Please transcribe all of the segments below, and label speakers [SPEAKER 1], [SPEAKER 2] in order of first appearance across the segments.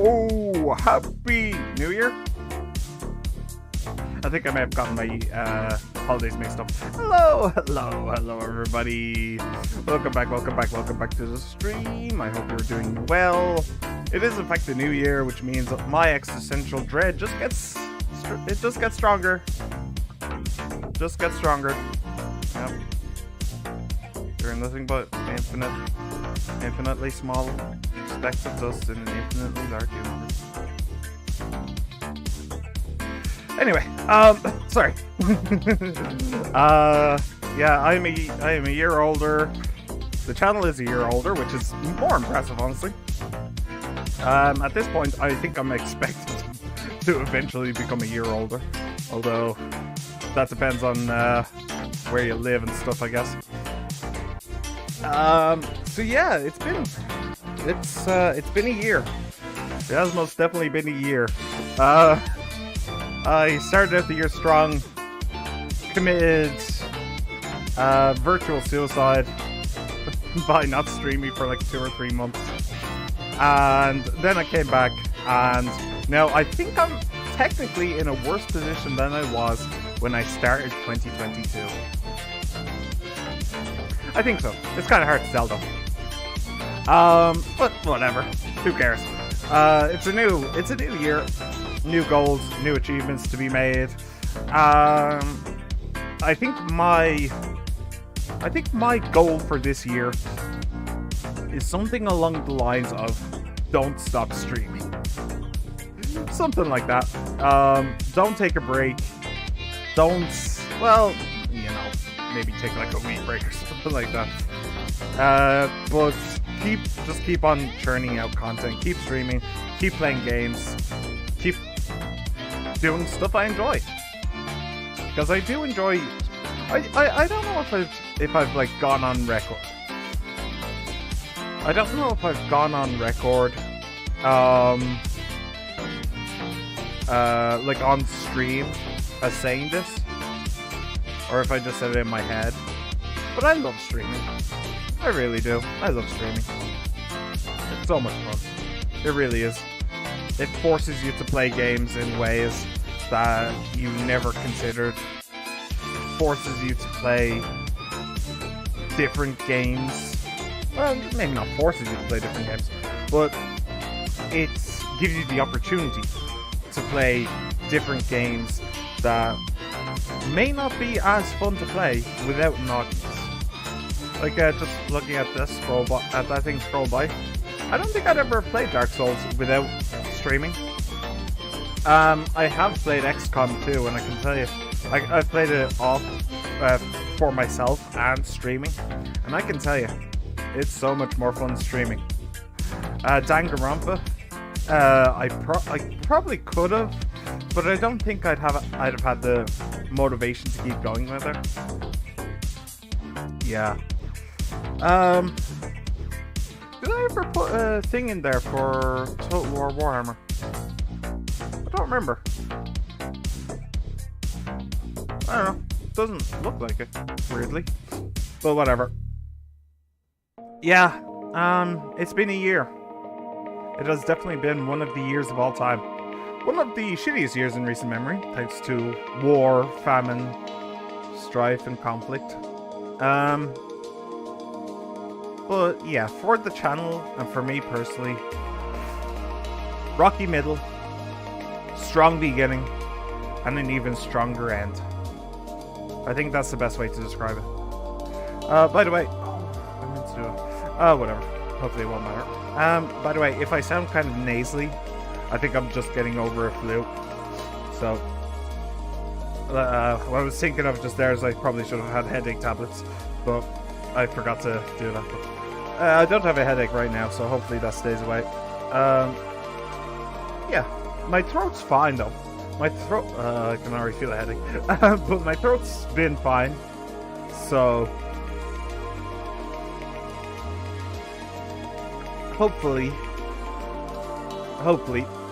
[SPEAKER 1] Oh, happy New Year! I think I may have gotten my holidays mixed up. Hello, everybody. Welcome back to the stream. I hope you're doing well. It is in fact the new year, which means that my existential dread just gets stronger. Yep. You're nothing but infinitely small specks of dust in an infinitely large universe. Anyway, sorry. Yeah, I am a year older. The channel is a year older, which is more impressive, honestly. At this point, I think I'm expected to eventually become a year older. Although, that depends on where you live and stuff, I guess. So yeah, it's been a year. It has most definitely been a year. I started out the year strong, committed virtual suicide by not streaming for like 2 or 3 months, and then I came back, and now I think I'm technically in a worse position than I was when I started 2022. I think so. It's kind of hard to tell though. But whatever. Who cares? It's a new year, new goals, new achievements to be made. I think my goal for this year is something along the lines of don't stop streaming. Something like that. Don't take a break. Maybe take like a week break or something like that. But keep on churning out content, keep streaming, keep playing games, keep doing stuff I enjoy. Because I do enjoy. I don't know if I've like gone on record. I don't know if I've gone on record, like on stream, as saying this, or if I just said it in my head. But I love streaming. I really do. I love streaming. It's so much fun. It really is. It forces you to play games in ways that you never considered. It forces you to play different games. Well, maybe not forces you to play different games, but it gives you the opportunity to play different games that may not be as fun to play without an audience. Like, just looking at this scroll by, I don't think I'd ever played Dark Souls without streaming. I have played XCOM 2, and I can tell you, I've played it off for myself and streaming, and I can tell you, it's so much more fun streaming. Danganronpa, I probably could have, but I don't think I'd have had the motivation to keep going with it. Yeah. Did I ever put a thing in there for Total War Warhammer? I don't remember. I don't know. Doesn't look like it, weirdly. But whatever. Yeah, it's been a year. It has definitely been one of the years of all time. One of the shittiest years in recent memory, thanks to war, famine, strife, and conflict. But yeah, for the channel, and for me personally, rocky middle, strong beginning, and an even stronger end. I think that's the best way to describe it. By the way, I meant to do it. Whatever. Hopefully it won't matter. By the way, if I sound kind of nasally, I think I'm just getting over a flu. So, what I was thinking of just there is I probably should have had headache tablets, but I forgot to do that. But, I don't have a headache right now, so hopefully that stays away. Yeah, my throat's fine though. My throat, I can already feel a headache, but my throat's been fine, so hopefully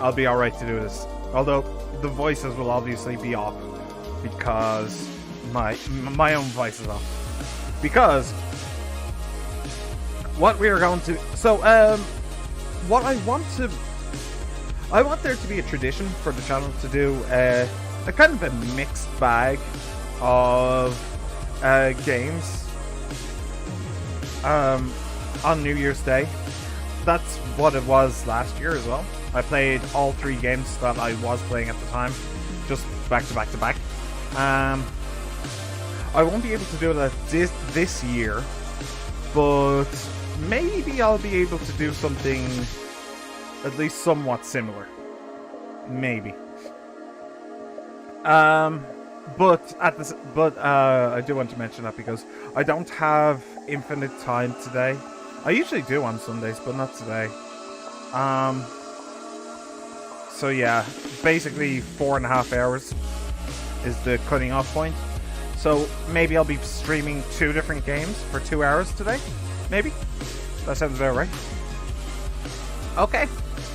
[SPEAKER 1] I'll be alright to do this. Although the voices will obviously be off because my own voice is off. Because what we are going to, so what I want there to be a tradition for the channel to do a kind of a mixed bag of games on New Year's Day. That's what it was last year as well. I played all 3 games that I was playing at the time, just back to back to back. I won't be able to do it this year, but maybe I'll be able to do something at least somewhat similar. Maybe. But I do want to mention that because I don't have infinite time today. I usually do on Sundays, but not today. So yeah, basically 4.5 hours is the cutting off point. So maybe I'll be streaming 2 different games for 2 hours today. Maybe. That sounds about right. Okay.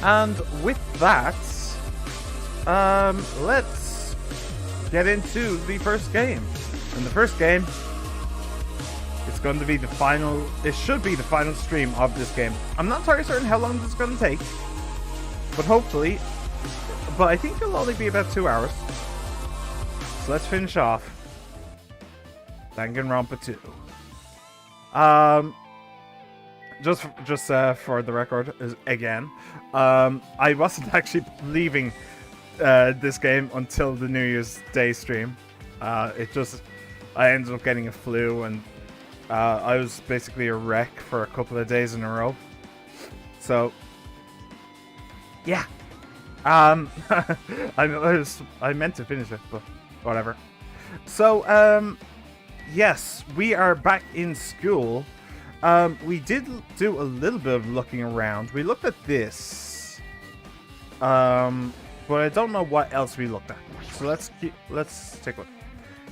[SPEAKER 1] And with that, let's get into the first game. And the first game, it's going to be the final, it should be the final stream of this game. I'm not entirely certain how long this is going to take, but hopefully, but I think it'll only be about 2 hours. So let's finish off Danganronpa 2. Just for the record, again, I wasn't actually leaving this game until the New Year's Day stream. I ended up getting a flu, and I was basically a wreck for a couple of days in a row. So, yeah. I meant to finish it, but whatever. So, yes, we are back in school. We did do a little bit of looking around. We looked at this. But I don't know what else we looked at. So let's take a look.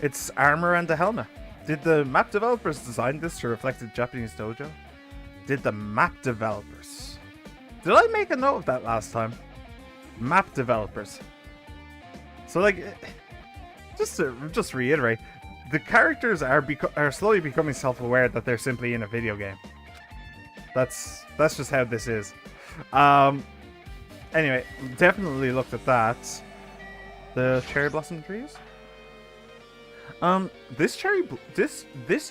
[SPEAKER 1] It's armor and the helmet. Did the map developers design this to reflect the Japanese dojo? Did the map developers? Did I make a note of that last time? Map developers. So like, just to reiterate, the characters are slowly becoming self-aware that they're simply in a video game. That's just how this is. Anyway, definitely looked at that. The cherry blossom trees. This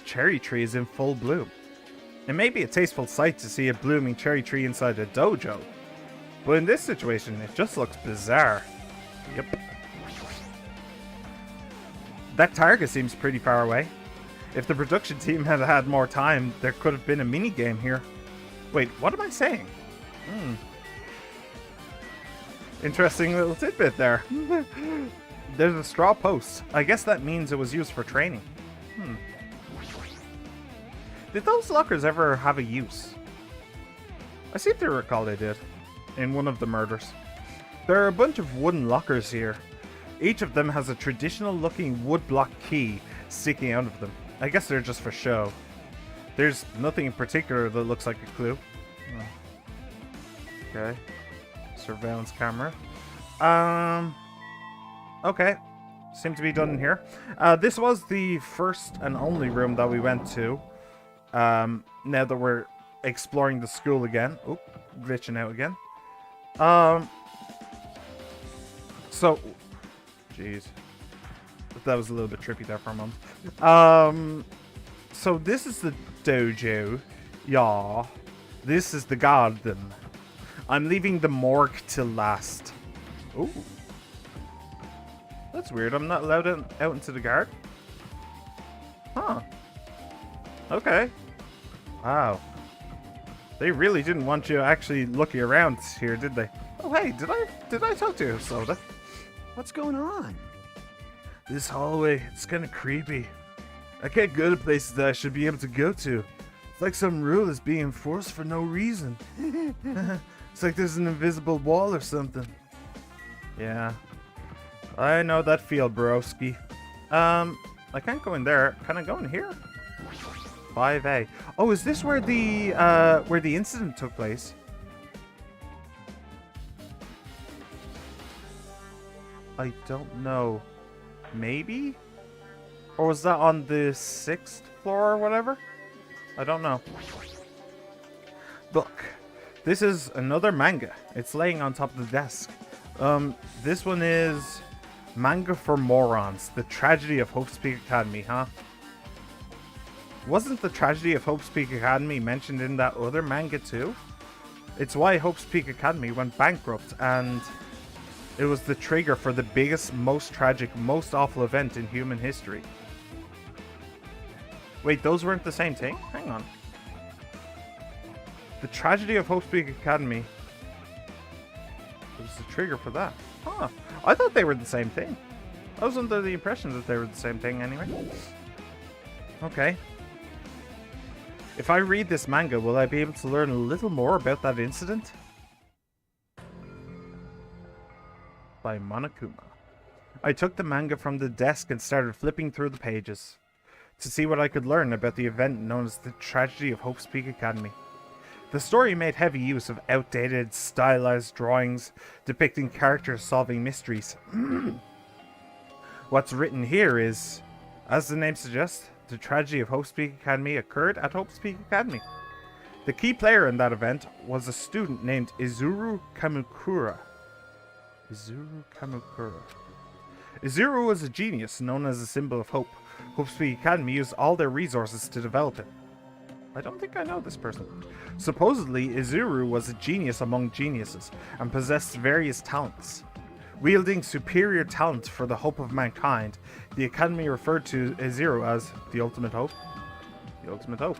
[SPEAKER 1] cherry tree is in full bloom. It may be a tasteful sight to see a blooming cherry tree inside a dojo, but in this situation, it just looks bizarre. Yep. That target seems pretty far away. If the production team had had more time, there could have been a mini game here. Wait, what am I saying? Interesting little tidbit there. There's a straw post. I guess that means it was used for training. Did those lockers ever have a use? I seem to recall they did. In one of the murders. There are a bunch of wooden lockers here. Each of them has a traditional looking wood block key sticking out of them. I guess they're just for show. There's nothing in particular that looks like a clue. Okay. Surveillance camera. Okay. Seem to be done in here. This was the first and only room that we went to. Now that we're exploring the school again. Oh, glitching out again. So, jeez, that was a little bit trippy there for a moment. So this is the dojo. Yeah, this is the garden. I'm leaving the morgue till last. Ooh. That's weird. I'm not allowed out into the garden? Huh. Okay. Wow. They really didn't want you actually looking around here, did they? Oh, hey, did I talk to you, Soda?
[SPEAKER 2] What's going on?
[SPEAKER 1] This hallway, it's kind of creepy. I can't go to places that I should be able to go to. It's like some rule is being enforced for no reason. It's like there's an invisible wall or something. Yeah. I know that feel, broski. I can't go in there. Can I go in here? 5A. Oh, is this where the incident took place? I don't know. Maybe? Or was that on the 6th floor or whatever? I don't know. Look, this is another manga. It's laying on top of the desk. This one is Manga for Morons, The Tragedy of Hope's Peak Academy, huh? Wasn't The Tragedy of Hope's Peak Academy mentioned in that other manga too? It's why Hope's Peak Academy went bankrupt, and it was the trigger for the biggest, most tragic, most awful event in human history. Wait, those weren't the same thing? Hang on. The Tragedy of Hope's Peak Academy was the trigger for that. Huh. I thought they were the same thing. I was under the impression that they were the same thing anyway. Okay. If I read this manga, will I be able to learn a little more about that incident? By Monokuma. I took the manga from the desk and started flipping through the pages to see what I could learn about the event known as the Tragedy of Hope's Peak Academy. The story made heavy use of outdated, stylized drawings depicting characters solving mysteries. What's written here is, as the name suggests, the tragedy of Hope's Peak Academy occurred at Hope's Peak Academy. The key player in that event was a student named Izuru Kamukura. Izuru was a genius known as a symbol of hope. Hope's Peak Academy used all their resources to develop it. I don't think I know this person. Supposedly, Izuru was a genius among geniuses and possessed various talents. Wielding superior talent for the hope of mankind, the Academy referred to Izuru as the Ultimate Hope. The Ultimate Hope.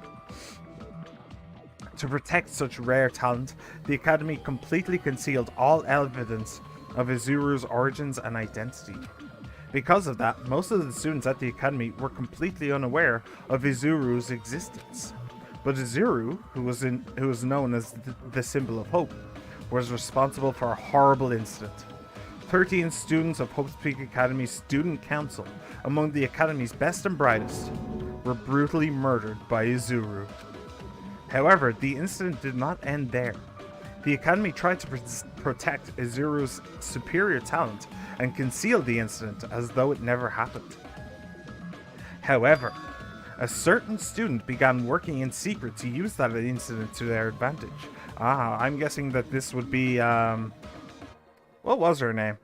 [SPEAKER 1] To protect such rare talent, the Academy completely concealed all evidence of Izuru's origins and identity. Because of that, most of the students at the Academy were completely unaware of Izuru's existence. But Izuru, who was known as the symbol of hope, was responsible for a horrible incident. 13 students of Hope's Peak Academy's student council, among the Academy's best and brightest, were brutally murdered by Izuru. However, the incident did not end there. The Academy tried to protect Izuru's superior talent and conceal the incident as though it never happened. However, a certain student began working in secret to use that incident to their advantage. I'm guessing that this would be, what was her name?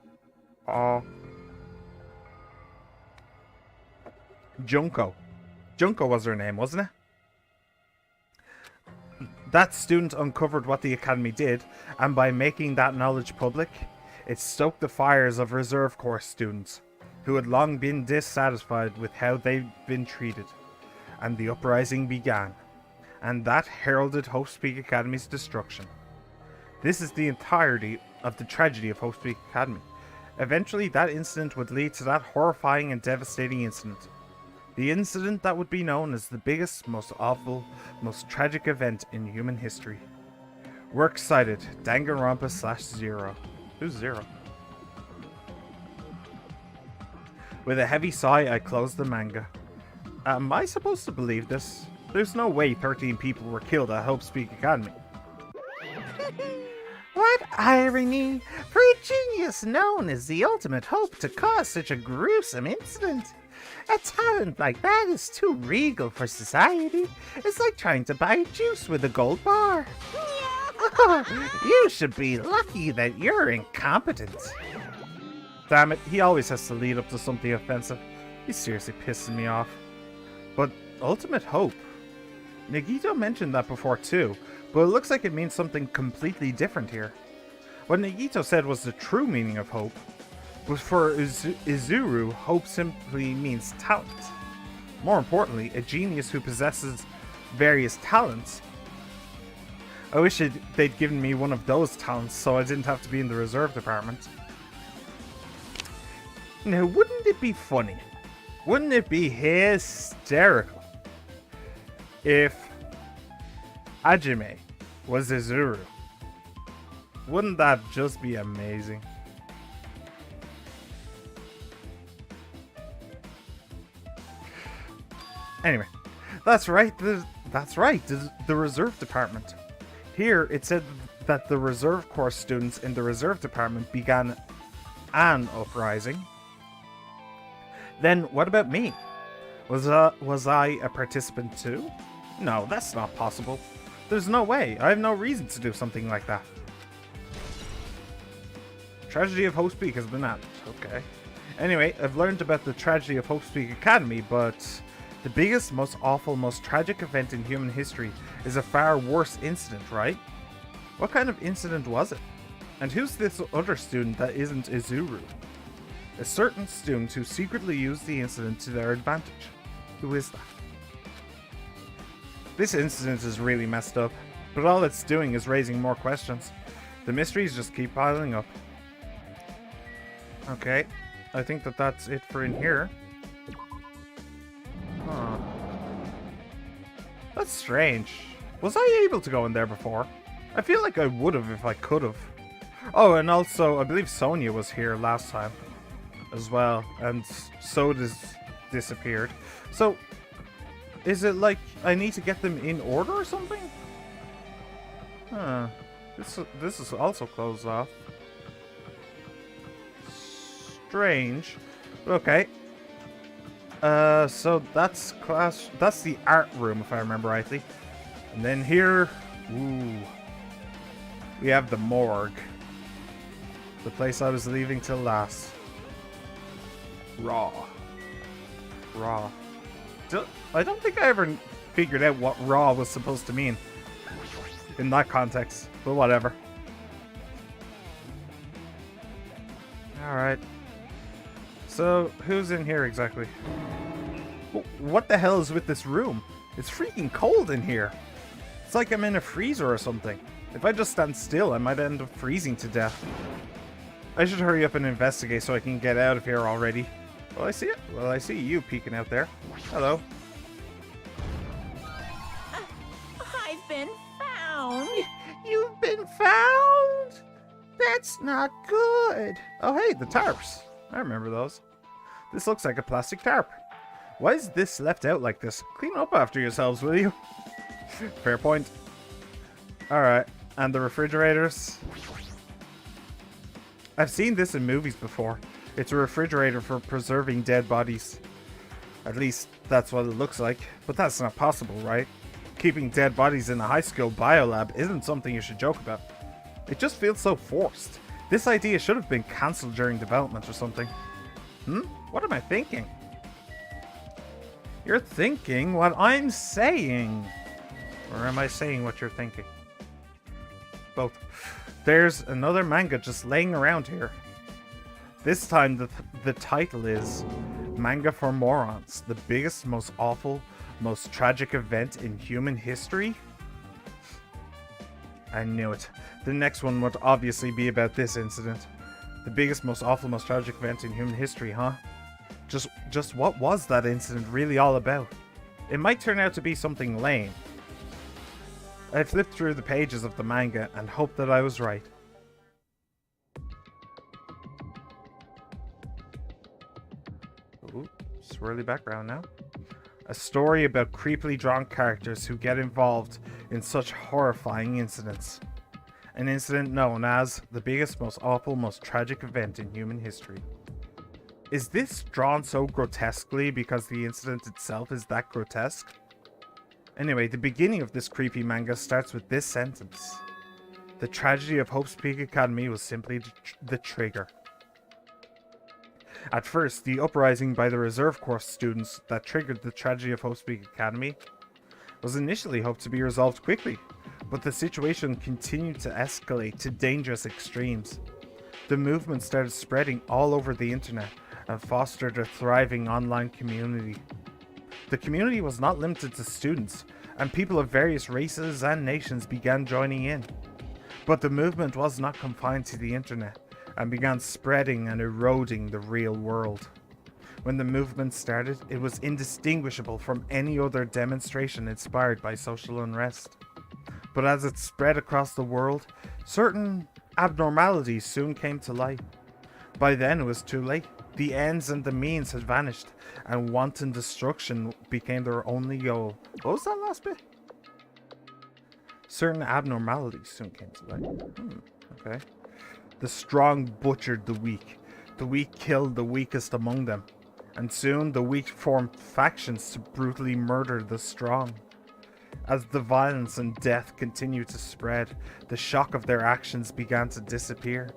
[SPEAKER 1] Junko. Junko was her name, wasn't it? That student uncovered what the Academy did, and by making that knowledge public, it stoked the fires of reserve corps students, who had long been dissatisfied with how they'd been treated. And the uprising began, and that heralded Hope's Peak Academy's destruction. This is the entirety of the tragedy of Hope's Peak Academy. Eventually, that incident would lead to that horrifying and devastating incident. The incident that would be known as the biggest, most awful, most tragic event in human history. Works cited, Danganronpa /0. Who's Zero? With a heavy sigh, I closed the manga. Am I supposed to believe this? There's no way 13 people were killed at Hope's Peak Academy.
[SPEAKER 2] What irony for a genius known as the Ultimate Hope to cause such a gruesome incident. A talent like that is too regal for society. It's like trying to buy juice with a gold bar. You should be lucky that you're incompetent.
[SPEAKER 1] Damn it, he always has to lead up to something offensive. He's seriously pissing me off. But Ultimate Hope? Nagito mentioned that before too, but it looks like it means something completely different here. What Nagito said was the true meaning of hope. But for Izuru, hope simply means talent. More importantly, a genius who possesses various talents. I wish they'd given me one of those talents so I didn't have to be in the reserve department. Now, wouldn't it be funny? Wouldn't it be hysterical if Hajime was Izuru? Wouldn't that just be amazing? Anyway, that's right. That's right. The reserve department. Here it said that the reserve corps students in the reserve department began an uprising. Then what about me? Was I a participant too? No, that's not possible. There's no way. I have no reason to do something like that. Tragedy of Hope Peak has been added. Okay. Anyway, I've learned about the tragedy of Hope Peak Academy, but the biggest, most awful, most tragic event in human history is a far worse incident, right? What kind of incident was it? And who's this other student that isn't Izuru? A certain student who secretly used the incident to their advantage. Who is that? This incident is really messed up, but all it's doing is raising more questions. The mysteries just keep piling up. Okay, I think that's it for in here. Huh. That's strange. Was I able to go in there before? I feel like I would have if I could have. Oh, and also, I believe Sonia was here last time as well, and Soda's disappeared. So, is it like I need to get them in order or something? Huh. This is also closed off. Strange. Okay. So that's class. That's the art room, if I remember rightly. And then here, ooh, we have the morgue. The place I was leaving till last. Raw. I don't think I ever figured out what raw was supposed to mean in that context, but whatever. Alright. So, who's in here exactly? What the hell is with this room? It's freaking cold in here. It's like I'm in a freezer or something. If I just stand still, I might end up freezing to death. I should hurry up and investigate so I can get out of here already. Well, I see it. Well, I see you peeking out there. Hello.
[SPEAKER 3] I've been found.
[SPEAKER 2] You've been found? That's not good.
[SPEAKER 1] Oh, hey, the tarps. I remember those. This looks like a plastic tarp. Why is this left out like this? Clean up after yourselves, will you? Fair point. Alright, and the refrigerators. I've seen this in movies before. It's a refrigerator for preserving dead bodies. At least, that's what it looks like. But that's not possible, right? Keeping dead bodies in a high school biolab isn't something you should joke about. It just feels so forced. This idea should have been cancelled during development or something. What am I thinking? You're thinking what I'm saying. Or am I saying what you're thinking? Both. There's another manga just laying around here. This time the title is Manga for Morons, the biggest, most awful, most tragic event in human history? I knew it. The next one would obviously be about this incident. The biggest, most awful, most tragic event in human history, huh? Just what was that incident really all about? It might turn out to be something lame. I flipped through the pages of the manga and hoped that I was right. Ooh, swirly background now. A story about creepily drawn characters who get involved in such horrifying incidents. An incident known as the biggest, most awful, most tragic event in human history. Is this drawn so grotesquely because the incident itself is that grotesque? Anyway, the beginning of this creepy manga starts with this sentence. The tragedy of Hope's Peak Academy was simply the trigger. At first, the uprising by the reserve corps students that triggered the tragedy of Hope's Peak Academy was initially hoped to be resolved quickly, but the situation continued to escalate to dangerous extremes. The movement started spreading all over the internet and fostered a thriving online community. The community was not limited to students, and people of various races and nations began joining in. But the movement was not confined to the internet and began spreading and eroding the real world. When the movement started, it was indistinguishable from any other demonstration inspired by social unrest. But as it spread across the world, certain abnormalities soon came to light. By then it was too late. The ends and the means had vanished, and wanton destruction became their only goal. What was that last bit? Certain abnormalities soon came to light. Okay. The strong butchered the weak. The weak killed the weakest among them. And soon the weak formed factions to brutally murder the strong. As the violence and death continued to spread, the shock of their actions began to disappear,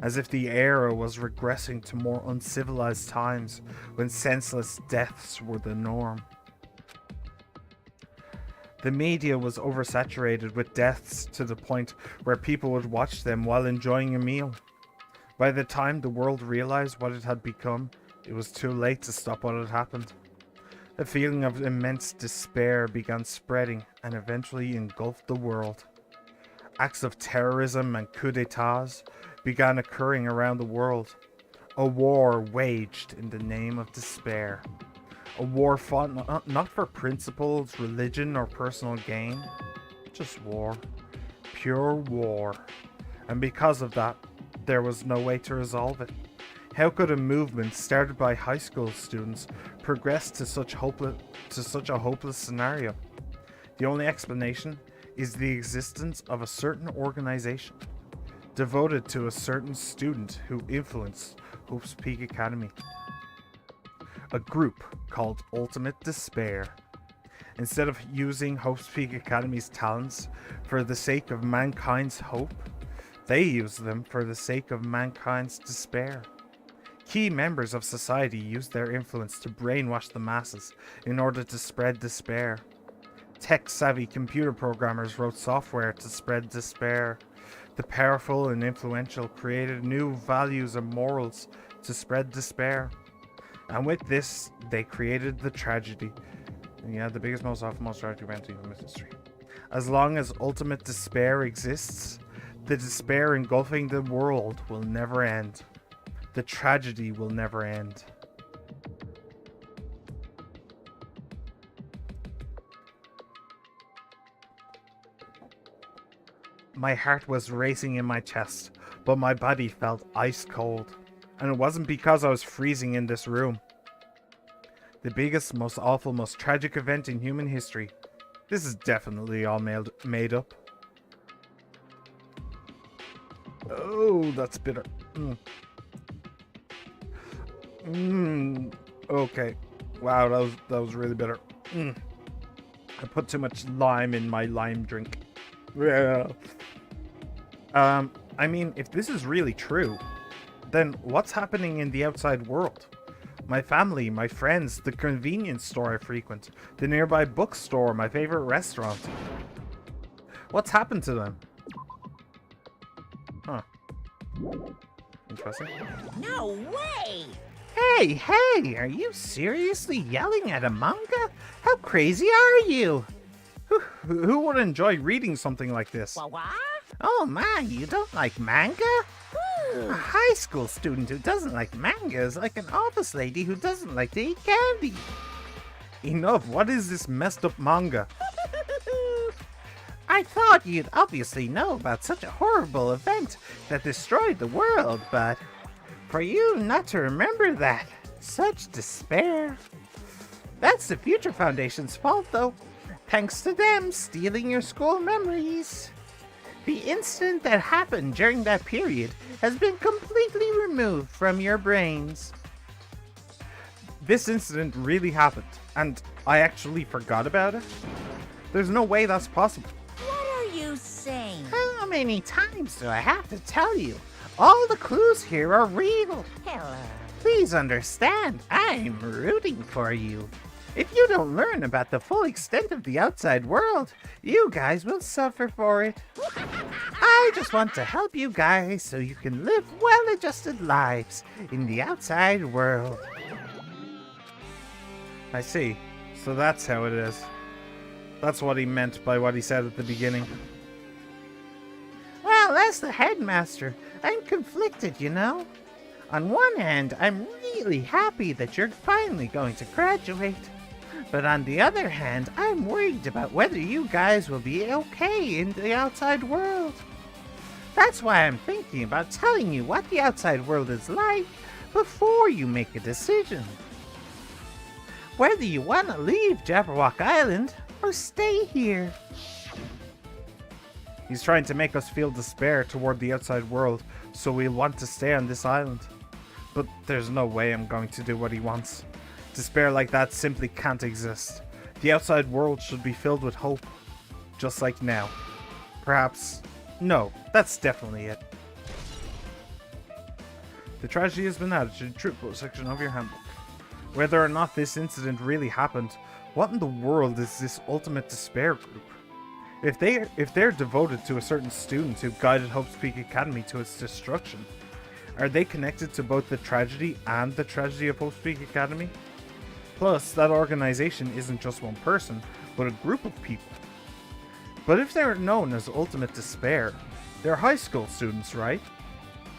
[SPEAKER 1] as if the era was regressing to more uncivilized times when senseless deaths were the norm. The media was oversaturated with deaths to the point where people would watch them while enjoying a meal. By the time the world realized what it had become, it was too late to stop what had happened. A feeling of immense despair began spreading and eventually engulfed the world. Acts of terrorism and coups d'etats began occurring around the world. A war waged in the name of despair. A war fought not for principles, religion, or personal gain. Just war. Pure war. And because of that, there was no way to resolve it. How could a movement started by high school students progress to such a hopeless scenario? The only explanation is the existence of a certain organization devoted to a certain student who influenced Hope's Peak Academy. A group called Ultimate Despair. Instead of using Hope's Peak Academy's talents for the sake of mankind's hope, they used them for the sake of mankind's despair. Key members of society used their influence to brainwash the masses in order to spread despair. Tech-savvy computer programmers wrote software to spread despair. The powerful and influential created new values and morals to spread despair. And with this, they created the tragedy. Yeah, the biggest, most awful, most tragic event in human history. As long as ultimate despair exists, the despair engulfing the world will never end. The tragedy will never end. My heart was racing in my chest, but my body felt ice cold. And it wasn't because I was freezing in this room. The biggest, most awful, most tragic event in human history. This is definitely all made up. Oh, that's bitter. Okay. Wow, that was really bitter. I put too much lime in my lime drink. Yeah. I mean, if this is really true, then what's happening in the outside world? My family, my friends, the convenience store I frequent, the nearby bookstore, my favorite restaurant. What's happened to them? Huh. Interesting.
[SPEAKER 3] No way!
[SPEAKER 2] Hey, are you seriously yelling at a manga? How crazy are you?
[SPEAKER 1] Who would enjoy reading something like this?
[SPEAKER 3] What?
[SPEAKER 2] Oh my, you don't like manga? A high school student who doesn't like manga is like an office lady who doesn't like to eat candy.
[SPEAKER 1] Enough, what is this messed up manga?
[SPEAKER 2] I thought you'd obviously know about such a horrible event that destroyed the world, but for you not to remember that, such despair. That's the Future Foundation's fault though. Thanks to them stealing your school memories. The incident that happened during that period has been completely removed from your brains.
[SPEAKER 1] This incident really happened, and I actually forgot about it? There's no way that's possible.
[SPEAKER 3] What are you saying?
[SPEAKER 2] How many times do I have to tell you? All the clues here are real.
[SPEAKER 3] Hello.
[SPEAKER 2] Please understand, I'm rooting for you. If you don't learn about the full extent of the outside world, you guys will suffer for it. I just want to help you guys so you can live well-adjusted lives in the outside world.
[SPEAKER 1] I see. So that's how it is. That's what he meant by what he said at the beginning.
[SPEAKER 2] Well, as the headmaster, I'm conflicted, you know? On one hand, I'm really happy that you're finally going to graduate. But on the other hand, I'm worried about whether you guys will be okay in the outside world. That's why I'm thinking about telling you what the outside world is like before you make a decision. Whether you want to leave Jabberwock Island or stay here.
[SPEAKER 1] He's trying to make us feel despair toward the outside world, so we want to stay on this island. But there's no way I'm going to do what he wants. Despair like that simply can't exist. The outside world should be filled with hope. Just like now. Perhaps... No, that's definitely it. The tragedy has been added to the truthful section of your handbook. Whether or not this incident really happened, what in the world is this ultimate despair group? If they're devoted to a certain student who guided Hope's Peak Academy to its destruction, are they connected to both the tragedy and the tragedy of Hope's Peak Academy? Plus, that organization isn't just one person, but a group of people. But if they're known as Ultimate Despair, they're high school students, right?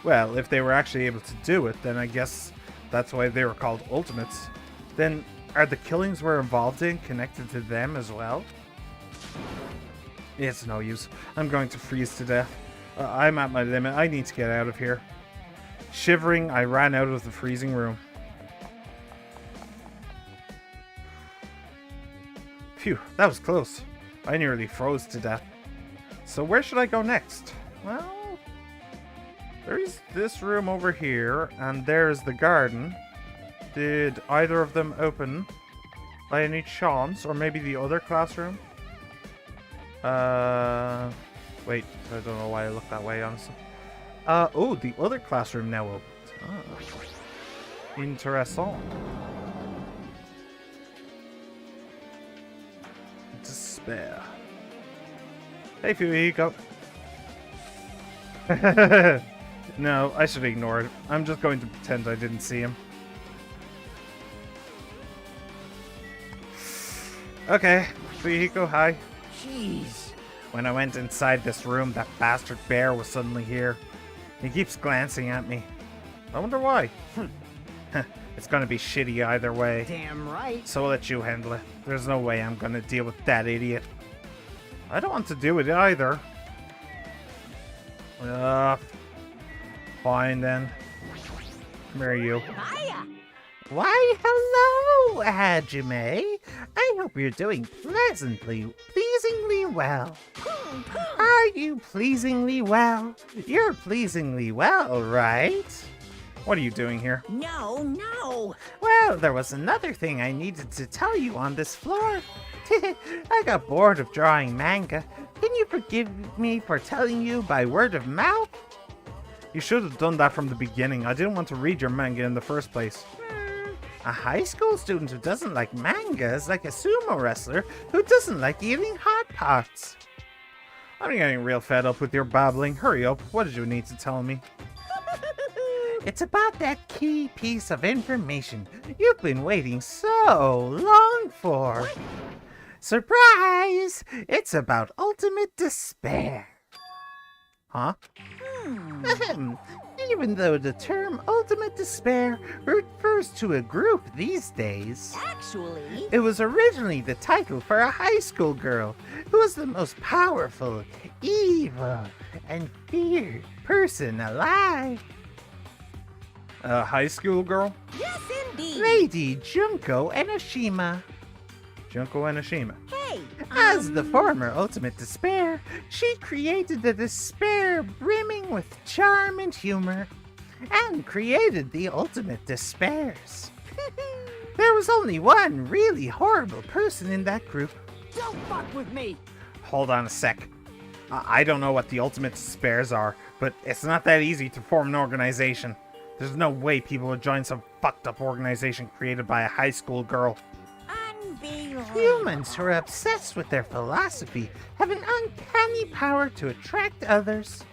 [SPEAKER 1] Well, if they were actually able to do it, then I guess that's why they were called Ultimates. Then, are the killings we're involved in connected to them as well? It's no use. I'm going to freeze to death. I'm at my limit. I need to get out of here. Shivering, I ran out of the freezing room. Phew, that was close. I nearly froze to death. So where should I go next? Well, there's this room over here, and there's the garden. Did either of them open by any chance? Or maybe the other classroom? Wait, I don't know why I looked that way, honestly. Oh, the other classroom now opened. Ah. Interessant. Despair. Hey, Fuyiko. No, I should ignore it. I'm just going to pretend I didn't see him. Okay, Fuyiko, hi.
[SPEAKER 3] Jeez.
[SPEAKER 1] When I went inside this room, that bastard bear was suddenly here. He keeps glancing at me. I wonder why. It's gonna be shitty either way.
[SPEAKER 3] Damn right.
[SPEAKER 1] So I'll let you handle it. There's no way I'm gonna deal with that idiot. I don't want to do it either. Fine then. Come here, you.
[SPEAKER 3] Hiya.
[SPEAKER 2] Why, hello, Hajime. I hope you're doing pleasingly well. Are you pleasingly well? You're pleasingly well, right?
[SPEAKER 1] What are you doing here?
[SPEAKER 3] No.
[SPEAKER 2] Well, there was another thing I needed to tell you on this floor. I got bored of drawing manga. Can you forgive me for telling you by word of mouth?
[SPEAKER 1] You should have done that from the beginning. I didn't want to read your manga in the first place.
[SPEAKER 2] A high school student who doesn't like manga is like a sumo wrestler who doesn't like eating hot pots.
[SPEAKER 1] I'm getting real fed up with your babbling. Hurry up. What did you need to tell me?
[SPEAKER 2] It's about that key piece of information you've been waiting so long for. Surprise! It's about ultimate despair.
[SPEAKER 1] Huh?
[SPEAKER 2] Even though the term ultimate despair refers to a group these days,
[SPEAKER 3] Actually,
[SPEAKER 2] it was originally the title for a high school girl who was the most powerful, evil, and feared person alive.
[SPEAKER 1] A high school girl?
[SPEAKER 3] yes indeed.
[SPEAKER 2] Lady Junko Enoshima.
[SPEAKER 1] Junko Enoshima.
[SPEAKER 3] Hey,
[SPEAKER 2] As the former ultimate despair, she created the despair brimming with charm and humor, and created the ultimate despairs. There was only one really horrible person in that group.
[SPEAKER 3] don't fuck with me.
[SPEAKER 1] Hold on a sec. I don't know what the ultimate despairs are, but it's not that easy to form an organization. There's no way people would join some fucked up organization created by a high school girl.
[SPEAKER 2] Humans who are obsessed with their philosophy have an uncanny power to attract others.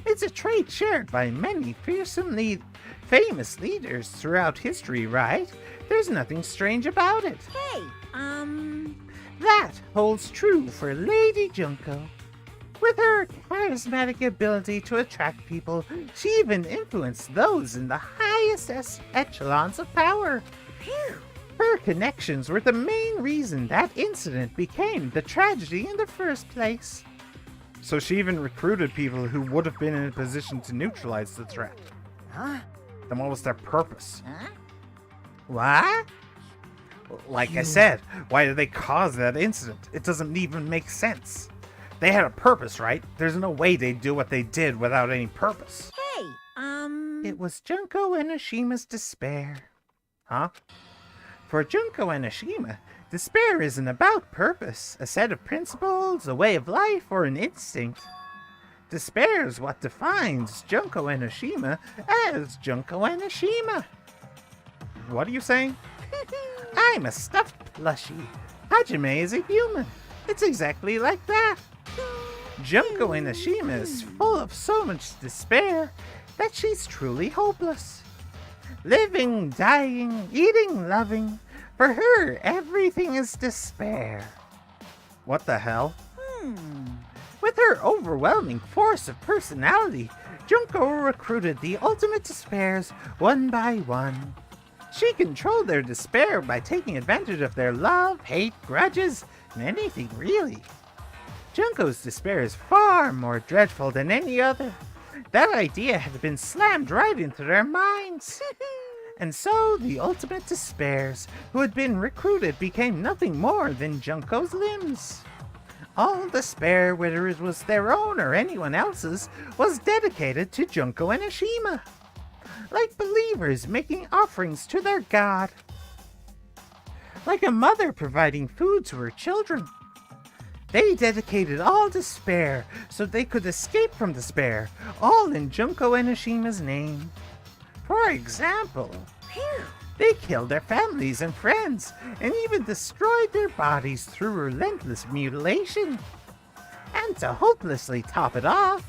[SPEAKER 2] It's a trait shared by many famous leaders throughout history, right? There's nothing strange about it.
[SPEAKER 3] Hey,
[SPEAKER 2] That holds true for Lady Junko. With her charismatic ability to attract people, she even influenced those in the highest echelons of power. Her connections were the main reason that incident became the tragedy in the first place.
[SPEAKER 1] So she even recruited people who would have been in a position to neutralize the threat.
[SPEAKER 3] huh?
[SPEAKER 1] Then what was their purpose?
[SPEAKER 3] Huh?
[SPEAKER 2] What?
[SPEAKER 1] Like I said, why did they cause that incident? It doesn't even make sense. They had a purpose, right? There's no way they'd do what they did without any purpose.
[SPEAKER 3] Hey,
[SPEAKER 2] It was Junko Enoshima's despair.
[SPEAKER 1] Huh?
[SPEAKER 2] For Junko Enoshima, despair isn't about purpose, a set of principles, a way of life, or an instinct. Despair is what defines Junko Enoshima as Junko Enoshima.
[SPEAKER 1] What are you saying?
[SPEAKER 2] I'm a stuffed plushie. Hajime is a human. It's exactly like that. Junko Enoshima is full of so much despair that she's truly hopeless. Living, dying, eating, loving. For her, everything is despair.
[SPEAKER 1] What the hell?
[SPEAKER 2] With her overwhelming force of personality, Junko recruited the ultimate despairs one by one. She controlled their despair by taking advantage of their love, hate, grudges, and anything really. Junko's despair is far more dreadful than any other. That idea had been slammed right into their minds. And so the ultimate despairs, who had been recruited, became nothing more than Junko's limbs. All despair, whether it was their own or anyone else's, was dedicated to Junko Enoshima, like believers making offerings to their god. Like a mother providing food to her children. They dedicated all despair so they could escape from despair, all in Junko Enoshima's name. For example, they killed their families and friends, and even destroyed their bodies through relentless mutilation. And to hopelessly top it off,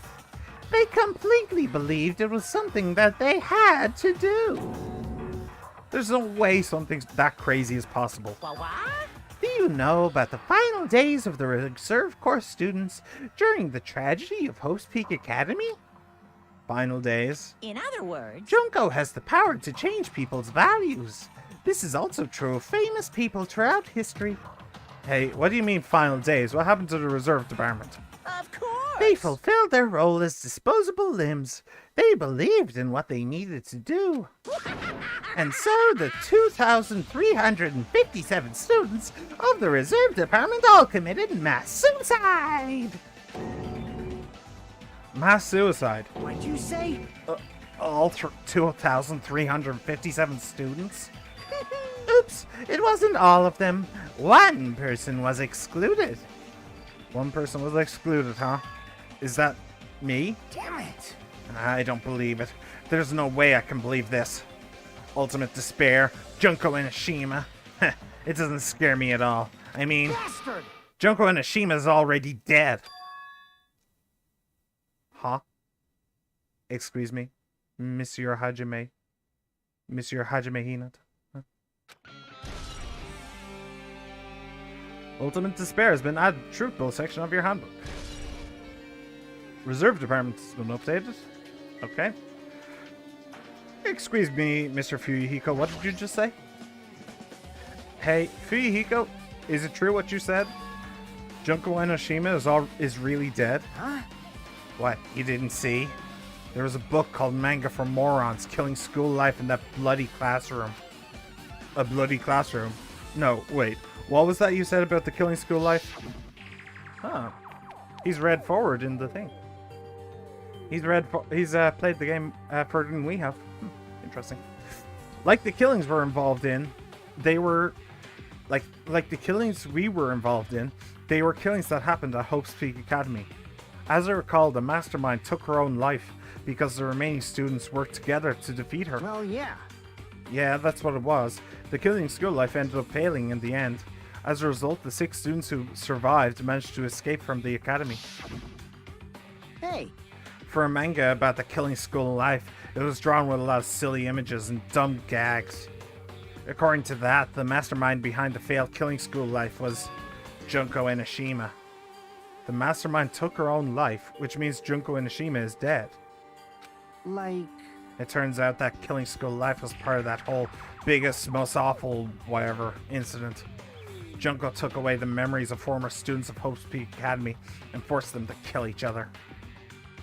[SPEAKER 2] they completely believed it was something that they had to do.
[SPEAKER 1] There's no way something that crazy is possible.
[SPEAKER 3] What?
[SPEAKER 2] Do you know about the final days of the reserve corps students during the tragedy of Hope's Peak Academy?
[SPEAKER 1] Final days.
[SPEAKER 3] In other words,
[SPEAKER 2] Junko has the power to change people's values. This is also true of famous people throughout history.
[SPEAKER 1] Hey, what do you mean final days? What happened to the reserve department?
[SPEAKER 3] of course.
[SPEAKER 2] They fulfilled their role as disposable limbs. They believed in what they needed to do. And so the 2,357 students of the reserve department all committed mass suicide.
[SPEAKER 1] Mass suicide.
[SPEAKER 3] What'd you say?
[SPEAKER 1] All 2,357 students?
[SPEAKER 2] Oops, it wasn't all of them. One person was excluded.
[SPEAKER 1] One person was excluded, huh? Is that me?
[SPEAKER 3] Damn it.
[SPEAKER 1] I don't believe it. There's no way I can believe this. Ultimate despair, Junko Enoshima. It doesn't scare me at all. I mean,
[SPEAKER 3] Bastard.
[SPEAKER 1] Junko Enoshima's already dead. Huh? Excuse me, Monsieur Hajime. Monsieur Hajime Hinata. Huh? Ultimate Despair has been added to the Truth Bill section of your handbook. Reserve Department has been updated. Okay. Excuse me, Mr. Fuyuhiko, what did you just say? Hey, Fuyuhiko, is it true what you said? Junko Enoshima is really dead?
[SPEAKER 3] Huh?
[SPEAKER 1] What, you didn't see? There was a book called Manga for Morons, killing school life in that bloody classroom. A bloody classroom? No, wait. What was that you said about the killing school life? Huh. He's read forward in the thing. He's played the game further than we have. Interesting. Like the killings we're involved in, they were like the killings we were involved in, they were killings that happened at Hope's Peak Academy. As I recall, the mastermind took her own life because the remaining students worked together to defeat her.
[SPEAKER 3] Well, yeah.
[SPEAKER 1] Yeah, that's what it was. The killing school life ended up failing in the end. As a result, the 6 students who survived managed to escape from the academy.
[SPEAKER 3] Hey,
[SPEAKER 1] For a manga about the killing school life, it was drawn with a lot of silly images and dumb gags. According to that, the mastermind behind the failed killing school life was Junko Enoshima. The mastermind took her own life, which means Junko Enoshima is dead.
[SPEAKER 3] like...
[SPEAKER 1] It turns out that killing school life was part of that whole biggest, most awful, whatever, incident. Junko took away the memories of former students of Hope's Peak Academy and forced them to kill each other.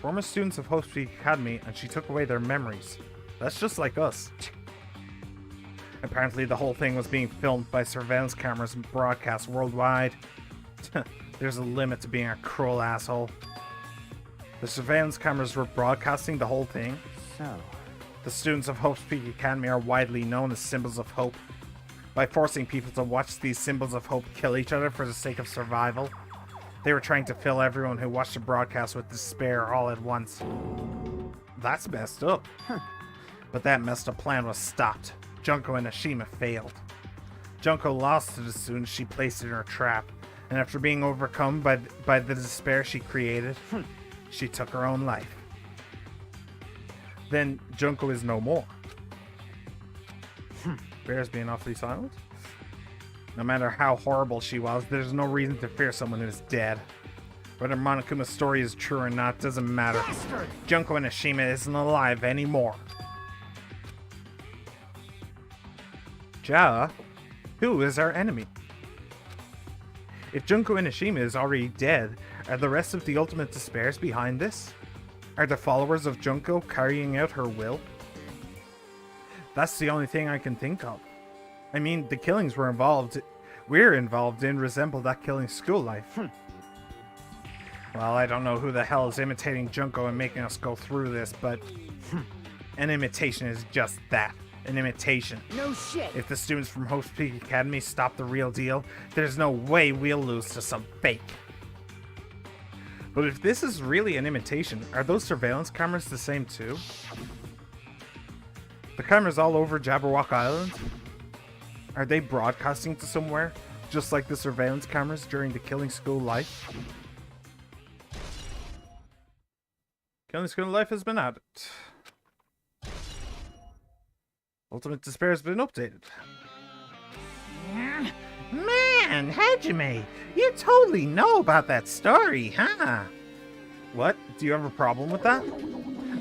[SPEAKER 1] Former students of Hope's Peak Academy, and she took away their memories. That's just like us. Apparently the whole thing was being filmed by surveillance cameras and broadcast worldwide. There's a limit to being a cruel asshole. The surveillance cameras were broadcasting the whole thing.
[SPEAKER 3] So...
[SPEAKER 1] The students of Hope's Peak Academy are widely known as symbols of hope. By forcing people to watch these symbols of hope kill each other for the sake of survival, they were trying to fill everyone who watched the broadcast with despair all at once. That's messed up. But that messed up plan was stopped. Junko Enoshima failed. Junko lost to the students she placed in her trap, and after being overcome by the despair she created, she took her own life. Then Junko is no more. Bear's being awfully silent. No matter how horrible she was, there's no reason to fear someone who is dead. Whether Monokuma's story is true or not doesn't matter.
[SPEAKER 3] Bastard!
[SPEAKER 1] Junko Enoshima isn't alive anymore. Ja, who is our enemy? If Junko Enoshima is already dead, are the rest of the Ultimate Despairs behind this? Are the followers of Junko carrying out her will? That's the only thing I can think of. I mean, the killings we're involved in resemble that killing school life. Well, I don't know who the hell is imitating Junko and making us go through this, but an imitation is just that. An imitation.
[SPEAKER 3] No shit!
[SPEAKER 1] If the students from Hope's Peak Academy stop the real deal, there's no way we'll lose to some fake. But if this is really an imitation, are those surveillance cameras the same too? The cameras all over Jabberwock Island? Are they broadcasting to somewhere, just like the surveillance cameras during the killing school life? Killing school life has been added. Ultimate Despair has been updated.
[SPEAKER 2] Man, Hajime, you totally know about that story, huh?
[SPEAKER 1] What? Do you have a problem with that?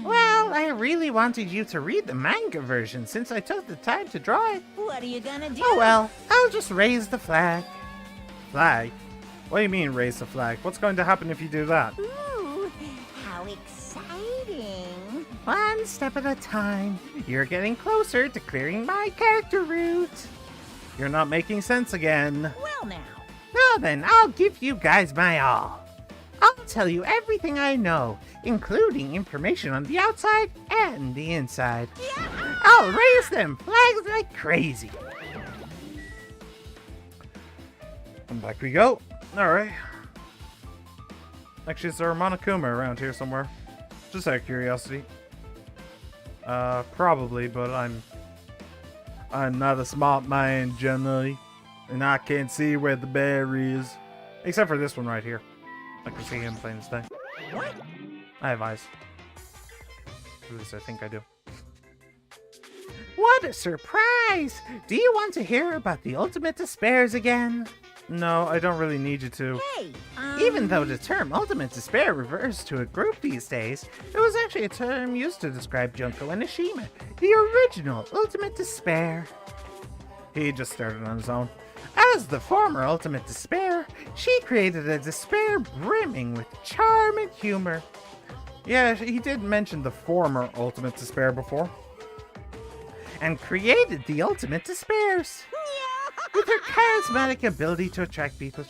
[SPEAKER 2] Well, I really wanted you to read the manga version since I took the time to draw it.
[SPEAKER 3] What are you gonna do?
[SPEAKER 2] Oh well, I'll just raise the flag.
[SPEAKER 1] Flag? What do you mean raise the flag? What's going to happen if you do that?
[SPEAKER 3] Ooh, how exciting!
[SPEAKER 2] One step at a time. You're getting closer to clearing my character route.
[SPEAKER 1] You're not making sense again.
[SPEAKER 3] Well now.
[SPEAKER 2] Well then, I'll give you guys my all. I'll tell you everything I know, including information on the outside and the inside.
[SPEAKER 3] Yeah.
[SPEAKER 2] I'll raise them flags like crazy.
[SPEAKER 1] And back we go. Alright. Actually, is there a Monokuma around here somewhere? Just out of curiosity. Probably, but I'm not a smart man generally. And I can't see where the bear is. Except for this one right here. I can see him playing this thing.
[SPEAKER 3] What?
[SPEAKER 1] I have eyes. At least I think I do.
[SPEAKER 2] What a surprise! Do you want to hear about the Ultimate Despairs again?
[SPEAKER 1] No, I don't really need you to.
[SPEAKER 3] Hey,
[SPEAKER 2] Even though the term Ultimate Despair refers to a group these days, it was actually a term used to describe Junko Enoshima, the original Ultimate Despair.
[SPEAKER 1] He just started on his own.
[SPEAKER 2] As the former Ultimate Despair, she created a despair brimming with charm and humor.
[SPEAKER 1] Yeah, he did mention the former Ultimate Despair before.
[SPEAKER 2] And created the Ultimate Despairs. With her charismatic ability to attract people,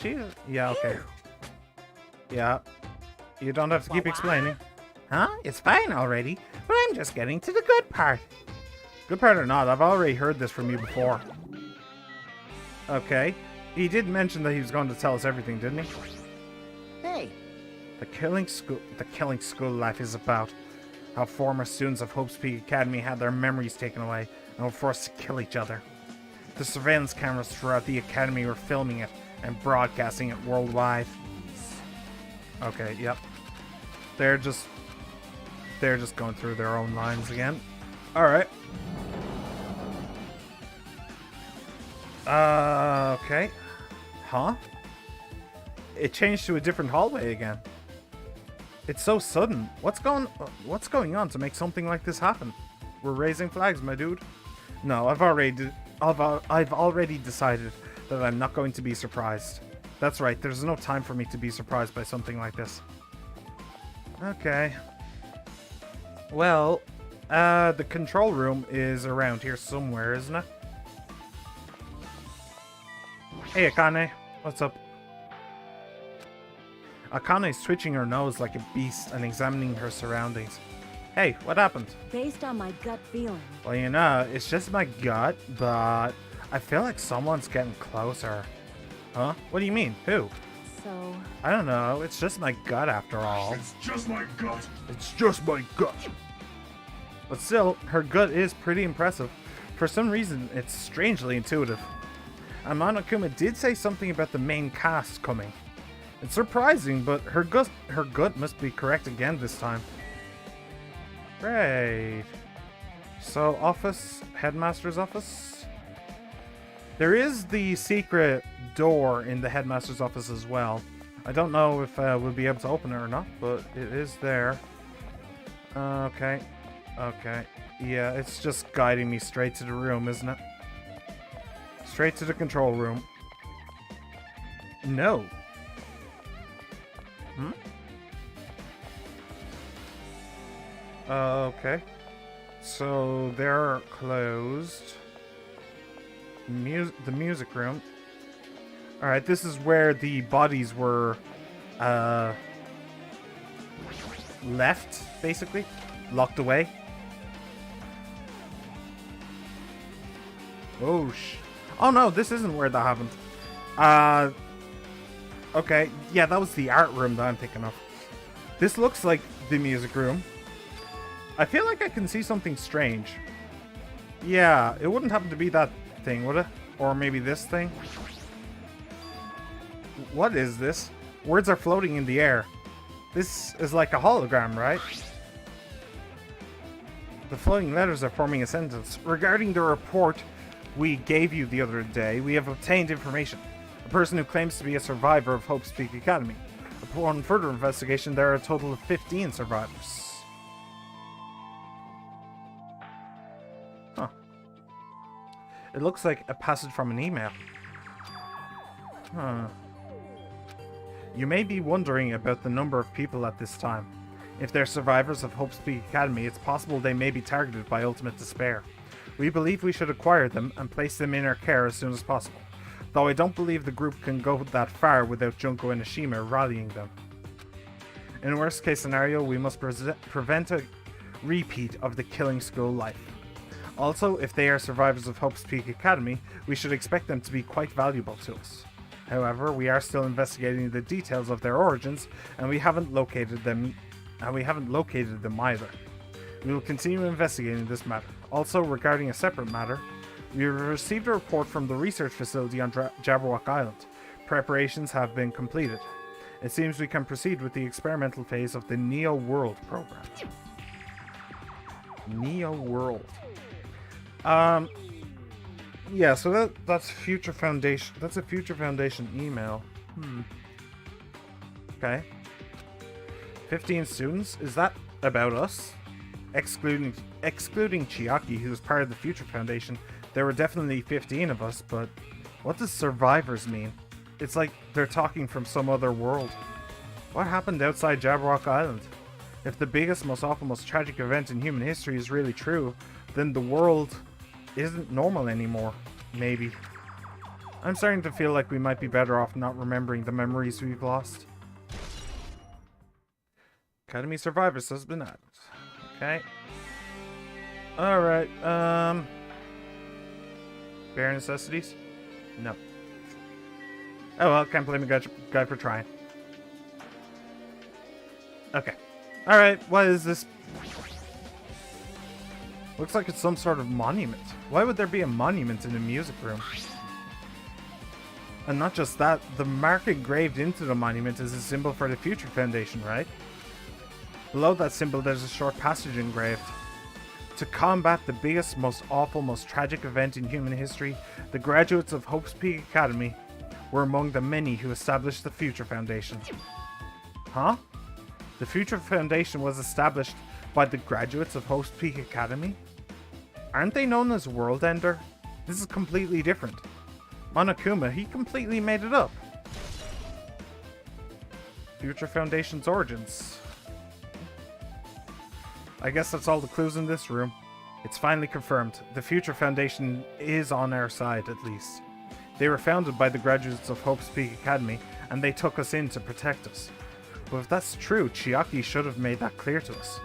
[SPEAKER 1] Yeah, okay. Yeah. You don't have to keep explaining.
[SPEAKER 2] Huh? It's fine already, but I'm just getting to the good part.
[SPEAKER 1] Good part or not, I've already heard this from you before. Okay. He did mention that he was going to tell us everything, didn't he?
[SPEAKER 3] Hey,
[SPEAKER 1] The killing school life is about how former students of Hope's Peak Academy had their memories taken away and were forced to kill each other. The surveillance cameras throughout the academy were filming it and broadcasting it worldwide. Okay, yep. They're just going through their own lines again. Alright. Okay. Huh? It changed to a different hallway again. It's so sudden. What's going on to make something like this happen? We're raising flags, my dude. No, I've already decided that I'm not going to be surprised. That's right, there's no time for me to be surprised by something like this. Okay. Well, the control room is around here somewhere, isn't it? Hey, Akane. What's up? Akane's twitching her nose like a beast and examining her surroundings. Hey, what happened?
[SPEAKER 4] Based on my gut feeling.
[SPEAKER 1] Well, you know, it's just my gut, but I feel like someone's getting closer. Huh? What do you mean? Who?
[SPEAKER 4] So...
[SPEAKER 1] I don't know. It's just my gut after all.
[SPEAKER 5] It's just my gut.
[SPEAKER 1] It's just my gut. But still, her gut is pretty impressive. For some reason, it's strangely intuitive. And Monokuma did say something about the main cast coming. It's surprising, but her gut must be correct again this time. Great. So, office, headmaster's office. There is the secret door in the headmaster's office as well. I don't know if we'll be able to open it or not, but it is there. Okay. Okay. Yeah, it's just guiding me straight to the room, isn't it? Straight to the control room. No. Hmm? Okay. So they're closed. The music room. Alright, this is where the bodies were left, basically. Locked away. Oh, oh no, this isn't where that happened. Okay, yeah, that was the art room that I'm thinking of. This looks like the music room. I feel like I can see something strange. Yeah, it wouldn't happen to be that thing, would it? Or maybe this thing? What is this? Words are floating in the air. This is like a hologram, right? The floating letters are forming a sentence. Regarding the report we gave you the other day, we have obtained information. A person who claims to be a survivor of Hope's Peak Academy. Upon further investigation, there are a total of 15 survivors. Huh. It looks like a passage from an email. Huh. You may be wondering about the number of people at this time. If they're survivors of Hope's Peak Academy, it's possible they may be targeted by ultimate despair. We believe we should acquire them and place them in our care as soon as possible. Though I don't believe the group can go that far without Junko and Ashima rallying them. In a worst case scenario, we must prevent a repeat of the killing school life. Also, if they are survivors of Hope's Peak Academy, we should expect them to be quite valuable to us. However, we are still investigating the details of their origins, and we haven't located them either. We will continue investigating this matter. Also, regarding a separate matter, we have received a report from the research facility on Jabberwock Island. Preparations have been completed. It seems we can proceed with the experimental phase of the Neo World program. Neo World. Yeah, so that's Future Foundation. That's a Future Foundation email. Okay. 15 students? Is that about us? Excluding Chiaki, who's part of the Future Foundation, there were definitely 15 of us, but what does survivors mean? It's like they're talking from some other world. What happened outside Jabberwock Island? If the biggest, most awful, most tragic event in human history is really true, then the world isn't normal anymore. Maybe. I'm starting to feel like we might be better off not remembering the memories we've lost. Academy survivors has been added. Okay. Alright, bare necessities? No. Oh well, can't blame a guy for trying. Okay. Alright, what is this? Looks like it's some sort of monument. Why would there be a monument in a music room? And not just that, the mark engraved into the monument is a symbol for the Future Foundation, right? Below that symbol, there's a short passage engraved. To combat the biggest, most awful, most tragic event in human history, the graduates of Hope's Peak Academy were among the many who established the Future Foundation. Huh? The Future Foundation was established by the graduates of Hope's Peak Academy? Aren't they known as World Ender? This is completely different. Monokuma, he completely made it up. Future Foundation's origins. I guess that's all the clues in this room. It's finally confirmed. The Future Foundation is on our side, at least. They were founded by the graduates of Hope's Peak Academy, and they took us in to protect us. But if that's true, Chiaki should have made that clear to us.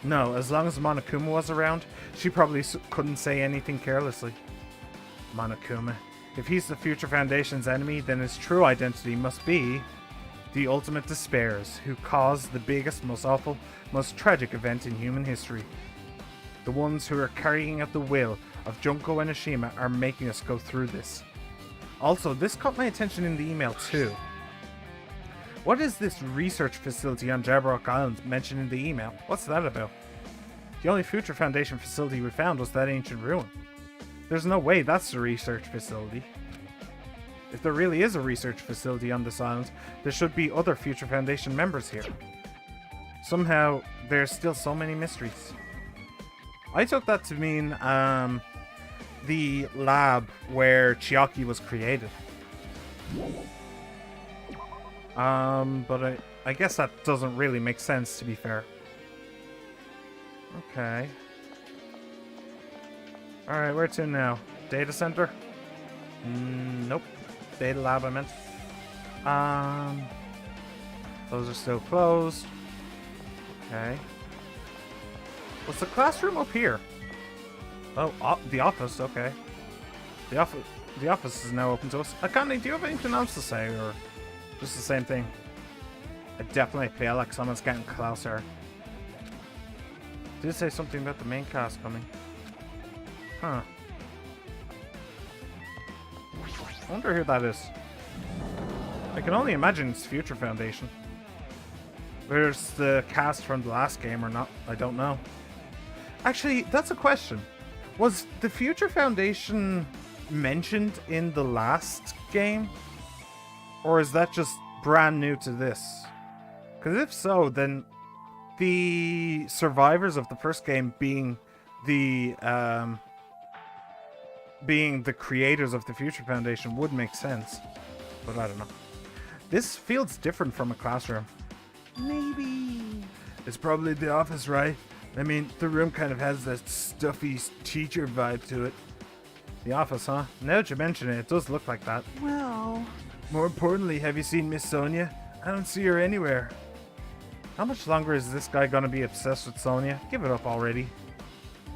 [SPEAKER 1] No, as long as Monokuma was around, she probably couldn't say anything carelessly. Monokuma. If he's the Future Foundation's enemy, then his true identity must be the Ultimate Despairs, who caused the biggest, most awful, most tragic event in human history. The ones who are carrying out the will of Junko and Ashima are making us go through this. Also, this caught my attention in the email too. What is this research facility on Jabberwock Island mentioned in the email? What's that about? The only Future Foundation facility we found was that ancient ruin. There's no way that's a research facility. If there really is a research facility on this island, there should be other Future Foundation members here. Somehow, there's still so many mysteries. I took that to mean the lab where Chiaki was created. But I guess that doesn't really make sense, to be fair. Okay. Alright, where to now? Data center? Nope. Data lab, I meant. Those are still closed. Okay. What's the classroom up here? Oh, the office, okay. The office is now open to us. Akane, do you have anything else to say, or just the same thing? I definitely feel like someone's getting closer. Did it say something about the main cast coming? Huh. I wonder who that is. I can only imagine it's Future Foundation. Where's the cast from the last game or not? I don't know. Actually, that's a question. Was the Future Foundation mentioned in the last game? Or is that just brand new to this? Because if so, then the survivors of the first game being the creators of the Future Foundation would make sense. But I don't know. This feels different from a classroom. Maybe. It's probably the office, right? I mean, the room kind of has that stuffy teacher vibe to it. The office, huh? Now that you mention it, it does look like that. Well... More importantly, have you seen Miss Sonia? I don't see her anywhere. How much longer is this guy gonna be obsessed with Sonia? Give it up already.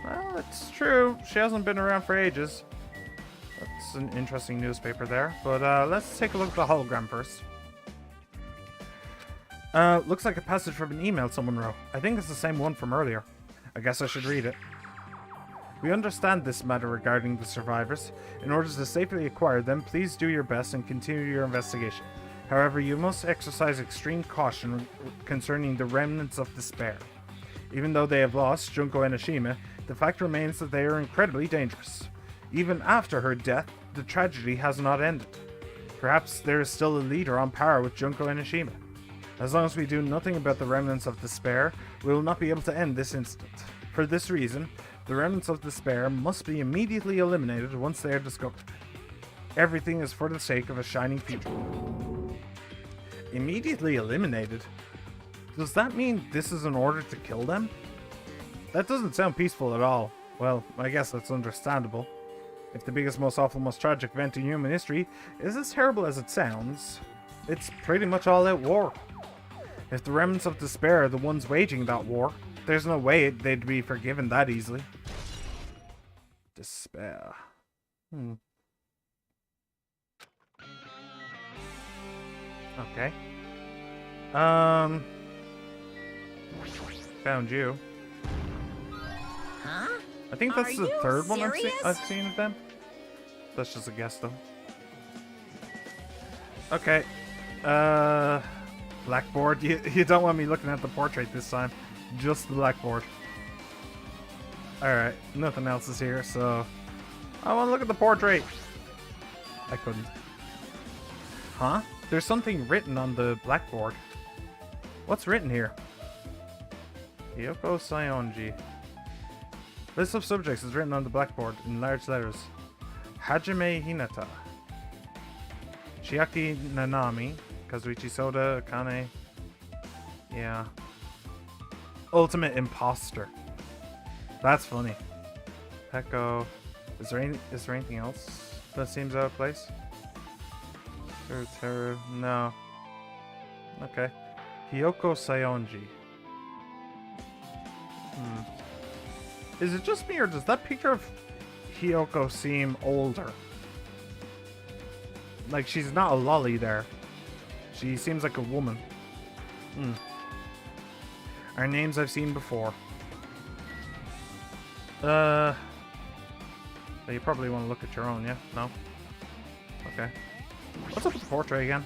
[SPEAKER 1] Well, it's true. She hasn't been around for ages. That's an interesting newspaper there. But let's take a look at the hologram first. Looks like a passage from an email someone wrote. I think it's the same one from earlier. I guess I should read it. We understand this matter regarding the survivors. In order to safely acquire them, please do your best and continue your investigation. However, you must exercise extreme caution concerning the remnants of despair. Even though they have lost Junko and Ashima, the fact remains that they are incredibly dangerous. Even after her death, the tragedy has not ended. Perhaps there is still a leader on par with Junko and Ashima. As long as we do nothing about the remnants of despair, we will not be able to end this incident. For this reason, the remnants of despair must be immediately eliminated once they are discovered. Everything is for the sake of a shining future. Immediately eliminated? Does that mean this is an order to kill them? That doesn't sound peaceful at all. Well, I guess that's understandable. If the biggest, most awful, most tragic event in human history is as terrible as it sounds, it's pretty much all-out war. If the remnants of despair are the ones waging that war, there's no way they'd be forgiven that easily. Despair. Okay. Found you.
[SPEAKER 3] Huh?
[SPEAKER 1] I think that's
[SPEAKER 3] Are
[SPEAKER 1] the
[SPEAKER 3] you
[SPEAKER 1] third one
[SPEAKER 3] serious?
[SPEAKER 1] I've seen of them. That's just a guess, though. Okay. Blackboard. You don't want me looking at the portrait this time. Just the blackboard. Alright, nothing else is here, so... I want to look at the portrait! I couldn't. Huh? There's something written on the blackboard. What's written here? Hyoko Saionji. List of subjects is written on the blackboard in large letters. Hajime Hinata. Chiaki Nanami. Kazuichi Soda. Akane. Yeah. Ultimate Imposter. That's funny. Peko. Is there anything else that seems out of place? Terror. No. Okay. Hyoko Saionji. Is it just me, or does that picture of Hyoko seem older? Like, she's not a lolly there. She seems like a woman. Are names I've seen before. So you probably want to look at your own, yeah? No? Okay. What's up with the portrait again?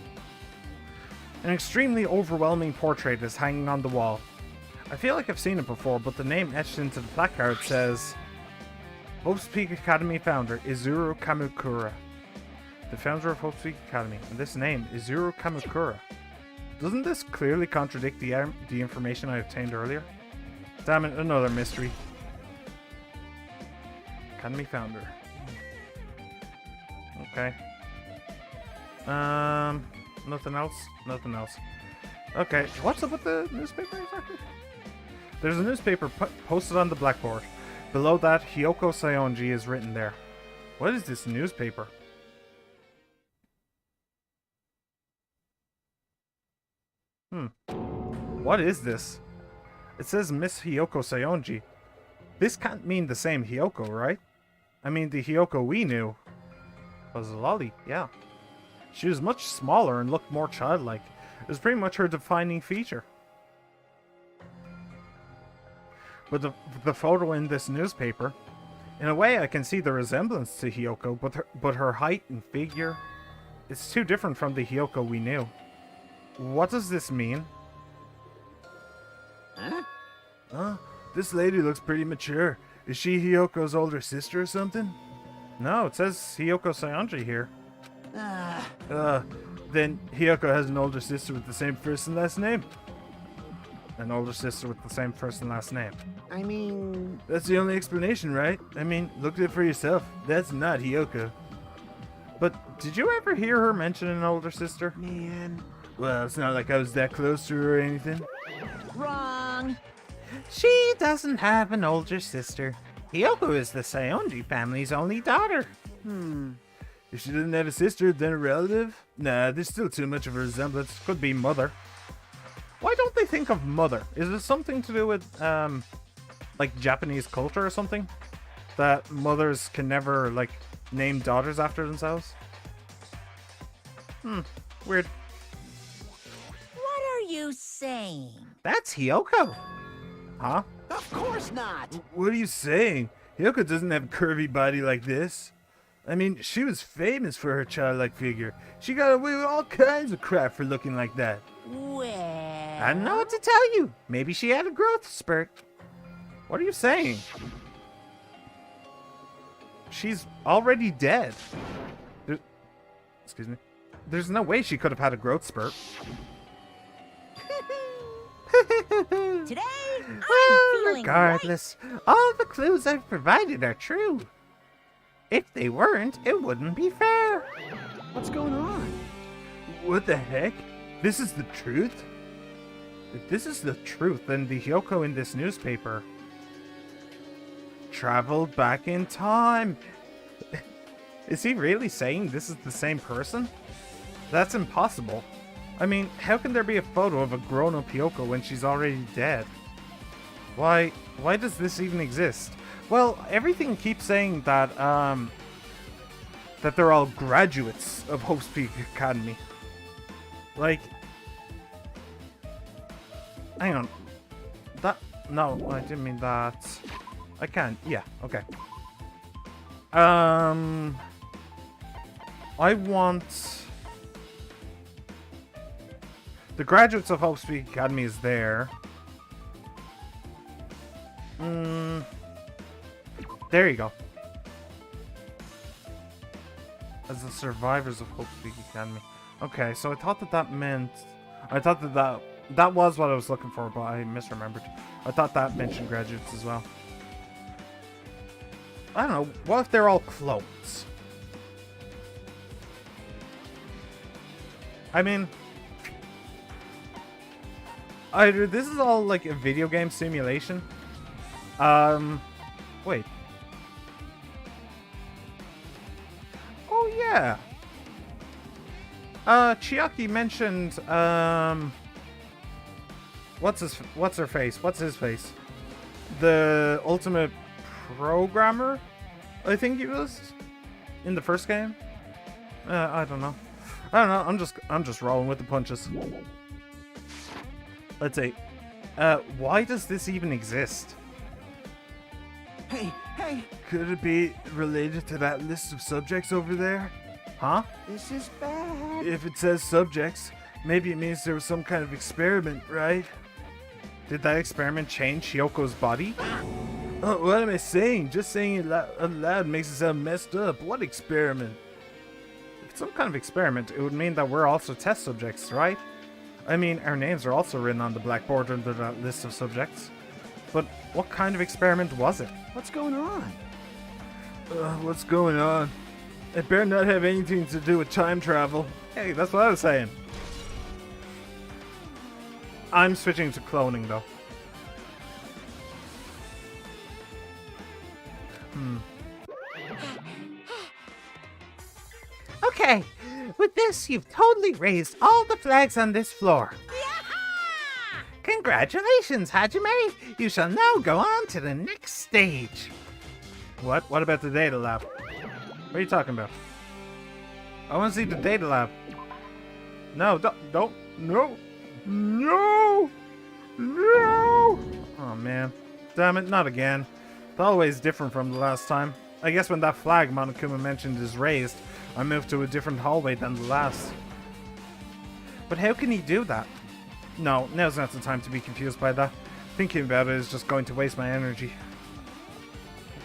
[SPEAKER 1] An extremely overwhelming portrait is hanging on the wall. I feel like I've seen it before, but the name etched into the placard says Hope's Peak Academy founder, Izuru Kamukura. The founder of Hope's Peak Academy, and this name, Izuru Kamukura. Doesn't this clearly contradict the information I obtained earlier? Damn it, another mystery. Academy founder. Okay. Nothing else? Nothing else. Okay, what's up with the newspaper exactly? There's a newspaper posted on the blackboard. Below that, Hyoko Saionji is written there. What is this newspaper? What is this? It says Miss Hyoko Saionji. This can't mean the same Hyoko, right? I mean, the Hyoko we knew was a lolly, yeah. She was much smaller and looked more childlike. It was pretty much her defining feature. But the photo in this newspaper, in a way I can see the resemblance to Hyoko, but her height and figure, it's too different from the Hyoko we knew. What does this mean? Huh? This lady looks pretty mature. Is she Hyoko's older sister or something? No, it says Hyoko Saionji here. Then Hyoko has an older sister with the same first and last name. An older sister with the same first and last name.
[SPEAKER 3] I mean...
[SPEAKER 1] That's the only explanation, right? I mean, look at it for yourself. That's not Hyoko. But did you ever hear her mention an older sister?
[SPEAKER 3] Man...
[SPEAKER 1] Well, it's not like I was that close to her or anything.
[SPEAKER 3] Wrong!
[SPEAKER 2] She doesn't have an older sister. Hyoko is the Saionji family's only daughter.
[SPEAKER 1] If she didn't have a sister, then a relative? Nah, there's still too much of a resemblance. Could be mother. Why don't they think of mother? Is it something to do with, like Japanese culture or something? That mothers can never, like, name daughters after themselves? Weird.
[SPEAKER 3] What are you saying?
[SPEAKER 2] That's Hyoko.
[SPEAKER 1] Huh?
[SPEAKER 3] Of course not!
[SPEAKER 1] What are you saying? Hyoko doesn't have a curvy body like this. I mean, she was famous for her childlike figure. She got away with all kinds of crap for looking like that.
[SPEAKER 3] Well...
[SPEAKER 2] I don't know what to tell you. Maybe she had a growth spurt.
[SPEAKER 1] What are you saying? She's already dead. Excuse me. There's no way she could have had a growth spurt.
[SPEAKER 3] Today, I'm
[SPEAKER 2] Well,
[SPEAKER 3] feeling
[SPEAKER 2] regardless, all the clues I've provided are true. If they weren't, it wouldn't be fair.
[SPEAKER 3] What's going on?
[SPEAKER 1] What the heck? This is the truth? If this is the truth, then the Hyoko in this newspaper traveled back in time. Is he really saying this is the same person? That's impossible. I mean, how can there be a photo of a grown-up Hyoko when she's already dead? Why does this even exist? Well, everything keeps saying that, that they're all graduates of Hope's Peak Academy. Like, hang on. No, I didn't mean that. I can. Yeah, okay. I want... The Graduates of Hope Speak Academy is there. There you go. As the survivors of Hope Speak Academy. Okay, so I thought that meant... I thought that was what I was looking for, but I misremembered. I thought that mentioned graduates as well. I don't know. What if they're all clones? I mean... Either this is all like a video game simulation. Wait. Oh yeah. Chiaki mentioned what's her face? What's his face? The ultimate programmer, I think he was in the first game. I don't know. I'm just rolling with the punches. Let's see. Why does this even exist?
[SPEAKER 3] Hey!
[SPEAKER 1] Could it be related to that list of subjects over there? Huh?
[SPEAKER 3] This is bad.
[SPEAKER 1] If it says subjects, maybe it means there was some kind of experiment, right? Did that experiment change Hyoko's body? Oh, what am I saying? Just saying it loud makes it sound messed up. What experiment? If it's some kind of experiment, it would mean that we're also test subjects, right? I mean, our names are also written on the blackboard under that list of subjects. But what kind of experiment was it?
[SPEAKER 3] What's going on?
[SPEAKER 1] What's going on? It better not have anything to do with time travel. Hey, that's what I was saying. I'm switching to cloning, though.
[SPEAKER 2] Okay, with this, you've totally raised all the flags on this floor. Congratulations, Hajime! You shall now go on to the next stage.
[SPEAKER 1] What? What about the data lab? What are you talking about? I want to see the data lab. No, don't, no, no, no! Oh man, damn it, not again. It's always different from the last time. I guess when that flag Monokuma mentioned is raised, I moved to a different hallway than the last. But how can he do that? No, now's not the time to be confused by that. Thinking about it is just going to waste my energy.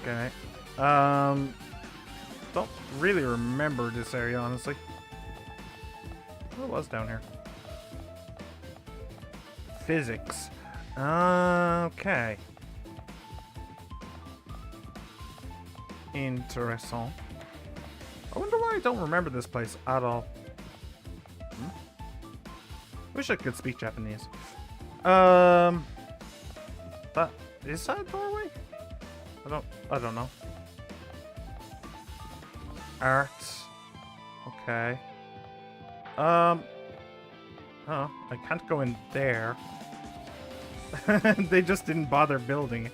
[SPEAKER 1] Okay. Don't really remember this area, honestly. What was down here? Physics. Okay. Interesting. I wonder why I don't remember this place at all. Wish I could speak Japanese. That is that a doorway? I don't know. Art. Okay. Oh, I can't go in there. They just didn't bother building,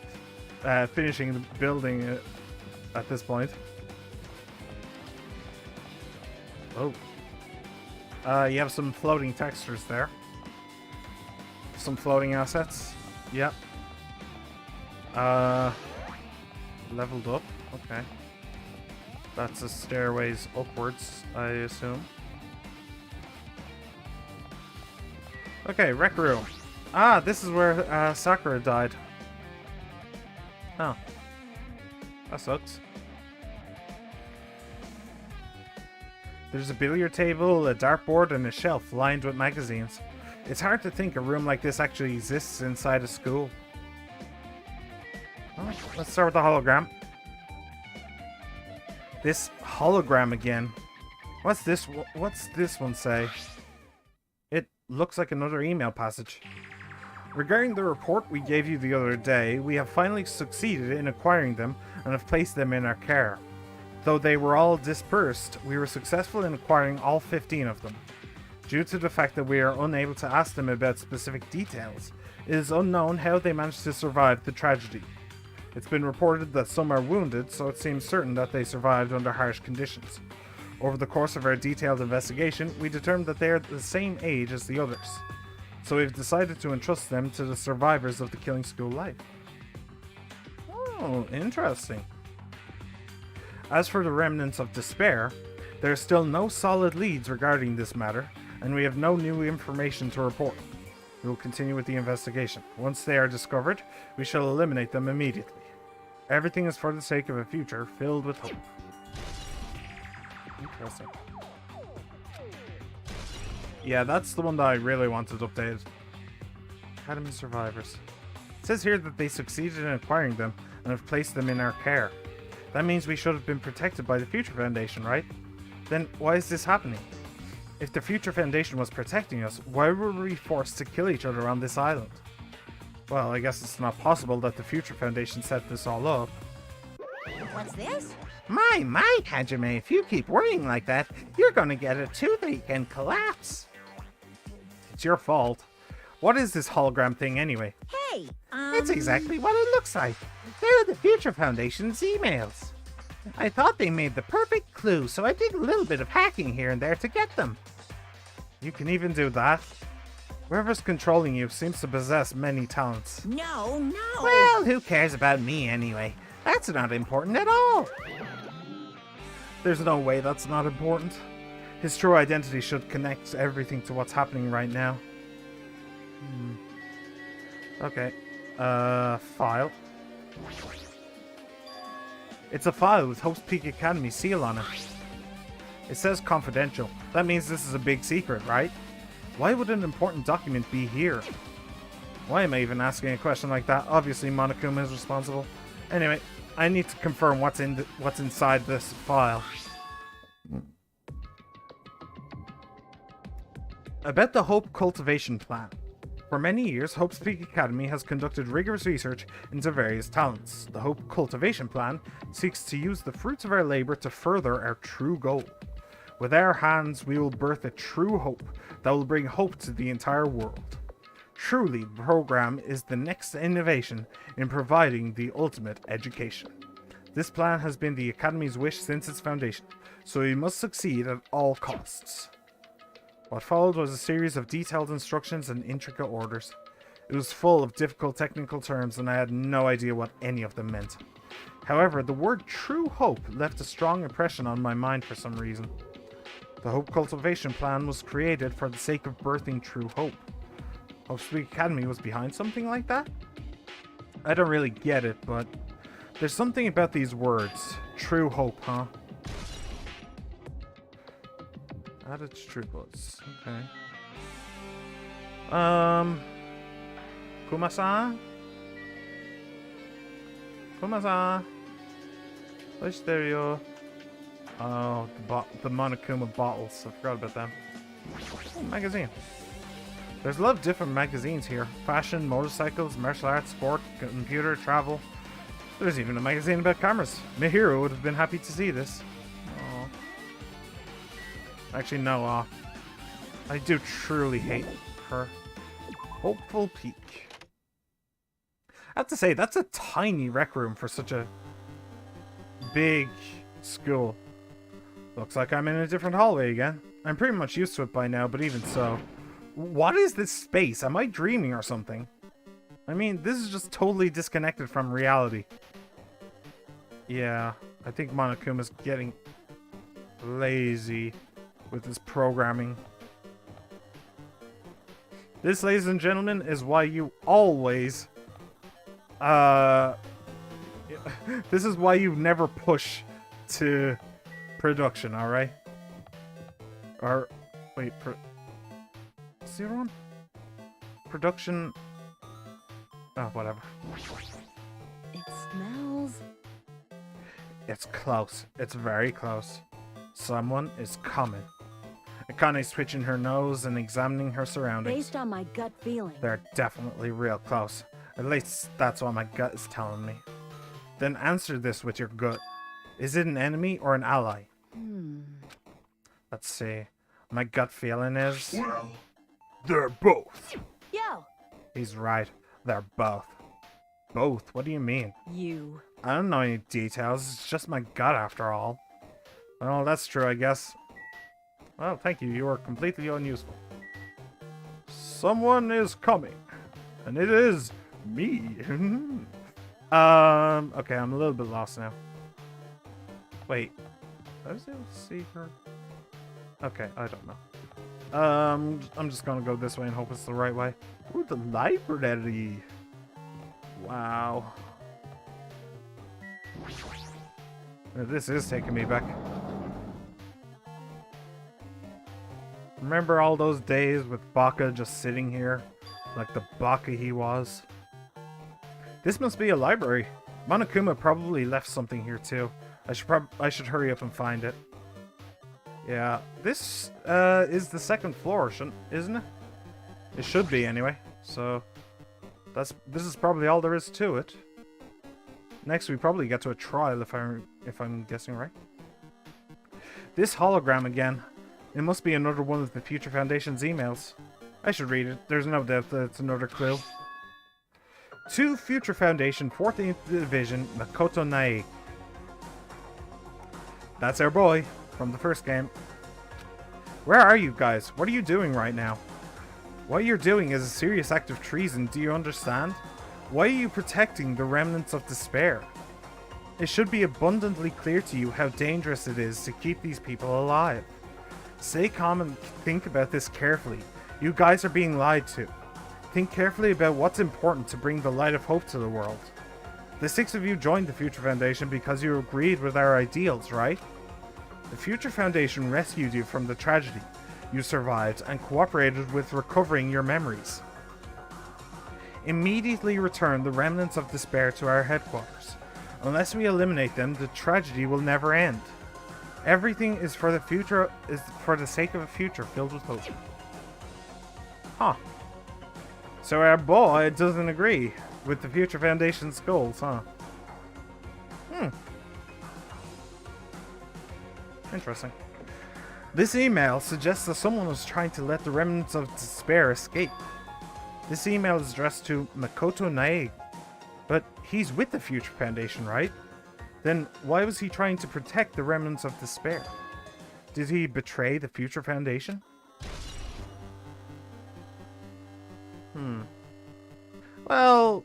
[SPEAKER 1] finishing the building at this point. Oh. You have some floating textures there. Some floating assets. Yep. Leveled up. Okay. That's the stairways upwards, I assume. Okay, rec room. Ah, this is where Sakura died. Oh. That sucks. There's a billiard table, a dartboard, and a shelf lined with magazines. It's hard to think a room like this actually exists inside a school. Oh, let's start with the hologram. This hologram again. What's this one say? It looks like another email passage. Regarding the report we gave you the other day, we have finally succeeded in acquiring them and have placed them in our care. Though they were all dispersed, we were successful in acquiring all 15 of them. Due to the fact that we are unable to ask them about specific details, it is unknown how they managed to survive the tragedy. It's been reported that some are wounded, so it seems certain that they survived under harsh conditions. Over the course of our detailed investigation, we determined that they are the same age as the others. So we've decided to entrust them to the survivors of the killing school life. Oh, interesting. As for the remnants of despair, there are still no solid leads regarding this matter, and we have no new information to report. We will continue with the investigation. Once they are discovered, we shall eliminate them immediately. Everything is for the sake of a future filled with hope. Interesting. Yeah, that's the one that I really wanted updated. Academy survivors. It says here that they succeeded in acquiring them and have placed them in our care. That means we should have been protected by the Future Foundation, right? Then why is this happening? If the Future Foundation was protecting us, why were we forced to kill each other on this island? Well, I guess it's not possible that the Future Foundation set this all up.
[SPEAKER 5] What's this?
[SPEAKER 2] My, Hajime, if you keep worrying like that, you're gonna get a toothache and collapse.
[SPEAKER 1] It's your fault. What is this hologram thing anyway?
[SPEAKER 5] Hey,
[SPEAKER 2] That's exactly what it looks like. They're the Future Foundation's emails. I thought they made the perfect clue, so I did a little bit of hacking here and there to get them.
[SPEAKER 1] You can even do that? Whoever's controlling you seems to possess many talents.
[SPEAKER 5] No.
[SPEAKER 2] Well, who cares about me anyway? That's not important at all.
[SPEAKER 1] There's no way that's not important. His true identity should connect everything to what's happening right now. Okay. File. It's a file with Hope's Peak Academy seal on it. It says confidential. That means this is a big secret, right? Why would an important document be here? Why am I even asking a question like that? Obviously Monokuma is responsible. Anyway, I need to confirm what's inside this file. About the Hope Cultivation Plan. For many years, Hope's Peak Academy has conducted rigorous research into various talents. The Hope Cultivation Plan seeks to use the fruits of our labor to further our true goal. With our hands, we will birth a true hope that will bring hope to the entire world. Truly, the program is the next innovation in providing the ultimate education. This plan has been the Academy's wish since its foundation, so we must succeed at all costs. What followed was a series of detailed instructions and intricate orders. It was full of difficult technical terms and I had no idea what any of them meant. However, the word true hope left a strong impression on my mind for some reason. The Hope Cultivation Plan was created for the sake of birthing true hope. Hope's Peak Academy was behind something like that? I don't really get it, but there's something about these words. True hope, huh? Added triples. Okay. Kuma-san? Kuma-san? Where's stereo? Oh, the Monokuma bottles. I forgot about them. Oh, magazine. There's a lot of different magazines here. Fashion, motorcycles, martial arts, sport, computer, travel. There's even a magazine about cameras. Mihiro would have been happy to see this. Actually, no, I do truly hate her. Hopeful Peak. I have to say, that's a tiny rec room for such a big school. Looks like I'm in a different hallway again. I'm pretty much used to it by now, but even so. What is this space? Am I dreaming or something? I mean, this is just totally disconnected from reality. Yeah, I think Monokuma's getting lazy with his programming. This, ladies and gentlemen, is why you always this is why you never push to production, alright? Or wait, what's the other one? Production. Oh, whatever.
[SPEAKER 4] It smells.
[SPEAKER 1] It's close. It's very close. Someone is coming. Akane's twitching her nose and examining her surroundings.
[SPEAKER 4] Based on my gut feeling.
[SPEAKER 1] They're definitely real close. At least that's what my gut is telling me. Then answer this with your gut. Is it an enemy or an ally? Let's see. My gut feeling is... Well, they're both.
[SPEAKER 4] Yo!
[SPEAKER 1] He's right. They're both. Both? What do you mean?
[SPEAKER 4] You.
[SPEAKER 1] I don't know any details. It's just my gut after all. Well, that's true, I guess. Well, thank you. You are completely unuseful. Someone is coming. And it is me. Okay, I'm a little bit lost now. Wait. I was able to see her? Okay, I don't know. I'm just gonna go this way and hope it's the right way. Ooh, the library. Wow. This is taking me back. Remember all those days with Baka just sitting here? Like the Baka he was? This must be a library. Monokuma probably left something here too. I should hurry up and find it. Yeah, this is the second floor, isn't it? It should be anyway. So this is probably all there is to it. Next, we probably get to a trial if I'm guessing right. This hologram again. It must be another one of the Future Foundation's emails. I should read it. There's no doubt that it's another clue. To Future Foundation, 14th Division, Makoto Nae. That's our boy from the first game. Where are you guys? What are you doing right now? What you're doing is a serious act of treason, do you understand? Why are you protecting the remnants of despair? It should be abundantly clear to you how dangerous it is to keep these people alive. Stay calm and think about this carefully. You guys are being lied to. Think carefully about what's important to bring the light of hope to the world. The 6 of you joined the Future Foundation because you agreed with our ideals, right? The Future Foundation rescued you from the tragedy. You survived and cooperated with recovering your memories. Immediately return the remnants of despair to our headquarters. Unless we eliminate them, the tragedy will never end. Everything is for the sake of a future filled with hope. Huh. So our boy doesn't agree with the Future Foundation's goals, huh? Interesting. This email suggests that someone was trying to let the remnants of despair escape. This email is addressed to Makoto Nae, but he's with the Future Foundation, right? Then why was he trying to protect the remnants of despair? Did he betray the Future Foundation? Well,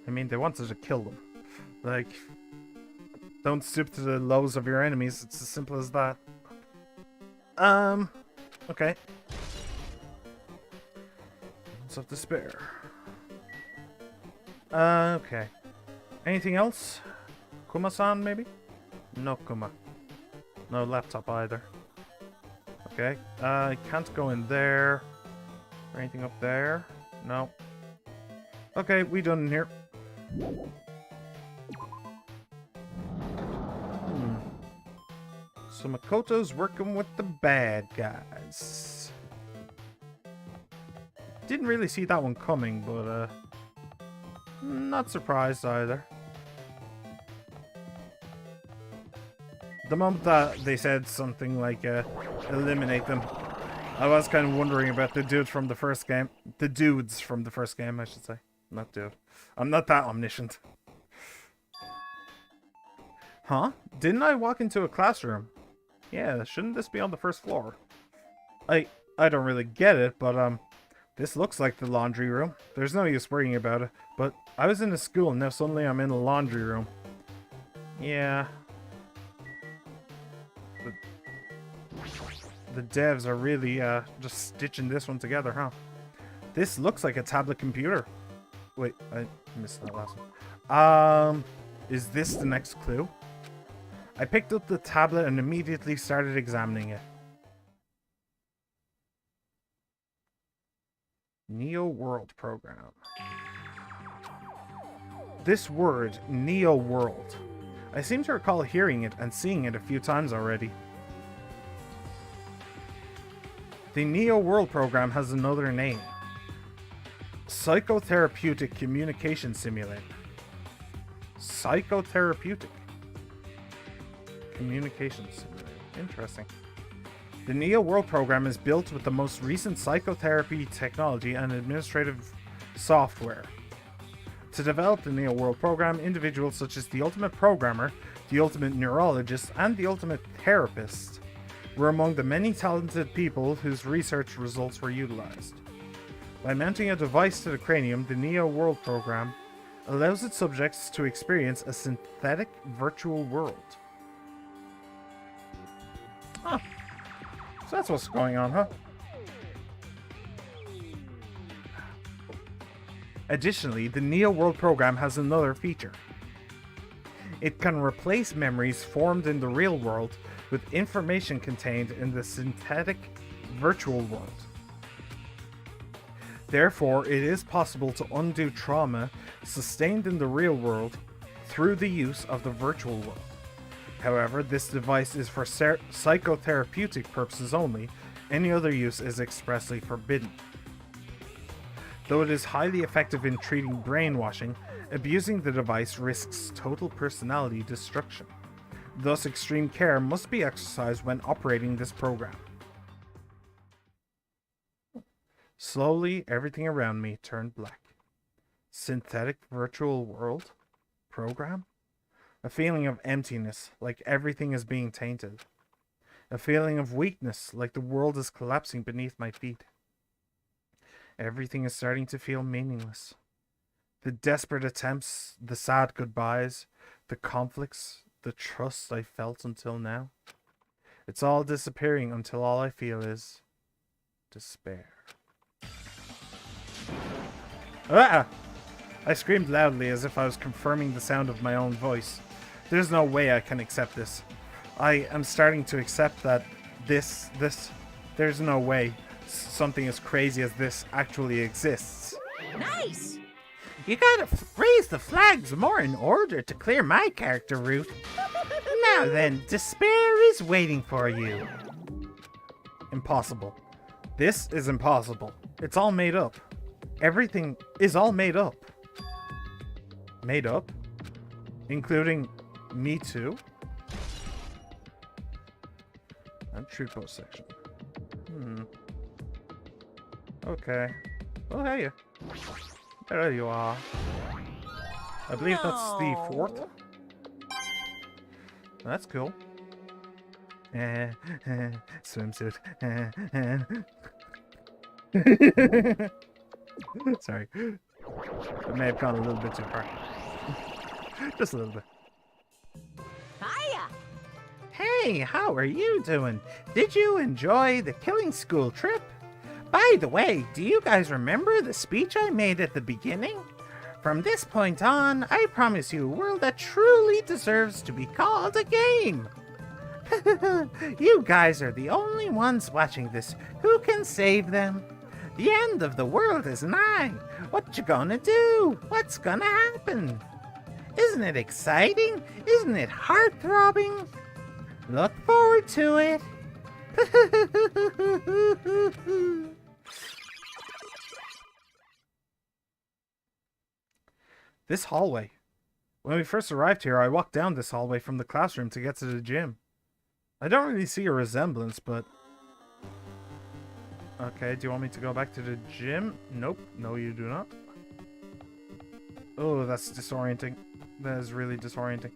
[SPEAKER 1] I mean, they wanted to kill them. Like, don't stoop to the lows of your enemies. It's as simple as that. Okay. Remnants of despair. Okay. Anything else? Kuma-san, maybe? No Kuma. No laptop either. Okay. I can't go in there. Or anything up there? No. Okay, we done in here. So Makoto's working with the bad guys. Didn't really see that one coming, but not surprised either. The moment that they said something like eliminate them, I was kind of wondering about the dude from the first game. The dudes from the first game, I should say. Not dude. I'm not that omniscient. Huh? Didn't I walk into a classroom? Yeah, shouldn't this be on the first floor? I don't really get it, but this looks like the laundry room. There's no use worrying about it, but I was in a school and now suddenly I'm in a laundry room. Yeah. The devs are really just stitching this one together, huh? This looks like a tablet computer. Wait, I missed that last one. Is this the next clue? I picked up the tablet and immediately started examining it. Neo World Program. This word, Neo World. I seem to recall hearing it and seeing it a few times already. The Neo World Program has another name. Psychotherapeutic Communication Simulator. Psychotherapeutic Communication Simulator. Interesting. The Neo World Program is built with the most recent psychotherapy technology and administrative software. To develop the Neo World Program, individuals such as the Ultimate Programmer, the Ultimate Neurologist, and the Ultimate Therapist were among the many talented people whose research results were utilized. By mounting a device to the cranium, the Neo World Program allows its subjects to experience a synthetic virtual world. Huh. So that's what's going on, huh? Additionally, the Neo World program has another feature. It can replace memories formed in the real world with information contained in the synthetic virtual world. Therefore, it is possible to undo trauma sustained in the real world through the use of the virtual world. However, this device is for psychotherapeutic purposes only. Any other use is expressly forbidden. Though it is highly effective in treating brainwashing, abusing the device risks total personality destruction. Thus, extreme care must be exercised when operating this program. Slowly, everything around me turned black. Synthetic virtual world? Program? A feeling of emptiness, like everything is being tainted. A feeling of weakness, like the world is collapsing beneath my feet. Everything is starting to feel meaningless. The desperate attempts, the sad goodbyes, the conflicts, the trust I felt until now. It's all disappearing until all I feel is despair. Ah! I screamed loudly as if I was confirming the sound of my own voice. There's no way I can accept this. I am starting to accept that there's no way something as crazy as this actually exists.
[SPEAKER 5] Nice!
[SPEAKER 2] You gotta raise the flags more in order to clear my character route. Now then, despair is waiting for you.
[SPEAKER 1] Impossible. This is impossible. It's all made up. Everything is all made up. Made up? Including me too? And true post section. Okay. Oh, hey. There you are. I believe that's the 4th. That's cool. Swimsuit. Sorry. I may have gone a little bit too far. Just a little bit.
[SPEAKER 5] Hiya!
[SPEAKER 2] Hey, how are you doing? Did you enjoy the killing school trip? By the way, do you guys remember the speech I made at the beginning? From this point on, I promise you a world that truly deserves to be called a game. You guys are the only ones watching this who can save them. The end of the world is nigh. What you gonna do? What's gonna happen? Isn't it exciting? Isn't it heart-throbbing? Look forward to it.
[SPEAKER 1] This hallway. When we first arrived here, I walked down this hallway from the classroom to get to the gym. I don't really see a resemblance, but... Okay, do you want me to go back to the gym? Nope. No, you do not. Oh, that's disorienting. That is really disorienting.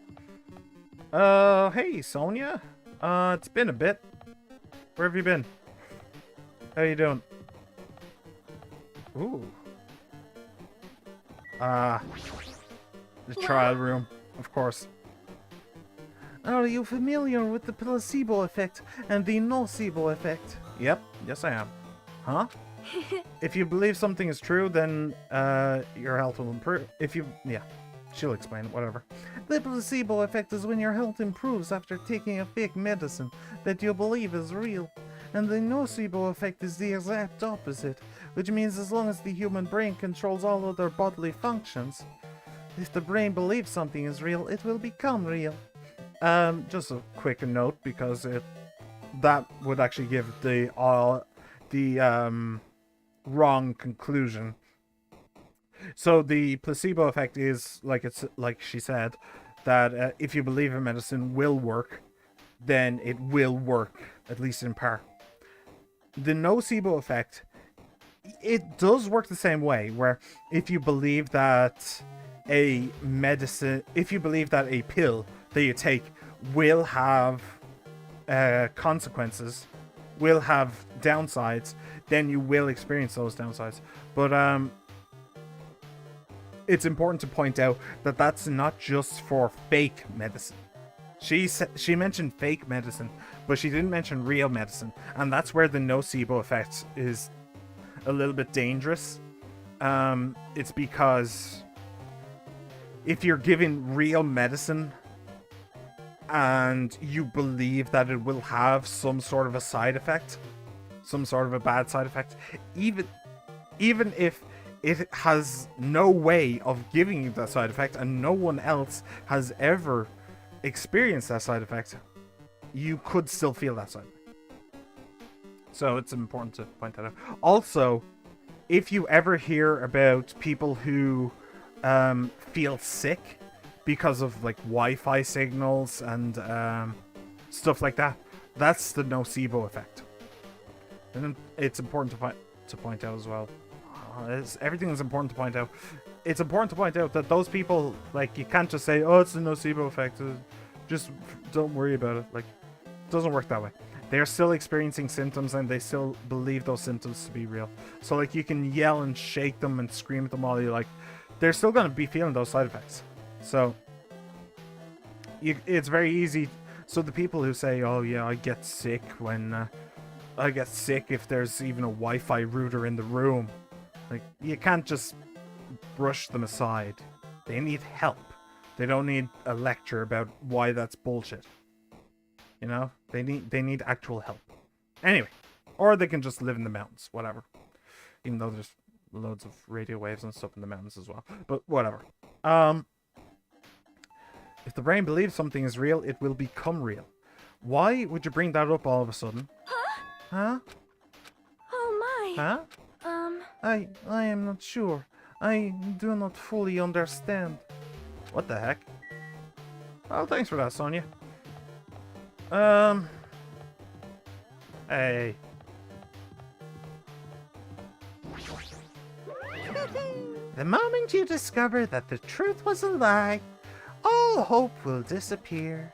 [SPEAKER 1] Hey, Sonia? It's been a bit. Where have you been? How you doing? Ooh. The trial room, of course.
[SPEAKER 2] Are you familiar with the placebo effect and the nocebo effect?
[SPEAKER 1] Yep, yes I am. Huh? If you believe something is true, then your health will improve. Yeah, she'll explain it, whatever.
[SPEAKER 2] The placebo effect is when your health improves after taking a fake medicine that you believe is real. And the nocebo effect is the exact opposite, which means as long as the human brain controls all other bodily functions, if the brain believes something is real, it will become real.
[SPEAKER 1] Just a quick note, because that would actually give the wrong conclusion. So the placebo effect is like she said, that if you believe a medicine will work, then it will work, at least in part. The nocebo effect, it does work the same way, where if you believe that a pill that you take will have consequences, will have downsides, then you will experience those downsides. But it's important to point out that that's not just for fake medicine. She mentioned fake medicine, but she didn't mention real medicine, and that's where the nocebo effect is a little bit dangerous. It's because if you're given real medicine and you believe that it will have some sort of a side effect, some sort of a bad side effect, even if it has no way of giving you that side effect and no one else has ever experienced that side effect, you could still feel that side effect. So it's important to point that out. Also, if you ever hear about people who feel sick because of like Wi-Fi signals and stuff like that, that's the nocebo effect. And it's important to point out as well. Everything is important to point out. It's important to point out that those people, like, you can't just say, oh, it's the nocebo effect. Just don't worry about it. Like, it doesn't work that way. They're still experiencing symptoms and they still believe those symptoms to be real. So, like, you can yell and shake them and scream at them all you like. They're still going to be feeling those side effects. So, it's very easy. So the people who say, oh, yeah, I get sick when... I get sick if there's even a Wi-Fi router in the room. Like, you can't just brush them aside. They need help. They don't need a lecture about why that's bullshit. You know? They need actual help. Anyway. Or they can just live in the mountains. Whatever. Even though there's loads of radio waves and stuff in the mountains as well. But whatever. If the brain believes something is real, it will become real. Why would you bring that up all of a sudden? Huh?
[SPEAKER 5] Oh my.
[SPEAKER 1] Huh?
[SPEAKER 2] I am not sure. I do not fully understand.
[SPEAKER 1] What the heck? Oh, thanks for that, Sonia. Hey.
[SPEAKER 2] The moment you discover that the truth was a lie, all hope will disappear.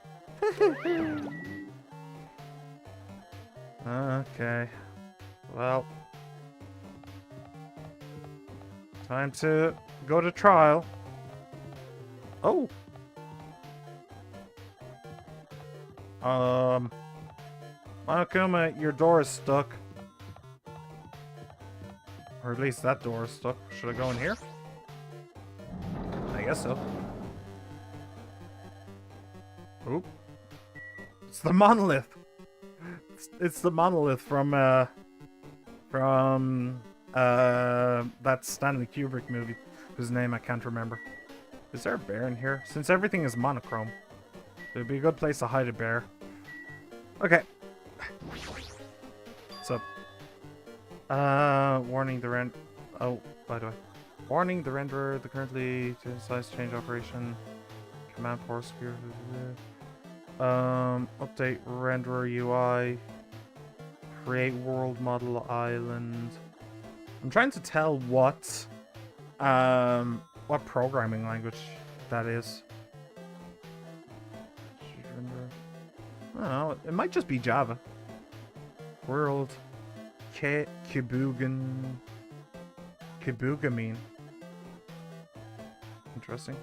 [SPEAKER 1] Okay. Well. Time to go to trial. Oh. Monokuma, your door is stuck. Or at least that door is stuck. Should I go in here? I guess so. Oop. It's the monolith. It's the monolith from that Stanley Kubrick movie, whose name I can't remember. Is there a bear in here? Since everything is monochrome, it would be a good place to hide a bear. Okay. So, warning the rent. Oh, by the way, warning the renderer. The currently size change operation. Command force. Update renderer UI. Create world model island. I'm trying to tell what programming language that is. I don't know. It might just be Java. World Kibugamine. Interesting.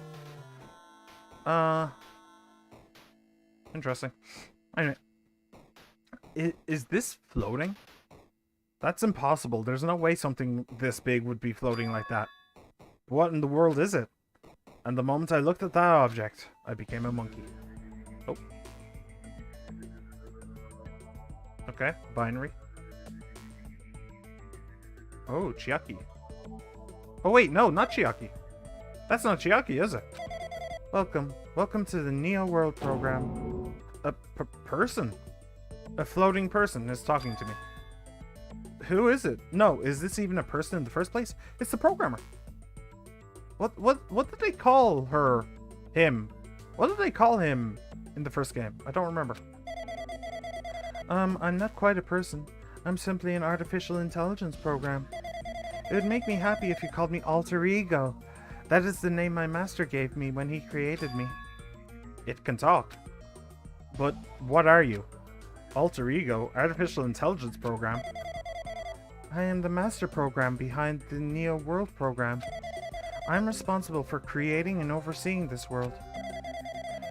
[SPEAKER 1] Interesting. Anyway. Is this floating? That's impossible. There's no way something this big would be floating like that. What in the world is it? And the moment I looked at that object, I became a monkey. Oh. Okay, binary. Oh, Chiaki. Oh wait, no, not Chiaki. That's not Chiaki, is it? Welcome to the Neo World program. A person? A floating person is talking to me. Who is it? No, is this even a person in the first place? It's the programmer. What did they call her? Him? What did they call him in the first game? I don't remember. I'm not quite a person. I'm simply an artificial intelligence program. It would make me happy if you called me Alter Ego. That is the name my master gave me when he created me. It can talk. But what are you? Alter Ego? Artificial intelligence program? I am the master program behind the Neo World program.
[SPEAKER 2] I'm responsible for creating and overseeing this world.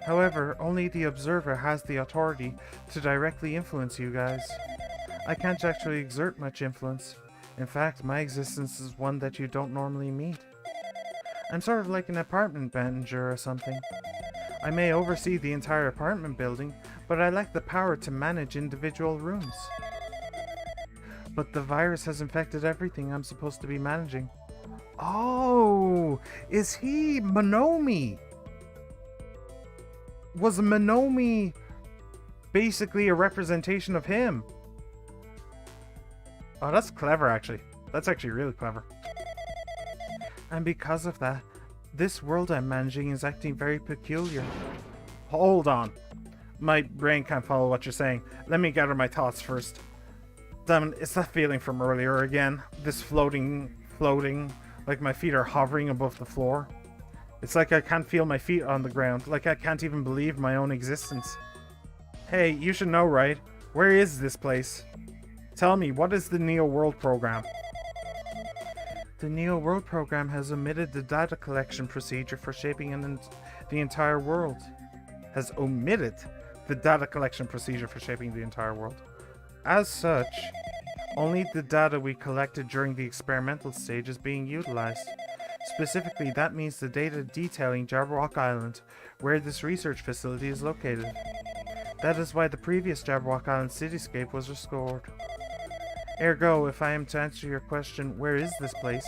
[SPEAKER 2] However, only the observer has the authority to directly influence you guys. I can't actually exert much influence. In fact, my existence is one that you don't normally meet. I'm sort of like an apartment manager or something. I may oversee the entire apartment building, but I lack the power to manage individual rooms. But the virus has infected everything I'm supposed to be managing. Oh, is he Monomi? Was Monomi basically a representation of him? Oh, that's clever, actually. That's actually really clever. And because of that, this world I'm managing is acting very peculiar. Hold on. My brain can't follow what you're saying. Let me gather my thoughts first. Damn it, it's that feeling from earlier again. This floating, like my feet are hovering above the floor. It's like I can't feel my feet on the ground, like I can't even believe my own existence. Hey, you should know, right? Where is this place? Tell me, what is the Neo World program? The Neo World program has omitted the data collection procedure for shaping the entire world. Has omitted the data collection procedure for shaping the entire world. As such, only the data we collected during the experimental stage is being utilized. Specifically, that means the data detailing Jabberwock Island, where this research facility is located. That is why the previous Jabberwock Island cityscape was restored. Ergo, if I am to answer your question, where is this place?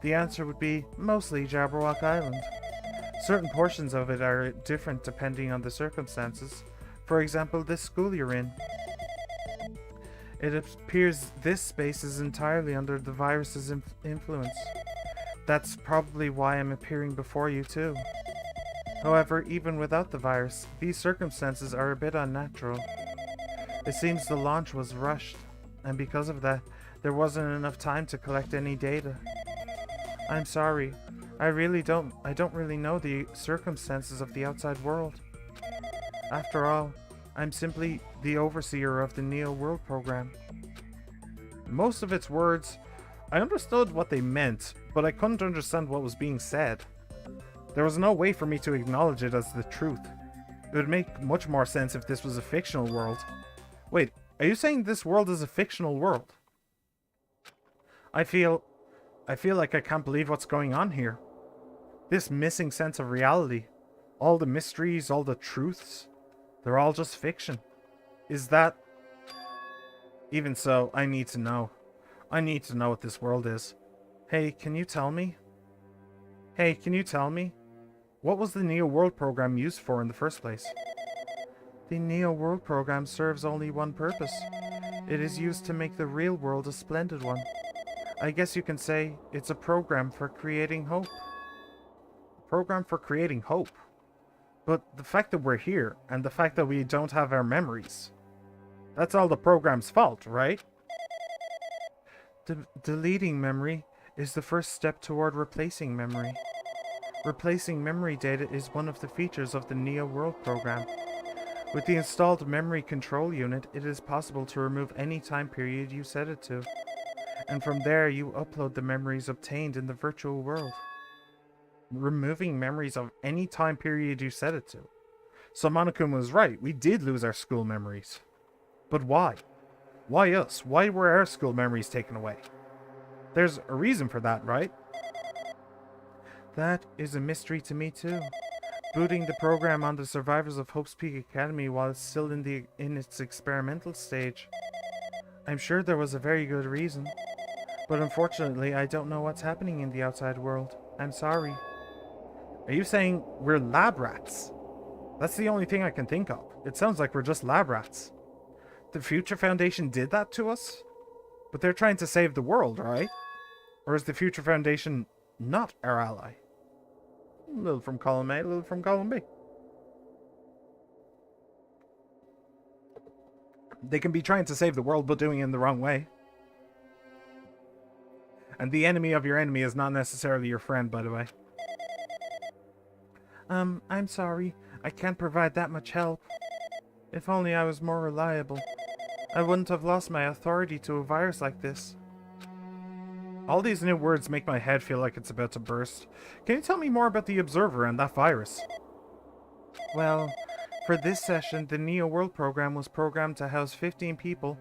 [SPEAKER 2] The answer would be mostly Jabberwock Island. Certain portions of it are different depending on the circumstances. For example, this school you're in. It appears this space is entirely under the virus's influence. That's probably why I'm appearing before you too. However, even without the virus, these circumstances are a bit unnatural. It seems the launch was rushed, and because of that, there wasn't enough time to collect any data. I'm sorry. I don't really know the circumstances of the outside world. After all, I'm simply the overseer of the Neo World program. Most of its words, I understood what they meant, but I couldn't understand what was being said. There was no way for me to acknowledge it as the truth. It would make much more sense if this was a fictional world. Wait, are you saying this world is a fictional world? I feel like I can't believe what's going on here. This missing sense of reality, all the mysteries, all the truths, they're all just fiction. Is that... Even so, I need to know. I need to know what this world is. Hey, can you tell me? Hey, can you tell me? What was the Neo World program used for in the first place? The Neo World program serves only one purpose. It is used to make the real world a splendid one. I guess you can say it's a program for creating hope. A program for creating hope? But the fact that we're here, and the fact that we don't have our memories, that's all the program's fault, right? Deleting memory is the first step toward replacing memory. Replacing memory data is one of the features of the Neo World program. With the installed memory control unit, it is possible to remove any time period you set it to. And from there, you upload the memories obtained in the virtual world. Removing memories of any time period you set it to. So Monokuma was right, we did lose our school memories. But why? Why us? Why were our school memories taken away? There's a reason for that, right? That is a mystery to me too. Booting the program on the survivors of Hope's Peak Academy while it's still in its experimental stage. I'm sure there was a very good reason. But unfortunately, I don't know what's happening in the outside world. I'm sorry. Are you saying we're lab rats? That's the only thing I can think of. It sounds like we're just lab rats. The Future Foundation did that to us? But they're trying to save the world, right? Or is the Future Foundation not our ally? A little from column A, a little from column B. They can be trying to save the world, but doing it in the wrong way. And the enemy of your enemy is not necessarily your friend, by the way. I'm sorry. I can't provide that much help. If only I was more reliable. I wouldn't have lost my authority to a virus like this.
[SPEAKER 1] All these new words make my head feel like it's about to burst. Can you tell me more about the Observer and that virus?
[SPEAKER 2] Well, for this session, the Neo World program was programmed to house 15 people,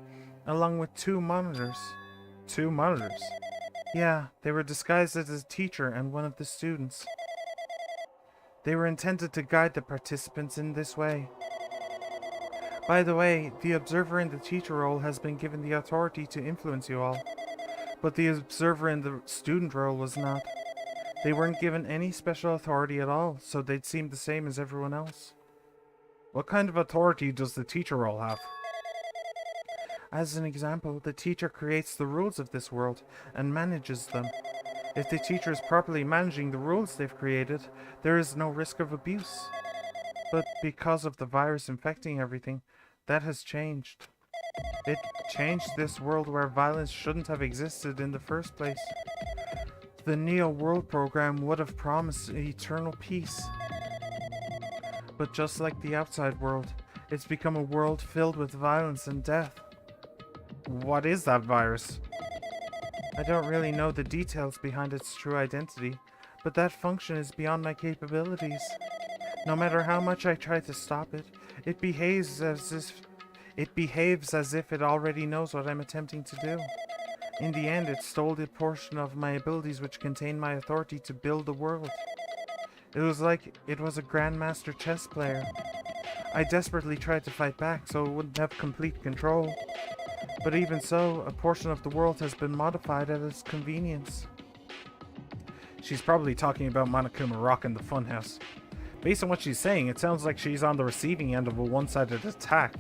[SPEAKER 2] along with 2 monitors.
[SPEAKER 1] 2 monitors?
[SPEAKER 2] Yeah, they were disguised as a teacher and one of the students. They were intended to guide the participants in this way. By the way, the observer in the teacher role has been given the authority to influence you all, but the observer in the student role was not. They weren't given any special authority at all, so they'd seem the same as everyone else.
[SPEAKER 1] What kind of authority does the teacher role have?
[SPEAKER 2] As an example, the teacher creates the rules of this world and manages them. If the teacher is properly managing the rules they've created, there is no risk of abuse. But because of the virus infecting everything, that has changed. It changed this world where violence shouldn't have existed in the first place. The Neo World program would have promised eternal peace. But just like the outside world, it's become a world filled with violence and death.
[SPEAKER 1] What is that virus?
[SPEAKER 2] I don't really know the details behind its true identity, but that function is beyond my capabilities. No matter how much I try to stop it, it behaves as if it already knows what I'm attempting to do. In the end, it stole the portion of my abilities which contained my authority to build the world. It was like it was a grandmaster chess player. I desperately tried to fight back so it wouldn't have complete control. But even so, a portion of the world has been modified at its convenience.
[SPEAKER 1] She's probably talking about Monokuma Rock in the Funhouse. Based on what she's saying, it sounds like she's on the receiving end of a one-sided attack.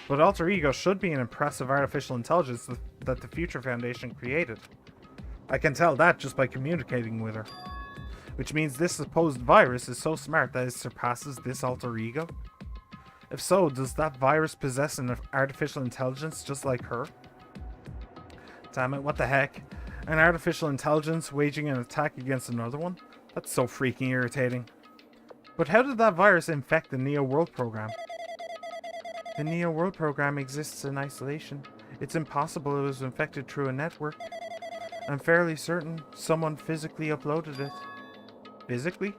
[SPEAKER 1] But Alter Ego should be an impressive artificial intelligence that the Future Foundation created. I can tell that just by communicating with her. Which means this supposed virus is so smart that it surpasses this Alter Ego? If so, does that virus possess an artificial intelligence just like her? Damn it, what the heck? An artificial intelligence waging an attack against another one? That's so freaking irritating. But how did that virus infect the Neo World program?
[SPEAKER 2] The Neo World program exists in isolation. It's impossible it was infected through a network. I'm fairly certain someone physically uploaded it.
[SPEAKER 1] Physically?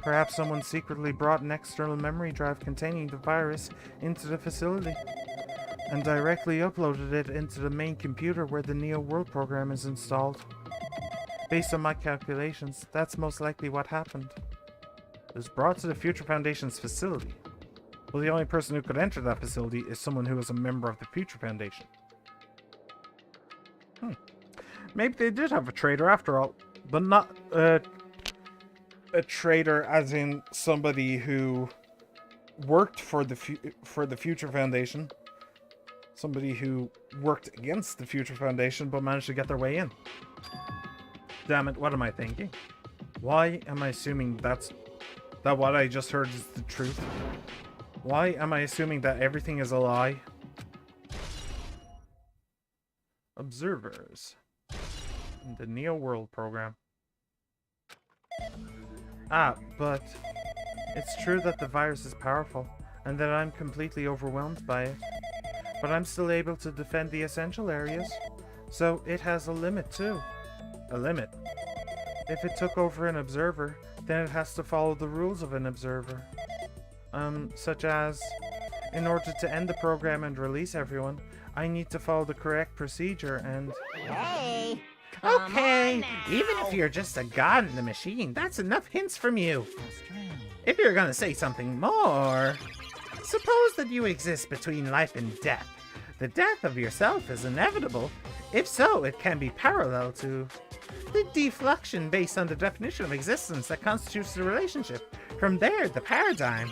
[SPEAKER 2] Perhaps someone secretly brought an external memory drive containing the virus into the facility and directly uploaded it into the main computer where the Neo World program is installed. Based on my calculations, that's most likely what happened.
[SPEAKER 1] It was brought to the Future Foundation's facility. Well, the only person who could enter that facility is someone who is a member of the Future Foundation. Maybe they did have a traitor after all, but not a traitor as in somebody who worked for the Future Foundation. Somebody who worked against the Future Foundation but managed to get their way in. Damn it, what am I thinking? Why am I assuming that what I just heard is the truth? Why am I assuming that everything is a lie? Observers in the Neo World program.
[SPEAKER 2] But it's true that the virus is powerful and that I'm completely overwhelmed by it. But I'm still able to defend the essential areas, so it has a limit too.
[SPEAKER 1] A limit?
[SPEAKER 2] If it took over an observer, then it has to follow the rules of an observer. Such as, in order to end the program and release everyone, I need to follow the correct procedure and...
[SPEAKER 3] Hey!
[SPEAKER 2] Okay, even if you're just a god in the machine, that's enough hints from you. If you're gonna say something more, suppose that you exist between life and death. The death of yourself is inevitable. If so, it can be parallel to the deflection based on the definition of existence that constitutes the relationship. From there, the paradigm.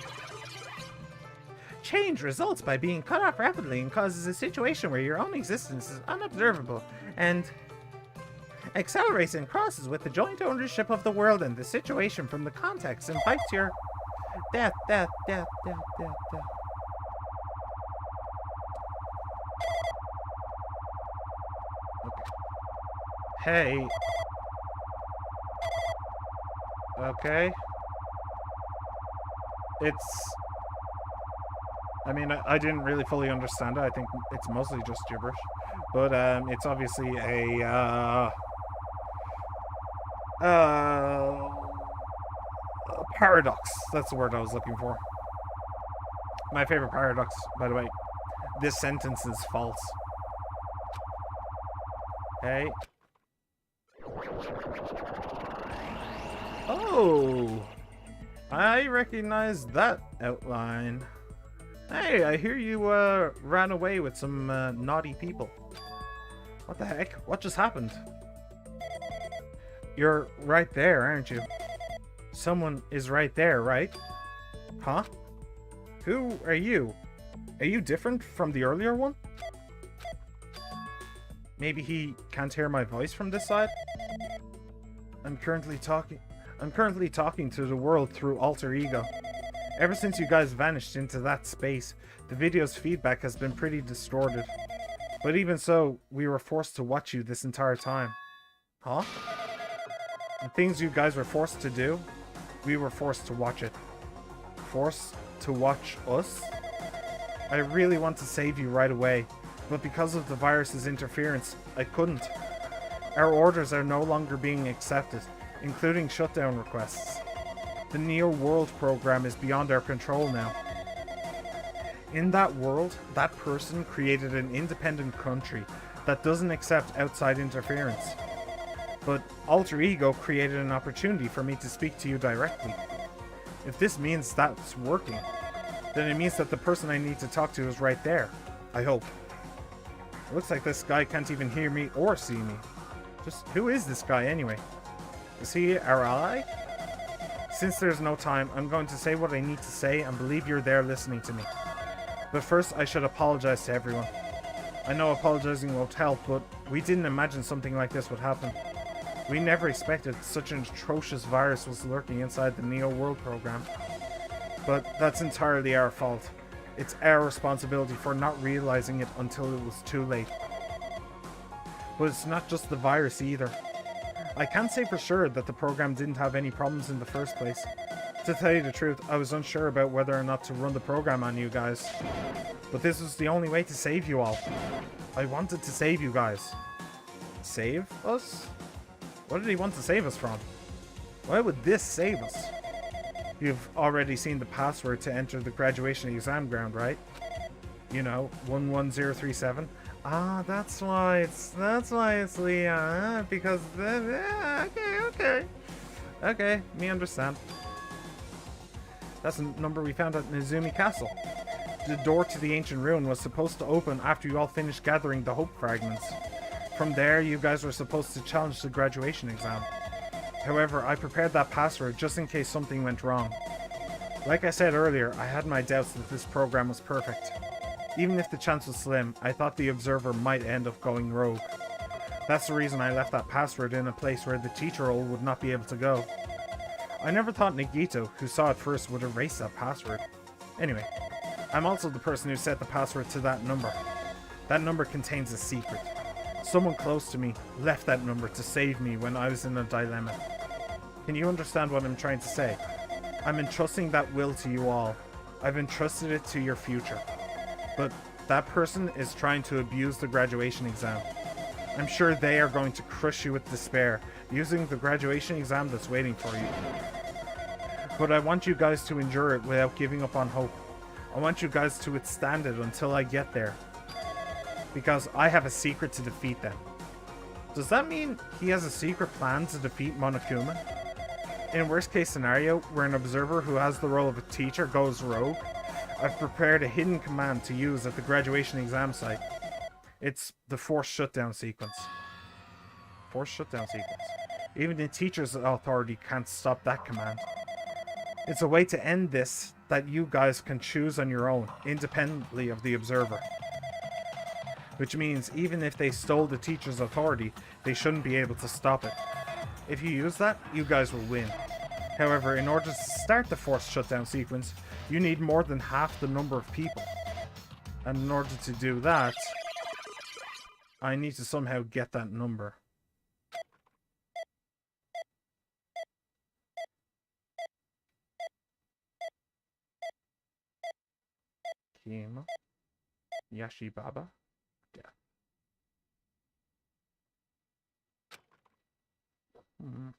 [SPEAKER 2] Change results by being cut off rapidly and causes a situation where your own existence is unobservable and accelerates and crosses with the joint ownership of the world and the situation from the context and fights your death. Okay.
[SPEAKER 1] Hey. Okay. I mean, I didn't really fully understand it. I think it's mostly just gibberish. But it's obviously a paradox. That's the word I was looking for. My favorite paradox, by the way. This sentence is false. Hey. Oh! I recognize that outline. Hey, I hear you ran away with some naughty people. What the heck? What just happened? You're right there, aren't you? Someone is right there, right? Huh? Who are you? Are you different from the earlier one? Maybe he can't hear my voice from this side? I'm currently talking to the world through alter ego. Ever since you guys vanished into that space, the video's feedback has been pretty distorted. But even so, we were forced to watch you this entire time. Huh? The things you guys were forced to do, we were forced to watch it. Forced to watch us? I really want to save you right away, but because of the virus's interference, I couldn't. Our orders are no longer being accepted, including shutdown requests. The Neo World program is beyond our control now. In that world, that person created an independent country that doesn't accept outside interference. But Alter Ego created an opportunity for me to speak to you directly. If this means that's working, then it means that the person I need to talk to is right there. I hope. It looks like this guy can't even hear me or see me. Just who is this guy anyway? Is he our ally? Since there's no time, I'm going to say what I need to say and believe you're there listening to me. But first, I should apologize to everyone. I know apologizing won't help, but we didn't imagine something like this would happen. We never expected such an atrocious virus was lurking inside the Neo World program. But that's entirely our fault. It's our responsibility for not realizing it until it was too late. But it's not just the virus either. I can't say for sure that the program didn't have any problems in the first place. To tell you the truth, I was unsure about whether or not to run the program on you guys. But this was the only way to save you all. I wanted to save you guys. Save us? What did he want to save us from? Why would this save us? You've already seen the password to enter the graduation exam ground, right? You know, 11037. Ah, that's why it's Leah. Because okay, me understand. That's a number we found at Nizumi Castle. The door to the ancient ruin was supposed to open after you all finished gathering the hope fragments. From there, you guys were supposed to challenge the graduation exam. However, I prepared that password just in case something went wrong. Like I said earlier, I had my doubts that this program was perfect. Even if the chance was slim, I thought the observer might end up going rogue. That's the reason I left that password in a place where the teacher role would not be able to go. I never thought Nagito, who saw it first, would erase that password. Anyway, I'm also the person who set the password to that number. That number contains a secret. Someone close to me left that number to save me when I was in a dilemma. Can you understand what I'm trying to say? I'm entrusting that will to you all. I've entrusted it to your future. But that person is trying to abuse the graduation exam. I'm sure they are going to crush you with despair, using the graduation exam that's waiting for you. But I want you guys to endure it without giving up on hope. I want you guys to withstand it until I get there. Because I have a secret to defeat them. Does that mean he has a secret plan to defeat Monokuma? In worst case scenario, where an observer who has the role of a teacher goes rogue, I've prepared a hidden command to use at the graduation exam site. It's the forced shutdown sequence. Forced shutdown sequence. Even the teacher's authority can't stop that command. It's a way to end this that you guys can choose on your own, independently of the observer. Which means even if they stole the teacher's authority, they shouldn't be able to stop it. If you use that, you guys will win. However, in order to start the forced shutdown sequence, you need more than half the number of people. And in order to do that, I need to somehow get that number. Monokuma. Yashibaba. Yeah. Hmm.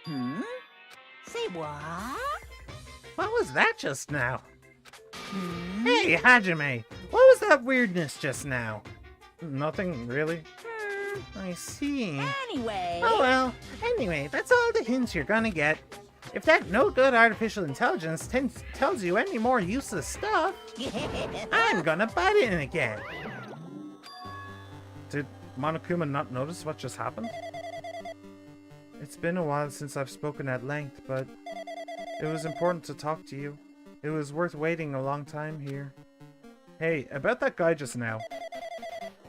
[SPEAKER 3] Hmm? Say what?
[SPEAKER 2] What was that just now?
[SPEAKER 3] Hmm?
[SPEAKER 2] Hey, Hajime, what was that weirdness just now?
[SPEAKER 1] Nothing really.
[SPEAKER 2] I see.
[SPEAKER 3] Anyway.
[SPEAKER 2] Oh well, anyway, that's all the hints you're gonna get. If that no good artificial intelligence tells you any more useless stuff, I'm gonna butt in again.
[SPEAKER 1] Did Monokuma not notice what just happened? It's been a while since I've spoken at length, but it was important to talk to you. It was worth waiting a long time here. Hey, about that guy just now.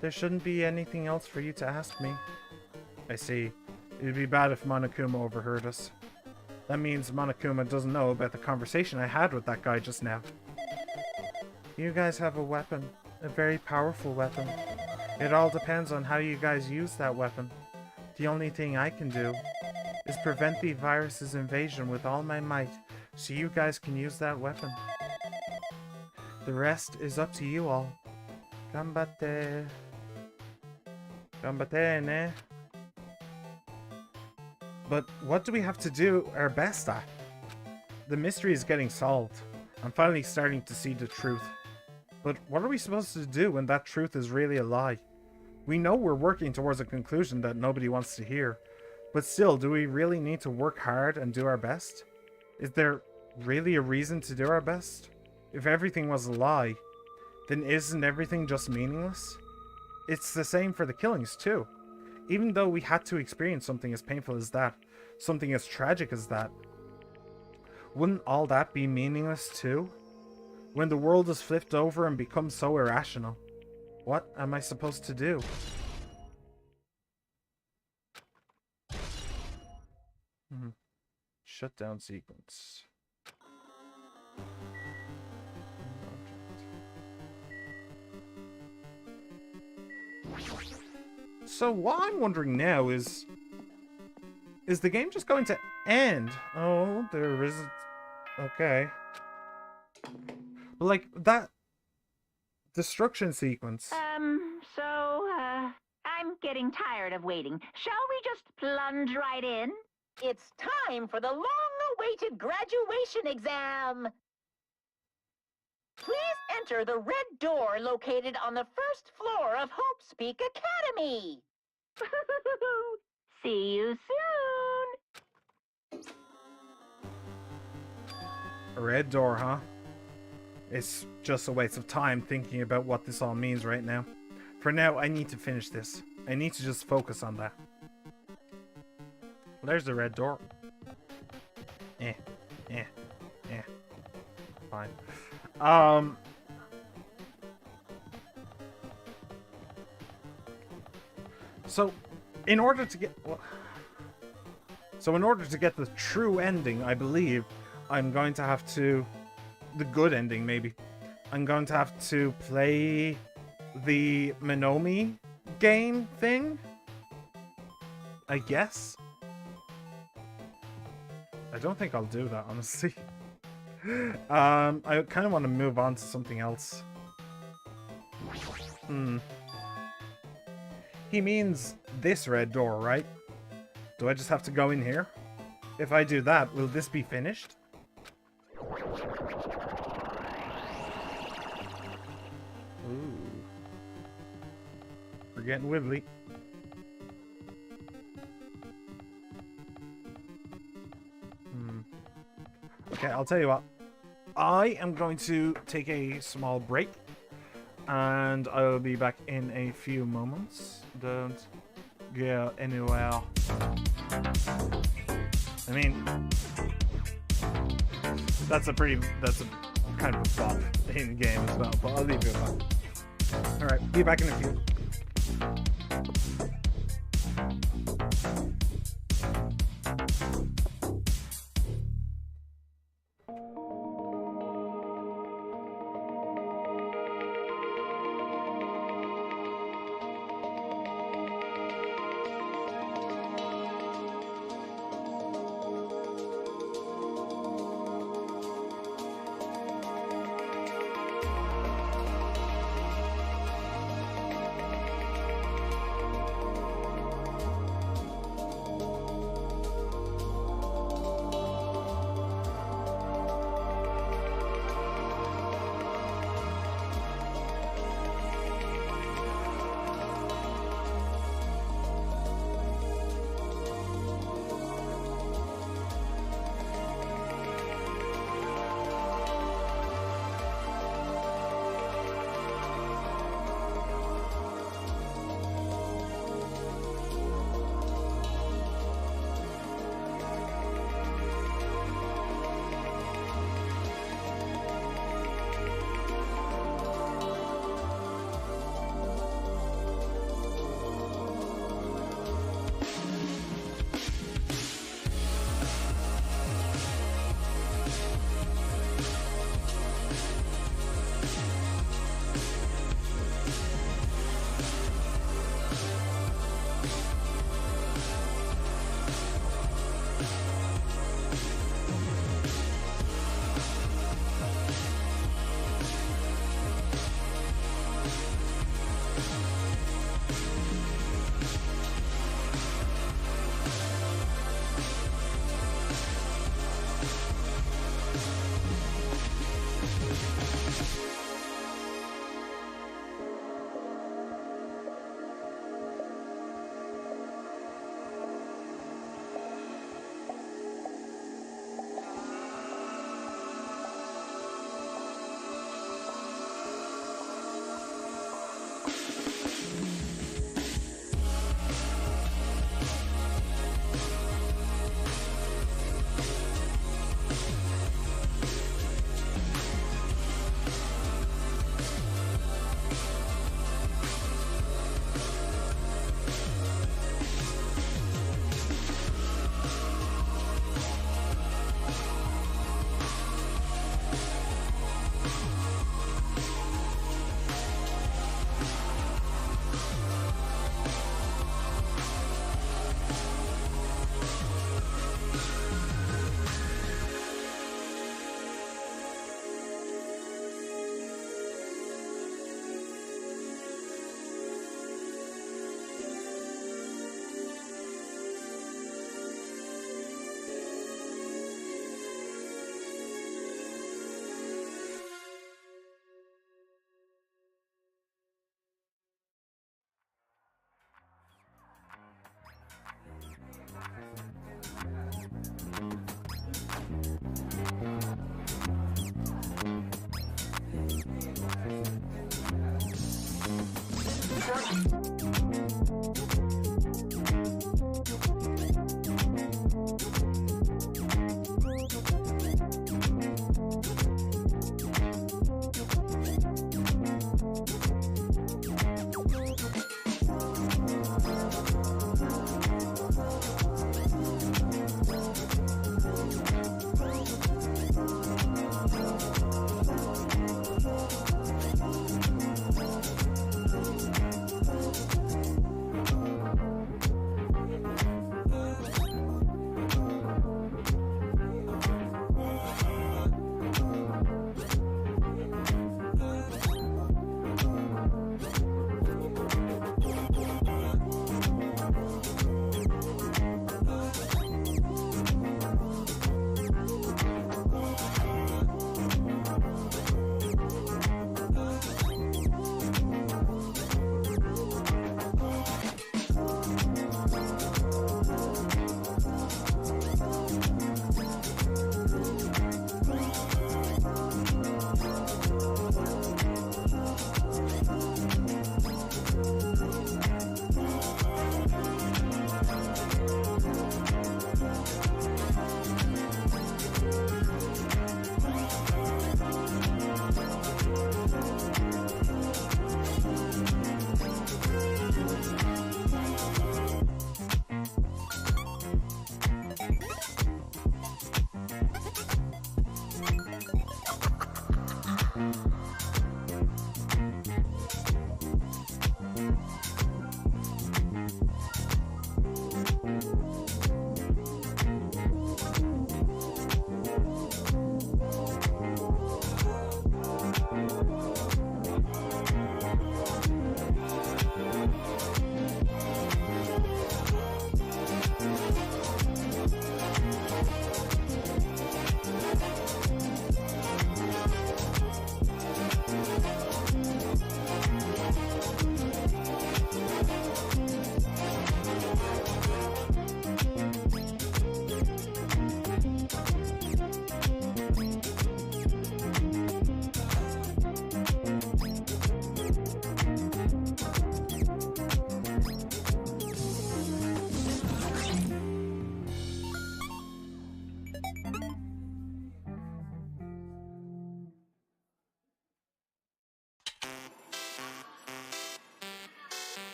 [SPEAKER 1] There shouldn't be anything else for you to ask me. I see. It'd be bad if Monokuma overheard us. That means Monokuma doesn't know about the conversation I had with that guy just now. You guys have a weapon. A very powerful weapon. It all depends on how you guys use that weapon. The only thing I can do is prevent the virus's invasion with all my might, so you guys can use that weapon. The rest is up to you all. Ganbatte. Ganbatte, ne? But what do we have to do our best at? The mystery is getting solved. I'm finally starting to see the truth. But what are we supposed to do when that truth is really a lie? We know we're working towards a conclusion that nobody wants to hear. But still, do we really need to work hard and do our best? Is there really a reason to do our best? If everything was a lie, then isn't everything just meaningless? It's the same for the killings too. Even though we had to experience something as painful as that, something as tragic as that, wouldn't all that be meaningless too? When the world is flipped over and becomes so irrational, what am I supposed to do? Shutdown sequence. So what I'm wondering now is the game just going to end? Oh, there isn't. Okay. But like that destruction sequence.
[SPEAKER 6] I'm getting tired of waiting. Shall we just plunge right in?
[SPEAKER 7] It's time for the long-awaited graduation exam. Please enter the red door located on the first floor of Hope's Peak Academy.
[SPEAKER 6] See you soon.
[SPEAKER 1] A red door, huh? It's just a waste of time thinking about what this all means right now. For now, I need to finish this. I need to just focus on that. There's the red door. Fine. So, in order to get... Well, so in order to get the true ending, I believe, I'm going to have to... The good ending, maybe. I'm going to have to play the Minomi game thing? I guess? I don't think I'll do that, honestly. I kind of want to move on to something else. He means this red door, right? Do I just have to go in here? If I do that, will this be finished? Ooh. We're getting wibbly. Okay, I'll tell you what. I am going to take a small break. And I'll be back in a few moments. Don't go anywhere. I mean, that's a kind of a bop in game as well, but I'll leave it at that. Alright, be back in a few.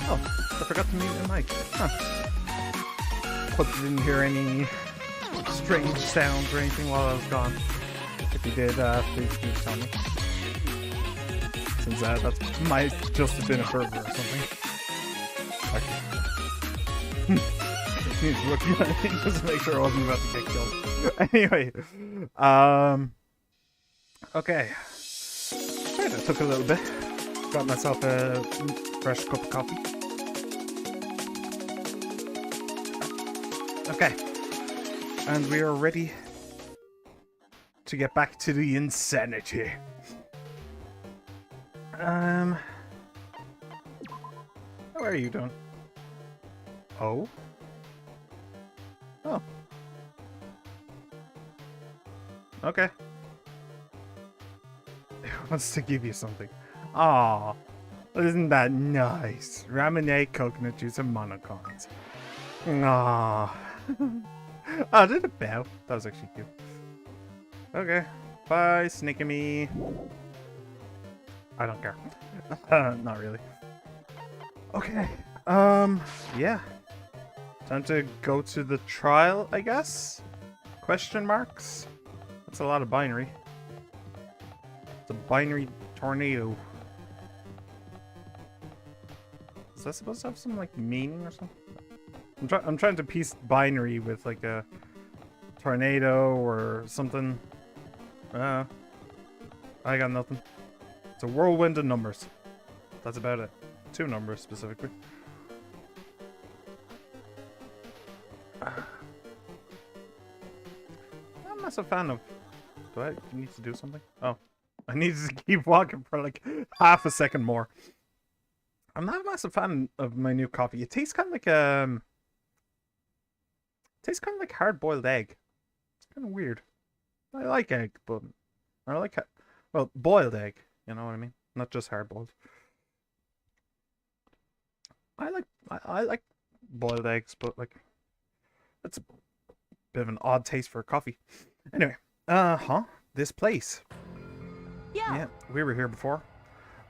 [SPEAKER 1] Oh, I forgot to mute the mic. Huh. Hope you didn't hear any strange sounds or anything while I was gone. If you did, please tell me. Since that might just have been a burger or something. Okay. He's looking at it just to make sure I wasn't about to get killed. Anyway, okay. Right, that took a little bit. Got myself a fresh cup of coffee. Okay. And we are ready to get back to the insanity. How are you doing? Oh? Oh. Okay. He wants to give you something. Aw. Isn't that nice? Ramen, coconut juice, and monocons. Aw. Oh, did it bow? That was actually cute. Okay. Bye, Snickamy. I don't care. Not really. Okay. Yeah. Time to go to the trial, I guess? Question marks? That's a lot of binary. It's a binary tornado. Is that supposed to have some, like, meaning or something? I'm trying to piece binary with, like, a tornado or something. I got nothing. It's a whirlwind of numbers. That's about it. 2 numbers, specifically. I'm not a fan of... Do I need to do something? Oh. I need to keep walking for like half a second more. I'm not a massive fan of my new coffee. It tastes kind of like hard-boiled egg. It's kind of weird. I like egg, but I like well, boiled egg. You know what I mean? Not just hard-boiled. I like boiled eggs, but like that's a bit of an odd taste for a coffee. Anyway, this place. Yeah, we were here before.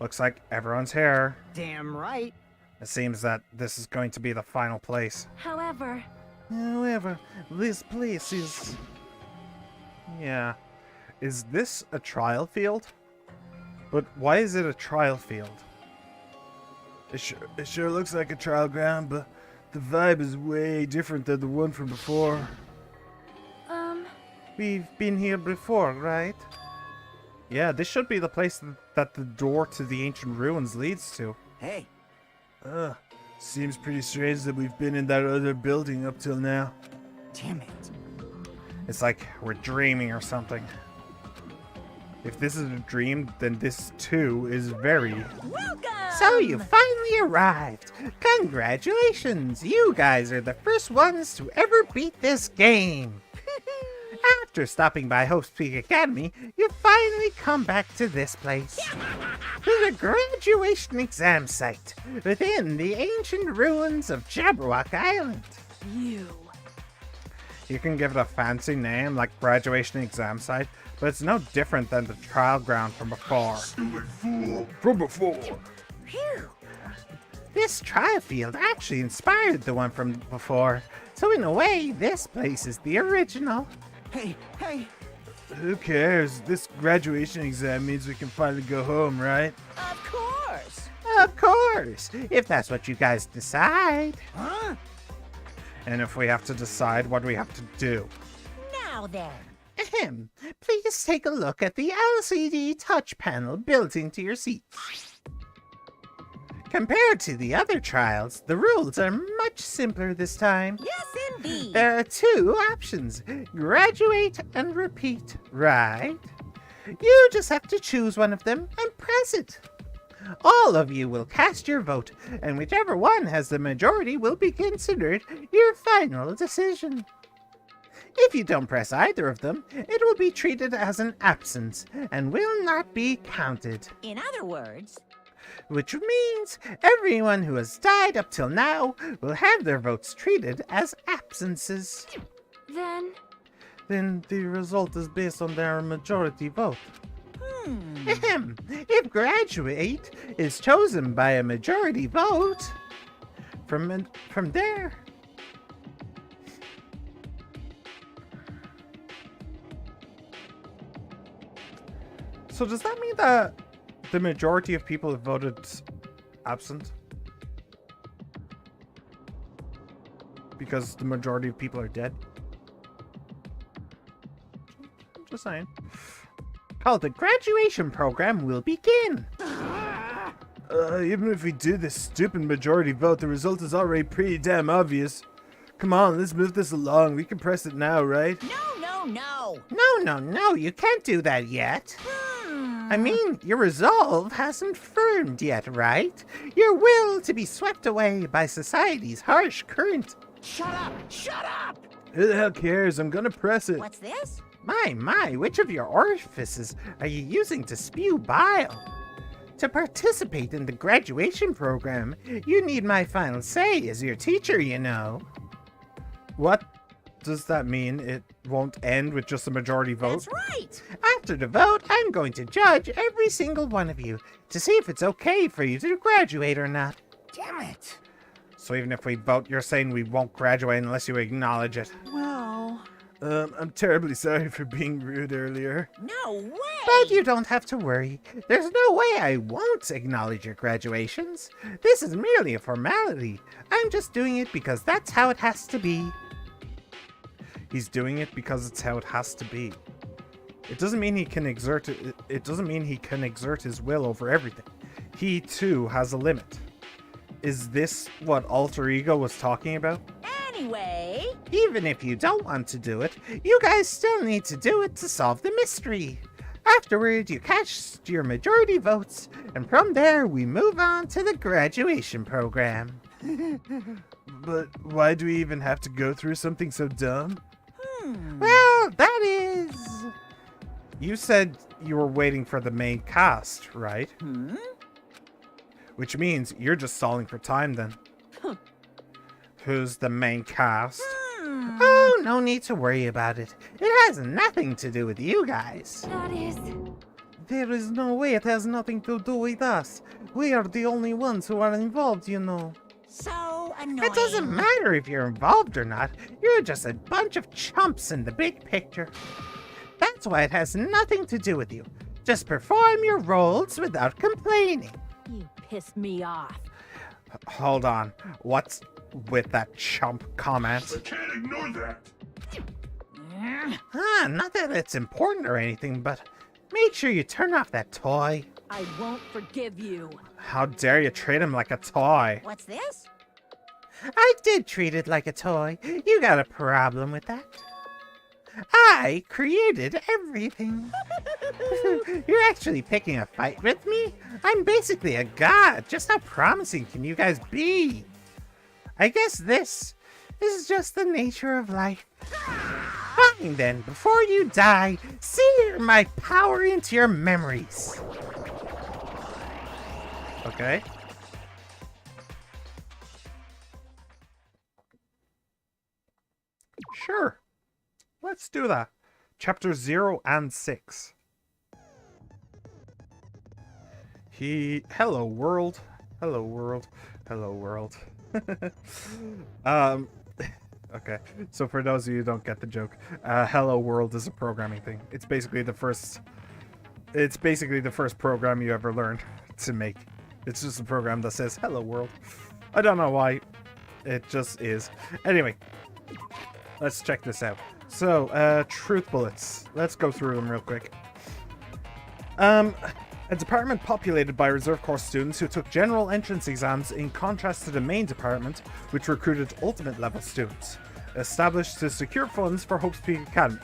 [SPEAKER 1] Looks like everyone's here.
[SPEAKER 2] Damn right.
[SPEAKER 1] It seems that this is going to be the final place.
[SPEAKER 5] However,
[SPEAKER 1] this place is... Yeah. Is this a trial field? But why is it a trial field? It sure looks like a trial ground, but the vibe is way different than the one from before.
[SPEAKER 2] We've been here before, right?
[SPEAKER 1] Yeah, this should be the place that the door to the ancient ruins leads to.
[SPEAKER 8] Hey,
[SPEAKER 9] Seems pretty strange that we've been in that other building up till now.
[SPEAKER 8] damn it.
[SPEAKER 1] It's like we're dreaming or something. If this is a dream, then this too is very...
[SPEAKER 2] So you finally arrived. Congratulations. You guys are the first ones to ever beat this game. After stopping by Hope's Peak Academy, you finally come back to this place. To the graduation exam site within the ancient ruins of Jabberwock Island.
[SPEAKER 1] You can give it a fancy name like graduation exam site, but it's no different than the trial ground from before.
[SPEAKER 9] From before.
[SPEAKER 2] This trial field actually inspired the one from before, so in a way, this place is the original.
[SPEAKER 8] Hey,
[SPEAKER 9] Who cares? This graduation exam means we can finally go home, right?
[SPEAKER 3] Of course.
[SPEAKER 2] Of course, if that's what you guys decide.
[SPEAKER 8] huh?
[SPEAKER 1] And if we have to decide, what do we have to do?
[SPEAKER 3] Now then.
[SPEAKER 2] Ahem. Please take a look at the LCD touch panel built into your seat. Compared to the other trials, the rules are much simpler this time.
[SPEAKER 3] Yes, indeed.
[SPEAKER 2] There are two options, graduate and repeat, right? You just have to choose one of them and press it. All of you will cast your vote, and whichever one has the majority will be considered your final decision. If you don't press either of them, it will be treated as an absence and will not be counted.
[SPEAKER 3] In other words,
[SPEAKER 2] Which means everyone who has died up till now will have their votes treated as absences.
[SPEAKER 5] Then
[SPEAKER 2] The result is based on their majority vote.
[SPEAKER 3] hmm.
[SPEAKER 2] Ahem. If graduate is chosen by a majority vote, from there...
[SPEAKER 1] So does that mean that the majority of people have voted absent? Because the majority of people are dead? Just saying.
[SPEAKER 2] Called the graduation program will begin.
[SPEAKER 9] Even if we do this stupid majority vote, the result is already pretty damn obvious. Come on, let's move this along. We can press it now, right?
[SPEAKER 3] No.
[SPEAKER 2] No, you can't do that yet. I mean, your resolve hasn't firmed yet, right? Your will to be swept away by society's harsh current.
[SPEAKER 8] Shut up!
[SPEAKER 9] Who the hell cares? I'm gonna press it.
[SPEAKER 3] What's this?
[SPEAKER 2] My, which of your orifices are you using to spew bile? To participate in the graduation program, you need my final say as your teacher, you know.
[SPEAKER 1] What does that mean? It won't end with just a majority vote?
[SPEAKER 3] That's right.
[SPEAKER 2] After the vote, I'm going to judge every single one of you to see if it's okay for you to graduate or not.
[SPEAKER 8] Damn it!
[SPEAKER 1] So even if we vote, you're saying we won't graduate unless you acknowledge it.
[SPEAKER 3] Well,
[SPEAKER 9] I'm terribly sorry for being rude earlier.
[SPEAKER 3] no way.
[SPEAKER 2] But you don't have to worry. There's no way I won't acknowledge your graduations. This is merely a formality. I'm just doing it because that's how it has to be.
[SPEAKER 1] He's doing it because it's how it has to be. It doesn't mean he can exert it. It doesn't mean he can exert his will over everything. He too has a limit. Is this what alter ego was talking about?
[SPEAKER 3] Anyway,
[SPEAKER 2] Even if you don't want to do it, you guys still need to do it to solve the mystery. Afterward, you cast your majority votes, and from there, we move on to the graduation program.
[SPEAKER 9] But why do we even have to go through something so dumb?
[SPEAKER 2] Well, that is...
[SPEAKER 1] You said you were waiting for the main cast, right? Which means you're just stalling for time then. Who's the main cast?
[SPEAKER 2] Oh, no need to worry about it. It has nothing to do with you guys.
[SPEAKER 5] that is.
[SPEAKER 2] There is no way it has nothing to do with us. We are the only ones who are involved, you know.
[SPEAKER 3] so annoying.
[SPEAKER 2] It doesn't matter if you're involved or not. You're just a bunch of chumps in the big picture. That's why it has nothing to do with you. Just perform your roles without complaining.
[SPEAKER 4] You pissed me off.
[SPEAKER 1] Hold on. What's with that chump comment?
[SPEAKER 9] Can't ignore that.
[SPEAKER 2] Not that it's important or anything, but make sure you turn off that toy.
[SPEAKER 4] I won't forgive you.
[SPEAKER 1] How dare you treat him like a toy?
[SPEAKER 3] What's this?
[SPEAKER 2] I did treat it like a toy. You got a problem with that? I created everything. You're actually picking a fight with me? I'm basically a god. Just how promising can you guys be? I guess this is just the nature of life. Fine then, before you die, sear my power into your memories.
[SPEAKER 1] Okay. Sure. Let's do that. Chapter 0 and 6. Hello world. Hello world. Hello world. Okay. So for those of you who don't get the joke, Hello World is a programming thing. It's basically the first program you ever learn to make. It's just a program that says Hello World. I don't know why. It just is. Anyway, let's check this out. So, truth bullets. Let's go through them real quick. A department populated by Reserve Corps students who took general entrance exams in contrast to the main department, which recruited ultimate level students. Established to secure funds for Hope's Peak Academy.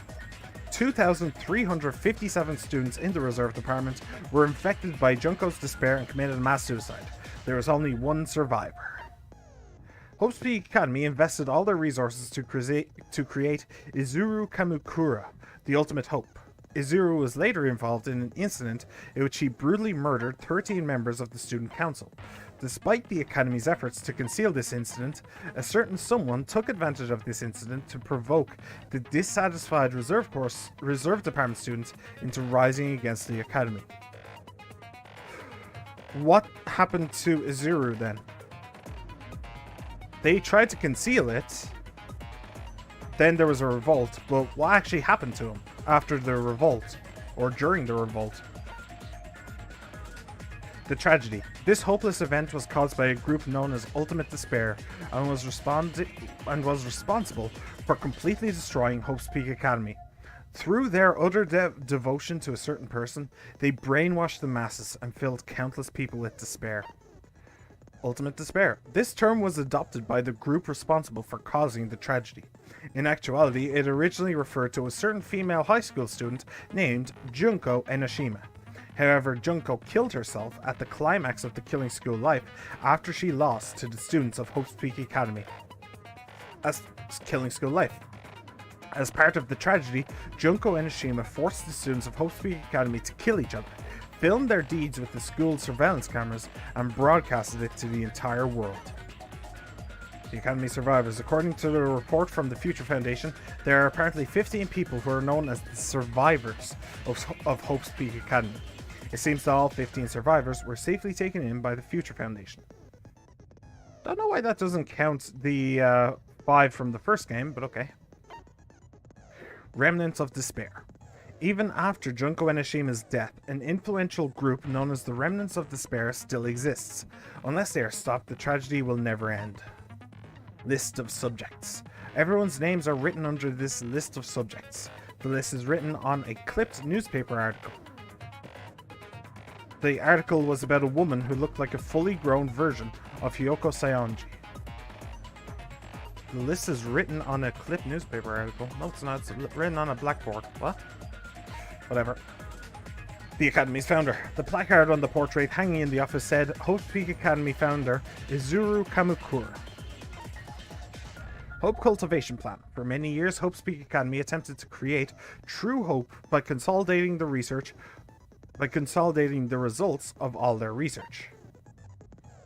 [SPEAKER 1] 2,357 students in the Reserve Department were infected by Junko's despair and committed mass suicide. There was only one survivor. Hope's Peak Academy invested all their resources to create Izuru Kamukura, the ultimate hope. Izuru was later involved in an incident in which he brutally murdered 13 members of the student council. Despite the Academy's efforts to conceal this incident, a certain someone took advantage of this incident to provoke the dissatisfied Reserve Department students into rising against the Academy. What happened to Izuru then? They tried to conceal it. Then there was a revolt, but what actually happened to him after the revolt, or during the revolt? The tragedy. This hopeless event was caused by a group known as Ultimate Despair and was responsible for completely destroying Hope's Peak Academy. Through their utter devotion to a certain person, they brainwashed the masses and filled countless people with despair. Ultimate Despair. This term was adopted by the group responsible for causing the tragedy. In actuality, it originally referred to a certain female high school student named Junko Enoshima. However, Junko killed herself at the climax of the Killing School life after she lost to the students of Hope's Peak Academy. As Killing School life. As part of the tragedy, Junko Enoshima forced the students of Hope's Peak Academy to kill each other, filmed their deeds with the school's surveillance cameras, and broadcasted it to the entire world. The Academy survivors. According to the report from the Future Foundation, there are apparently 15 people who are known as the survivors of Hope's Peak Academy. It seems that all 15 survivors were safely taken in by the Future Foundation. Don't know why that doesn't count the 5 from the first game, but okay. Remnants of Despair. Even after Junko Enoshima's death, an influential group known as the Remnants of Despair still exists. Unless they are stopped, the tragedy will never end. List of subjects. Everyone's names are written under this list of subjects. The list is written on a clipped newspaper article. The article was about a woman who looked like a fully grown version of Hyoko Saionji. The list is written on a clipped newspaper article. No, it's not. It's written on a blackboard. What? Whatever. The Academy's founder. The placard on the portrait hanging in the office said, Hope's Peak Academy founder, Izuru Kamukura. Hope Cultivation Plan. For many years, Hope's Peak Academy attempted to create true hope by consolidating the results of all their research.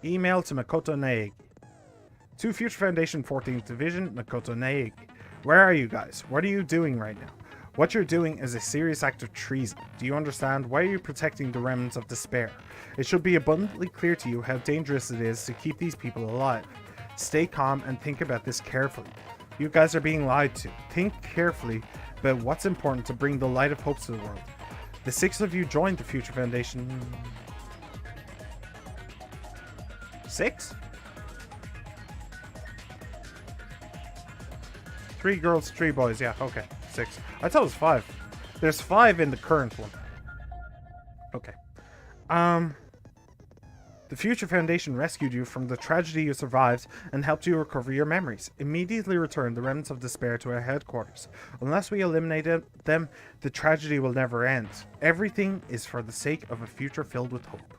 [SPEAKER 1] Email to Makoto Naegi. To Future Foundation 14th Division, Makoto Naegi. Where are you guys? What are you doing right now? What you're doing is a serious act of treason. Do you understand? Why are you protecting the remnants of despair? It should be abundantly clear to you how dangerous it is to keep these people alive. Stay calm and think about this carefully. You guys are being lied to. Think carefully about what's important to bring the light of hope to the world. The 6 of you joined the Future Foundation. 6? 3 girls, 3 boys, yeah, okay. 6. I thought it was 5. There's 5 in the current one. Okay. The Future Foundation rescued you from the tragedy you survived and helped you recover your memories. Immediately return the remnants of despair to our headquarters. Unless we eliminate them, the tragedy will never end. Everything is for the sake of a future filled with hope.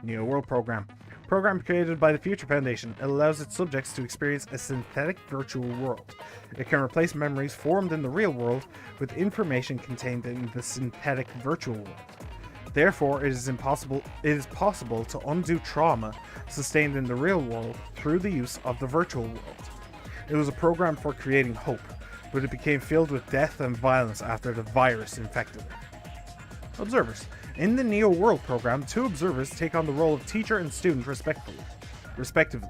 [SPEAKER 1] Neo World Program. Program created by the Future Foundation. It allows its subjects to experience a synthetic virtual world. It can replace memories formed in the real world with information contained in the synthetic virtual world. Therefore, it is possible to undo trauma sustained in the real world through the use of the virtual world. It was a program for creating hope, but it became filled with death and violence after the virus infected it. Observers. In the Neo World program, 2 observers take on the role of teacher and student respectively.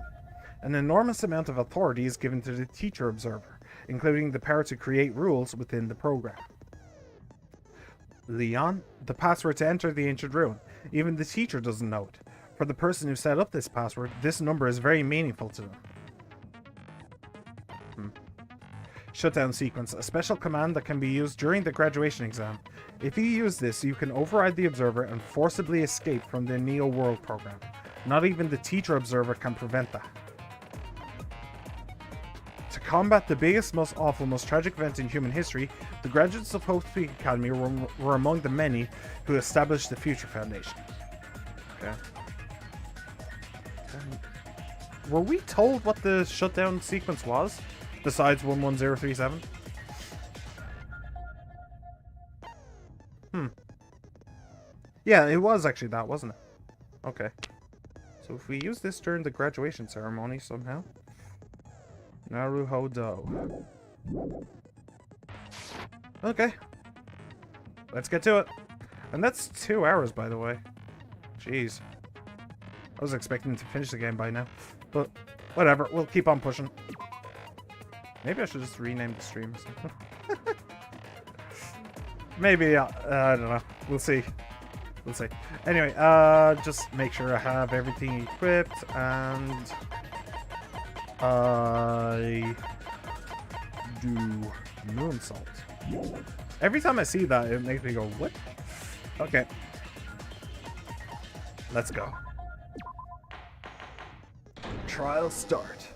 [SPEAKER 1] An enormous amount of authority is given to the teacher observer, including the power to create rules within the program. Leon, the password to enter the ancient ruin. Even the teacher doesn't know it. For the person who set up this password, this number is very meaningful to them. Shutdown sequence, a special command that can be used during the graduation exam. If you use this, you can override the observer and forcibly escape from the Neo World program. Not even the teacher observer can prevent that. To combat the biggest, most awful, most tragic event in human history, the graduates of Hope Peak Academy were among the many who established the Future Foundation. Okay. Were we told what the shutdown sequence was? Besides 11037? Yeah, it was actually that, wasn't it? Okay. So if we use this during the graduation ceremony somehow... Naruhodo. Okay. Let's get to it. And that's 2 hours, by the way. Jeez. I was expecting to finish the game by now. But, whatever. We'll keep on pushing. Maybe I should just rename the stream or something. Maybe, I don't know. We'll see. We'll see. Anyway, just make sure I have everything equipped, and... I do moonsault. Every time I see that, it makes me go, what? Okay. Let's go. Trial start.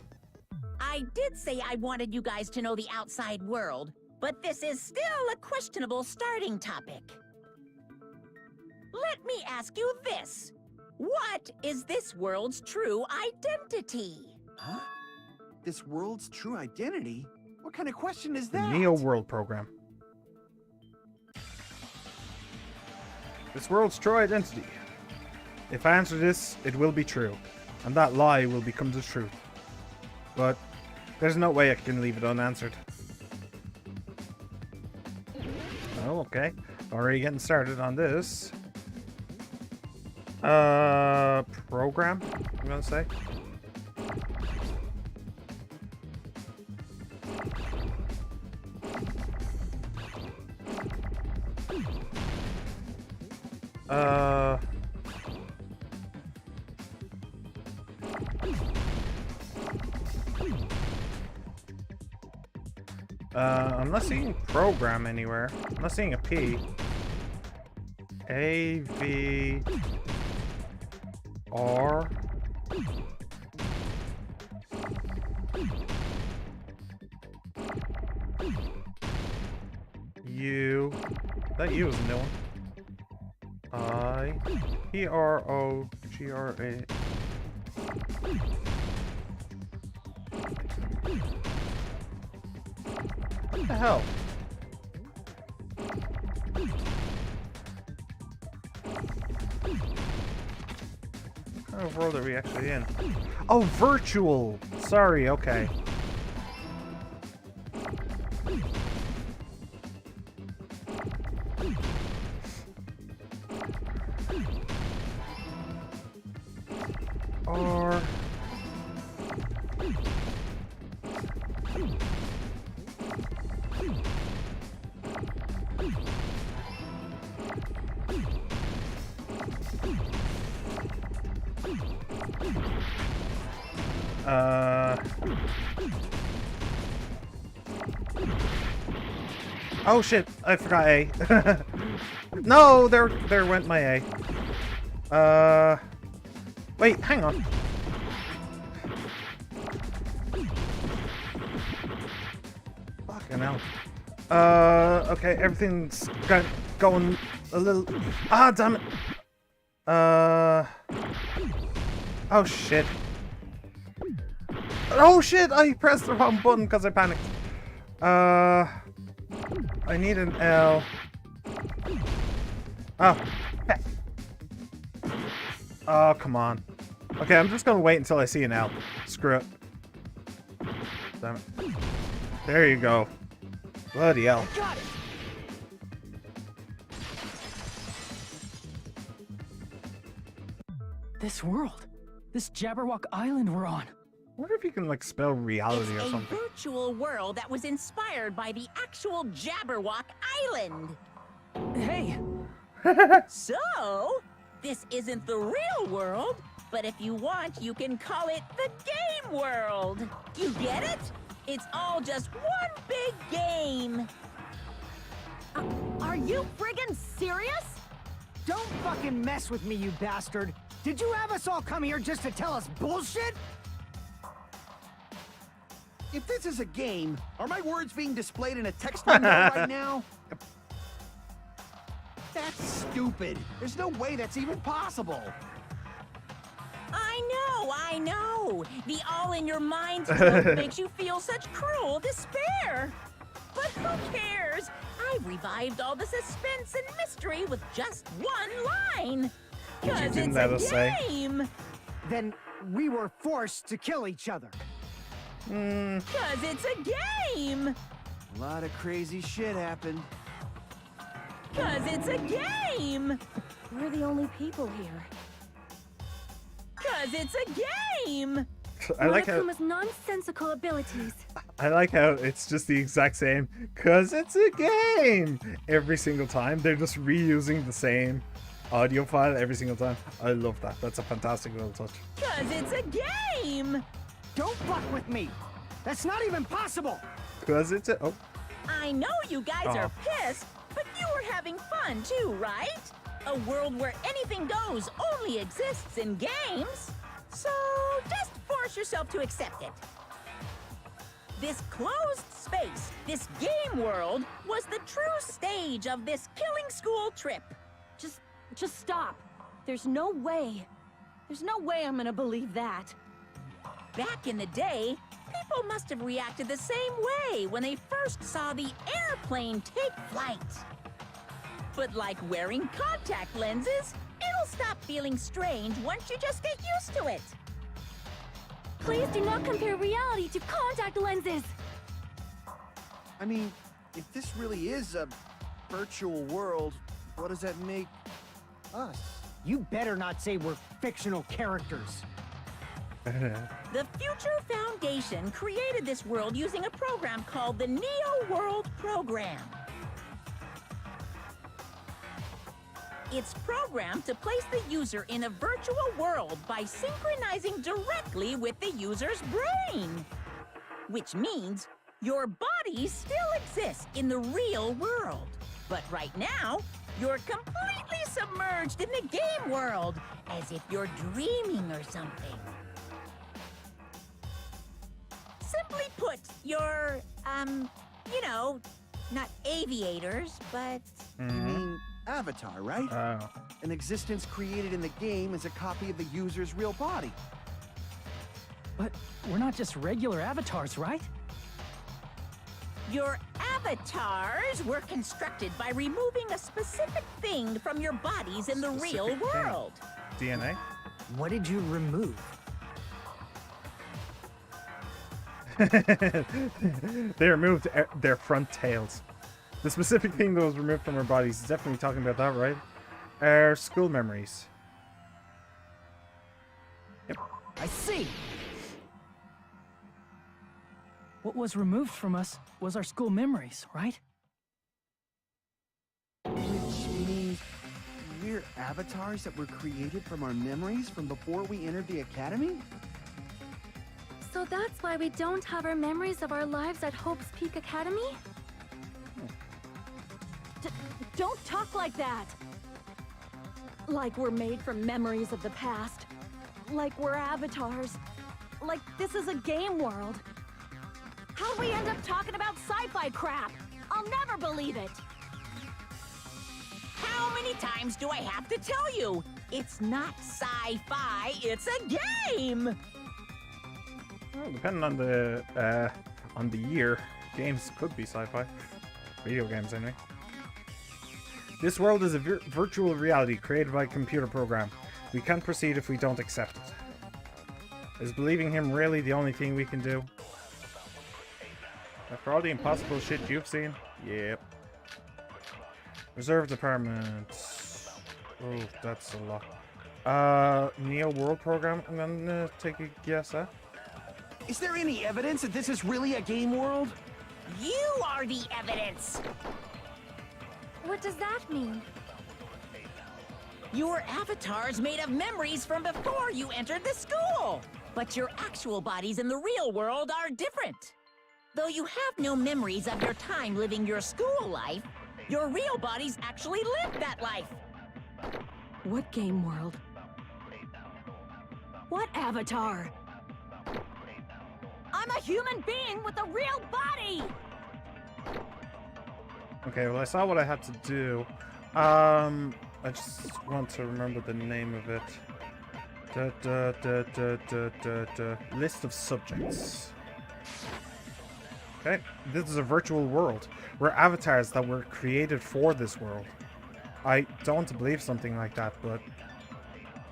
[SPEAKER 3] I did say I wanted you guys to know the outside world, but this is still a questionable starting topic. Let me ask you this. What is this world's true identity?
[SPEAKER 8] Huh? This world's true identity? What kind of question is
[SPEAKER 1] The
[SPEAKER 8] that?
[SPEAKER 1] Neo World program. This world's true identity. If I answer this, it will be true, and that lie will become the truth. But there's no way I can leave it unanswered. Oh, okay. Already getting started on this. Program, I'm gonna say. I'm not seeing program anywhere. I'm not seeing a P. A, V, R. U. That U is a new one. I. P, R, O, G, R, A. What the hell? What kind of world are we actually in? Oh, virtual! Sorry, okay. R. Oh shit, I forgot A. No, there went my A. Wait, hang on. Fucking hell. Okay, everything's going a little... Ah, damn it. Oh shit. Oh shit, I pressed the wrong button because I panicked. I need an L. Oh. Heck. Oh, come on. Okay, I'm just gonna wait until I see an L. Screw it. Damn it. There you go. Bloody hell.
[SPEAKER 4] Got it. This world. This Jabberwock Island we're on.
[SPEAKER 1] I wonder if you can, like, spell reality
[SPEAKER 3] It's
[SPEAKER 1] or
[SPEAKER 3] a
[SPEAKER 1] something.
[SPEAKER 3] virtual world that was inspired by the actual Jabberwock Island.
[SPEAKER 4] Hey,
[SPEAKER 3] So, this isn't the real world, but if you want, you can call it the game world. You get it? It's all just one big game.
[SPEAKER 4] are you friggin' serious?
[SPEAKER 10] Don't fucking mess with me, you bastard! Did you have us all come here just to tell us bullshit?
[SPEAKER 8] If this is a game, are my words being displayed in a text window right now? That's stupid. There's no way that's even possible.
[SPEAKER 3] I know. The all-in-your-mind trope makes you feel such cruel despair. But who cares? I've revived all the suspense and mystery with just one line. Because
[SPEAKER 1] didn't
[SPEAKER 3] it's
[SPEAKER 1] let
[SPEAKER 3] a
[SPEAKER 1] us say.
[SPEAKER 3] game.
[SPEAKER 10] Then we were forced to kill each other.
[SPEAKER 3] Because it's a game.
[SPEAKER 8] A lot of crazy shit happened.
[SPEAKER 3] Because it's a game.
[SPEAKER 5] We're the only people here.
[SPEAKER 3] Because it's a game.
[SPEAKER 1] I like how
[SPEAKER 5] Monokuma's nonsensical abilities.
[SPEAKER 1] I like how it's just the exact same. Cause it's a game. Every single time they're just reusing the same audio file every single time. I love that. That's a fantastic little touch.
[SPEAKER 3] Because it's a game.
[SPEAKER 10] Don't fuck with me! That's not even possible!
[SPEAKER 1] Cause it's a
[SPEAKER 3] I know you guys are pissed, but you were having fun too, right? A world where anything goes only exists in games. So just force yourself to accept it. This closed space, this game world, was the true stage of this killing school trip.
[SPEAKER 5] Just stop. There's no way. There's no way I'm gonna believe that.
[SPEAKER 3] Back in the day, people must have reacted the same way when they first saw the airplane take flight. But like wearing contact lenses, it'll stop feeling strange once you just get used to it.
[SPEAKER 5] Please do not compare reality to contact lenses.
[SPEAKER 8] I mean, if this really is a virtual world, what does that make us?
[SPEAKER 10] You better not say we're fictional characters.
[SPEAKER 3] The Future Foundation created this world using a program called the Neo World Program. It's programmed to place the user in a virtual world by synchronizing directly with the user's brain. Which means your body still exists in the real world. But right now, you're completely submerged in the game world, as if you're dreaming or something. Simply put, you're, you know, not aviators, but...
[SPEAKER 8] You mean Avatar, right?
[SPEAKER 1] Oh.
[SPEAKER 8] An existence created in the game is a copy of the user's real body.
[SPEAKER 4] but we're not just regular avatars, right?
[SPEAKER 3] Your avatars were constructed by removing a specific thing from your bodies in the real
[SPEAKER 1] Specific thing.
[SPEAKER 3] world.
[SPEAKER 1] DNA?
[SPEAKER 10] What did you remove?
[SPEAKER 1] They removed their front tails. The specific thing that was removed from our bodies is definitely talking about that, right? Our school memories.
[SPEAKER 10] I see!
[SPEAKER 4] What was removed from us was our school memories, right?
[SPEAKER 8] Which means we're avatars that were created from our memories from before we entered the academy?
[SPEAKER 5] So that's why we don't have our memories of our lives at Hope's Peak Academy? Don't talk like that! Like we're made from memories of the past. Like we're avatars. Like this is a game world. How'd we end up talking about sci-fi crap? I'll never believe it!
[SPEAKER 3] How many times do I have to tell you? It's not sci-fi, it's a game!
[SPEAKER 1] Well, depending on the year, games could be sci-fi. Video games, anyway. This world is a virtual reality created by a computer program. We can't proceed if we don't accept it. Is believing him really the only thing we can do? After all the impossible shit you've seen? Yep. Reserve department. Oh, that's a lot. Neo World Program, I'm gonna take a guess at.
[SPEAKER 10] Is there any evidence that this is really a game world?
[SPEAKER 3] You are the evidence!
[SPEAKER 5] What does that mean?
[SPEAKER 3] Your avatar's made of memories from before you entered the school! But your actual bodies in the real world are different. Though you have no memories of your time living your school life, your real bodies actually lived that life.
[SPEAKER 5] What game world? What avatar? I'm a human being with a real body!
[SPEAKER 1] Okay, well I saw what I had to do. I just want to remember the name of it. List of subjects. Okay, this is a virtual world. We're avatars that were created for this world. I don't want to believe something like that, but...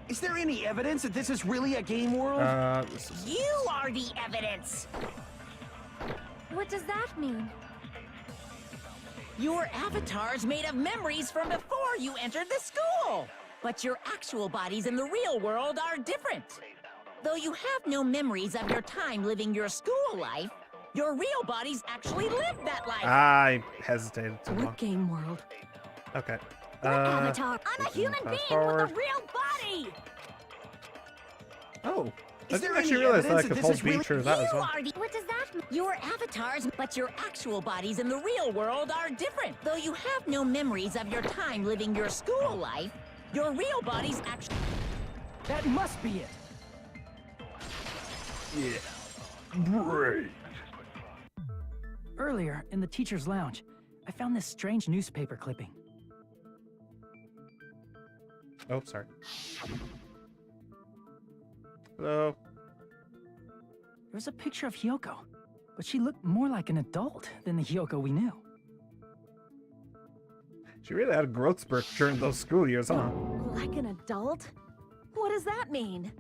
[SPEAKER 10] Is there any evidence that this is really a game world?
[SPEAKER 3] You are the evidence!
[SPEAKER 5] What does that mean?
[SPEAKER 3] Your avatar's made of memories from before you entered the school! But your actual bodies in the real world are different. Though you have no memories of your time living your school life, your real bodies actually lived that life!
[SPEAKER 1] I hesitated too long.
[SPEAKER 5] What game world?
[SPEAKER 1] Okay.
[SPEAKER 5] What avatar? I'm a human being with a real body!
[SPEAKER 1] Oh. I
[SPEAKER 10] Is there
[SPEAKER 1] didn't actually
[SPEAKER 10] any
[SPEAKER 1] realize that I
[SPEAKER 10] evidence
[SPEAKER 1] could
[SPEAKER 10] that this
[SPEAKER 1] hold
[SPEAKER 10] is
[SPEAKER 1] B
[SPEAKER 10] really-
[SPEAKER 1] through that as well.
[SPEAKER 3] What does that mean? Your avatars, but your actual bodies in the real world are different. Though you have no memories of your time living your school life, your real bodies actually...
[SPEAKER 4] That must be it.
[SPEAKER 9] Great.
[SPEAKER 4] Earlier, in the teacher's lounge, I found this strange newspaper clipping.
[SPEAKER 1] Oh, sorry. Hello.
[SPEAKER 4] There was a picture of Hyoko, but she looked more like an adult than the Hyoko we knew.
[SPEAKER 1] She really had a growth spurt during those school years, huh?
[SPEAKER 5] Like an adult? What does that mean?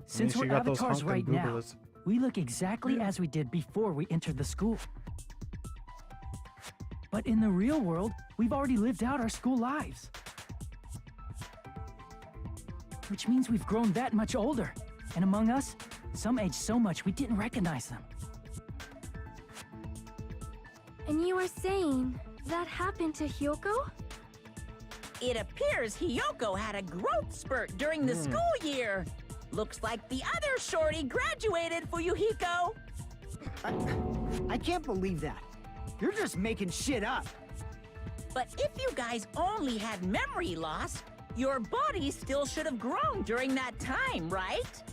[SPEAKER 4] Since
[SPEAKER 1] she
[SPEAKER 4] we're
[SPEAKER 1] got those
[SPEAKER 4] avatars
[SPEAKER 1] honking
[SPEAKER 4] right now,
[SPEAKER 1] boobies.
[SPEAKER 4] we look exactly as we did before we entered the school. But in the real world, we've already lived out our school lives. Which means we've grown that much older. And among us, some aged so much we didn't recognize them.
[SPEAKER 5] And you are saying that happened to Hyoko?
[SPEAKER 3] It appears Hyoko had a growth spurt during the school year. Looks like the other shorty graduated, Fuyuhiko.
[SPEAKER 10] I can't believe that. You're just making shit up.
[SPEAKER 3] But if you guys only had memory loss, your body still should have grown during that time, right?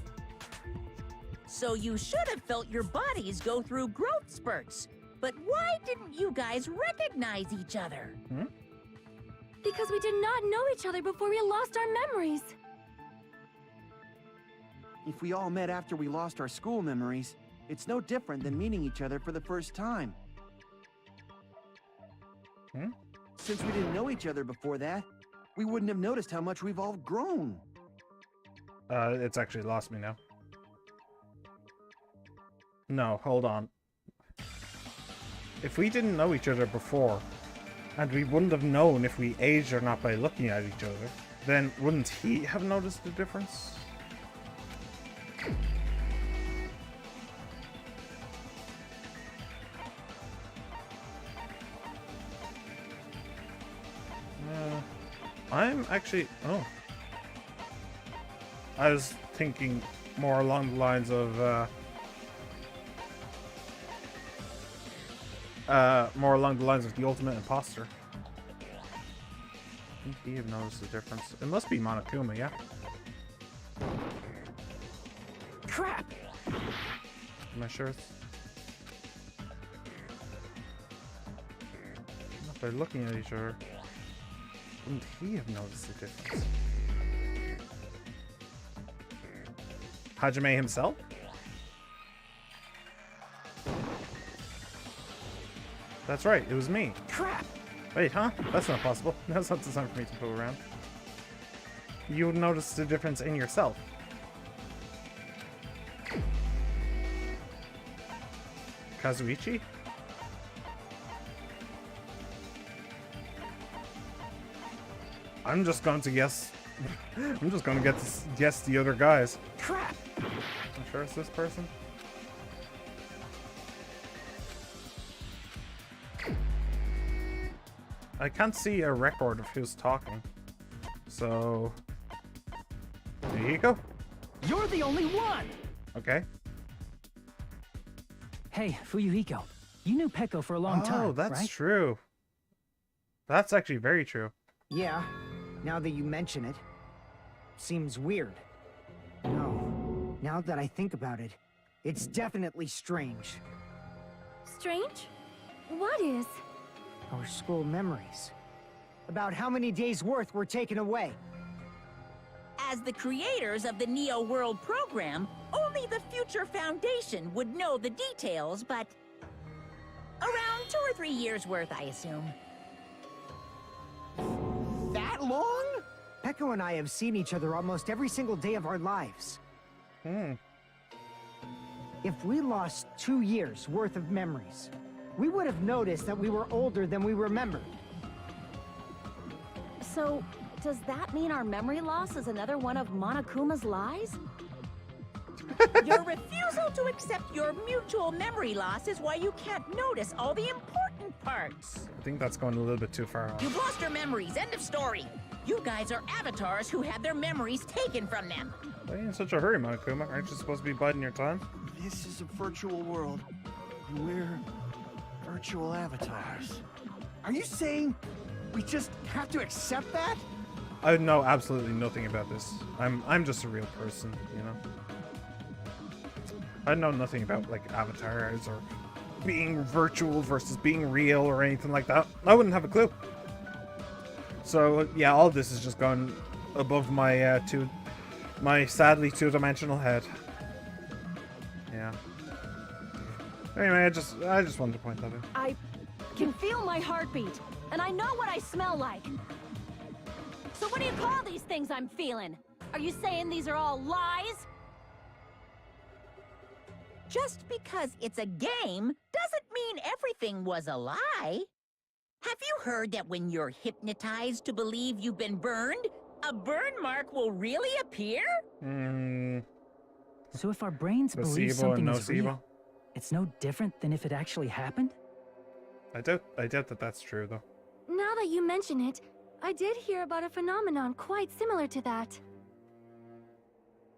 [SPEAKER 3] So you should have felt your bodies go through growth spurts. But why didn't you guys recognize each other?
[SPEAKER 5] Because we did not know each other before we lost our memories.
[SPEAKER 8] If we all met after we lost our school memories, it's no different than meeting each other for the first time. Since we didn't know each other before that, we wouldn't have noticed how much we've all grown.
[SPEAKER 1] It's actually lost me now. No, hold on. If we didn't know each other before, and we wouldn't have known if we aged or not by looking at each other, then wouldn't he have noticed the difference? I'm actually... Oh. I was thinking more along the lines of... more along the lines of the ultimate imposter. Wouldn't he have noticed the difference? It must be Monokuma, yeah?
[SPEAKER 4] Crap!
[SPEAKER 1] Am I sure it's... If they're looking at each other, wouldn't he have noticed the difference? Hajime himself? That's right, it was me.
[SPEAKER 4] Crap!
[SPEAKER 1] Wait, huh? That's not possible. That's not designed for me to go around. You would notice the difference in yourself. Kazuichi? I'm just going to guess. I'm just going to guess the other guys.
[SPEAKER 4] Crap!
[SPEAKER 1] I'm sure it's this person. I can't see a record of who's talking. So... Hiko?
[SPEAKER 4] You're the only one!
[SPEAKER 1] Okay.
[SPEAKER 4] Hey, Fuyuhiko. You knew Peko for a long time,
[SPEAKER 1] Oh, that's
[SPEAKER 4] right?
[SPEAKER 1] true. That's actually very true.
[SPEAKER 10] Yeah, now that you mention it. Seems weird. No, now that I think about it, it's definitely strange.
[SPEAKER 5] Strange? What is?
[SPEAKER 10] Our school memories. About how many days' worth were taken away.
[SPEAKER 3] As the creators of the Neo World program, only the Future Foundation would know the details, but around 2 or 3 years worth, I assume.
[SPEAKER 10] That long? Peko and I have seen each other almost every single day of our lives. If we lost 2 years worth of memories, we would have noticed that we were older than we remembered.
[SPEAKER 5] So, does that mean our memory loss is another one of Monokuma's lies?
[SPEAKER 3] Your refusal to accept your mutual memory loss is why you can't notice all the important parts.
[SPEAKER 1] I think that's going a little bit too far off.
[SPEAKER 3] You've lost your memories, end of story. You guys are avatars who had their memories taken from them.
[SPEAKER 1] Why are you in such a hurry, Monokuma? Aren't you supposed to be biding your time?
[SPEAKER 8] This is a virtual world, and we're virtual avatars. Are you saying we just have to accept that?
[SPEAKER 1] I know absolutely nothing about this. I'm just a real person, you know? I know nothing about, like, avatars or being virtual versus being real or anything like that. I wouldn't have a clue. So, yeah, all this is just gone above my, my sadly two-dimensional head. Yeah. Anyway, I just wanted to point that out.
[SPEAKER 5] I can feel my heartbeat, and I know what I smell like. So what do you call these things I'm feeling? Are you saying these are all lies?
[SPEAKER 3] Just because it's a game doesn't mean everything was a lie. Have you heard that when you're hypnotized to believe you've been burned, a burn mark will really appear?
[SPEAKER 4] So if our brains believe
[SPEAKER 1] Nocebo
[SPEAKER 4] something
[SPEAKER 1] and
[SPEAKER 4] is real,
[SPEAKER 1] nocebo.
[SPEAKER 4] it's no different than if it actually happened?
[SPEAKER 1] I doubt that that's true, though.
[SPEAKER 11] Now that you mention it, I did hear about a phenomenon quite similar to that.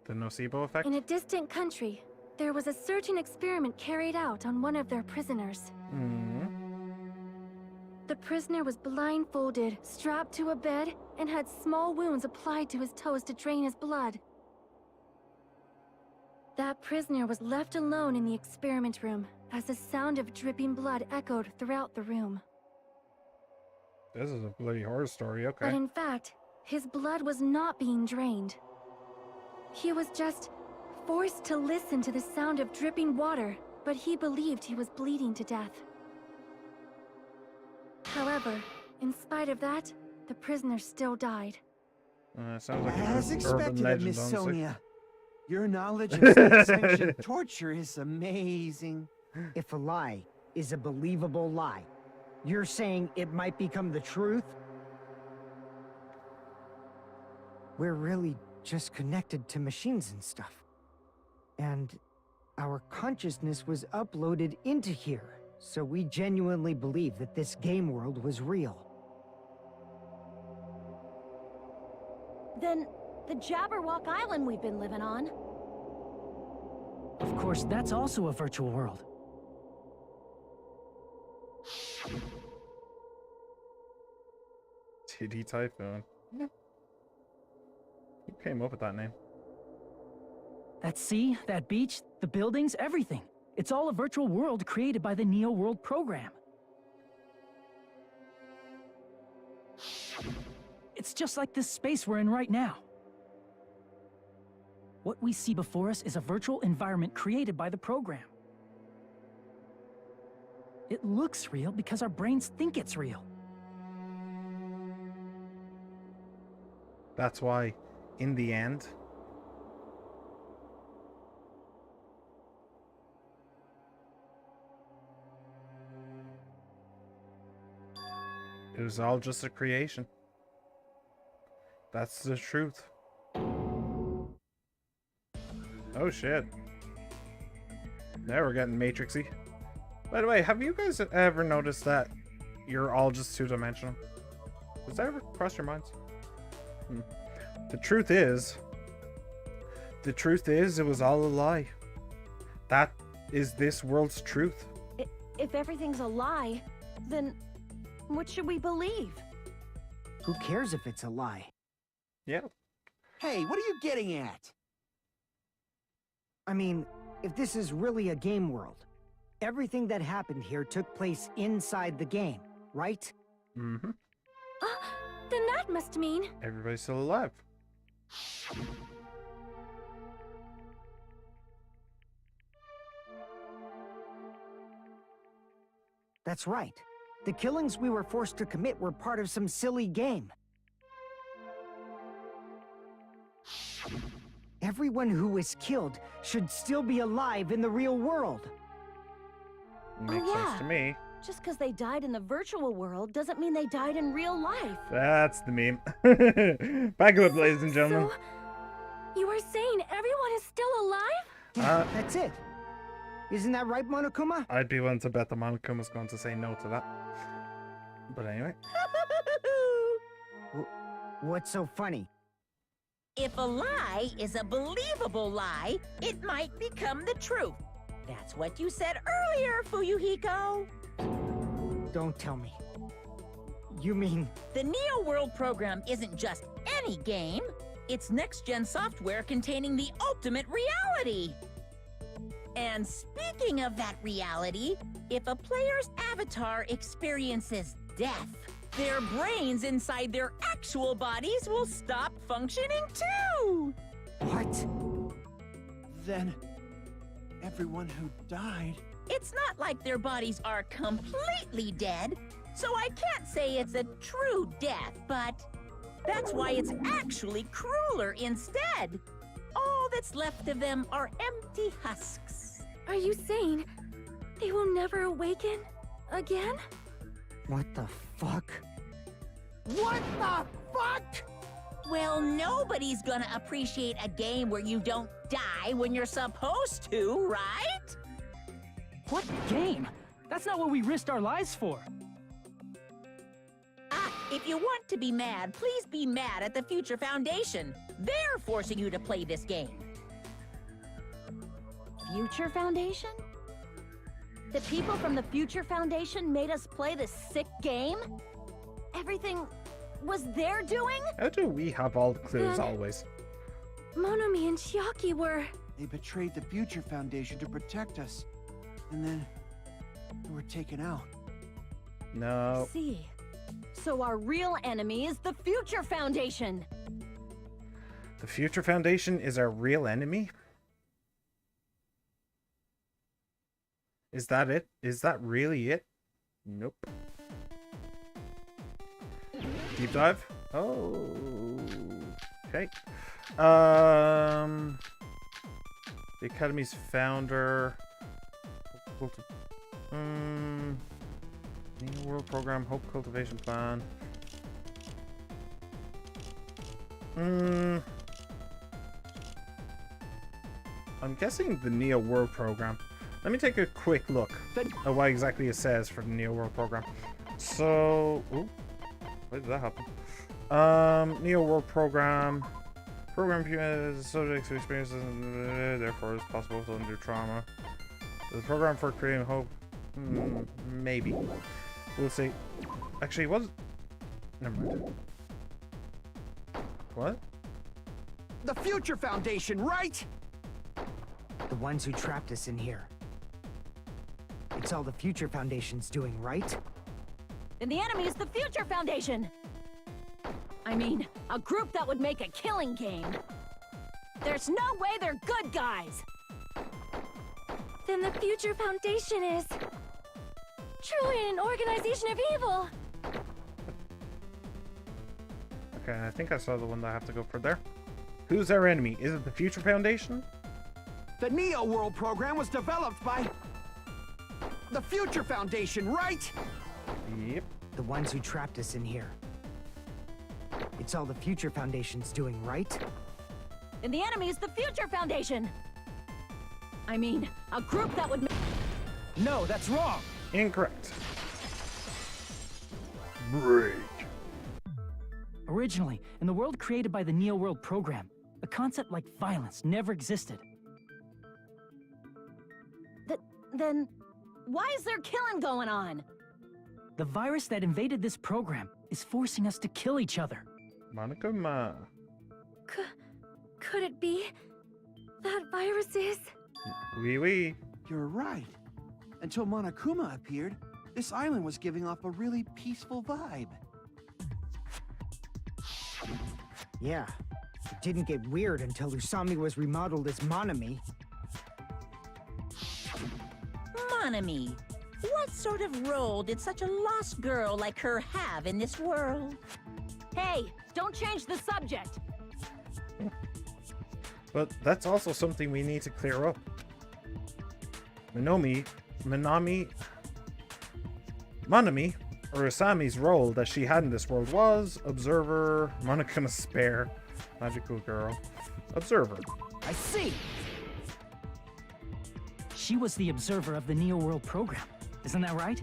[SPEAKER 1] The nocebo effect?
[SPEAKER 11] In a distant country, there was a certain experiment carried out on one of their prisoners. The prisoner was blindfolded, strapped to a bed, and had small wounds applied to his toes to drain his blood. That prisoner was left alone in the experiment room, as the sound of dripping blood echoed throughout the room.
[SPEAKER 1] This is a bloody horror story, okay.
[SPEAKER 11] But in fact, his blood was not being drained. He was just forced to listen to the sound of dripping water, but he believed he was bleeding to death. However, in spite of that, the prisoner still died.
[SPEAKER 1] Sounds like
[SPEAKER 8] As
[SPEAKER 1] urban
[SPEAKER 8] expected,
[SPEAKER 1] legend,
[SPEAKER 8] Miss
[SPEAKER 1] honestly.
[SPEAKER 8] Sonia. Your knowledge of sensation torture is amazing.
[SPEAKER 10] If a lie is a believable lie, you're saying it might become the truth? We're really just connected to machines and stuff. And our consciousness was uploaded into here, so we genuinely believe that this game world was real.
[SPEAKER 5] Then, the Jabberwock Island we've been living on.
[SPEAKER 4] Of course, that's also a virtual world.
[SPEAKER 1] Kitty Typhoon. Yeah. Who came up with that name?
[SPEAKER 4] That sea, that beach, the buildings, everything. It's all a virtual world created by the Neo World program. It's just like this space we're in right now. What we see before us is a virtual environment created by the program. It looks real because our brains think it's real.
[SPEAKER 1] That's why, in the end, it was all just a creation. That's the truth. Oh shit. Now we're getting matrixy. By the way, have you guys ever noticed that you're all just two-dimensional? Does that ever cross your minds? The truth is, it was all a lie. That is this world's truth.
[SPEAKER 5] If everything's a lie, then what should we believe?
[SPEAKER 10] Who cares if it's a lie?
[SPEAKER 1] Yeah.
[SPEAKER 8] Hey, what are you getting at?
[SPEAKER 10] I mean, if this is really a game world, everything that happened here took place inside the game, right?
[SPEAKER 1] Mm-hmm.
[SPEAKER 11] Then that must mean...
[SPEAKER 1] Everybody's still alive.
[SPEAKER 10] That's right. The killings we were forced to commit were part of some silly game. Everyone who was killed should still be alive in the real world.
[SPEAKER 1] Makes sense to me.
[SPEAKER 5] Just because they died in the virtual world doesn't mean they died in real life.
[SPEAKER 1] That's the meme. Back it up, ladies and gentlemen.
[SPEAKER 11] So, you were saying everyone is still alive?
[SPEAKER 10] Yeah, that's it. Isn't that right, Monokuma?
[SPEAKER 1] I'd be willing to bet the Monokuma's going to say no to that. But anyway.
[SPEAKER 10] What's so funny?
[SPEAKER 3] If a lie is a believable lie, it might become the truth. That's what you said earlier, Fuyuhiko.
[SPEAKER 10] Don't tell me. You mean...
[SPEAKER 3] The Neo World program isn't just any game. It's next-gen software containing the ultimate reality. And speaking of that reality, if a player's avatar experiences death, their brains inside their actual bodies will stop functioning too!
[SPEAKER 10] What?
[SPEAKER 8] Then, everyone who died...
[SPEAKER 3] It's not like their bodies are completely dead, so I can't say it's a true death, but that's why it's actually crueler instead. All that's left of them are empty husks.
[SPEAKER 11] Are you saying they will never awaken again?
[SPEAKER 10] What the fuck? What the fuck?
[SPEAKER 3] Well, nobody's gonna appreciate a game where you don't die when you're supposed to, right?
[SPEAKER 4] What game? That's not what we risked our lives for.
[SPEAKER 3] If you want to be mad, please be mad at the Future Foundation. They're forcing you to play this game.
[SPEAKER 5] Future Foundation? The people from the Future Foundation made us play this sick game? Everything was their doing?
[SPEAKER 1] How do we have all the clues
[SPEAKER 11] Then-
[SPEAKER 1] always?
[SPEAKER 11] Monomi and Chiaki were...
[SPEAKER 8] They betrayed the Future Foundation to protect us. And then... they were taken out.
[SPEAKER 1] No.
[SPEAKER 5] See. So our real enemy is the Future Foundation.
[SPEAKER 1] The Future Foundation is our real enemy? Is that it? Is that really it? Nope. Deep dive? Oh. Okay. The Academy's founder. New World Program, Hope Cultivation Plan. I'm guessing the Neo World Program. Let me take a quick look at what exactly it says for the Neo World Program. So, ooh, why did that happen? Neo World Program. Program as subjects who experiences, therefore it's possible to undo trauma. The program for creating hope. Maybe. We'll see. Actually, what? Never mind. What?
[SPEAKER 8] The Future Foundation, right?
[SPEAKER 10] The ones who trapped us in here. It's all the Future Foundation's doing, right?
[SPEAKER 5] Then the enemy is the Future Foundation! I mean, a group that would make a killing game. There's no way they're good guys!
[SPEAKER 11] Then the Future Foundation is truly an organization of evil.
[SPEAKER 1] Okay, I think I saw the one that I have to go for there. Who's our enemy? Is it the Future Foundation?
[SPEAKER 8] The Neo World program was developed by the Future Foundation, right?
[SPEAKER 1] Yep.
[SPEAKER 10] The ones who trapped us in here. It's all the Future Foundation's doing, right?
[SPEAKER 5] And the enemy is the Future Foundation! I mean, a group that would
[SPEAKER 4] No, that's wrong!
[SPEAKER 1] Incorrect. Break.
[SPEAKER 4] Originally, in the world created by the Neo World program, a concept like violence never existed.
[SPEAKER 5] Then, why is there killing going on?
[SPEAKER 4] The virus that invaded this program is forcing us to kill each other.
[SPEAKER 1] Monokuma.
[SPEAKER 11] Could it be that virus is?
[SPEAKER 1] Wee wee.
[SPEAKER 8] You're right. Until Monokuma appeared, this island was giving off a really peaceful vibe.
[SPEAKER 10] Yeah. It didn't get weird until Usami was remodeled as Monami.
[SPEAKER 3] Monami, what sort of role did such a lost girl like her have in this world?
[SPEAKER 5] Hey, don't change the subject!
[SPEAKER 1] But that's also something we need to clear up. Monami, or Usami's role that she had in this world was Observer, Monokuma's spare, magical girl, Observer.
[SPEAKER 4] I see! She was the observer of the Neo World program. Isn't that right?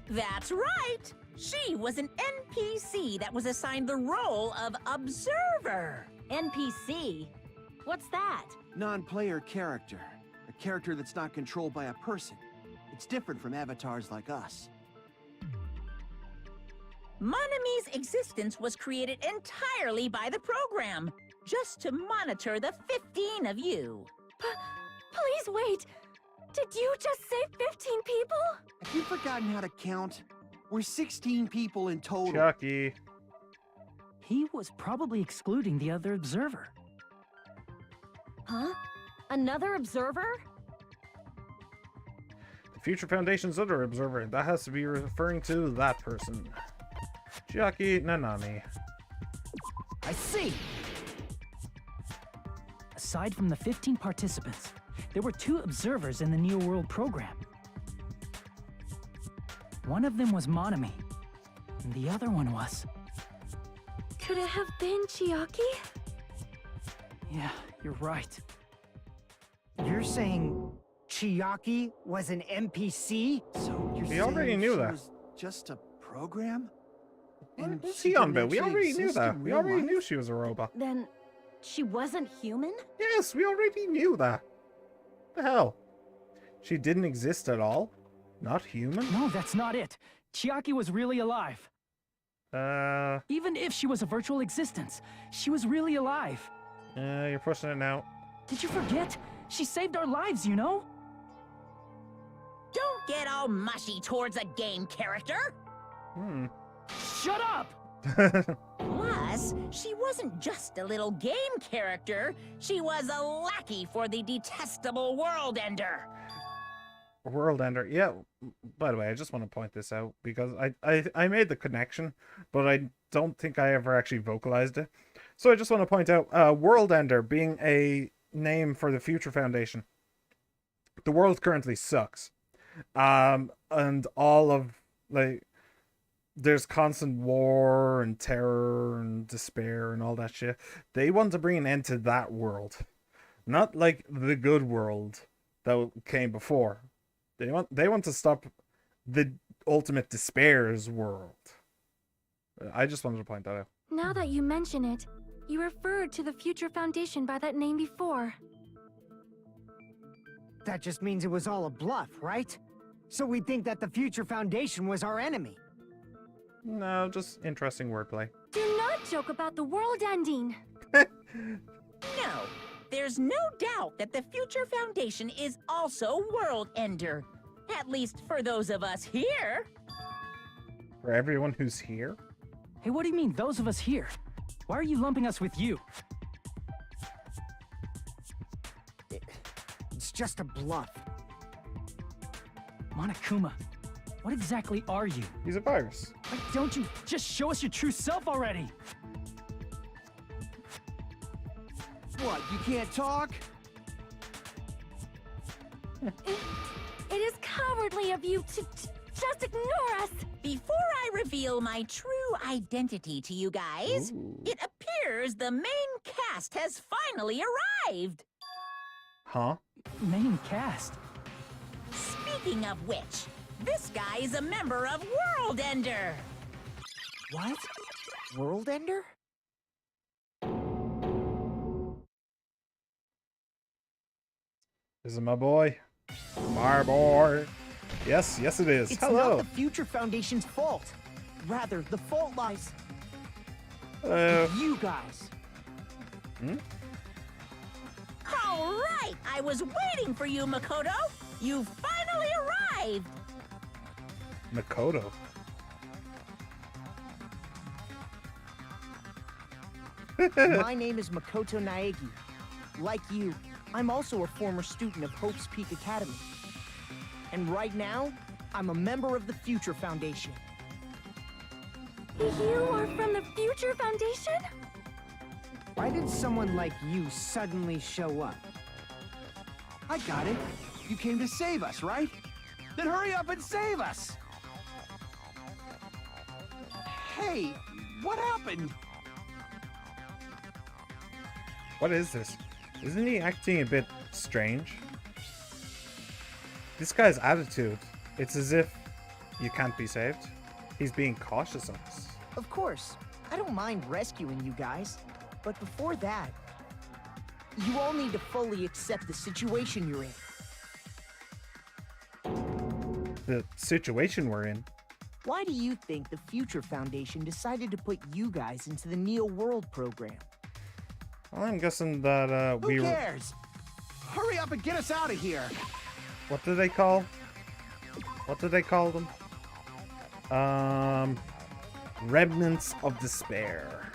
[SPEAKER 3] That's right! She was an NPC that was assigned the role of Observer.
[SPEAKER 5] NPC? What's that?
[SPEAKER 8] Non-player character. A character that's not controlled by a person. It's different from avatars like us.
[SPEAKER 3] Monami's existence was created entirely by the program, just to monitor the 15 of you.
[SPEAKER 11] Please wait! Did you just say 15 people?
[SPEAKER 8] Have you forgotten how to count? We're 16 people in total.
[SPEAKER 1] Chucky.
[SPEAKER 4] He was probably excluding the other observer.
[SPEAKER 5] Huh? Another observer?
[SPEAKER 1] The Future Foundation's other observer. That has to be referring to that person. Chucky Nanami.
[SPEAKER 4] I see! Aside from the 15 participants, there were 2 observers in the Neo World program. One of them was Monami, and the other one was...
[SPEAKER 11] Could it have been Chiaki?
[SPEAKER 4] Yeah, you're right.
[SPEAKER 10] You're saying Chiaki was an NPC?
[SPEAKER 8] So you're
[SPEAKER 1] We already
[SPEAKER 8] saying
[SPEAKER 1] knew
[SPEAKER 8] she
[SPEAKER 1] that.
[SPEAKER 8] was just a program?
[SPEAKER 1] What's
[SPEAKER 8] she
[SPEAKER 1] he on
[SPEAKER 8] didn't
[SPEAKER 1] about? We
[SPEAKER 8] actually
[SPEAKER 1] already knew
[SPEAKER 8] exist
[SPEAKER 1] that.
[SPEAKER 8] in
[SPEAKER 1] We
[SPEAKER 8] real
[SPEAKER 1] already
[SPEAKER 8] life?
[SPEAKER 1] knew she was a robot.
[SPEAKER 5] Then, she wasn't human?
[SPEAKER 1] Yes, we already knew that. The hell? She didn't exist at all? Not human?
[SPEAKER 4] No, that's not it. Chiaki was really alive. Even if she was a virtual existence, she was really alive.
[SPEAKER 1] You're pushing it now.
[SPEAKER 4] Did you forget? She saved our lives, you know?
[SPEAKER 3] Don't get all mushy towards a game character!
[SPEAKER 4] Shut up!
[SPEAKER 3] Plus, she wasn't just a little game character, she was a lackey for the detestable World Ender.
[SPEAKER 1] World Ender. Yeah, by the way, I just want to point this out because I made the connection, but I don't think I ever actually vocalized it. So I just want to point out World Ender being a name for the Future Foundation. The world currently sucks. And all of, like, there's constant war and terror and despair and all that shit. They want to bring an end to that world. Not like the good world that came before. They want to stop the ultimate despair's world. I just wanted to point that out.
[SPEAKER 11] Now that you mention it, you referred to the Future Foundation by that name before.
[SPEAKER 10] That just means it was all a bluff, right? So we think that the Future Foundation was our enemy.
[SPEAKER 1] No, just interesting wordplay.
[SPEAKER 11] Do not joke about the world ending.
[SPEAKER 3] No, there's no doubt that the Future Foundation is also World Ender. At least for those of us here.
[SPEAKER 1] For everyone who's here?
[SPEAKER 4] Hey, what do you mean, those of us here? Why are you lumping us with you?
[SPEAKER 10] It's just a bluff.
[SPEAKER 4] Monokuma, what exactly are you?
[SPEAKER 1] He's a virus.
[SPEAKER 4] Why don't you just show us your true self already?
[SPEAKER 8] What, you can't talk?
[SPEAKER 11] It is cowardly of you to just ignore us.
[SPEAKER 3] Before I reveal my true identity to you guys, it appears the main cast has finally arrived.
[SPEAKER 1] Huh?
[SPEAKER 4] Main cast?
[SPEAKER 3] Speaking of which, this guy is a member of World Ender.
[SPEAKER 10] What? World Ender?
[SPEAKER 1] This is my boy. My boy. Yes, yes it is.
[SPEAKER 10] It's
[SPEAKER 1] Hello.
[SPEAKER 10] not the Future Foundation's fault. Rather, the fault lies
[SPEAKER 1] Hello.
[SPEAKER 10] you guys.
[SPEAKER 1] Hmm?
[SPEAKER 3] All right, I was waiting for you, Makoto. You finally arrived.
[SPEAKER 1] Makoto.
[SPEAKER 10] My name is Makoto Naegi. Like you, I'm also a former student of Hope's Peak Academy. And right now, I'm a member of the Future Foundation.
[SPEAKER 11] You are from the Future Foundation?
[SPEAKER 10] Why did someone like you suddenly show up?
[SPEAKER 8] I got it. You came to save us, right? Then hurry up and save us! Hey, what happened?
[SPEAKER 1] What is this? Isn't he acting a bit strange? This guy's attitude, it's as if you can't be saved. He's being cautious of us.
[SPEAKER 10] Of course, I don't mind rescuing you guys. But before that, you all need to fully accept the situation you're in.
[SPEAKER 1] The situation we're in.
[SPEAKER 10] Why do you think the Future Foundation decided to put you guys into the Neo World program?
[SPEAKER 1] Well, I'm guessing that
[SPEAKER 8] Who cares? Hurry up and get us out of here!
[SPEAKER 1] What do they call? What do they call them? Remnants of despair.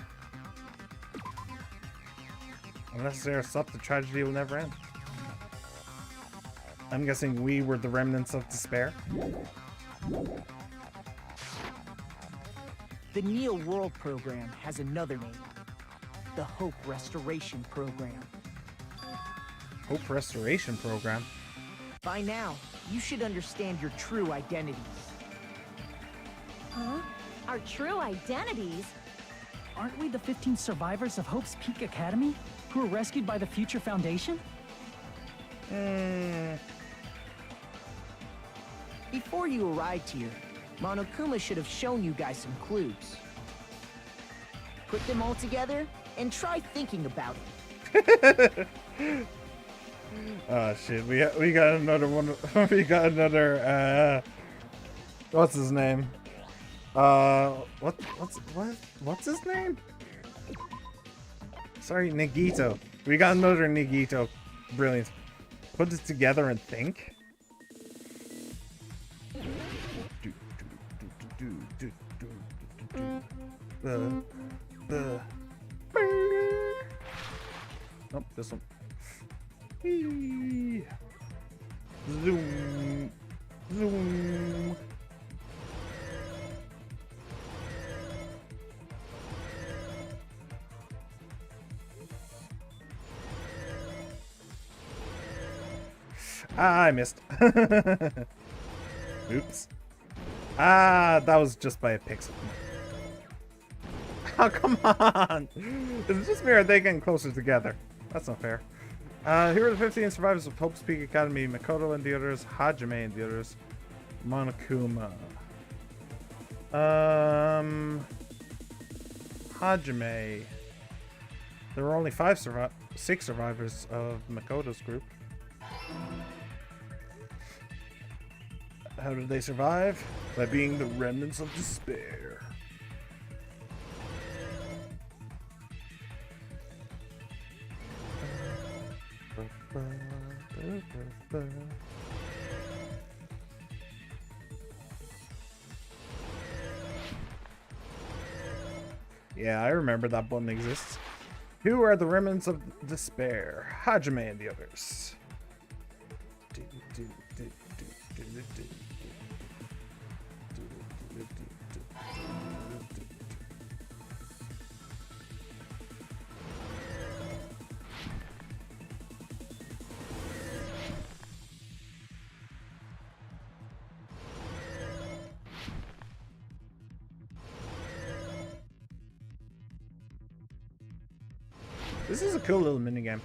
[SPEAKER 1] Unless they're stopped, the tragedy will never end. I'm guessing we were the remnants of despair.
[SPEAKER 10] The Neo World program has another name. The Hope Restoration Program.
[SPEAKER 1] Hope Restoration Program?
[SPEAKER 10] By now, you should understand your true identities.
[SPEAKER 5] Huh? Our true identities?
[SPEAKER 4] Aren't we the 15 survivors of Hope's Peak Academy who were rescued by the Future Foundation?
[SPEAKER 10] Before you arrived here, Monokuma should have shown you guys some clues. Put them all together and try thinking about it.
[SPEAKER 1] Oh shit, we got another one. We got another what's his name? What's his name? Sorry, Nagito. We got another Nagito. Brilliant. Put it together and think. Nope, this one. Zoom. Zoom. Ah, I missed. Oops. Ah, that was just by a pixel. Oh, come on! Is it just me or are they getting closer together? That's not fair. Here are the 15 survivors of Hope's Peak Academy. Makoto and the others. Hajime and the others. Monokuma. Hajime. There were only 6 survivors of Makoto's group. How did they survive? By being the remnants of despair. Yeah, I remember that button exists. Who are the remnants of despair? Hajime and the others. This is a cool little minigame.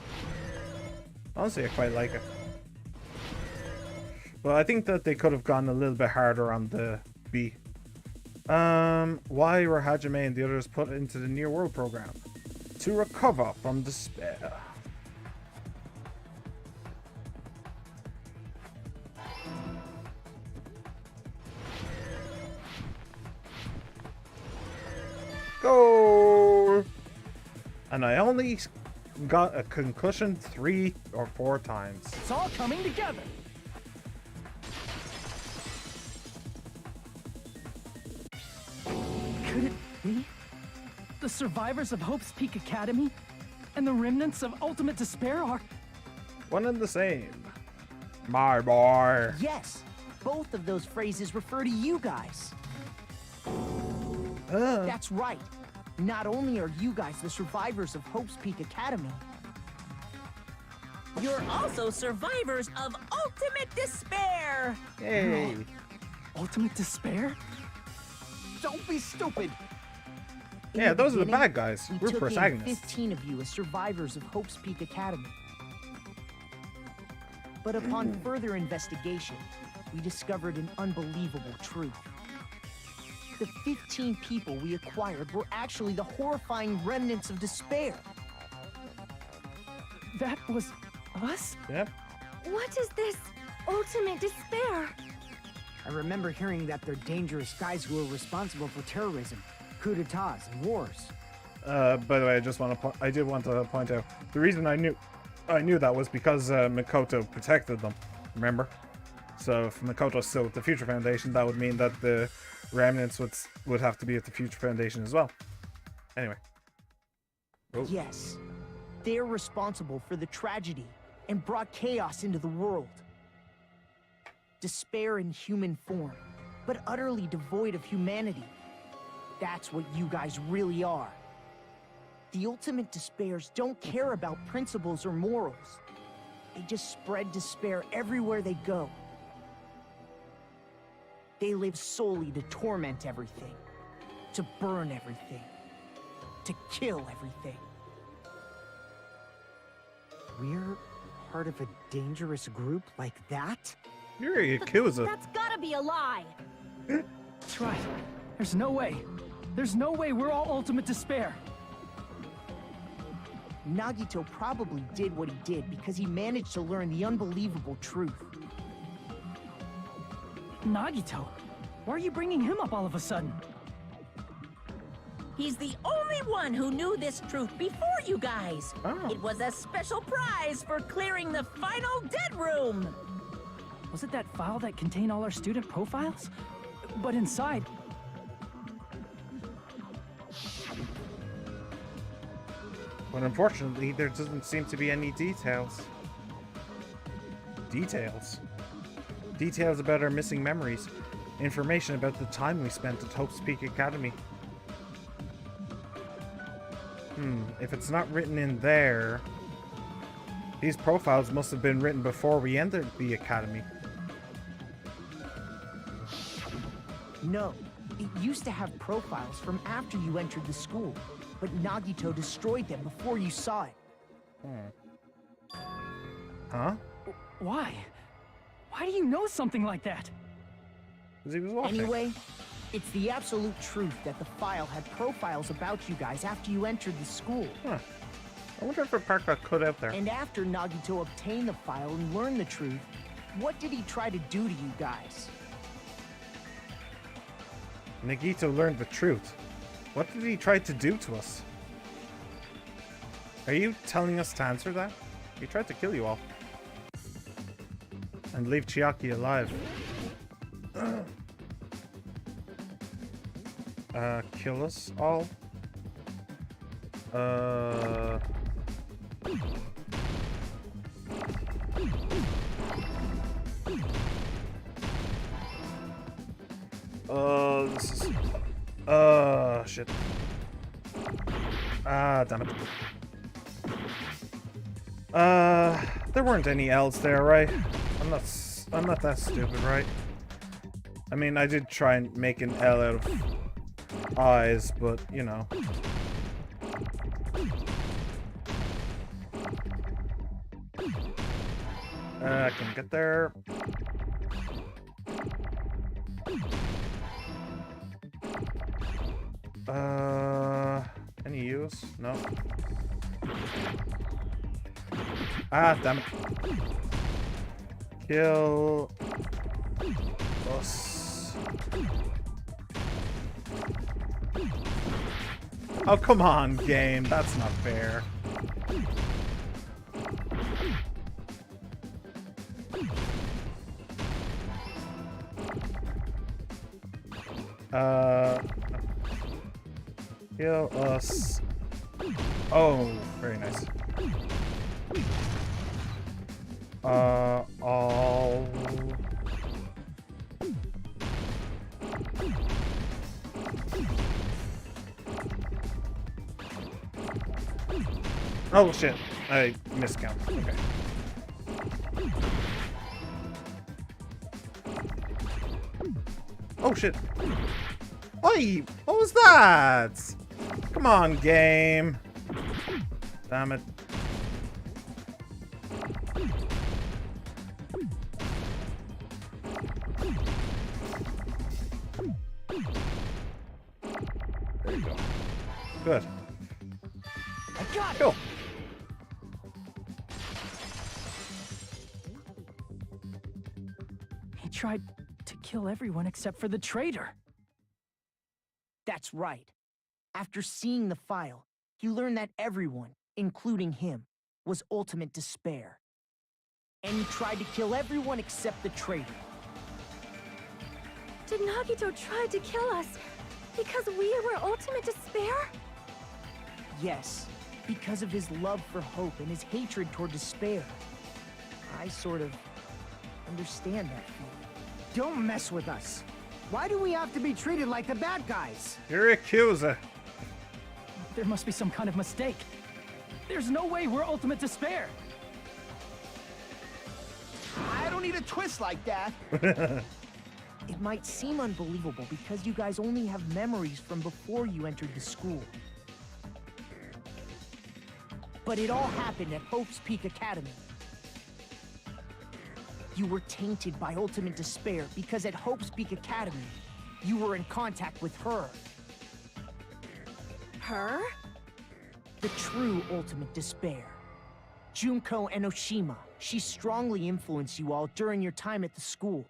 [SPEAKER 1] Honestly, I quite like it. But I think that they could have gone a little bit harder on the B. Why were Hajime and the others put into the Near World program? To recover from despair. Go! And I only got a concussion 3 or 4 times.
[SPEAKER 4] It's all coming together. Could it be? The survivors of Hope's Peak Academy and the remnants of Ultimate Despair are...
[SPEAKER 1] One and the same. My boy.
[SPEAKER 12] Yes, both of those phrases refer to you guys. That's right. Not only are you guys the survivors of Hope's Peak Academy,
[SPEAKER 3] you're also survivors of Ultimate Despair!
[SPEAKER 1] Hey!
[SPEAKER 4] Ultimate Despair?
[SPEAKER 12] Don't be stupid!
[SPEAKER 1] Yeah, those are the bad guys. We're
[SPEAKER 12] took in
[SPEAKER 1] protagonists.
[SPEAKER 12] 15 of you as survivors of Hope's Peak Academy. But upon further investigation, we discovered an unbelievable truth. The 15 people we acquired were actually the horrifying remnants of despair.
[SPEAKER 4] That was us?
[SPEAKER 1] Yep.
[SPEAKER 11] What is this ultimate despair?
[SPEAKER 10] I remember hearing that they're dangerous guys who are responsible for terrorism, coup d'etats, and wars.
[SPEAKER 1] By the way, I did want to point out the reason I knew that was because Mikoto protected them. Remember? So if Mikoto's still with the Future Foundation, that would mean that the remnants would have to be at the Future Foundation as well. Anyway. Oh.
[SPEAKER 12] Yes, they're responsible for the tragedy and brought chaos into the world. Despair in human form, but utterly devoid of humanity. That's what you guys really are. The ultimate despairs don't care about principles or morals. They just spread despair everywhere they go. They live solely to torment everything, to burn everything, to kill everything.
[SPEAKER 10] We're part of a dangerous group like that?
[SPEAKER 1] You're a Yakuza.
[SPEAKER 5] That's gotta be a lie!
[SPEAKER 4] That's right. There's no way. There's no way we're all Ultimate Despair.
[SPEAKER 12] Nagito probably did what he did because he managed to learn the unbelievable truth.
[SPEAKER 4] Nagito? Why are you bringing him up all of a sudden?
[SPEAKER 3] He's the only one who knew this truth before you guys.
[SPEAKER 1] Oh.
[SPEAKER 3] It was a special prize for clearing the final dead room.
[SPEAKER 4] Was it that file that contained all our student profiles? But inside...
[SPEAKER 1] But unfortunately, there doesn't seem to be any details. Details? Details about our missing memories. Information about the time we spent at Hope's Peak Academy. If it's not written in there... These profiles must have been written before we entered the Academy.
[SPEAKER 12] No, it used to have profiles from after you entered the school, but Nagito destroyed them before you saw it.
[SPEAKER 1] Huh?
[SPEAKER 4] Why? Why do you know something like that?
[SPEAKER 1] Because he was watching.
[SPEAKER 12] Anyway, it's the absolute truth that the file had profiles about you guys after you entered the school.
[SPEAKER 1] Huh. I wonder if a part got cut out there.
[SPEAKER 12] And after Nagito obtained the file and learned the truth, what did he try to do to you guys?
[SPEAKER 1] Nagito learned the truth. What did he try to do to us? Are you telling us to answer that? He tried to kill you all. And leave Chiaki alive. Kill us all? This is... shit. Damn it. There weren't any L's there, right? I'm not that stupid, right? I mean, I did try and make an L out of eyes, but, you know. I can get there. Any use? No. Damn it. Kill us. Oh, come on, game. That's not fair. Kill us. Oh, very nice. All. Oh shit, I miscount. Okay. Oh shit. Oi! What was that? Come on, game. Damn it. There you go. Good.
[SPEAKER 12] I got it.
[SPEAKER 1] Cool.
[SPEAKER 4] He tried to kill everyone except for the traitor.
[SPEAKER 12] That's right. After seeing the file, he learned that everyone, including him, was ultimate despair. And he tried to kill everyone except the traitor.
[SPEAKER 11] Did Nagito try to kill us because we were ultimate despair?
[SPEAKER 12] Yes, because of his love for hope and his hatred toward despair. I sort of understand that feeling.
[SPEAKER 10] Don't mess with us. Why do we have to be treated like the bad guys?
[SPEAKER 1] You're accuser.
[SPEAKER 4] There must be some kind of mistake. There's no way we're ultimate despair.
[SPEAKER 8] I don't need a twist like that.
[SPEAKER 12] It might seem unbelievable because you guys only have memories from before you entered the school. But it all happened at Hope's Peak Academy. You were tainted by ultimate despair because at Hope's Peak Academy, you were in contact with her.
[SPEAKER 5] Her?
[SPEAKER 12] The true ultimate despair. Junko Enoshima. She strongly influenced you all during your time at the school.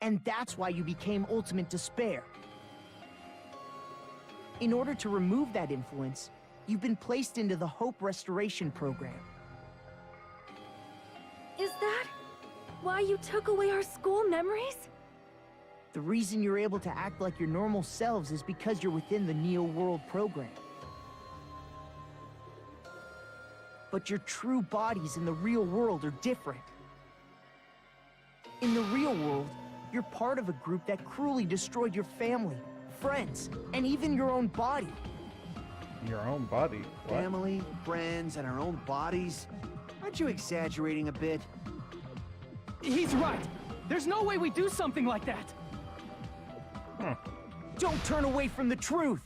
[SPEAKER 12] And that's why you became ultimate despair. In order to remove that influence, you've been placed into the Hope Restoration Program.
[SPEAKER 11] Is that why you took away our school memories?
[SPEAKER 12] The reason you're able to act like your normal selves is because you're within the Neo World program. But your true bodies in the real world are different. In the real world, you're part of a group that cruelly destroyed your family, friends, and even your own body.
[SPEAKER 1] Your own body? What?
[SPEAKER 8] Family, friends, and our own bodies? Aren't you exaggerating a bit?
[SPEAKER 4] He's right. There's no way we do something like that.
[SPEAKER 12] Don't turn away from the truth.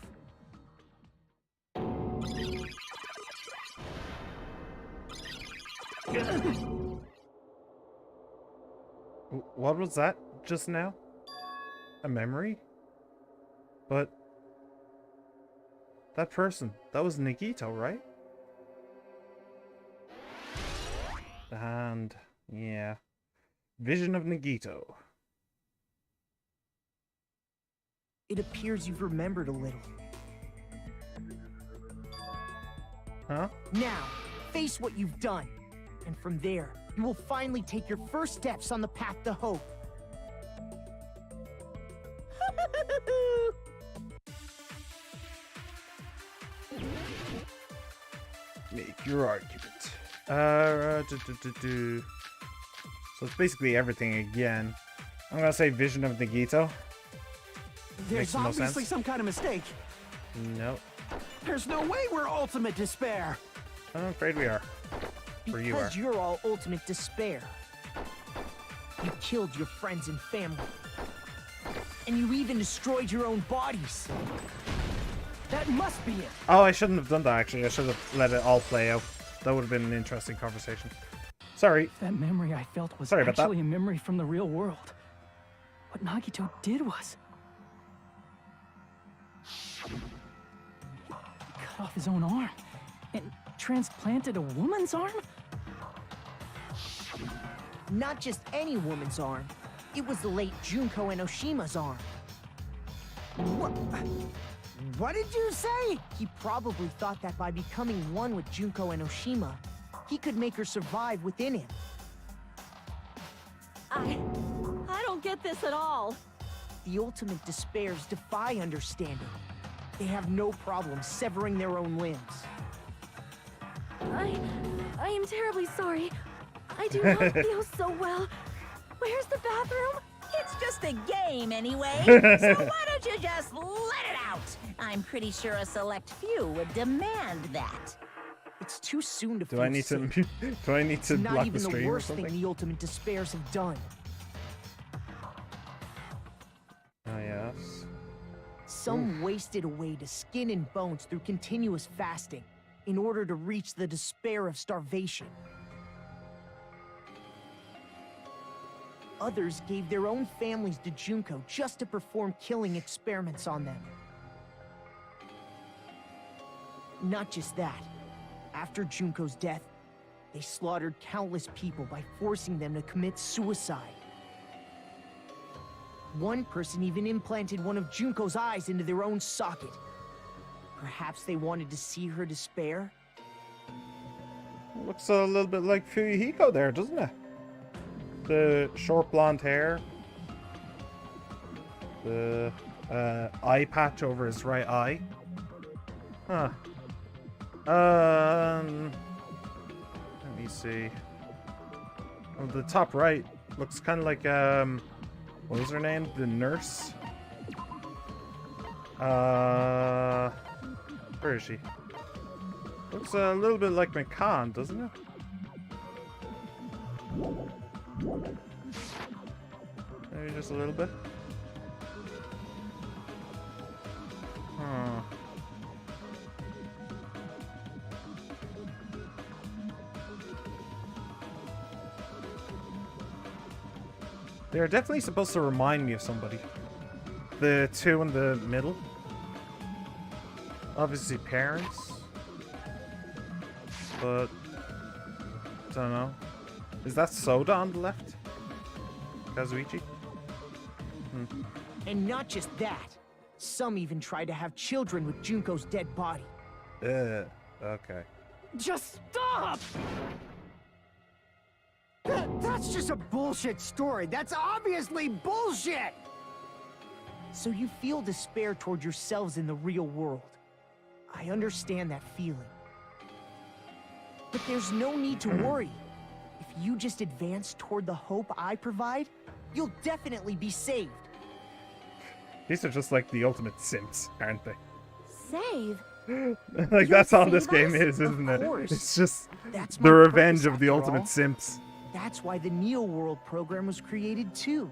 [SPEAKER 1] What was that just now? A memory? But that person, that was Nagito, right? And yeah, vision of Nagito.
[SPEAKER 12] It appears you've remembered a little.
[SPEAKER 1] Huh?
[SPEAKER 12] Now, face what you've done. And from there, you will finally take your first steps on the path to hope.
[SPEAKER 1] Make your argument. So it's basically everything again. I'm gonna say Vision of Nagito.
[SPEAKER 8] There's
[SPEAKER 1] no
[SPEAKER 8] obviously
[SPEAKER 1] sense.
[SPEAKER 8] some kind of mistake.
[SPEAKER 1] No,
[SPEAKER 8] There's no way we're ultimate despair.
[SPEAKER 1] I'm afraid we are. Or you are.
[SPEAKER 12] Because you're all ultimate despair. You killed your friends and family. And you even destroyed your own bodies.
[SPEAKER 4] That must be it.
[SPEAKER 1] Oh, I shouldn't have done that, actually. I should have let it all play out. That would have been an interesting conversation. Sorry.
[SPEAKER 4] That memory I felt was
[SPEAKER 1] Sorry about that.
[SPEAKER 4] actually a memory from the real world. What Nagito did was... he cut off his own arm and transplanted a woman's arm?
[SPEAKER 12] Not just any woman's arm. It was the late Junko Enoshima's arm. What did you say? He probably thought that by becoming one with Junko Enoshima, he could make her survive within him.
[SPEAKER 5] I don't get this at all.
[SPEAKER 12] The ultimate despairs defy understanding. They have no problem severing their own limbs.
[SPEAKER 11] I am terribly sorry. I do not feel so well. Where's the bathroom?
[SPEAKER 3] It's just a game anyway, so why don't you just let it out? I'm pretty sure a select few would demand that.
[SPEAKER 12] It's too soon to
[SPEAKER 1] Do
[SPEAKER 12] feel
[SPEAKER 1] I need
[SPEAKER 12] sick.
[SPEAKER 1] to do I need to
[SPEAKER 12] It's
[SPEAKER 1] block
[SPEAKER 12] not
[SPEAKER 1] the
[SPEAKER 12] even the
[SPEAKER 1] stream or
[SPEAKER 12] worst thing
[SPEAKER 1] something?
[SPEAKER 12] the ultimate despairs have done.
[SPEAKER 1] Oh yes.
[SPEAKER 12] Some wasted away to skin and bones through continuous fasting in order to reach the despair of starvation. Others gave their own families to Junko just to perform killing experiments on them. Not just that. After Junko's death, they slaughtered countless people by forcing them to commit suicide. One person even implanted one of Junko's eyes into their own socket. Perhaps they wanted to see her despair?
[SPEAKER 1] Looks a little bit like Fuyuhiko there, doesn't it? The short blonde hair. The eye patch over his right eye. Huh. Let me see. Oh, the top right looks kind of like what was her name? The nurse. Where is she? Looks a little bit like McCann, doesn't it? Maybe just a little bit. Huh. They're definitely supposed to remind me of somebody. The two in the middle. Obviously parents. But don't know. Is that Soda on the left? Kazuichi?
[SPEAKER 12] And not just that. Some even tried to have children with Junko's dead body.
[SPEAKER 1] Okay.
[SPEAKER 10] Just stop! That's just a bullshit story. That's obviously bullshit!
[SPEAKER 12] So you feel despair toward yourselves in the real world. I understand that feeling. But there's no need to worry. If you just advance toward the hope I provide, you'll definitely be saved.
[SPEAKER 1] These are just like the ultimate simps, aren't they?
[SPEAKER 11] Save?
[SPEAKER 1] Like, that's all this
[SPEAKER 11] save
[SPEAKER 1] game
[SPEAKER 11] us?
[SPEAKER 1] is, isn't
[SPEAKER 12] Of
[SPEAKER 1] it?
[SPEAKER 12] course.
[SPEAKER 1] It's just
[SPEAKER 12] That's
[SPEAKER 1] the
[SPEAKER 12] my
[SPEAKER 1] revenge
[SPEAKER 12] purpose,
[SPEAKER 1] of the
[SPEAKER 12] after
[SPEAKER 1] ultimate
[SPEAKER 12] all.
[SPEAKER 1] simps.
[SPEAKER 12] That's why the Neo World program was created too.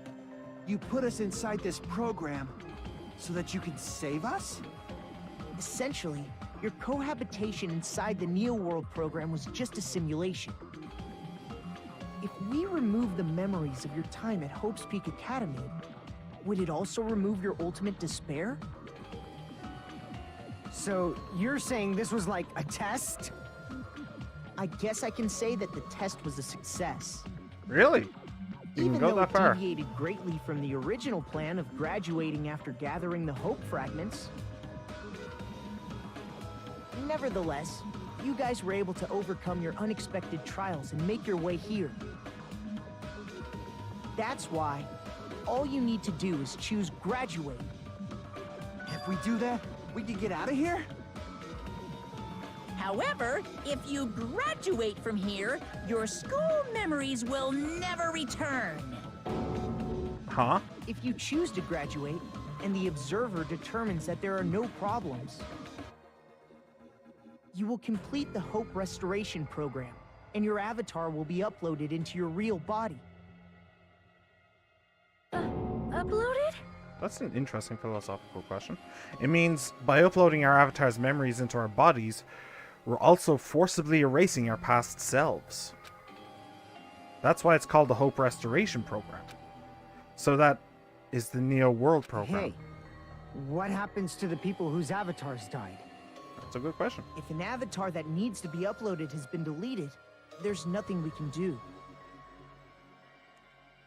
[SPEAKER 8] You put us inside this program so that you can save us?
[SPEAKER 12] Essentially, your cohabitation inside the Neo World program was just a simulation. If we remove the memories of your time at Hope's Peak Academy, would it also remove your ultimate despair?
[SPEAKER 10] So, you're saying this was like a test?
[SPEAKER 12] I guess I can say that the test was a success.
[SPEAKER 1] Really? You
[SPEAKER 12] Even
[SPEAKER 1] can go
[SPEAKER 12] though
[SPEAKER 1] that
[SPEAKER 12] it
[SPEAKER 1] far.
[SPEAKER 12] deviated greatly from the original plan of graduating after gathering the Hope fragments. Nevertheless, you guys were able to overcome your unexpected trials and make your way here. That's why all you need to do is choose graduate.
[SPEAKER 8] If we do that, we can get out of here?
[SPEAKER 3] However, if you graduate from here, your school memories will never return.
[SPEAKER 1] Huh?
[SPEAKER 12] If you choose to graduate, and the observer determines that there are no problems, you will complete the Hope Restoration Program, and your avatar will be uploaded into your real body.
[SPEAKER 11] Uploaded?
[SPEAKER 1] That's an interesting philosophical question. It means by uploading our avatar's memories into our bodies, we're also forcibly erasing our past selves. That's why it's called the Hope Restoration Program. So that is the Neo World Program.
[SPEAKER 10] Hey, what happens to the people whose avatars died?
[SPEAKER 1] That's a good question.
[SPEAKER 12] If an avatar that needs to be uploaded has been deleted, there's nothing we can do.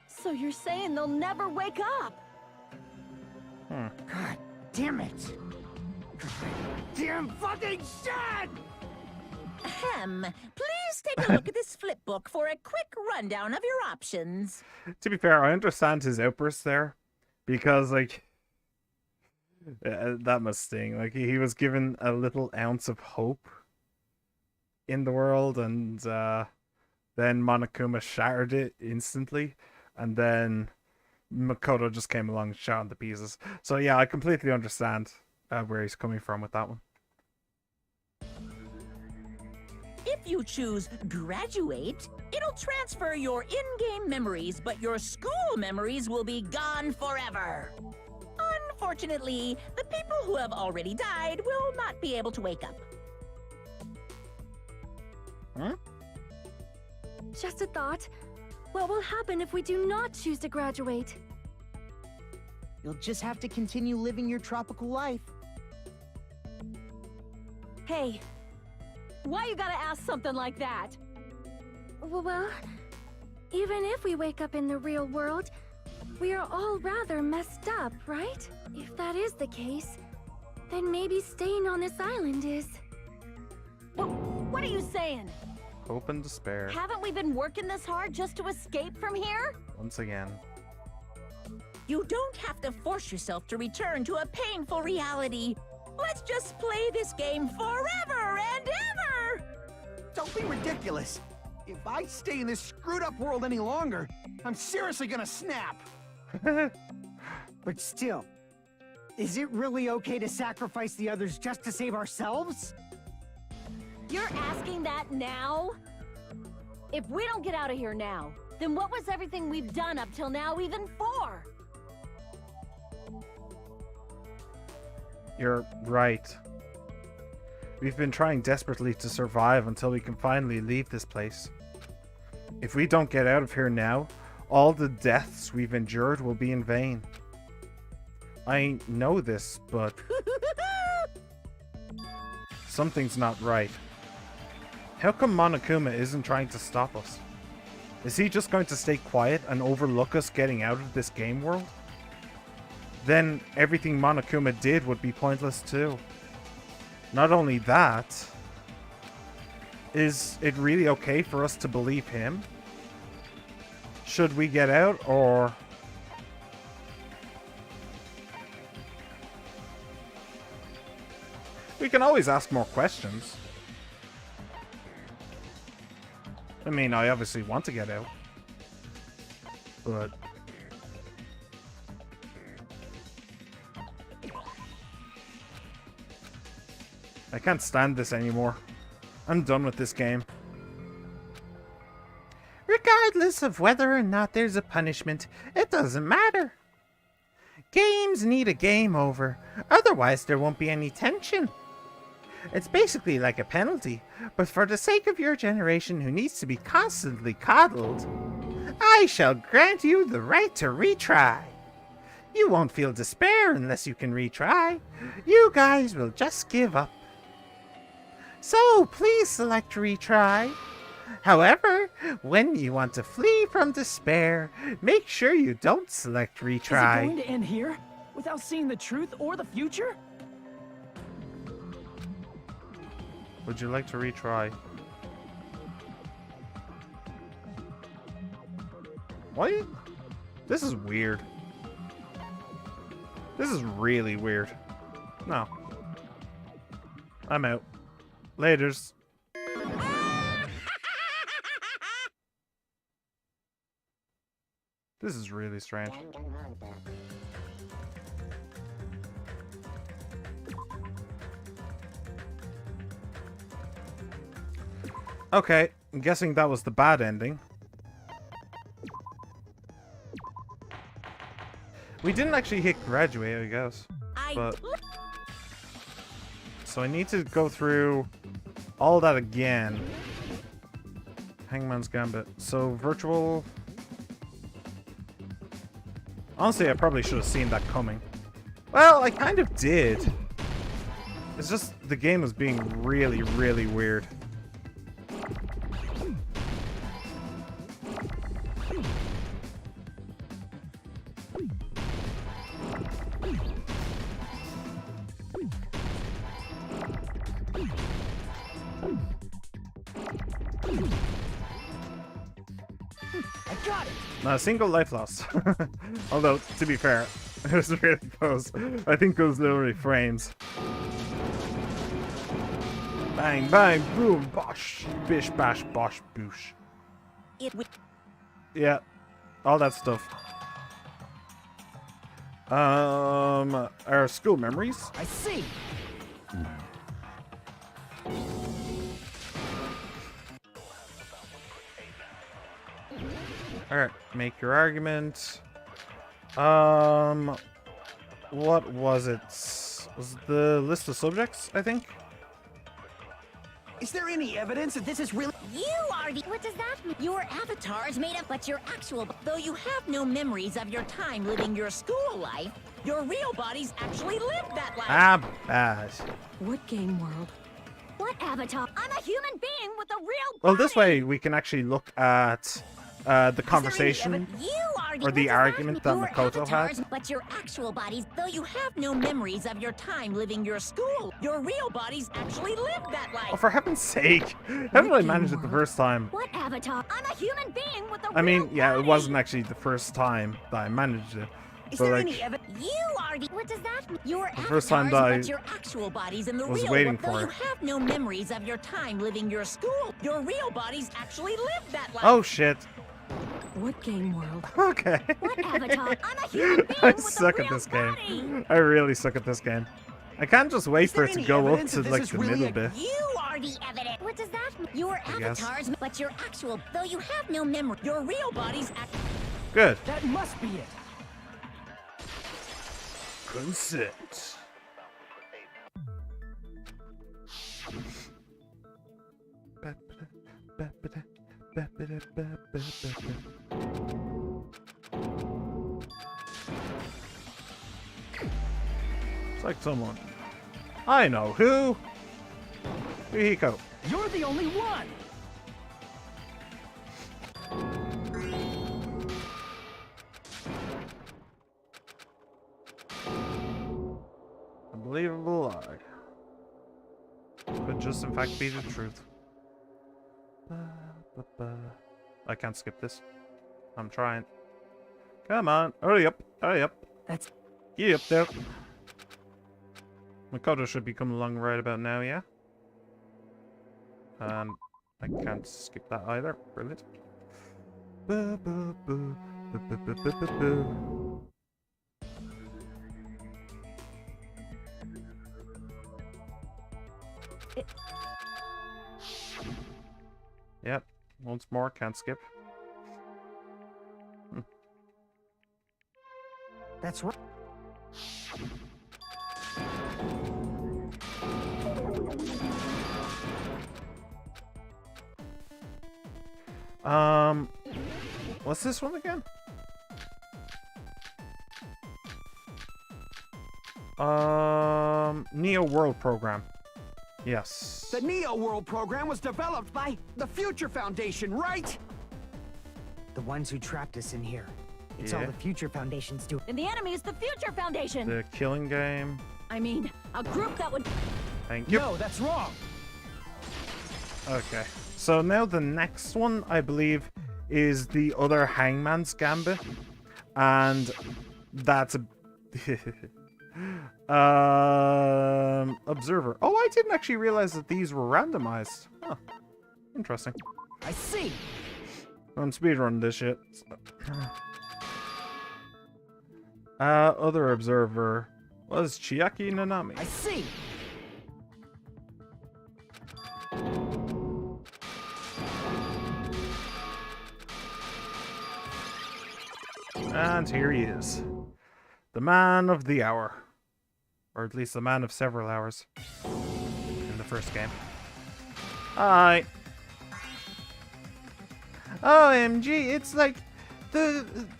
[SPEAKER 5] So you're saying they'll never wake up?
[SPEAKER 10] God damn it! Damn fucking shit!
[SPEAKER 3] Ahem. Please take a look at this flip book for a quick rundown of your options.
[SPEAKER 1] To be fair, I understand his outburst there. Because, like, that must sting. Like, he was given a little ounce of hope in the world, and then Monokuma shattered it instantly, and then Makoto just came along and shot him to pieces. So yeah, I completely understand where he's coming from with that one.
[SPEAKER 3] If you choose graduate, it'll transfer your in-game memories, but your school memories will be gone forever. Unfortunately, the people who have already died will not be able to wake up.
[SPEAKER 1] Huh?
[SPEAKER 11] Just a thought. What will happen if we do not choose to graduate?
[SPEAKER 12] You'll just have to continue living your tropical life.
[SPEAKER 5] Hey, why you gotta ask something like that?
[SPEAKER 11] Well, even if we wake up in the real world, we are all rather messed up, right? If that is the case, then maybe staying on this island is...
[SPEAKER 5] What are you saying?
[SPEAKER 1] Hope and despair.
[SPEAKER 5] Haven't we been working this hard just to escape from here?
[SPEAKER 1] Once again.
[SPEAKER 3] You don't have to force yourself to return to a painful reality. Let's just play this game forever and ever!
[SPEAKER 8] Don't be ridiculous. If I stay in this screwed up world any longer, I'm seriously gonna snap.
[SPEAKER 10] But still, is it really okay to sacrifice the others just to save ourselves?
[SPEAKER 5] You're asking that now? If we don't get out of here now, then what was everything we've done up till now even for?
[SPEAKER 1] You're right. We've been trying desperately to survive until we can finally leave this place. If we don't get out of here now, all the deaths we've endured will be in vain. I know this, but... something's not right. How come Monokuma isn't trying to stop us? Is he just going to stay quiet and overlook us getting out of this game world? Then everything Monokuma did would be pointless too. Not only that, is it really okay for us to believe him? Should we get out, or... we can always ask more questions. I mean, I obviously want to get out. But... I can't stand this anymore. I'm done with this game.
[SPEAKER 2] Regardless of whether or not there's a punishment, it doesn't matter. Games need a game over, otherwise there won't be any tension. It's basically like a penalty, but for the sake of your generation who needs to be constantly coddled, I shall grant you the right to retry. You won't feel despair unless you can retry. You guys will just give up. So please select retry. However, when you want to flee from despair, make sure you don't select retry.
[SPEAKER 4] Is it going to end here? Without seeing the truth or the future?
[SPEAKER 1] Would you like to retry? What? This is weird. This is really weird. No. I'm out. Laters. This is really strange. Okay, I'm guessing that was the bad ending. We didn't actually hit graduate, I guess. But so I need to go through all that again. Hangman's Gambit. So virtual. Honestly, I probably should have seen that coming. Well, I kind of did. It's just the game was being really, really weird. Not a single life loss. Although, to be fair, it was really close. I think it was literally frames. Bang, bang, boom, bosh, bish, bash, bosh, boosh. Yeah, all that stuff. Our school memories.
[SPEAKER 12] I see.
[SPEAKER 1] Alright, make your argument. What was it? Was it the list of subjects, I think?
[SPEAKER 12] Is there any evidence that this is really—
[SPEAKER 3] You are the— What does that mean? Your avatar is made up, but your actual— Though you have no memories of your time living your school life, your real bodies actually lived that life.
[SPEAKER 1] Ah, bad.
[SPEAKER 5] What game world?
[SPEAKER 11] What avatar? I'm a human being with a real
[SPEAKER 1] Well, this way we can actually look at the conversation or the argument that Makoto had.
[SPEAKER 3] But your actual bodies, though you have no memories of your time living your school, your real bodies actually lived that life.
[SPEAKER 1] Oh, for heaven's sake! Haven't I managed it the first time?
[SPEAKER 11] What avatar? I'm a human being with a
[SPEAKER 1] I mean, yeah, it wasn't actually the first time that I managed it. But like,
[SPEAKER 3] You are the— What does that mean? Your
[SPEAKER 1] the first time that I
[SPEAKER 3] but your actual bodies in the
[SPEAKER 1] was
[SPEAKER 3] real
[SPEAKER 1] waiting
[SPEAKER 3] world, though
[SPEAKER 1] for
[SPEAKER 3] you
[SPEAKER 1] it.
[SPEAKER 3] have no memories of your time living your school, your real bodies actually lived that life.
[SPEAKER 1] Oh shit.
[SPEAKER 5] What game world?
[SPEAKER 1] Okay.
[SPEAKER 11] What avatar? I'm a human being
[SPEAKER 1] I
[SPEAKER 11] with
[SPEAKER 1] suck
[SPEAKER 11] a
[SPEAKER 1] at
[SPEAKER 11] real
[SPEAKER 1] this
[SPEAKER 11] body.
[SPEAKER 1] game. I really suck at this game. I can't just wait for it to go up to like the middle bit.
[SPEAKER 3] You are the evidence.
[SPEAKER 11] What does that mean?
[SPEAKER 3] Your
[SPEAKER 1] I guess.
[SPEAKER 3] avatars, but your actual— Though you have no memory, your real bodies
[SPEAKER 1] Good.
[SPEAKER 12] That must be it.
[SPEAKER 1] Consent. It's like someone. I know who. Hiko.
[SPEAKER 12] You're the only one.
[SPEAKER 1] Unbelievable lie. Could just in fact be the truth. I can't skip this. I'm trying. Come on, hurry up, hurry up.
[SPEAKER 4] That's...
[SPEAKER 1] Get up there. Makoto should be coming along right about now, yeah? And I can't skip that either. Brilliant. Yep. Once more, can't skip.
[SPEAKER 10] That's right.
[SPEAKER 1] What's this one again? Neo World Program. Yes.
[SPEAKER 12] The Neo World program was developed by the Future Foundation, right?
[SPEAKER 10] The ones who trapped us in here. It's all
[SPEAKER 1] Yeah.
[SPEAKER 10] the Future Foundations do.
[SPEAKER 5] And the enemy is the Future Foundation.
[SPEAKER 1] The Killing Game.
[SPEAKER 5] I mean, a group that would—
[SPEAKER 1] Thank you.
[SPEAKER 12] No, that's wrong.
[SPEAKER 1] Okay. So now the next one, I believe, is the other Hangman's Gambit. And that's a... Observer. Oh, I didn't actually realize that these were randomized. Huh. Interesting.
[SPEAKER 4] I see.
[SPEAKER 1] I'm speedrunning this shit. Other observer was Chiaki Nanami.
[SPEAKER 4] I see.
[SPEAKER 1] And here he is. The man of the hour. Or at least the man of several hours. In the first game. Hi. OMG, it's like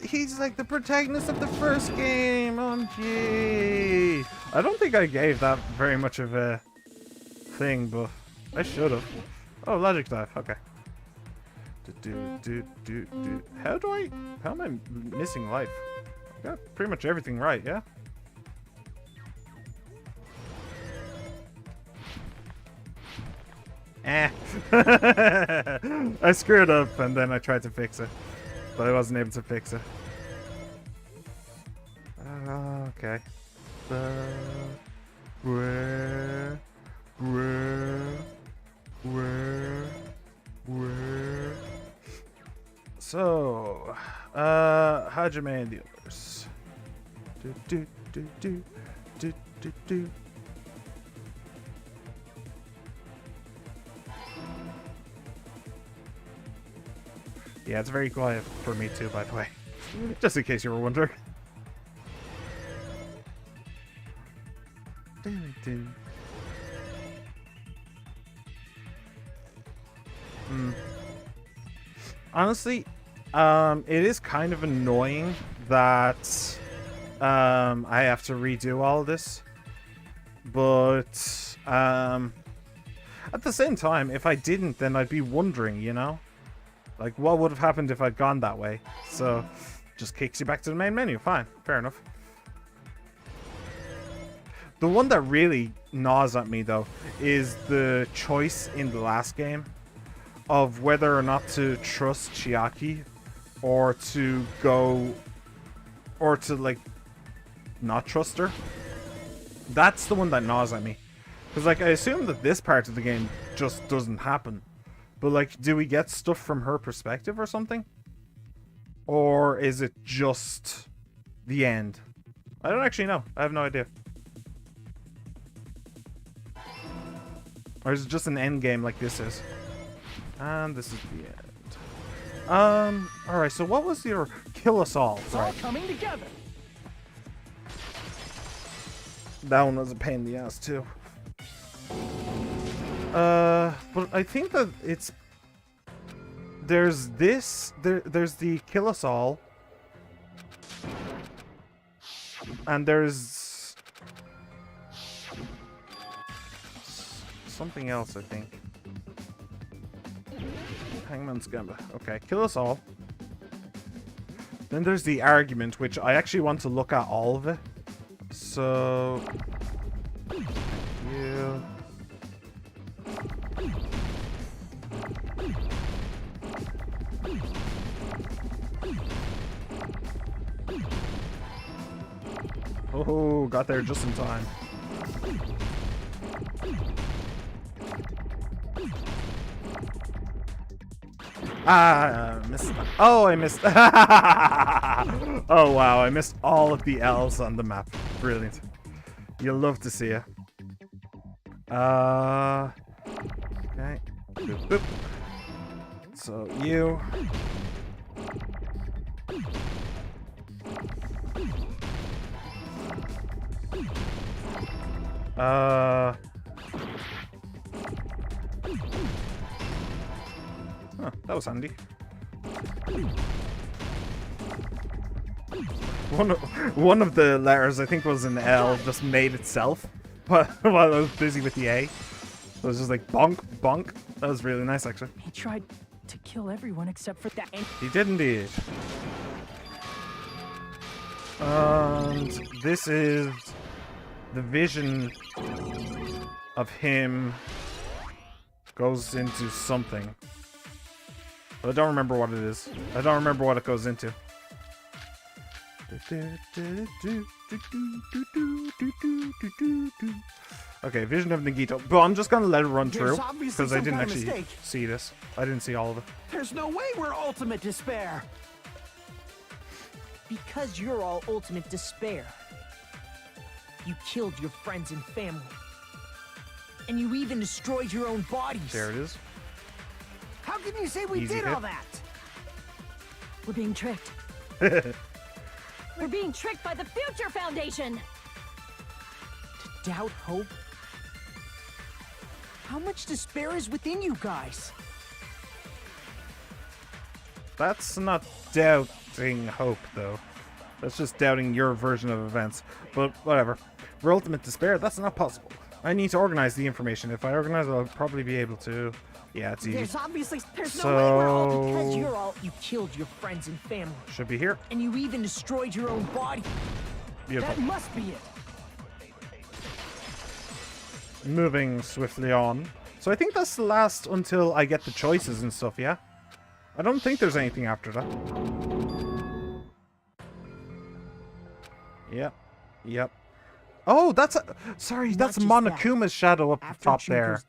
[SPEAKER 1] he's like the protagonist of the first game. OMG. I don't think I gave that very much of a thing, but I should have. Oh, logic dive. Okay. How am I missing life? I got pretty much everything right, yeah? I screwed up and then I tried to fix it, but I wasn't able to fix it. Okay. Where? So, Hajime and the others. Yeah, it's very quiet for me too, by the way. Just in case you were wondering. Honestly, it is kind of annoying that I have to redo all of this. But at the same time, if I didn't, then I'd be wondering, you know? Like, what would have happened if I'd gone that way? So, just kicks you back to the main menu. Fine, fair enough. The one that really gnaws at me, though, is the choice in the last game of whether or not to trust Chiaki or to go... or to, like, not trust her. That's the one that gnaws at me. Because, like, I assume that this part of the game just doesn't happen. But, like, do we get stuff from her perspective or something? Or is it just the end? I don't actually know. I have no idea. Or is it just an end game like this is? And this is the end. Alright, so what was your kill us all?
[SPEAKER 4] It's all coming together.
[SPEAKER 1] That one was a pain in the ass too. But I think that it's... There's this... There's the kill us all. And there's... something else, I think. Hangman's Gambit. Okay, kill us all. Then there's the argument, which I actually want to look at all of it. So... yeah... Oh, got there just in time. Missed. Oh, I missed. Oh, wow, I missed all of the L's on the map. Brilliant. You'll love to see it. Okay. Boop, boop. So, you... Huh, that was handy. One of the letters, I think was an L, just made itself while I was busy with the A. So it was just like bonk, bonk. That was really nice, actually.
[SPEAKER 4] He tried to kill everyone except for that.
[SPEAKER 1] He did indeed. And this is the vision of him goes into something. But I don't remember what it is. I don't remember what it goes into. Okay, Vision of Nagito. But I'm just gonna let it run through because I didn't actually see this. I didn't see all of it.
[SPEAKER 12] There's no way we're ultimate despair. Because you're all ultimate despair. You killed your friends and family. And you even destroyed your own bodies.
[SPEAKER 1] There it is.
[SPEAKER 12] How can you say we did all that?
[SPEAKER 5] We're being tricked. We're being tricked by the Future Foundation!
[SPEAKER 12] To doubt hope? How much despair is within you guys?
[SPEAKER 1] That's not doubting hope, though. That's just doubting your version of events. But whatever. For ultimate despair, that's not possible. I need to organize the information. If I organize it, I'll probably be able to... Yeah, it's easy.
[SPEAKER 12] There's no way we're all because you're all... You killed your friends and family.
[SPEAKER 1] Should be here.
[SPEAKER 12] And you even destroyed your own body.
[SPEAKER 1] Beautiful.
[SPEAKER 12] That must be it.
[SPEAKER 1] Moving swiftly on. So I think that's the last until I get the choices and stuff, yeah? I don't think there's anything after that. Yep. Yep. Oh, that's... Sorry, that's Monokuma's shadow up the top there.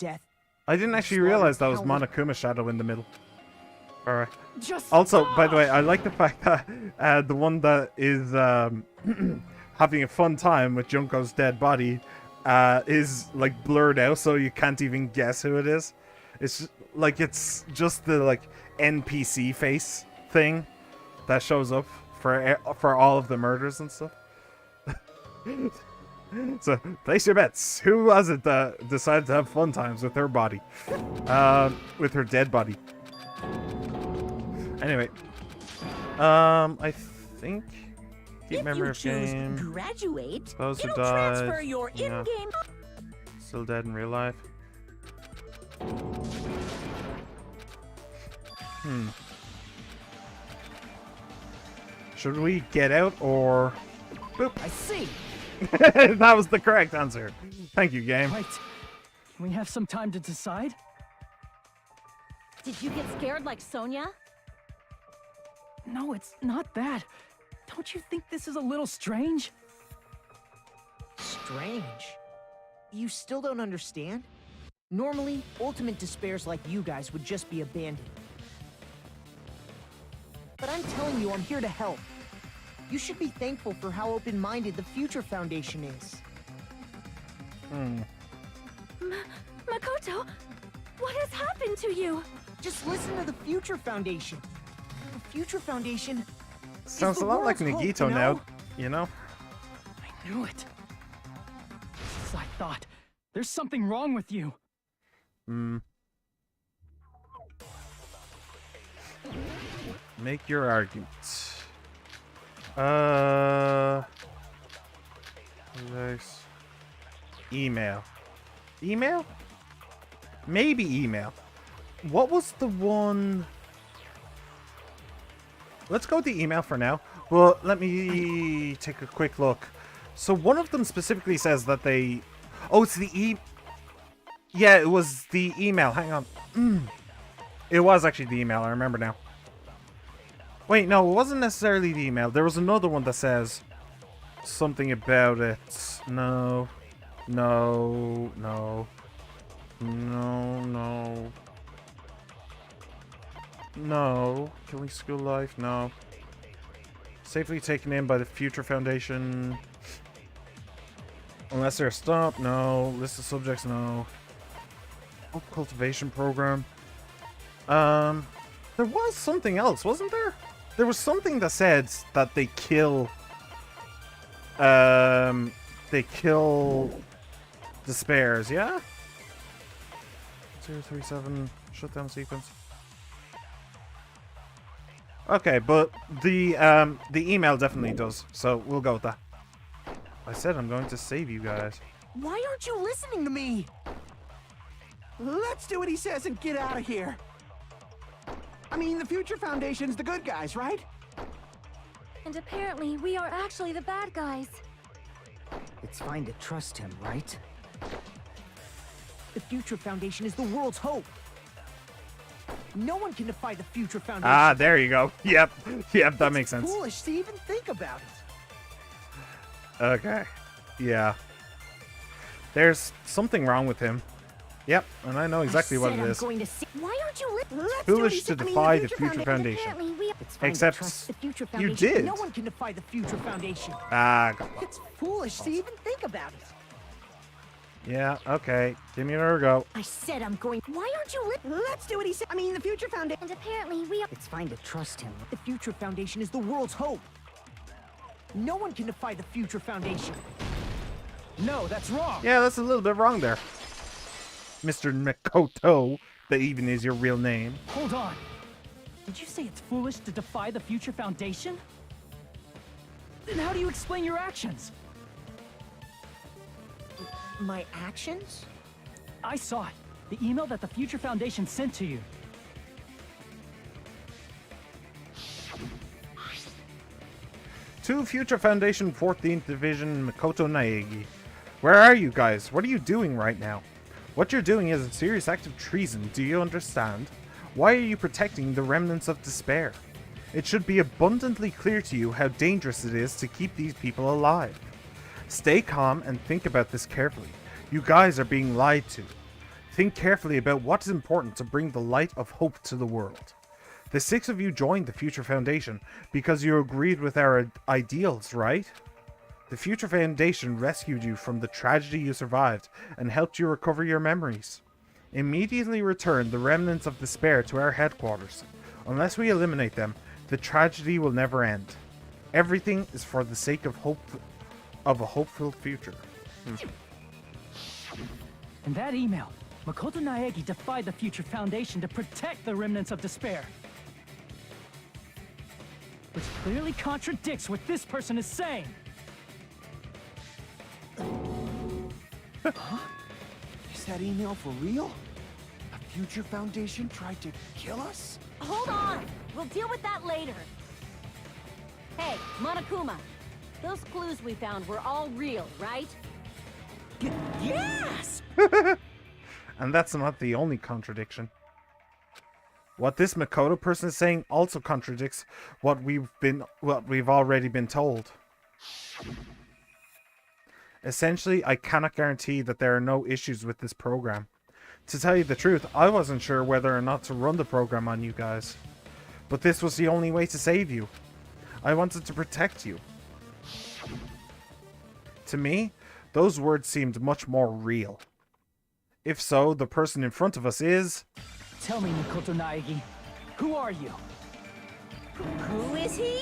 [SPEAKER 1] I didn't actually realize that was Monokuma's shadow in the middle. Alright. Also, by the way, I like the fact that the one that is having a fun time with Junko's dead body is like blurred out, so you can't even guess who it is. It's like it's just the like NPC face thing that shows up for all of the murders and stuff. So, place your bets. Who was it that decided to have fun times with her body? With her dead body. Anyway. I think... Keep memory of game.
[SPEAKER 3] Graduate,
[SPEAKER 1] Spouse who
[SPEAKER 3] it'll
[SPEAKER 1] died.
[SPEAKER 3] transfer your
[SPEAKER 1] Yeah.
[SPEAKER 3] in-game...
[SPEAKER 1] Still dead in real life. Should we get out or... Boop.
[SPEAKER 12] I see.
[SPEAKER 1] That was the correct answer. Thank you, game.
[SPEAKER 4] Right. Can we have some time to decide?
[SPEAKER 5] Did you get scared like Sonia?
[SPEAKER 4] No, it's not that. Don't you think this is a little strange?
[SPEAKER 12] Strange? You still don't understand? Normally, ultimate despairs like you guys would just be abandoned. But I'm telling you, I'm here to help. You should be thankful for how open-minded the Future Foundation is.
[SPEAKER 11] Makoto, what has happened to you?
[SPEAKER 12] Just listen to the Future Foundation. The Future Foundation
[SPEAKER 1] Sounds
[SPEAKER 12] is
[SPEAKER 1] a
[SPEAKER 12] the
[SPEAKER 1] lot like
[SPEAKER 12] world's hope,
[SPEAKER 1] Nagito
[SPEAKER 12] you know?
[SPEAKER 1] now, you know?
[SPEAKER 4] I knew it. As I thought. There's something wrong with you.
[SPEAKER 1] Make your argument. Email. Email? Maybe email. What was the one... Let's go with the email for now. Well, let me take a quick look. So one of them specifically says that they... Oh, it's the Yeah, it was the email. Hang on. It was actually the email. I remember now. Wait, no, it wasn't necessarily the email. There was another one that says something about it. No. No. No. No. No. No. Killing school life? No. Safely taken in by the Future Foundation. Unless they're stopped? No. List of subjects? No. Oh, cultivation program. There was something else, wasn't there? There was something that said that they kill... They kill... Despairs, yeah? 037 shutdown sequence. Okay, but the email definitely does, so we'll go with that. I said I'm going to save you guys.
[SPEAKER 12] Why aren't you listening to me?
[SPEAKER 8] Let's do what he says and get out of here. I mean, the Future Foundation's the good guys, right?
[SPEAKER 11] And apparently, we are actually the bad guys.
[SPEAKER 10] It's fine to trust him, right?
[SPEAKER 12] The Future Foundation is the world's hope. No one can defy the Future Foundation.
[SPEAKER 1] Ah, there you go. Yep. Yep, that makes sense.
[SPEAKER 12] It's foolish to even think about it.
[SPEAKER 1] Okay. Yeah. There's something wrong with him. Yep, and I know exactly what it is.
[SPEAKER 5] Why aren't you
[SPEAKER 1] Foolish to defy the Future Foundation. Except you did.
[SPEAKER 12] No one can defy the Future Foundation.
[SPEAKER 1] Ah,
[SPEAKER 12] It's foolish to even think about it.
[SPEAKER 1] yeah, okay. Give me another go.
[SPEAKER 5] I said I'm going. Why aren't you
[SPEAKER 12] Let's do what he said. I mean, the Future Foundation.
[SPEAKER 5] And apparently we are.
[SPEAKER 10] It's fine to trust him.
[SPEAKER 12] The Future Foundation is the world's hope. No one can defy the Future Foundation.
[SPEAKER 4] No, that's wrong.
[SPEAKER 1] Yeah, that's a little bit wrong there. Mr. Makoto, that even is your real name.
[SPEAKER 4] Hold on. Did you say it's foolish to defy the Future Foundation? Then how do you explain your actions?
[SPEAKER 12] My actions?
[SPEAKER 4] I saw it. The email that the Future Foundation sent to you.
[SPEAKER 1] To Future Foundation 14th Division Makoto Naegi. Where are you guys? What are you doing right now? What you're doing is a serious act of treason, do you understand? Why are you protecting the remnants of despair? It should be abundantly clear to you how dangerous it is to keep these people alive. Stay calm and think about this carefully. You guys are being lied to. Think carefully about what is important to bring the light of hope to the world. The 6 of you joined the Future Foundation because you agreed with our ideals, right? The Future Foundation rescued you from the tragedy you survived and helped you recover your memories. Immediately return the remnants of despair to our headquarters. Unless we eliminate them, the tragedy will never end. Everything is for the sake of hope, of a hopeful future.
[SPEAKER 4] In that email, Makoto Naegi defied the Future Foundation to protect the remnants of despair. Which clearly contradicts what this person is saying.
[SPEAKER 8] Huh? Is that email for real? The Future Foundation tried to kill us?
[SPEAKER 5] Hold on! We'll deal with that later. Hey, Monokuma. Those clues we found were all real, right?
[SPEAKER 12] Yes!
[SPEAKER 1] And that's not the only contradiction. What this Makoto person is saying also contradicts what we've already been told. Essentially, I cannot guarantee that there are no issues with this program. To tell you the truth, I wasn't sure whether or not to run the program on you guys. But this was the only way to save you. I wanted to protect you. To me, those words seemed much more real. If so, the person in front of us is...
[SPEAKER 4] Tell me, Makoto Naegi, who are you?
[SPEAKER 3] Who is he?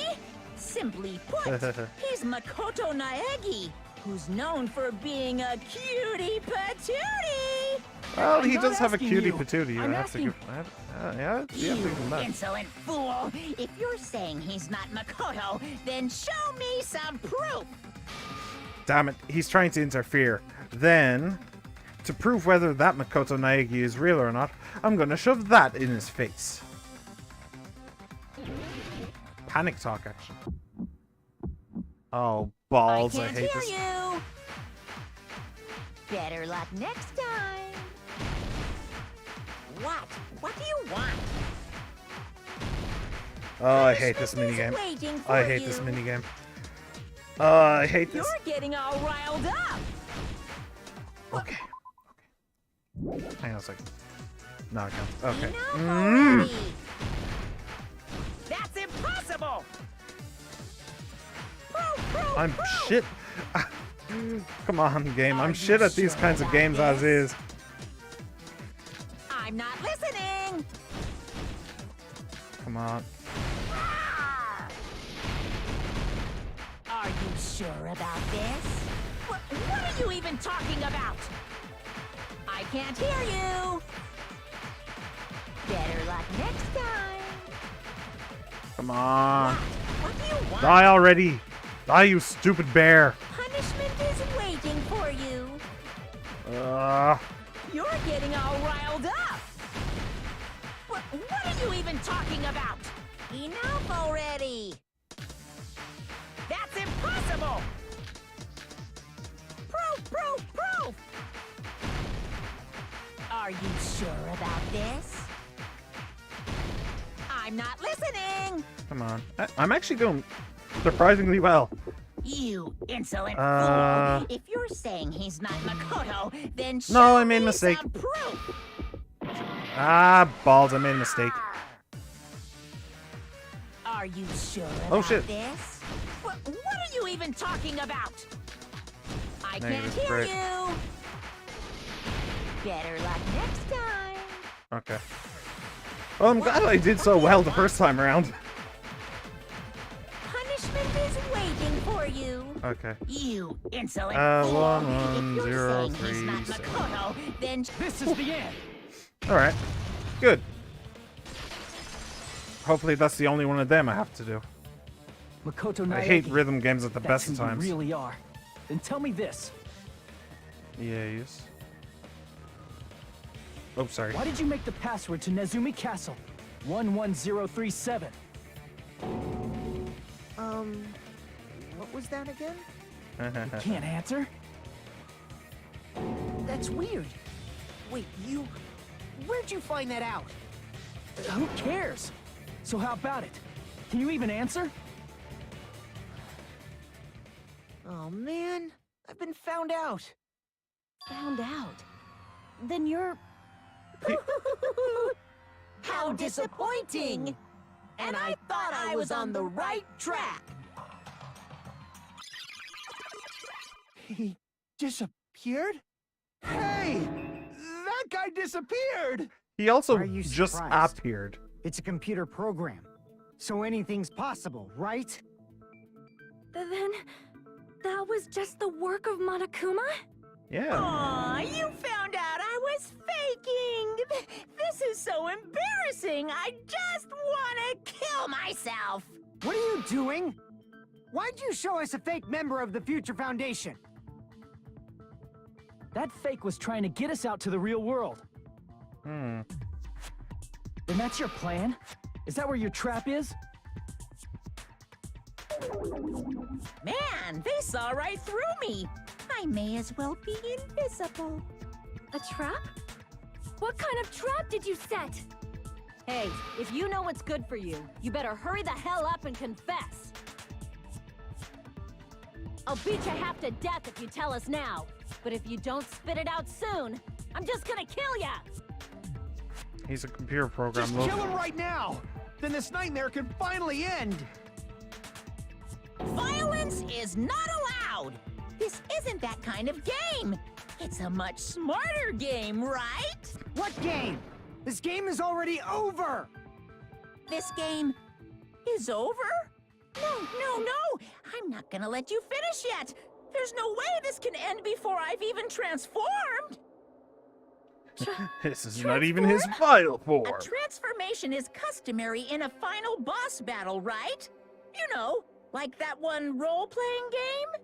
[SPEAKER 3] Simply put, he's Makoto Naegi, who's known for being a cutie patootie.
[SPEAKER 1] Well, he
[SPEAKER 4] I'm
[SPEAKER 1] does
[SPEAKER 4] not
[SPEAKER 1] have a
[SPEAKER 4] asking
[SPEAKER 1] cutie
[SPEAKER 4] you.
[SPEAKER 1] patootie.
[SPEAKER 4] I'm
[SPEAKER 1] That's a
[SPEAKER 4] asking-
[SPEAKER 1] good. Yeah,
[SPEAKER 3] You
[SPEAKER 1] thinking that.
[SPEAKER 3] insolent fool! If you're saying he's not Makoto, then show me some proof!
[SPEAKER 1] Damn it, he's trying to interfere. Then, to prove whether that Makoto Naegi is real or not, I'm gonna shove that in his face. Panic talk action. Oh, balls, I
[SPEAKER 3] can't
[SPEAKER 1] hate
[SPEAKER 3] hear
[SPEAKER 1] this.
[SPEAKER 3] you! Better luck next time! What? What do you want?
[SPEAKER 1] Oh, I hate this
[SPEAKER 3] Punishment is
[SPEAKER 1] minigame.
[SPEAKER 3] waiting for
[SPEAKER 1] I hate
[SPEAKER 3] you.
[SPEAKER 1] this minigame. I hate this.
[SPEAKER 3] You're getting all riled up!
[SPEAKER 1] Okay. Hang on a second. No, I can't. Okay.
[SPEAKER 3] Enough already! That's impossible!
[SPEAKER 1] I'm shit. Come on, game. I'm shit at these kinds of games as is.
[SPEAKER 3] I'm not listening!
[SPEAKER 1] Come on.
[SPEAKER 3] Are you sure about this? What are you even talking about? I can't hear you! Better luck next time!
[SPEAKER 1] Come on.
[SPEAKER 3] What do you want?
[SPEAKER 1] Die already. Die, you stupid bear.
[SPEAKER 3] Punishment is waiting for you! You're getting all riled up! What are you even talking about? Enough already! That's impossible! Proof! Are you sure about this? I'm not listening!
[SPEAKER 1] Come on. I'm actually doing surprisingly well.
[SPEAKER 3] You insolent
[SPEAKER 1] Uh,
[SPEAKER 3] fool! If you're saying he's not Makoto, then show
[SPEAKER 1] No, I made a
[SPEAKER 3] me
[SPEAKER 1] mistake.
[SPEAKER 3] some proof!
[SPEAKER 1] Ah, balls, I made a mistake.
[SPEAKER 3] Are you sure
[SPEAKER 1] Oh,
[SPEAKER 3] about
[SPEAKER 1] shit.
[SPEAKER 3] this? What are you even talking about? I
[SPEAKER 1] Negative,
[SPEAKER 3] can't hear
[SPEAKER 1] great.
[SPEAKER 3] you! Better luck next time!
[SPEAKER 1] Okay. Well, I'm glad I did so well the first time around.
[SPEAKER 3] Punishment is waiting for you!
[SPEAKER 1] Okay.
[SPEAKER 3] You insolent
[SPEAKER 1] One,
[SPEAKER 3] fool!
[SPEAKER 1] one,
[SPEAKER 3] If you're
[SPEAKER 1] zero,
[SPEAKER 3] saying he's not
[SPEAKER 1] 3, 7.
[SPEAKER 3] Makoto, then
[SPEAKER 4] This is the end.
[SPEAKER 1] Alright. Good. Hopefully that's the only one of them I have to do.
[SPEAKER 4] Makoto
[SPEAKER 1] I hate
[SPEAKER 4] Naegi,
[SPEAKER 1] rhythm games at the
[SPEAKER 4] that's
[SPEAKER 1] best of
[SPEAKER 4] who you
[SPEAKER 1] times.
[SPEAKER 4] really are. Then tell me this.
[SPEAKER 1] Yes. Oh, sorry.
[SPEAKER 4] Why did you make the password to Nezumi Castle? 11037.
[SPEAKER 12] What was that again?
[SPEAKER 4] Can't answer?
[SPEAKER 12] That's weird. Wait, where'd you find that out?
[SPEAKER 4] Who cares? So how about it? Can you even answer?
[SPEAKER 12] Oh man, I've been found out.
[SPEAKER 5] Found out. Then you're...
[SPEAKER 3] how disappointing! And I thought I was on the right track!
[SPEAKER 8] He disappeared? Hey! That guy disappeared!
[SPEAKER 1] He also
[SPEAKER 10] Are you
[SPEAKER 1] just
[SPEAKER 10] surprised?
[SPEAKER 1] appeared.
[SPEAKER 10] It's a computer program, so anything's possible, right?
[SPEAKER 11] Then that was just the work of Monokuma?
[SPEAKER 1] Yeah.
[SPEAKER 3] Aw, you found out I was faking! This is so embarrassing! I just wanna kill myself!
[SPEAKER 10] What are you doing? Why'd you show us a fake member of the Future Foundation?
[SPEAKER 4] That fake was trying to get us out to the real world.
[SPEAKER 1] Hmm.
[SPEAKER 4] Then that's your plan? Is that where your trap is?
[SPEAKER 3] Man, they saw right through me! I may as well be invisible.
[SPEAKER 11] A trap? What kind of trap did you set?
[SPEAKER 5] Hey, if you know what's good for you, you better hurry the hell up and confess. I'll beat you half to death if you tell us now. But if you don't spit it out soon, I'm just gonna kill ya!
[SPEAKER 1] He's a computer program.
[SPEAKER 8] Just
[SPEAKER 1] look.
[SPEAKER 8] kill him right now! Then this nightmare can finally end!
[SPEAKER 3] Violence is not allowed! This isn't that kind of game! It's a much smarter game, right?
[SPEAKER 10] What game? This game is already over!
[SPEAKER 3] This game is over? No! I'm not gonna let you finish yet! There's no way this can end before I've even transformed!
[SPEAKER 1] This is not even his final form.
[SPEAKER 3] A transformation is customary in a final boss battle, right? You know, like that one role-playing game?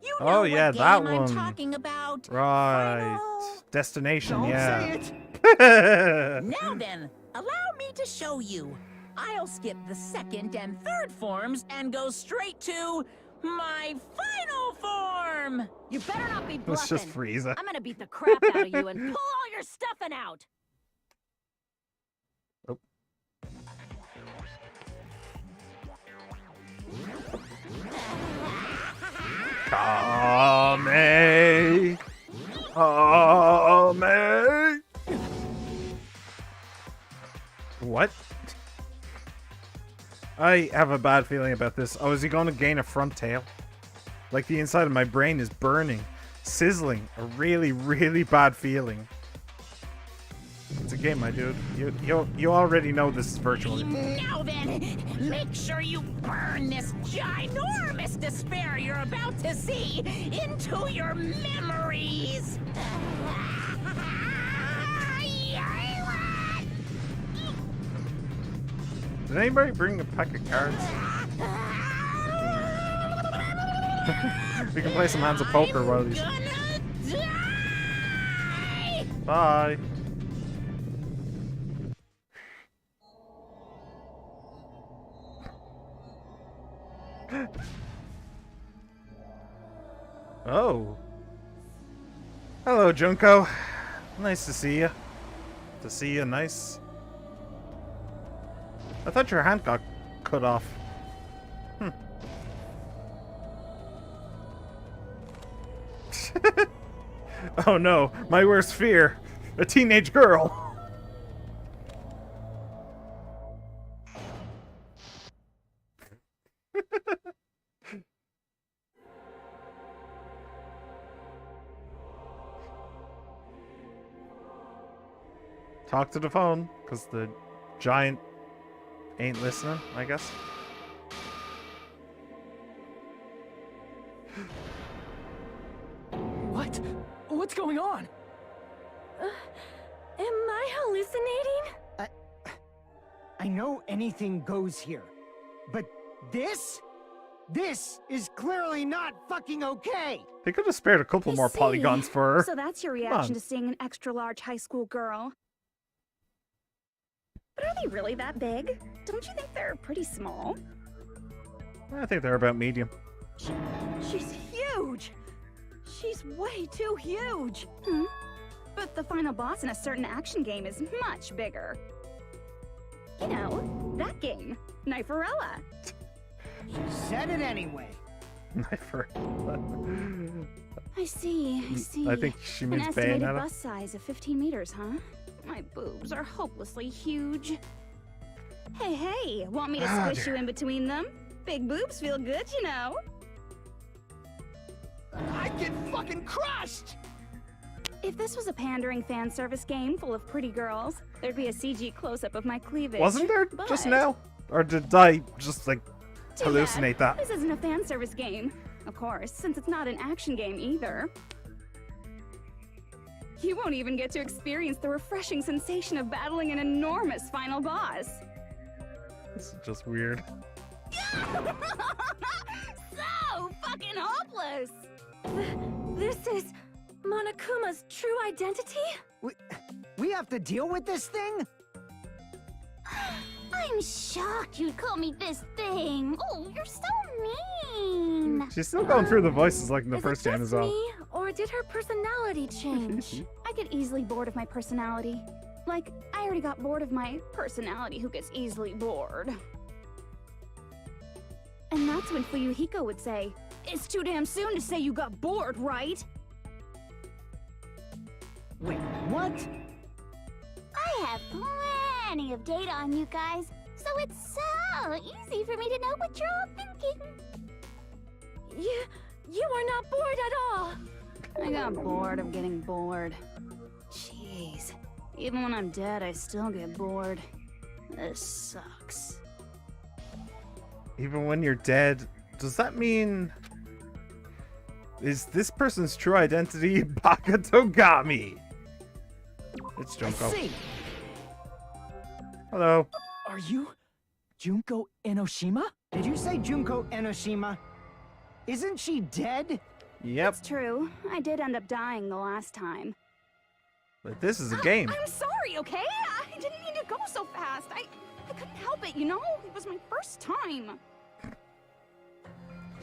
[SPEAKER 3] You know
[SPEAKER 1] Oh, yeah,
[SPEAKER 3] what
[SPEAKER 1] that
[SPEAKER 3] game I'm
[SPEAKER 1] one.
[SPEAKER 3] talking about.
[SPEAKER 1] Right.
[SPEAKER 3] Final...
[SPEAKER 1] Destination,
[SPEAKER 8] Don't
[SPEAKER 1] yeah.
[SPEAKER 8] say it!
[SPEAKER 3] Now then, allow me to show you. I'll skip the second and third forms and go straight to my final form!
[SPEAKER 5] You better not be
[SPEAKER 1] It's
[SPEAKER 5] bluffing.
[SPEAKER 1] just Frieza.
[SPEAKER 5] I'm gonna beat the crap out of you and pull all your stuffing out!
[SPEAKER 1] Oh. Kame! Kame! What? I have a bad feeling about this. Oh, is he going to gain a front tail? Like the inside of my brain is burning, sizzling. A really, really bad feeling. It's a game, my dude. You already know this is virtual.
[SPEAKER 3] Now then, make sure you burn this ginormous despair you're about to see into your memories!
[SPEAKER 1] Did anybody bring a pack of cards? We can play some hands of poker while he's... Bye! Oh. Hello, Junko. Nice to see you. To see a nice... I thought your hand got cut off. Oh no, my worst fear. A teenage girl. Talk to the phone, because the giant ain't listening, I guess.
[SPEAKER 4] What? What's going on?
[SPEAKER 11] Am I hallucinating?
[SPEAKER 10] I know anything goes here, but this is clearly not fucking okay.
[SPEAKER 1] They could have spared a couple more polygons for her.
[SPEAKER 13] So that's your reaction to seeing an extra-large high school girl. But are they really that big? Don't you think they're pretty small?
[SPEAKER 1] I think they're about medium.
[SPEAKER 13] She's huge! She's way too huge! Hmm? But the final boss in a certain action game is much bigger. You know, that game, Kniferella.
[SPEAKER 10] She said it anyway.
[SPEAKER 13] I see.
[SPEAKER 1] I think she means
[SPEAKER 13] An estimated
[SPEAKER 1] Bayonetta.
[SPEAKER 13] bus size of 15 meters, huh? My boobs are hopelessly huge. Hey, want me to squish you in between them? Big boobs feel good, you know.
[SPEAKER 8] I'd get fucking crushed!
[SPEAKER 13] If this was a pandering fan service game full of pretty girls, there'd be a CG close-up of my cleavage.
[SPEAKER 1] Wasn't there just
[SPEAKER 13] But
[SPEAKER 1] now? Or did I just, like,
[SPEAKER 13] too
[SPEAKER 1] hallucinate
[SPEAKER 13] bad.
[SPEAKER 1] that?
[SPEAKER 13] This isn't a fan service game. Of course, since it's not an action game either. You won't even get to experience the refreshing sensation of battling an enormous final boss.
[SPEAKER 1] This is just weird.
[SPEAKER 13] So fucking hopeless!
[SPEAKER 11] This is Monokuma's true identity?
[SPEAKER 10] We have to deal with this thing?
[SPEAKER 14] I'm shocked you'd call me this thing. Oh, you're so mean.
[SPEAKER 1] She's still going through the voices like in the
[SPEAKER 11] Is
[SPEAKER 1] first
[SPEAKER 11] it
[SPEAKER 1] game
[SPEAKER 11] just
[SPEAKER 1] as well.
[SPEAKER 11] me, or did her personality change?
[SPEAKER 13] I get easily bored of my personality. Like, I already got bored of my personality who gets easily bored. And that's when Fuyuhiko would say, "It's too damn soon to say you got bored, right?"
[SPEAKER 10] Wait, what?
[SPEAKER 14] I have plenty of data on you guys, so it's so easy for me to know what you're all thinking.
[SPEAKER 11] You are not bored at all.
[SPEAKER 13] I got bored of getting bored. Jeez. Even when I'm dead, I still get bored. This sucks.
[SPEAKER 1] Even when you're dead, does that mean... Is this person's true identity Bakatogami? It's Junko.
[SPEAKER 10] I see.
[SPEAKER 1] Hello.
[SPEAKER 4] Are you Junko Enoshima?
[SPEAKER 10] Did you say Junko Enoshima? Isn't she dead?
[SPEAKER 1] Yep.
[SPEAKER 13] It's true. I did end up dying the last time.
[SPEAKER 1] But this is a game.
[SPEAKER 13] I'm sorry, okay? I didn't mean to go so fast. I couldn't help it, you know? It was my first time.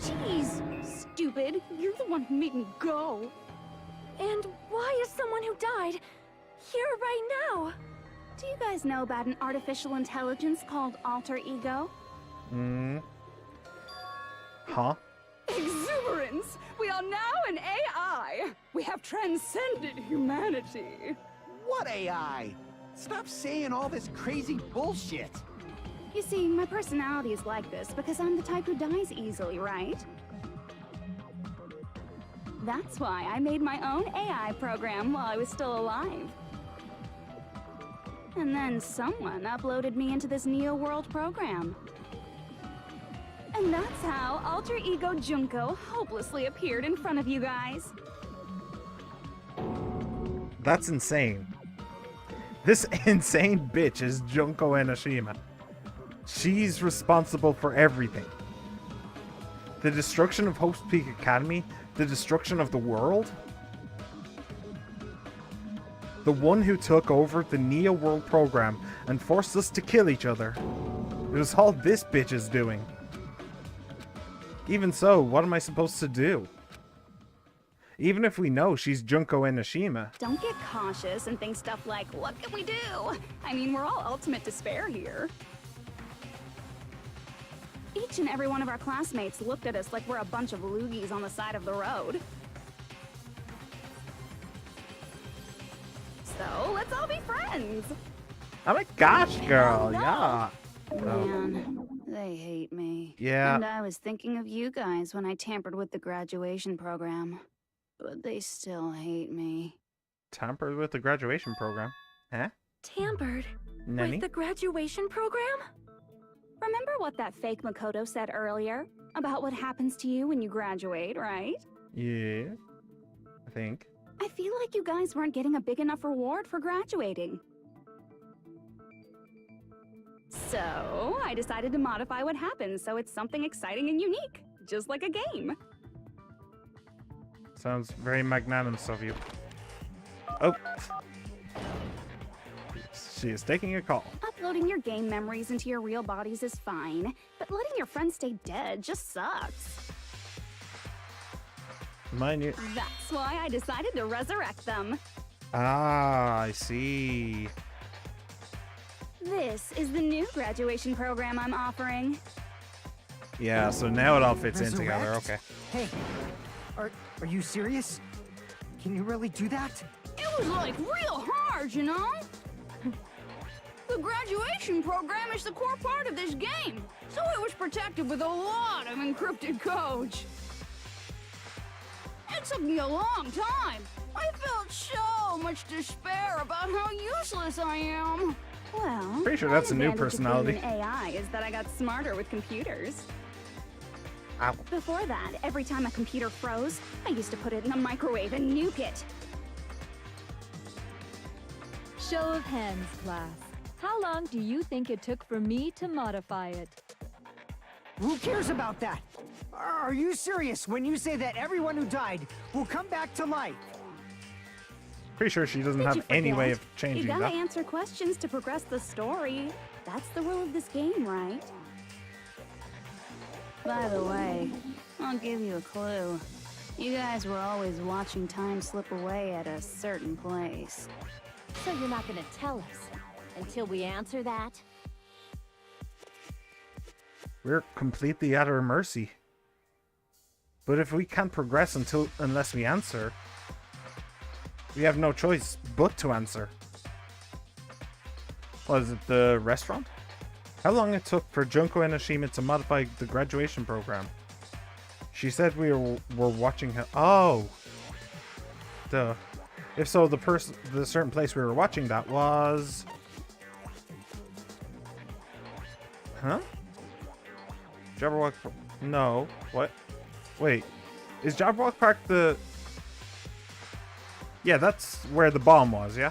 [SPEAKER 13] Jeez, stupid. You're the one who made me go.
[SPEAKER 11] And why is someone who died here right now?
[SPEAKER 13] Do you guys know about an artificial intelligence called alter ego?
[SPEAKER 1] Huh?
[SPEAKER 13] Exuberance! We are now an AI! We have transcended humanity!
[SPEAKER 8] What AI? Stop saying all this crazy bullshit!
[SPEAKER 13] You see, my personality is like this because I'm the type who dies easily, right? That's why I made my own AI program while I was still alive. And then someone uploaded me into this Neo World program. And that's how Alter Ego Junko hopelessly appeared in front of you guys.
[SPEAKER 1] That's insane. This insane bitch is Junko Enoshima. She's responsible for everything. The destruction of Hope's Peak Academy, the destruction of the world. The one who took over the Neo World program and forced us to kill each other. It was all this bitch is doing. Even so, what am I supposed to do? Even if we know she's Junko Enoshima.
[SPEAKER 13] Don't get cautious and think stuff like, what can we do? I mean, we're all ultimate despair here. Each and every one of our classmates looked at us like we're a bunch of loogies on the side of the road. So, let's all be friends.
[SPEAKER 1] Oh my gosh, girl,
[SPEAKER 13] No.
[SPEAKER 1] yeah.
[SPEAKER 13] Man, they hate me.
[SPEAKER 1] Yeah.
[SPEAKER 13] And I was thinking of you guys when I tampered with the graduation program. But they still hate me.
[SPEAKER 1] Tampered with the graduation program. Huh?
[SPEAKER 11] Tampered?
[SPEAKER 1] Nani?
[SPEAKER 11] With the graduation program?
[SPEAKER 13] Remember what that fake Makoto said earlier? About what happens to you when you graduate, right?
[SPEAKER 1] Yeah. I think.
[SPEAKER 13] I feel like you guys weren't getting a big enough reward for graduating. So, I decided to modify what happens so it's something exciting and unique. Just like a game.
[SPEAKER 1] Sounds very magnanimous of you. Oh. She is taking a call.
[SPEAKER 13] Uploading your game memories into your real bodies is fine, but letting your friends stay dead just sucks.
[SPEAKER 1] Mine.
[SPEAKER 13] That's why I decided to resurrect them.
[SPEAKER 1] Ah, I see.
[SPEAKER 13] This is the new graduation program I'm offering.
[SPEAKER 1] Yeah, so now it all fits in together.
[SPEAKER 10] Resurrect?
[SPEAKER 1] Okay.
[SPEAKER 10] Hey, are you serious? Can you really do that?
[SPEAKER 13] It was like real hard, you know? The graduation program is the core part of this game, so it was protected with a lot of encrypted codes. It took me a long time. I felt so much despair about how useless I am. Well,
[SPEAKER 1] Pretty sure that's a new
[SPEAKER 13] one advantage of being
[SPEAKER 1] personality.
[SPEAKER 13] an AI is that I got smarter with computers.
[SPEAKER 1] Ow.
[SPEAKER 13] Before that, every time a computer froze, I used to put it in a microwave and nuke it.
[SPEAKER 15] Show of hands, class. How long do you think it took for me to modify it?
[SPEAKER 10] Who cares about that? Are you serious when you say that everyone who died will come back to life?
[SPEAKER 1] Pretty sure she doesn't
[SPEAKER 13] Did you
[SPEAKER 1] have any way
[SPEAKER 13] forget?
[SPEAKER 1] of changing
[SPEAKER 13] You gotta
[SPEAKER 1] that.
[SPEAKER 13] answer questions to progress the story. That's the rule of this game, right? By the way, I'll give you a clue. You guys were always watching time slip away at a certain place.
[SPEAKER 15] So you're not gonna tell us until we answer that?
[SPEAKER 1] We're completely at her mercy. But if we can't progress unless we answer, we have no choice but to answer. Was it the restaurant? How long it took for Junko Enoshima to modify the graduation program? She said we were watching her. Oh, duh. If so, the certain place we were watching that was, huh? Jabberwock. No. What? Wait. Is Jabberwock Park the? Yeah, that's where the bomb was. Yeah.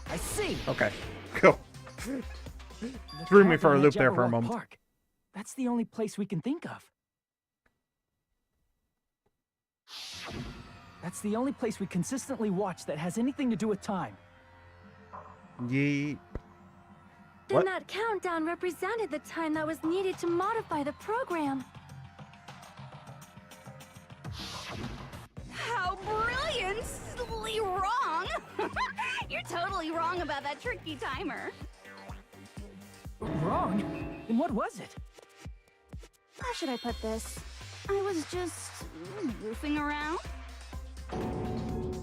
[SPEAKER 10] I see.
[SPEAKER 1] Okay. Cool.
[SPEAKER 4] The
[SPEAKER 1] Threw me
[SPEAKER 4] park
[SPEAKER 1] for a
[SPEAKER 4] on
[SPEAKER 1] loop there for a
[SPEAKER 4] Jabberwock
[SPEAKER 1] moment.
[SPEAKER 4] Park. That's the only place we can think of. That's the only place we consistently watch that has anything to do with time.
[SPEAKER 1] Ye.
[SPEAKER 11] Then
[SPEAKER 1] What?
[SPEAKER 11] that countdown represented the time that was needed to modify the program.
[SPEAKER 13] How brilliantly wrong! You're totally wrong about that tricky timer.
[SPEAKER 4] Wrong? Then what was it?
[SPEAKER 13] How should I put this? I was just goofing around.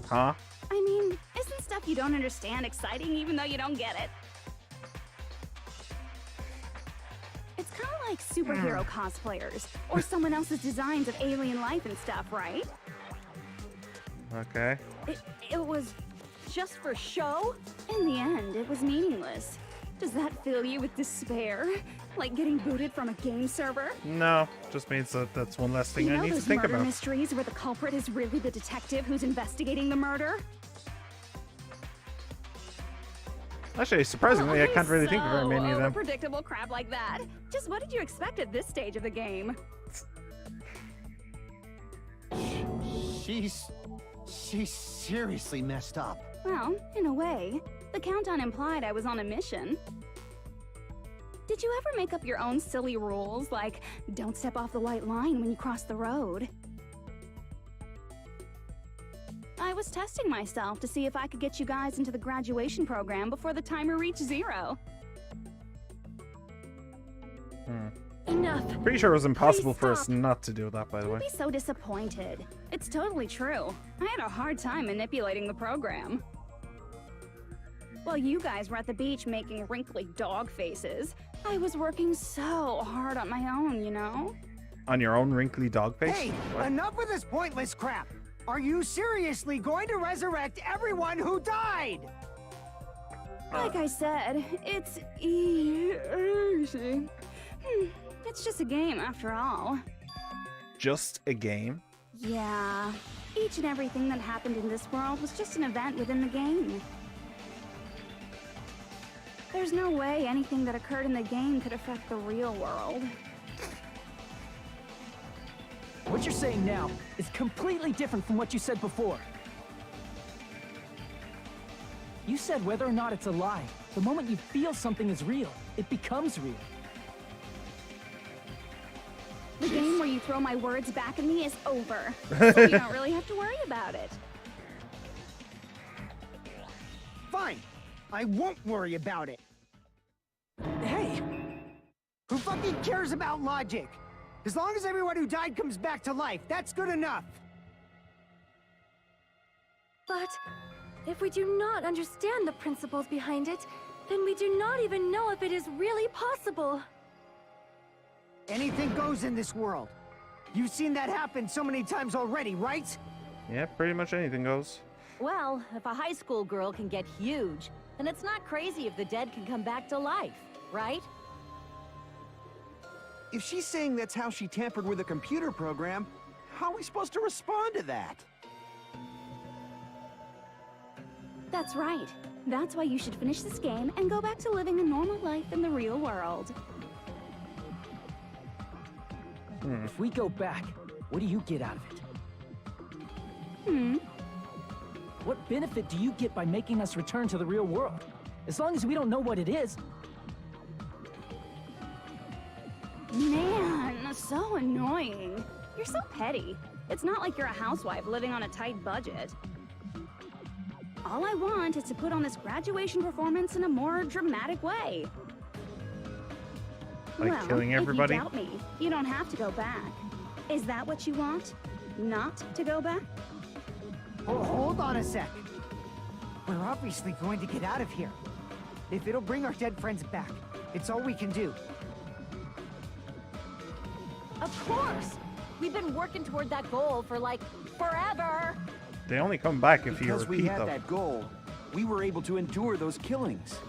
[SPEAKER 1] Huh?
[SPEAKER 13] I mean, isn't stuff you don't understand exciting even though you don't get it? It's kind of like superhero cosplayers, or someone else's designs of alien life and stuff, right?
[SPEAKER 1] Okay.
[SPEAKER 13] It was just for show? In the end, it was meaningless. Does that fill you with despair? Like getting booted from a game server?
[SPEAKER 1] No, just means that that's one less thing
[SPEAKER 13] You
[SPEAKER 1] I
[SPEAKER 13] know
[SPEAKER 1] need to
[SPEAKER 13] those
[SPEAKER 1] think
[SPEAKER 13] murder
[SPEAKER 1] about.
[SPEAKER 13] mysteries where the culprit is really the detective who's investigating the murder?
[SPEAKER 1] Actually, surprisingly, I can't really think of very many of them.
[SPEAKER 13] Predictable crap like that. Just what did you expect at this stage of the game?
[SPEAKER 8] She's seriously messed up.
[SPEAKER 13] Well, in a way, the countdown implied I was on a mission. Did you ever make up your own silly rules, like don't step off the white line when you cross the road? I was testing myself to see if I could get you guys into the graduation program before the timer reached 0.
[SPEAKER 11] Enough.
[SPEAKER 1] Pretty sure it was impossible for us not to do that, by the way.
[SPEAKER 13] Don't be so disappointed. It's totally true. I had a hard time manipulating the program. While you guys were at the beach making wrinkly dog faces, I was working so hard on my own, you know?
[SPEAKER 1] On your own wrinkly dog face?
[SPEAKER 10] Hey,
[SPEAKER 1] What?
[SPEAKER 10] enough with this pointless crap! Are you seriously going to resurrect everyone who died?
[SPEAKER 13] Like I said, it's easy. It's just a game after all.
[SPEAKER 1] Just a game?
[SPEAKER 13] Yeah. Each and everything that happened in this world was just an event within the game. There's no way anything that occurred in the game could affect the real world.
[SPEAKER 4] What you're saying now is completely different from what you said before. You said whether or not it's a lie, the moment you feel something is real, it becomes real.
[SPEAKER 13] The game where you throw my words back at me is over, so you don't really have to worry about it.
[SPEAKER 10] Fine. I won't worry about it.
[SPEAKER 4] Hey!
[SPEAKER 10] Who fucking cares about logic? As long as everyone who died comes back to life, that's good enough.
[SPEAKER 11] But if we do not understand the principles behind it, then we do not even know if it is really possible.
[SPEAKER 10] Anything goes in this world. You've seen that happen so many times already, right?
[SPEAKER 1] Yeah, pretty much anything goes.
[SPEAKER 16] Well, if a high school girl can get huge, then it's not crazy if the dead can come back to life, right?
[SPEAKER 8] If she's saying that's how she tampered with a computer program, how are we supposed to respond to that?
[SPEAKER 13] That's right. That's why you should finish this game and go back to living a normal life in the real world.
[SPEAKER 4] If we go back, what do you get out of it? What benefit do you get by making us return to the real world? As long as we don't know what it is.
[SPEAKER 13] Man, so annoying. You're so petty. It's not like you're a housewife living on a tight budget. All I want is to put on this graduation performance in a more dramatic way.
[SPEAKER 1] Like killing everybody?
[SPEAKER 13] If you doubt me, you don't have to go back. Is that what you want? Not to go back?
[SPEAKER 10] Oh, hold on a sec. We're obviously going to get out of here. If it'll bring our dead friends back, it's all we can do.
[SPEAKER 16] Of course! We've been working toward that goal for, like, forever!
[SPEAKER 1] They only come back if you
[SPEAKER 8] Because we
[SPEAKER 1] repeat
[SPEAKER 8] had
[SPEAKER 1] them.
[SPEAKER 8] that goal, we were able to endure those killings.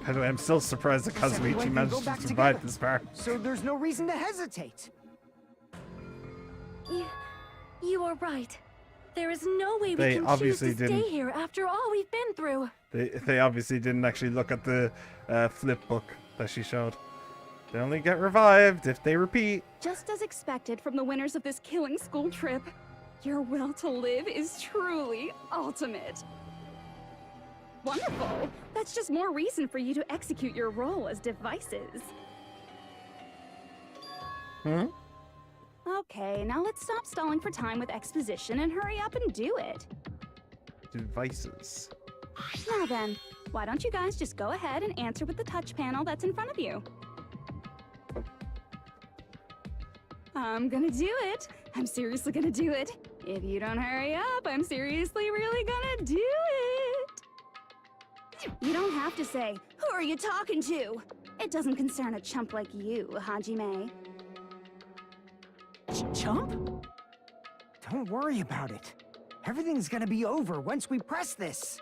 [SPEAKER 1] By the way, I'm still surprised that
[SPEAKER 10] Guess everyone
[SPEAKER 1] Kazuichi
[SPEAKER 10] can
[SPEAKER 1] managed
[SPEAKER 10] go
[SPEAKER 1] to
[SPEAKER 10] back
[SPEAKER 1] survive
[SPEAKER 10] together.
[SPEAKER 1] this far.
[SPEAKER 10] So there's no reason to hesitate.
[SPEAKER 11] You are right. There is no way we
[SPEAKER 1] They
[SPEAKER 11] can choose
[SPEAKER 1] obviously
[SPEAKER 11] to
[SPEAKER 1] didn't.
[SPEAKER 11] stay here after all we've been through.
[SPEAKER 1] They obviously didn't actually look at the flip book that she showed. They only get revived if they repeat.
[SPEAKER 13] Just as expected from the winners of this killing school trip, your will to live is truly ultimate. Wonderful! That's just more reason for you to execute your role as devices. Okay, now let's stop stalling for time with exposition and hurry up and do it.
[SPEAKER 1] Devices.
[SPEAKER 13] Now then, why don't you guys just go ahead and answer with the touch panel that's in front of you? I'm gonna do it. I'm seriously gonna do it. If you don't hurry up, I'm seriously really gonna do it. You don't have to say, "Who are you talking to?" It doesn't concern a chump like you, Hajime.
[SPEAKER 10] Chump? Don't worry about it. Everything's gonna be over once we press this.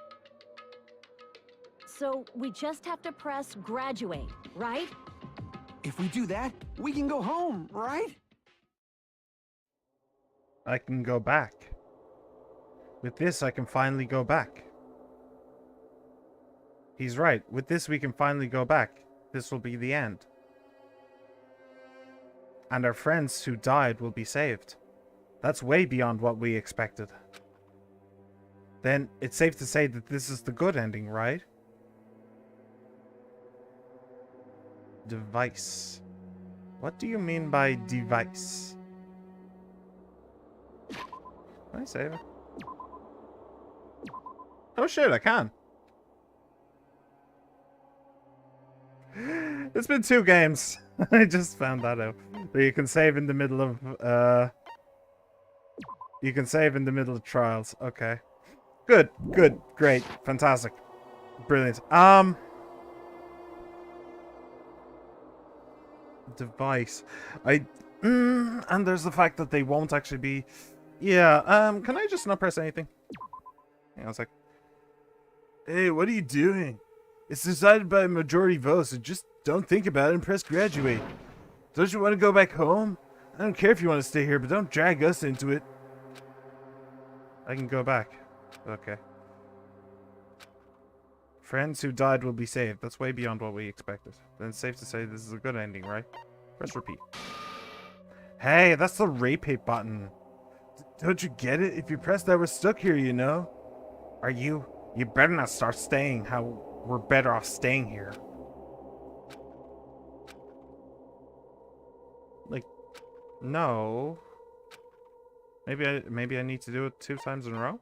[SPEAKER 16] So we just have to press graduate, right?
[SPEAKER 8] If we do that, we can go home, right?
[SPEAKER 1] I can go back. With this, I can finally go back. He's right. With this, we can finally go back. This will be the end. And our friends who died will be saved. That's way beyond what we expected. Then it's safe to say that this is the good ending, right? Device. What do you mean by device? Can I save it? Oh shit, I can. It's been 2 games. I just found that out. But you can save in the middle of, you can save in the middle of trials. Okay. Good, good, great, fantastic. Brilliant. Device. And there's the fact that they won't actually be... Yeah, can I just not press anything? Hang on a sec.
[SPEAKER 9] Hey, what are you doing? It's decided by a majority vote, so just don't think about it and press graduate. Don't you want to go back home? I don't care if you want to stay here, but don't drag us into it.
[SPEAKER 1] I can go back. Okay. Friends who died will be saved. That's way beyond what we expected. Then it's safe to say this is a good ending, right? Press repeat. Hey, that's the repeat button.
[SPEAKER 9] Don't you get it? If you press that, we're stuck here, you know?
[SPEAKER 1] Are you? You better not start staying how we're better off staying here. Like, no. Maybe I need to do it 2 times in a row?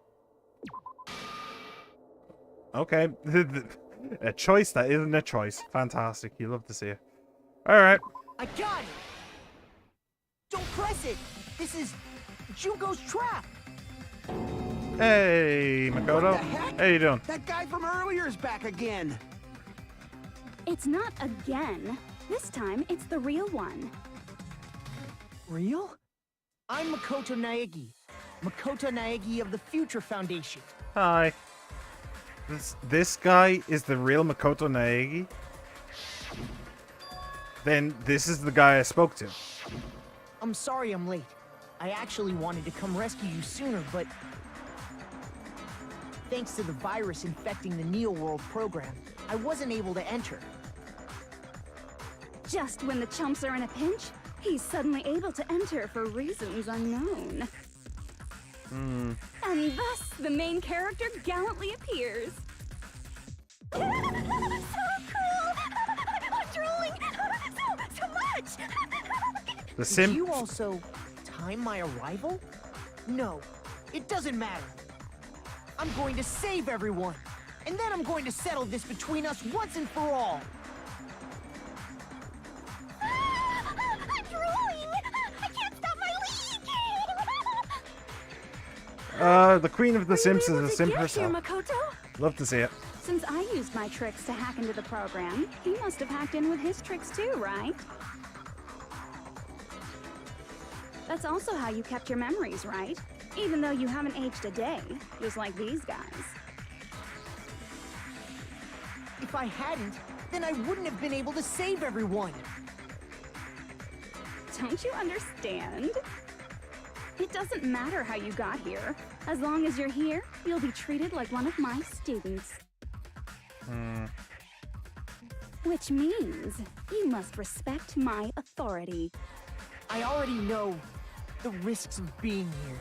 [SPEAKER 1] Okay. A choice that isn't a choice. Fantastic. You love to see it. Alright.
[SPEAKER 12] I got it! Don't press it! This is Junko's trap!
[SPEAKER 1] Hey, Makoto. How you doing?
[SPEAKER 8] That guy from earlier is back again.
[SPEAKER 13] It's not again. This time, it's the real one.
[SPEAKER 12] Real? I'm Makoto Naegi. Makoto Naegi of the Future Foundation.
[SPEAKER 1] Hi. This guy is the real Makoto Naegi? Then this is the guy I spoke to.
[SPEAKER 12] I'm sorry I'm late. I actually wanted to come rescue you sooner, but... thanks to the virus infecting the Neo World program, I wasn't able to enter.
[SPEAKER 13] Just when the chumps are in a pinch, he's suddenly able to enter for reasons unknown. And thus, the main character gallantly appears. So cool! I'm drooling! So much!
[SPEAKER 1] The sim.
[SPEAKER 12] Did you also time my arrival? No, it doesn't matter. I'm going to save everyone, and then I'm going to settle this between us once and for all.
[SPEAKER 14] I'm drooling! I can't stop my leak!
[SPEAKER 1] The Queen of the Sims is a sim herself.
[SPEAKER 13] Makoto?
[SPEAKER 1] Love to see it.
[SPEAKER 13] Since I used my tricks to hack into the program, he must have hacked in with his tricks too, right? That's also how you kept your memories, right? Even though you haven't aged a day, just like these guys.
[SPEAKER 12] If I hadn't, then I wouldn't have been able to save everyone.
[SPEAKER 13] Don't you understand? It doesn't matter how you got here. As long as you're here, you'll be treated like one of my students. Which means you must respect my authority.
[SPEAKER 12] I already know the risks of being here.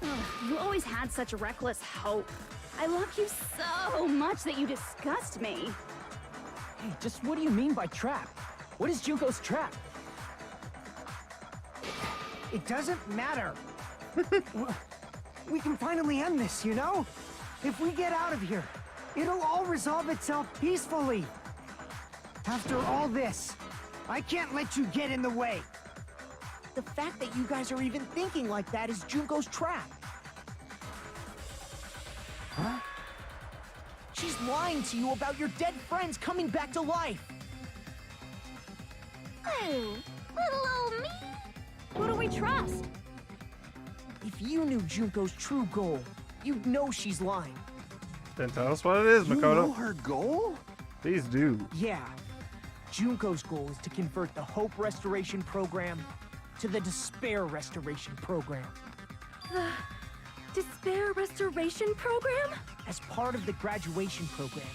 [SPEAKER 13] Ugh, you always had such reckless hope. I love you so much that you disgust me.
[SPEAKER 4] Hey, just what do you mean by trap? What is Junko's trap?
[SPEAKER 10] It doesn't matter. We can finally end this, you know? If we get out of here, it'll all resolve itself peacefully. After all this, I can't let you get in the way.
[SPEAKER 12] The fact that you guys are even thinking like that is Junko's trap.
[SPEAKER 10] Huh?
[SPEAKER 12] She's lying to you about your dead friends coming back to life.
[SPEAKER 14] Oh, little old me.
[SPEAKER 13] Who do we trust?
[SPEAKER 12] If you knew Junko's true goal, you'd know she's lying.
[SPEAKER 1] Then tell us what it is,
[SPEAKER 8] You
[SPEAKER 1] Makoto.
[SPEAKER 8] know her goal?
[SPEAKER 1] Please do.
[SPEAKER 12] Yeah. Junko's goal is to convert the Hope Restoration Program to the Despair Restoration Program.
[SPEAKER 13] The Despair Restoration Program?
[SPEAKER 12] As part of the graduation program,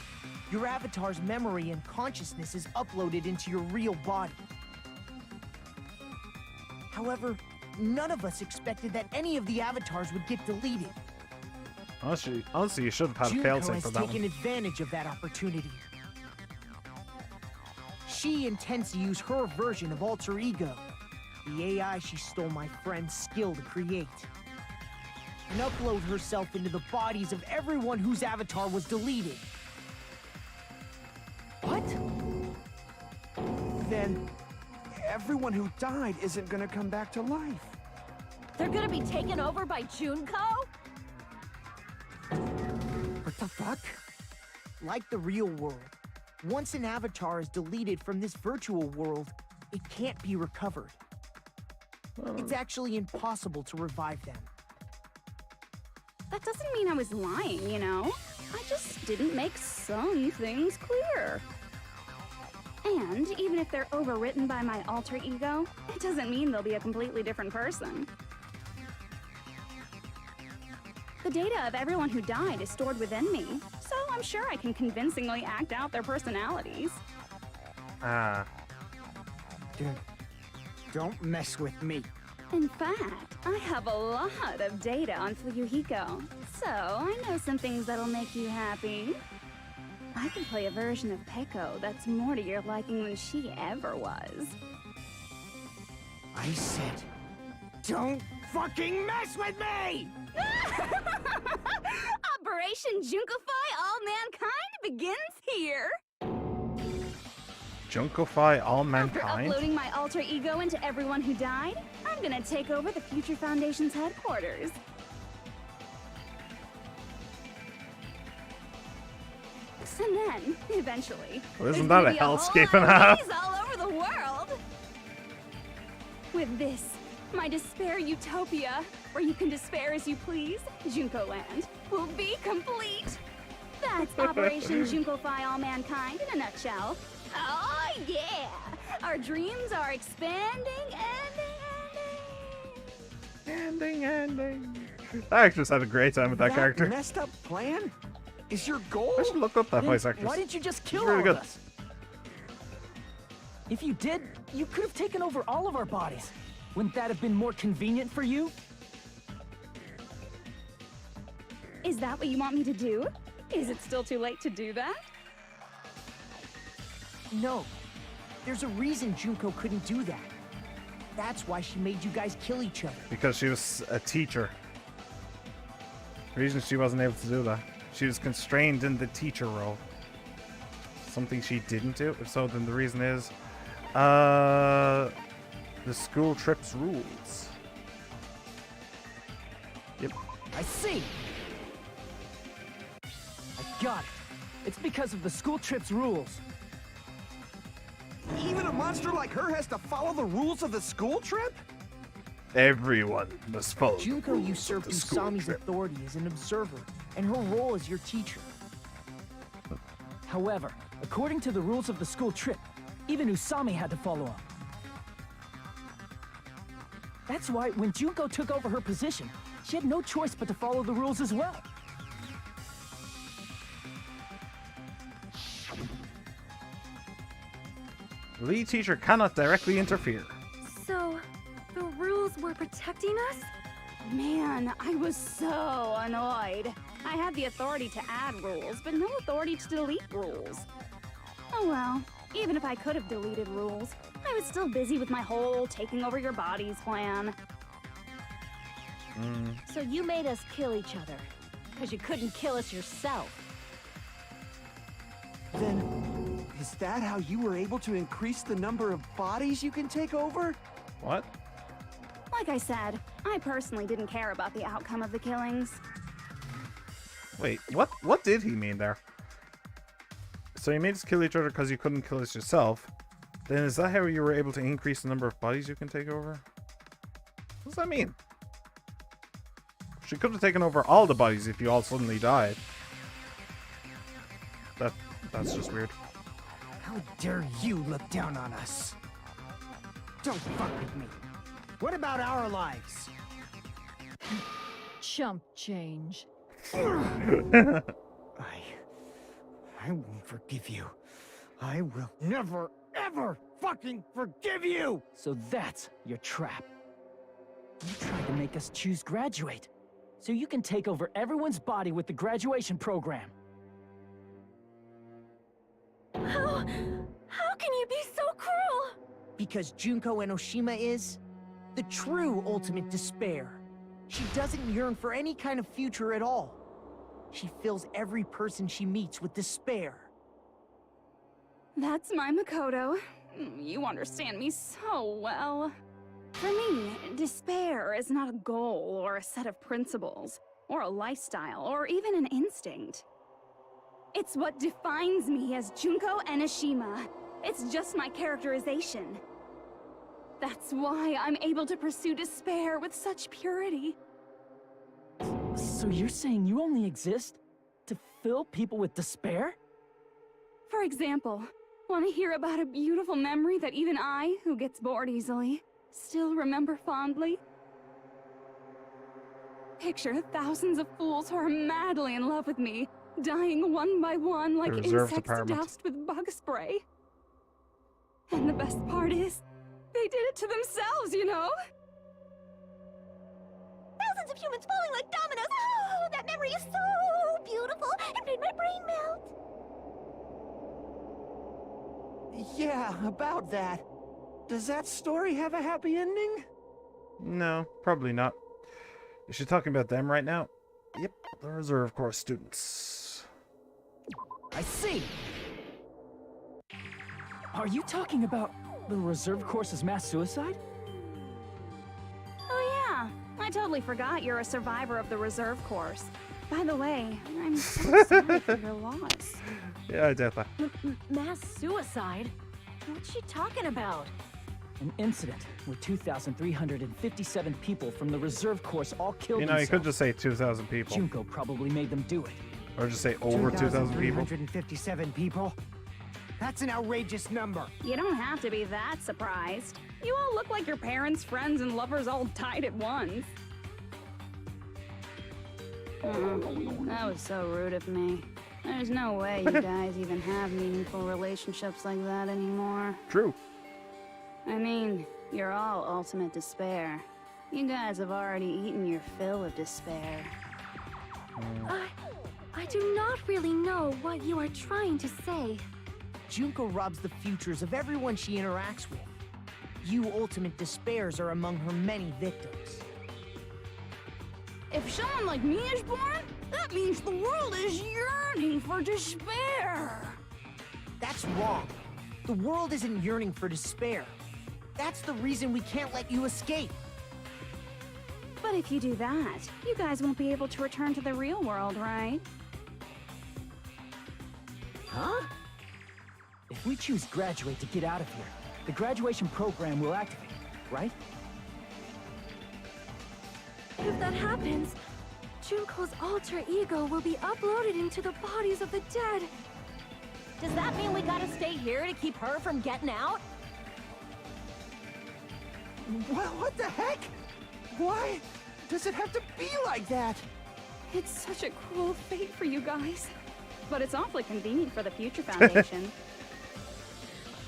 [SPEAKER 12] your avatar's memory and consciousness is uploaded into your real body. However, none of us expected that any of the avatars would get deleted.
[SPEAKER 1] Honestly, you should have had a
[SPEAKER 12] Junko
[SPEAKER 1] failsafe
[SPEAKER 12] has
[SPEAKER 1] for that
[SPEAKER 12] taken
[SPEAKER 1] one.
[SPEAKER 12] advantage of that opportunity. She intends to use her version of Alter Ego, the AI she stole my friend's skill to create. and upload herself into the bodies of everyone whose avatar was deleted.
[SPEAKER 8] What? Then everyone who died isn't gonna come back to life.
[SPEAKER 16] They're gonna be taken over by Junko?
[SPEAKER 12] What the fuck? Like the real world, once an avatar is deleted from this virtual world, it can't be recovered. It's actually impossible to revive them.
[SPEAKER 13] That doesn't mean I was lying, you know? I just didn't make some things clear. And even if they're overwritten by my alter ego, it doesn't mean they'll be a completely different person. The data of everyone who died is stored within me, so I'm sure I can convincingly act out their personalities.
[SPEAKER 10] Ah. Don't mess with me.
[SPEAKER 13] In fact, I have a lot of data on Fuyuhiko, so I know some things that'll make you happy. I can play a version of Peko that's more to your liking than she ever was.
[SPEAKER 12] I said, don't fucking mess with me!
[SPEAKER 13] Operation Junkify All Mankind begins here!
[SPEAKER 1] Junkify all
[SPEAKER 13] After
[SPEAKER 1] mankind?
[SPEAKER 13] uploading my alter ego into everyone who died, I'm gonna take over the Future Foundation's headquarters. And then, eventually,
[SPEAKER 1] Well, isn't
[SPEAKER 13] there's
[SPEAKER 1] that a
[SPEAKER 13] gonna be
[SPEAKER 1] hellscape
[SPEAKER 13] whole
[SPEAKER 1] and a
[SPEAKER 13] lot of
[SPEAKER 1] half?
[SPEAKER 13] these all over the world! With this, my despair utopia, where you can despair as you please, Junko Land, will be complete! That's Operation Junkify All Mankind in a nutshell. Oh yeah! Our dreams are expanding,
[SPEAKER 1] Ending. I actually just had a great time with that character.
[SPEAKER 8] Messed up plan is your goal?
[SPEAKER 1] I should look up that
[SPEAKER 4] Then
[SPEAKER 1] voice actress.
[SPEAKER 4] why didn't you just kill
[SPEAKER 1] She's really
[SPEAKER 4] all of
[SPEAKER 1] good.
[SPEAKER 4] us? If you did, you could have taken over all of our bodies. Wouldn't that have been more convenient for you?
[SPEAKER 13] Is that what you want me to do? Is it still too late to do that?
[SPEAKER 12] No. There's a reason Junko couldn't do that. That's why she made you guys kill each other.
[SPEAKER 1] Because she was a teacher. The reason she wasn't able to do that. She was constrained in the teacher role. Something she didn't do. If so, then the reason is the school trips rules. Yep.
[SPEAKER 4] I see. I got it. It's because of the school trip's rules.
[SPEAKER 8] Even a monster like her has to follow the rules of the school trip?
[SPEAKER 1] Everyone must follow.
[SPEAKER 12] Junko usurped
[SPEAKER 1] the school
[SPEAKER 12] Usami's
[SPEAKER 1] trip.
[SPEAKER 12] authority as an observer, and her role as your teacher.
[SPEAKER 4] However, according to the rules of the school trip, even Usami had to follow them. That's why when Junko took over her position, she had no choice but to follow the rules as well.
[SPEAKER 1] The lead teacher cannot directly interfere.
[SPEAKER 11] So, the rules were protecting us?
[SPEAKER 13] Man, I was so annoyed. I had the authority to add rules, but no authority to delete rules. Oh well, even if I could have deleted rules, I was still busy with my whole taking over your bodies plan.
[SPEAKER 16] So you made us kill each other, because you couldn't kill us yourself.
[SPEAKER 8] Then, is that how you were able to increase the number of bodies you can take over?
[SPEAKER 1] What?
[SPEAKER 13] Like I said, I personally didn't care about the outcome of the killings.
[SPEAKER 1] Wait, what did he mean there? So you made us kill each other because you couldn't kill us yourself. Then is that how you were able to increase the number of bodies you can take over? What does that mean? She could have taken over all the bodies if you all suddenly died. That's just weird.
[SPEAKER 12] How dare you look down on us? Don't fuck with me. What about our lives?
[SPEAKER 15] Chump change.
[SPEAKER 12] I won't forgive you. I will never, ever fucking forgive you!
[SPEAKER 4] So that's your trap. You tried to make us choose graduate, so you can take over everyone's body with the graduation program.
[SPEAKER 11] How can you be so cruel?
[SPEAKER 12] Because Junko Enoshima is the true ultimate despair. She doesn't yearn for any kind of future at all. She fills every person she meets with despair.
[SPEAKER 13] That's my Makoto. You understand me so well. For me, despair is not a goal or a set of principles, or a lifestyle, or even an instinct. It's what defines me as Junko Enoshima. It's just my characterization. That's why I'm able to pursue despair with such purity.
[SPEAKER 4] So you're saying you only exist to fill people with despair?
[SPEAKER 13] For example, want to hear about a beautiful memory that even I, who gets bored easily, still remember fondly? Picture thousands of fools who are madly in love with me, dying one by one like insects doused with bug spray. And the best part is, they did it to themselves, you know?
[SPEAKER 14] Thousands of humans falling like dominoes. Oh, that memory is so beautiful. It made my brain melt.
[SPEAKER 8] Yeah, about that. Does that story have a happy ending?
[SPEAKER 1] No, probably not. Is she talking about them right now? Yep, the reserve course students.
[SPEAKER 4] I see. Are you talking about the reserve course's mass suicide?
[SPEAKER 13] Oh yeah, I totally forgot you're a survivor of the reserve course. By the way, I'm so sorry for your loss.
[SPEAKER 1] Yeah, I doubt that.
[SPEAKER 16] Mass suicide? What's she talking about?
[SPEAKER 4] An incident where 2,357 people from the reserve course all killed themselves.
[SPEAKER 1] You could just say 2,000 people.
[SPEAKER 4] Junko probably made them do it.
[SPEAKER 1] Or just say over 2,000 people.
[SPEAKER 10] 2,357 people? That's an outrageous number.
[SPEAKER 13] You don't have to be that surprised. You all look like your parents, friends, and lovers all died at once. That was so rude of me. There's no way you guys even have meaningful relationships like that anymore.
[SPEAKER 1] True.
[SPEAKER 13] I mean, you're all ultimate despair. You guys have already eaten your fill of despair.
[SPEAKER 11] I do not really know what you are trying to say.
[SPEAKER 12] Junko robs the futures of everyone she interacts with. You ultimate despairs are among her many victims.
[SPEAKER 13] If someone like me is born, that means the world is yearning for despair.
[SPEAKER 12] That's wrong. The world isn't yearning for despair. That's the reason we can't let you escape.
[SPEAKER 13] But if you do that, you guys won't be able to return to the real world, right?
[SPEAKER 4] Huh? If we choose graduate to get out of here, the graduation program will activate, right?
[SPEAKER 11] If that happens, Junko's alter ego will be uploaded into the bodies of the dead.
[SPEAKER 16] Does that mean we gotta stay here to keep her from getting out?
[SPEAKER 8] What the heck? Why does it have to be like that?
[SPEAKER 13] It's such a cruel fate for you guys. But it's awfully convenient for the Future Foundation.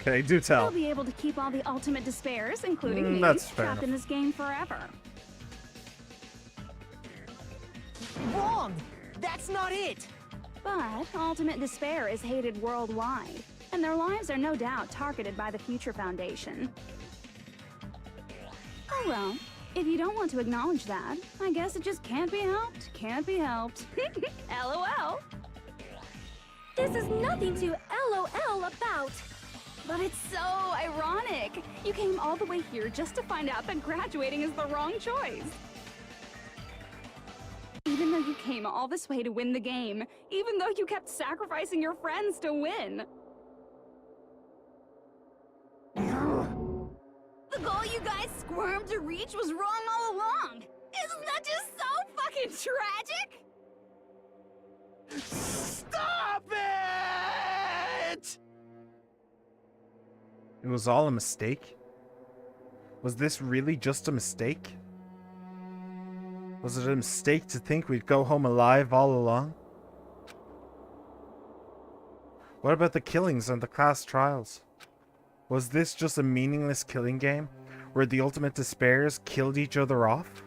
[SPEAKER 1] Okay, do tell.
[SPEAKER 13] They'll be able to keep all the ultimate despairs, including me,
[SPEAKER 1] that's fair
[SPEAKER 13] trapped
[SPEAKER 1] enough.
[SPEAKER 13] in this game forever.
[SPEAKER 12] Wrong! That's not it!
[SPEAKER 13] But ultimate despair is hated worldwide, and their lives are no doubt targeted by the Future Foundation. Oh well, if you don't want to acknowledge that, I guess it just can't be helped. Can't be helped. LOL.
[SPEAKER 11] This is nothing to LOL about.
[SPEAKER 13] But it's so ironic. You came all the way here just to find out that graduating is the wrong choice. Even though you came all this way to win the game, even though you kept sacrificing your friends to win. The goal you guys squirmed to reach was wrong all along. Isn't that just so fucking tragic?
[SPEAKER 8] Stop it!
[SPEAKER 1] It was all a mistake? Was this really just a mistake? Was it a mistake to think we'd go home alive all along? What about the killings and the class trials? Was this just a meaningless killing game where the ultimate despairs killed each other off?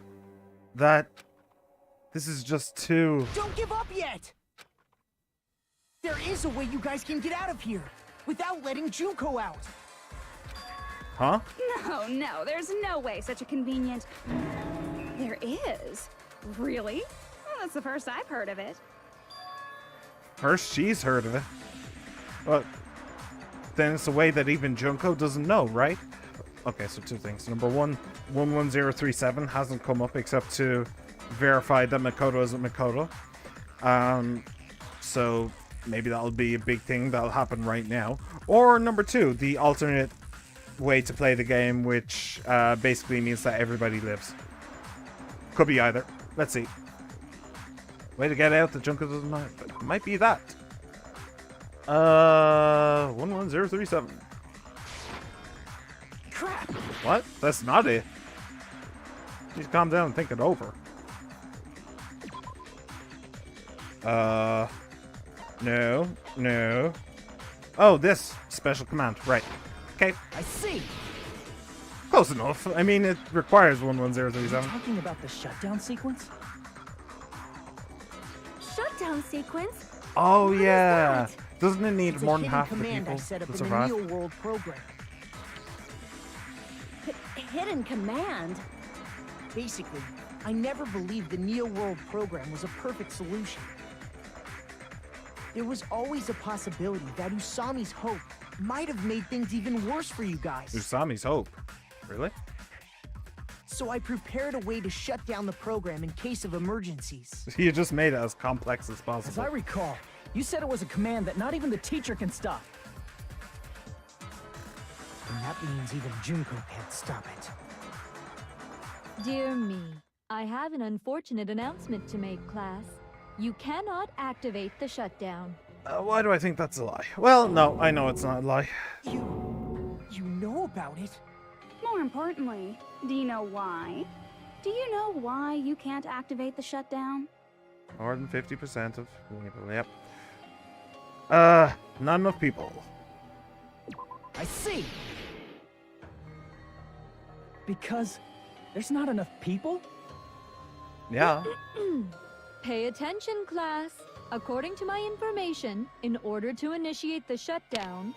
[SPEAKER 1] This is just too...
[SPEAKER 12] Don't give up yet! There is a way you guys can get out of here without letting Junko out.
[SPEAKER 1] Huh?
[SPEAKER 13] No, there's no way such a convenient... There is? Really? Well, that's the first I've heard of it.
[SPEAKER 1] First, she's heard of it. Well, then it's a way that even Junko doesn't know, right? Okay, so two things. Number one, 11037 hasn't come up except to verify that Makoto isn't Makoto. So maybe that'll be a big thing that'll happen right now. Or number two, the alternate way to play the game, which basically means that everybody lives. Could be either. Let's see. Way to get out that Junko doesn't know. It might be that. 11037.
[SPEAKER 12] Crap!
[SPEAKER 1] What? That's not it. Just calm down and think it over. No. Oh, this special command. Right. Okay.
[SPEAKER 12] I see.
[SPEAKER 1] Close enough. I mean, it requires 11037.
[SPEAKER 4] Talking about the shutdown sequence?
[SPEAKER 11] Shutdown sequence?
[SPEAKER 1] Oh,
[SPEAKER 11] What is
[SPEAKER 1] yeah.
[SPEAKER 11] that?
[SPEAKER 1] Doesn't it need
[SPEAKER 12] It's
[SPEAKER 1] more
[SPEAKER 12] a
[SPEAKER 1] than
[SPEAKER 12] hidden
[SPEAKER 1] half of the
[SPEAKER 12] command
[SPEAKER 1] people
[SPEAKER 12] I set up
[SPEAKER 1] to
[SPEAKER 12] in
[SPEAKER 1] survive?
[SPEAKER 12] the Neo World program.
[SPEAKER 16] Hidden command?
[SPEAKER 12] Basically, I never believed the Neo World program was a perfect solution. There was always a possibility that Usami's hope might have made things even worse for you guys.
[SPEAKER 1] Usami's hope. Really?
[SPEAKER 12] So I prepared a way to shut down the program in case of emergencies.
[SPEAKER 1] You just made it as complex as
[SPEAKER 4] As
[SPEAKER 1] possible.
[SPEAKER 4] I recall, you said it was a command that not even the teacher can stop.
[SPEAKER 10] And that means even Junko can't stop it.
[SPEAKER 15] Dear me, I have an unfortunate announcement to make, class. You cannot activate the shutdown.
[SPEAKER 1] Why do I think that's a lie? Well, no, I know it's not a lie.
[SPEAKER 12] You know about it?
[SPEAKER 13] More importantly, do you know why? Do you know why you can't activate the shutdown?
[SPEAKER 1] More than 50% of people, yep. Not enough people.
[SPEAKER 12] I see.
[SPEAKER 4] Because there's not enough people?
[SPEAKER 1] Yeah.
[SPEAKER 15] Pay attention, class. According to my information, in order to initiate the shutdown,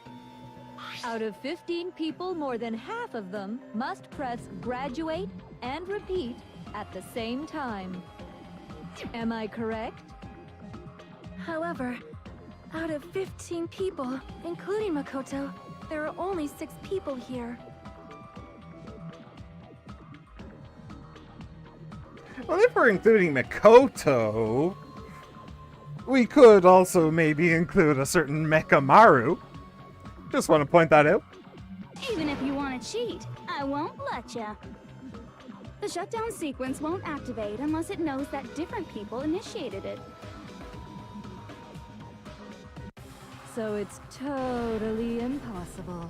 [SPEAKER 15] out of 15 people, more than half of them must press graduate and repeat at the same time. Am I correct?
[SPEAKER 11] However, out of 15 people, including Makoto, there are only 6 people here.
[SPEAKER 1] Well, if we're including Makoto, we could also maybe include a certain Mekamaru. Just want to point that out.
[SPEAKER 13] Even if you want to cheat, I won't let ya. The shutdown sequence won't activate unless it knows that different people initiated it.
[SPEAKER 15] So it's totally impossible.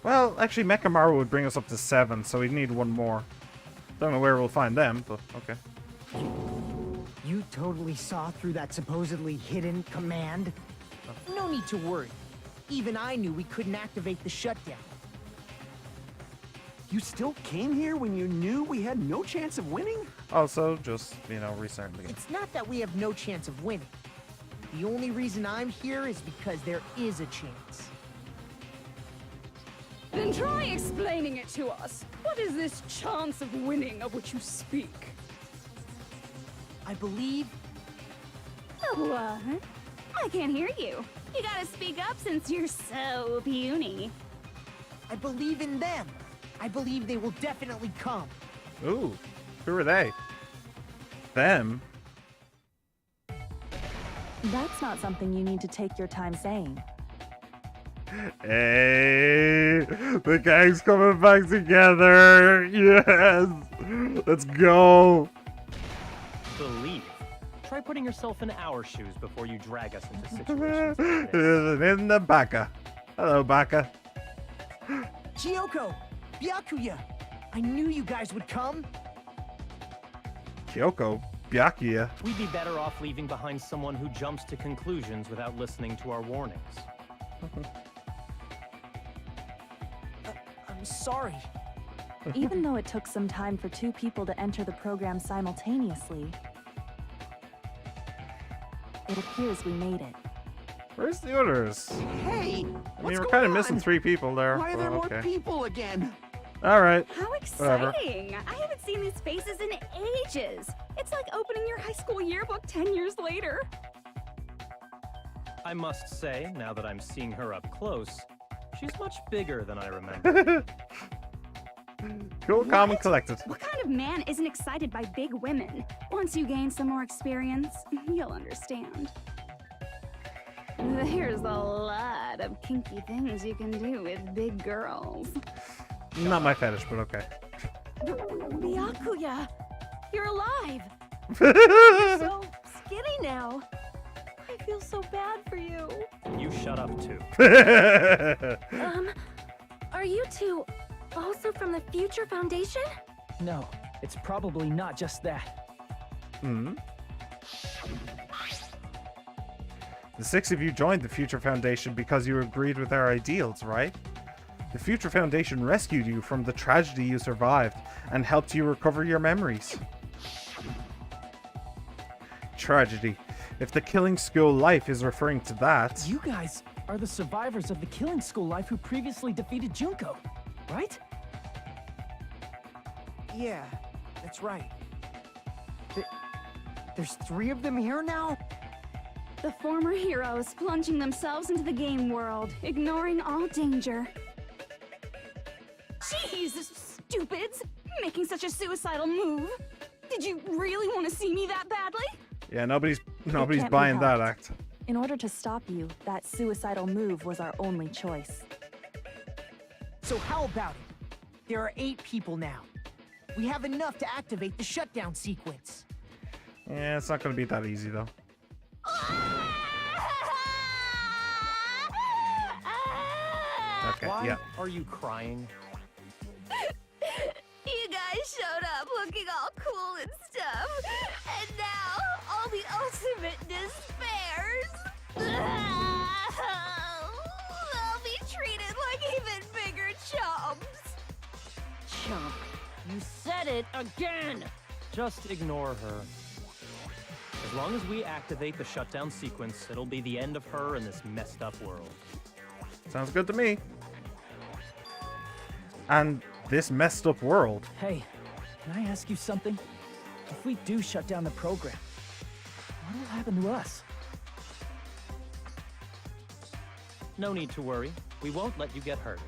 [SPEAKER 1] Well, actually, Mekamaru would bring us up to 7, so we'd need one more. Don't know where we'll find them, but okay.
[SPEAKER 10] You totally saw through that supposedly hidden command?
[SPEAKER 12] No need to worry. Even I knew we couldn't activate the shutdown.
[SPEAKER 8] You still came here when you knew we had no chance of winning?
[SPEAKER 1] Also, just, restart the game.
[SPEAKER 12] It's not that we have no chance of winning. The only reason I'm here is because there is a chance.
[SPEAKER 13] Then try explaining it to us. What is this chance of winning of which you speak?
[SPEAKER 12] I believe...
[SPEAKER 13] What? I can't hear you. You gotta speak up since you're so puny.
[SPEAKER 12] I believe in them. I believe they will definitely come.
[SPEAKER 1] Ooh, who are they? Them?
[SPEAKER 17] That's not something you need to take your time saying.
[SPEAKER 1] Hey, the gang's coming back together. Yes, let's go.
[SPEAKER 18] Believe. Try putting yourself in our shoes before you drag us into situations like this.
[SPEAKER 1] In the Baka. Hello, Baka.
[SPEAKER 12] Kyoko! Byakuya! I knew you guys would come!
[SPEAKER 1] Kyoko, Byakuya.
[SPEAKER 18] We'd be better off leaving behind someone who jumps to conclusions without listening to our warnings.
[SPEAKER 12] I'm sorry.
[SPEAKER 17] Even though it took some time for 2 people to enter the program simultaneously, it appears we made it.
[SPEAKER 1] Where's the others?
[SPEAKER 8] Hey!
[SPEAKER 1] I mean, we're kind of missing 3 people there.
[SPEAKER 8] Why are there
[SPEAKER 1] but
[SPEAKER 8] more
[SPEAKER 1] okay.
[SPEAKER 8] people again?
[SPEAKER 1] All right.
[SPEAKER 13] How
[SPEAKER 1] Whatever.
[SPEAKER 13] exciting! I haven't seen seen these faces in ages. It's like opening your high school yearbook 10 years later.
[SPEAKER 18] I must say, now that I'm seeing her up close, she's much bigger than I remember.
[SPEAKER 1] Cool, calm, and collected.
[SPEAKER 13] What kind of man isn't excited by big women? Once you gain some more experience, you'll understand. There's a lot of kinky things you can do with big girls.
[SPEAKER 1] Not my fetish, but okay.
[SPEAKER 5] Byakuya, you're alive. You're so skinny now. I feel so bad for you.
[SPEAKER 18] You shut up, too.
[SPEAKER 11] Are you two also from the Future Foundation?
[SPEAKER 4] No, it's probably not just that.
[SPEAKER 1] Hmm. The 6 of you joined the Future Foundation because you agreed with our ideals, right? The Future Foundation rescued you from the tragedy you survived and helped you recover your memories. Tragedy. If the Killing School life is referring to that...
[SPEAKER 4] You guys are the survivors of the Killing School life who previously defeated Junko, right?
[SPEAKER 10] Yeah, that's right. There's 3 of them here now?
[SPEAKER 13] The former heroes plunging themselves into the game world, ignoring all danger. Jeez, stupids! Making such a suicidal move. Did you really want to see me that badly?
[SPEAKER 1] Yeah, nobody's
[SPEAKER 17] Can't be
[SPEAKER 1] buying that
[SPEAKER 17] helped.
[SPEAKER 1] act.
[SPEAKER 17] In order to stop you, that suicidal move was our only choice.
[SPEAKER 12] So how about it? There are 8 people now. We have enough to activate the shutdown sequence.
[SPEAKER 1] Yeah, it's not going to be that easy, though. Okay,
[SPEAKER 18] Why
[SPEAKER 1] yeah.
[SPEAKER 18] are you crying?
[SPEAKER 5] You guys showed up looking all cool and stuff, and now all the ultimate despairs. They'll be treated like even bigger chumps.
[SPEAKER 16] Chump, you said it again!
[SPEAKER 18] Just ignore her. As long as we activate the shutdown sequence, it'll be the end of her in this messed up world.
[SPEAKER 1] Sounds good to me. And this messed up world.
[SPEAKER 4] Hey, can I ask you something? If we do shut down the program, what will happen to us?
[SPEAKER 18] No need to worry. We won't let you get hurt.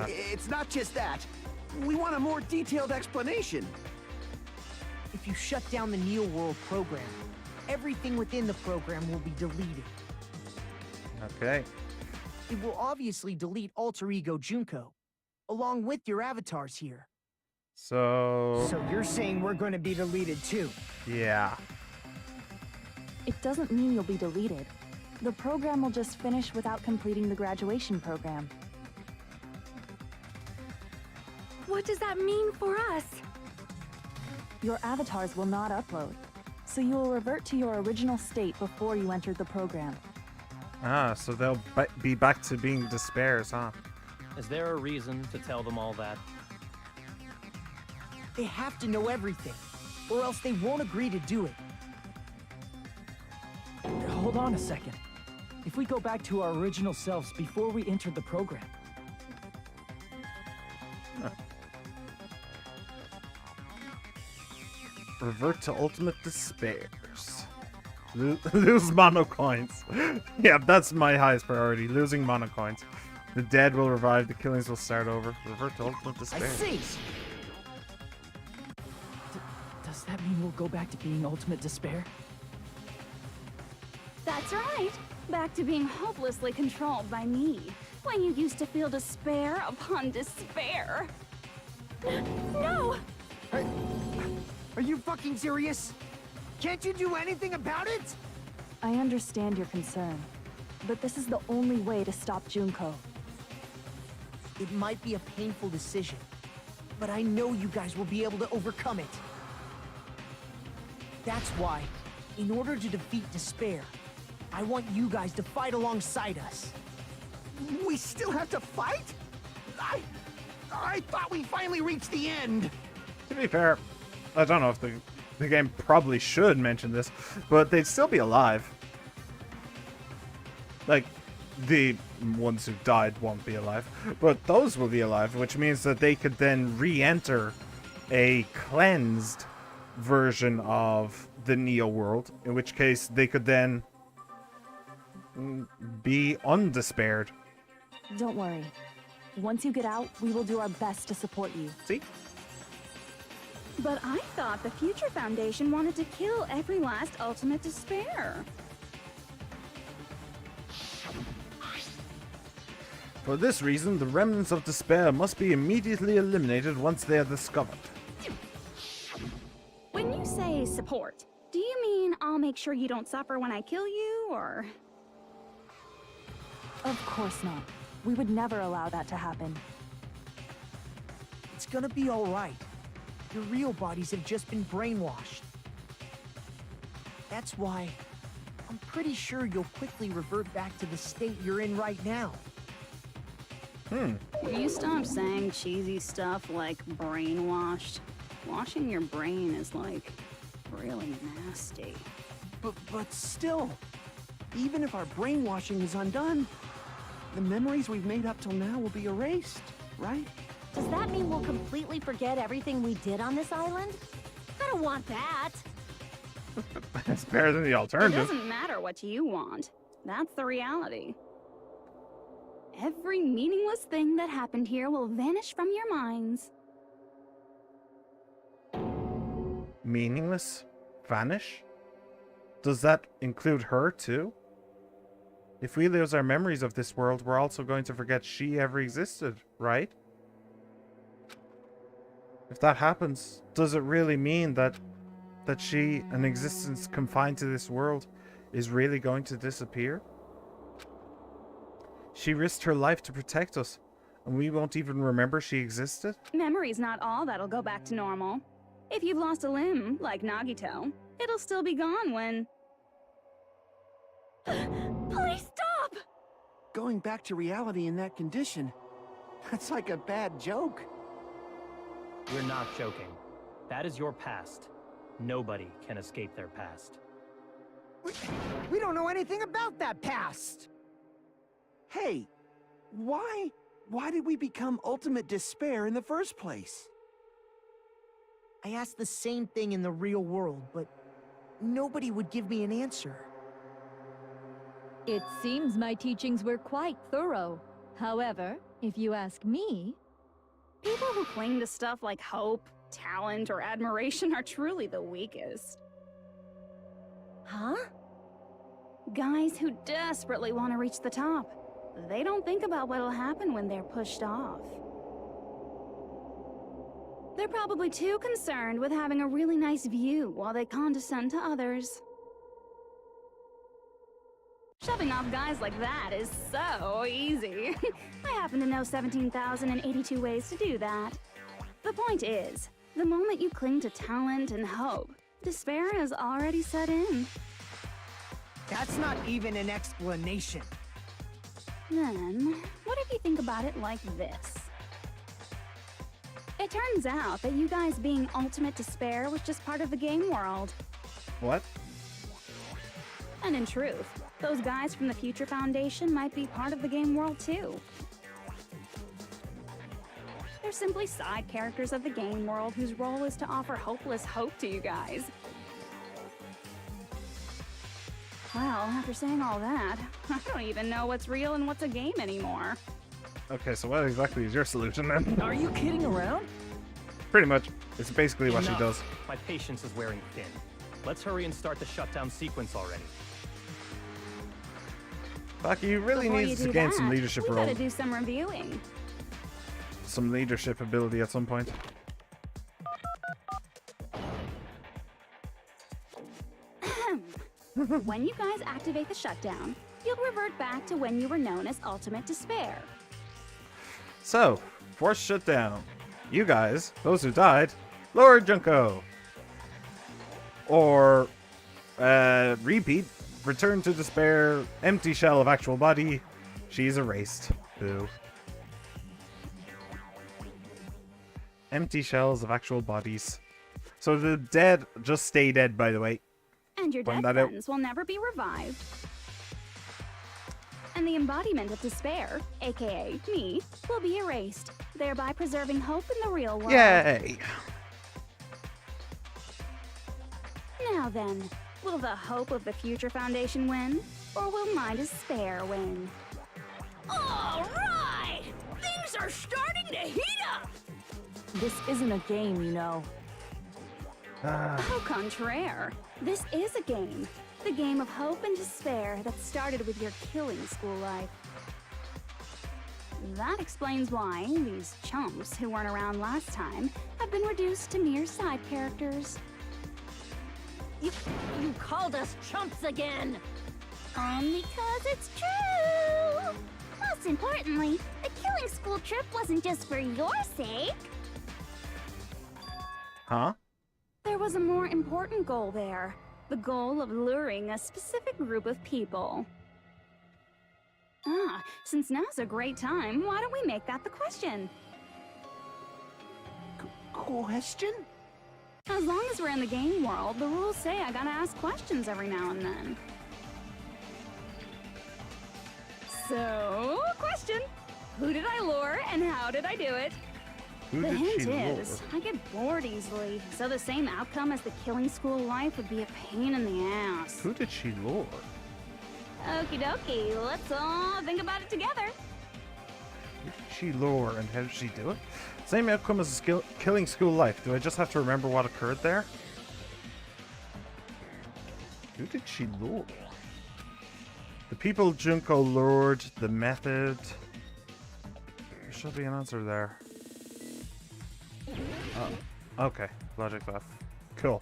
[SPEAKER 8] It's not just that. We want a more detailed explanation.
[SPEAKER 12] If you shut down the Neo World program, everything within the program will be deleted.
[SPEAKER 1] Okay.
[SPEAKER 12] It will obviously delete Alter Ego Junko, along with your avatars here.
[SPEAKER 1] So
[SPEAKER 10] you're saying we're going to be deleted too?
[SPEAKER 1] Yeah.
[SPEAKER 17] It doesn't mean you'll be deleted. The program will just finish without completing the graduation program.
[SPEAKER 11] What does that mean for us?
[SPEAKER 17] Your avatars will not upload, so you will revert to your original state before you entered the program.
[SPEAKER 1] Ah, so they'll be back to being despairs, huh?
[SPEAKER 18] Is there a reason to tell them all that?
[SPEAKER 12] They have to know everything, or else they won't agree to do it.
[SPEAKER 4] Hold on a second. If we go back to our original selves before we entered the program,
[SPEAKER 1] Revert to ultimate despairs. Lose mono coins. Yeah, that's my highest priority. Losing mono coins. The dead will revive. The killings will start over. Revert to ultimate despair.
[SPEAKER 12] I see.
[SPEAKER 4] Does that mean we'll go back to being ultimate despair?
[SPEAKER 13] That's right. Back to being hopelessly controlled by me. When you used to feel despair upon despair.
[SPEAKER 5] No!
[SPEAKER 10] Are you fucking serious? Can't you do anything about it?
[SPEAKER 17] I understand your concern, but this is the only way to stop Junko.
[SPEAKER 12] It might be a painful decision, but I know you guys will be able to overcome it. That's why, in order to defeat despair, I want you guys to fight alongside us.
[SPEAKER 8] We still have to fight? I thought we finally reached the end.
[SPEAKER 1] To be fair, I don't know if the game probably should mention this, but they'd still be alive. Like, the ones who died won't be alive. But those will be alive, which means that they could then re-enter a cleansed version of the Neo world, in which case they could then be undespaired.
[SPEAKER 17] Don't worry. Once you get out, we will do our best to support you.
[SPEAKER 1] See?
[SPEAKER 13] But I thought the Future Foundation wanted to kill every last Ultimate Despair.
[SPEAKER 1] For this reason, the remnants of despair must be immediately eliminated once they are discovered.
[SPEAKER 13] When you say support, do you mean I'll make sure you don't suffer when I kill you, or...?
[SPEAKER 17] Of course not. We would never allow that to happen.
[SPEAKER 12] It's gonna be alright. Your real bodies have just been brainwashed. That's why I'm pretty sure you'll quickly revert back to the state you're in right now.
[SPEAKER 13] You stop saying cheesy stuff like brainwashed. Washing your brain is, like, really nasty.
[SPEAKER 8] But still, even if our brainwashing is undone, the memories we've made up till now will be erased, right?
[SPEAKER 16] Does that mean we'll completely forget everything we did on this island? I don't want that.
[SPEAKER 1] It's better than the
[SPEAKER 13] It
[SPEAKER 1] alternative.
[SPEAKER 13] doesn't matter what you want. That's the reality. Every meaningless thing that happened here will vanish from your minds.
[SPEAKER 1] Meaningless? Vanish? Does that include her, too? If we lose our memories of this world, we're also going to forget she ever existed, right? If that happens, does it really mean that she, an existence confined to this world, is really going to disappear? She risked her life to protect us, and we won't even remember she existed?
[SPEAKER 13] Memory's not all that'll go back to normal. If you've lost a limb, like Nagito, it'll still be gone when...
[SPEAKER 5] Please stop!
[SPEAKER 8] Going back to reality in that condition, that's like a bad joke.
[SPEAKER 18] We're not joking. That is your past. Nobody can escape their past.
[SPEAKER 12] We don't know anything about that past!
[SPEAKER 8] Hey, why did we become Ultimate Despair in the first place?
[SPEAKER 12] I asked the same thing in the real world, but nobody would give me an answer.
[SPEAKER 15] It seems my teachings were quite thorough. However, if you ask me...
[SPEAKER 13] People who cling to stuff like hope, talent, or admiration are truly the weakest.
[SPEAKER 16] Huh?
[SPEAKER 13] Guys who desperately want to reach the top. They don't think about what'll happen when they're pushed off. They're probably too concerned with having a really nice view while they condescend to others. Shoving off guys like that is so easy. I happen to know 17,082 ways to do that. The point is, the moment you cling to talent and hope, despair has already set in.
[SPEAKER 12] That's not even an explanation.
[SPEAKER 13] Then, what if you think about it like this? It turns out that you guys being Ultimate Despair was just part of the game world.
[SPEAKER 1] What?
[SPEAKER 13] And in truth, those guys from the Future Foundation might be part of the game world too. They're simply side characters of the game world whose role is to offer hopeless hope to you guys. Well, after saying all that, I don't even know what's real and what's a game anymore.
[SPEAKER 1] Okay, so what exactly is your solution then?
[SPEAKER 4] Are you kidding around?
[SPEAKER 1] Pretty much. It's basically what she
[SPEAKER 18] Enough.
[SPEAKER 1] does.
[SPEAKER 18] My patience is wearing thin. Let's hurry and start the shutdown sequence already.
[SPEAKER 1] Baki, you really
[SPEAKER 13] Before
[SPEAKER 1] needs
[SPEAKER 13] you
[SPEAKER 1] to
[SPEAKER 13] do
[SPEAKER 1] gain
[SPEAKER 13] that,
[SPEAKER 1] some leadership
[SPEAKER 13] we
[SPEAKER 1] role.
[SPEAKER 13] gotta do some reviewing.
[SPEAKER 1] Some leadership ability at some point.
[SPEAKER 13] When you guys activate the shutdown, you'll revert back to when you were known as Ultimate Despair.
[SPEAKER 1] So, force shutdown. You guys, those who died, Lord Junko. Or, repeat, return to despair, empty shell of actual body. She's erased. Boo. Empty shells of actual bodies. So the dead just stay dead, by the way.
[SPEAKER 13] And your
[SPEAKER 1] Point
[SPEAKER 13] dead
[SPEAKER 1] that out.
[SPEAKER 13] friends will never be revived. and the embodiment of despair, aka me, will be erased, thereby preserving hope in the real world.
[SPEAKER 1] Yay!
[SPEAKER 13] Now then, will the hope of the Future Foundation win, or will my despair win?
[SPEAKER 5] All right! Things are starting to heat up!
[SPEAKER 17] This isn't a game, you know.
[SPEAKER 13] Au contraire, this is a game. The game of hope and despair that started with your killing school life. That explains why these chumps who weren't around last time have been reduced to mere side characters.
[SPEAKER 16] You called us chumps again!
[SPEAKER 14] Because it's true! Most importantly, the killing school trip wasn't just for your sake.
[SPEAKER 1] Huh?
[SPEAKER 13] There was a more important goal there. The goal of luring a specific group of people. Since now's a great time, why don't we make that the question?
[SPEAKER 8] Question?
[SPEAKER 13] As long as we're in the game world, the rules say I gotta ask questions every now and then. So, question. Who did I lure and how did I do it?
[SPEAKER 1] Who
[SPEAKER 13] The
[SPEAKER 1] did
[SPEAKER 13] hint
[SPEAKER 1] she
[SPEAKER 13] is, I get bored easily, so the same outcome as the killing school life would be a pain in the ass.
[SPEAKER 1] Who did she lure?
[SPEAKER 13] Okie dokie, let's all think about it together.
[SPEAKER 1] Who did she lure and how did she do it? Same outcome as a killing school life. Do I just have to remember what occurred there? Who did she lure? The people Junko lured, the method. There should be an answer there. Oh, okay. Logic left. Cool.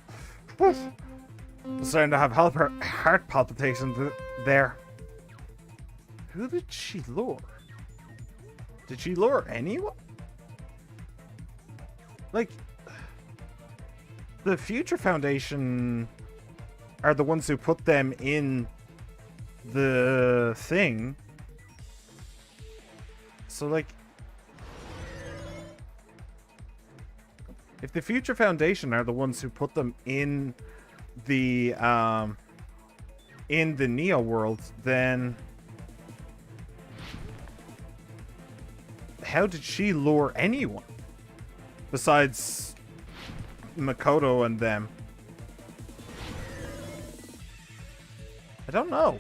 [SPEAKER 1] I'm starting to have heart palpitations there. Who did she lure? Did she lure anyone? Like, the Future Foundation are the ones who put them in the thing. So, like, if the Future Foundation are the ones who put them in the Neo world, then how did she lure anyone besides Makoto and them? I don't know.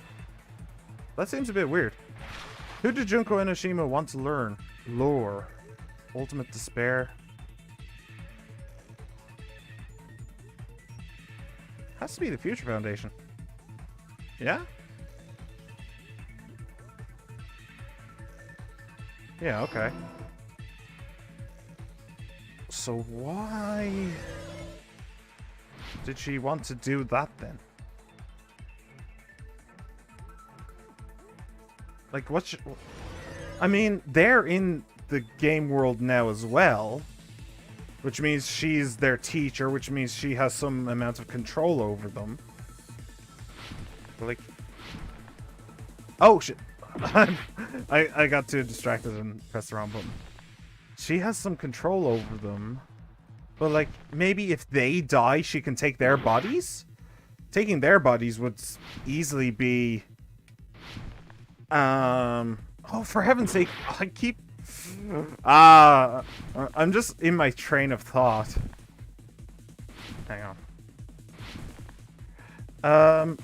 [SPEAKER 1] That seems a bit weird. Who did Junko Enoshima want to learn? Lure. Ultimate despair. Has to be the Future Foundation. Yeah? Yeah, okay. So why did she want to do that then? Like, I mean, they're in the game world now as well, which means she's their teacher, which means she has some amount of control over them. Like, oh shit. I got too distracted and pressed the wrong button. She has some control over them, but like, maybe if they die, she can take their bodies? Taking their bodies would easily be... Oh, for heaven's sake, I keep... I'm just in my train of thought. Hang on.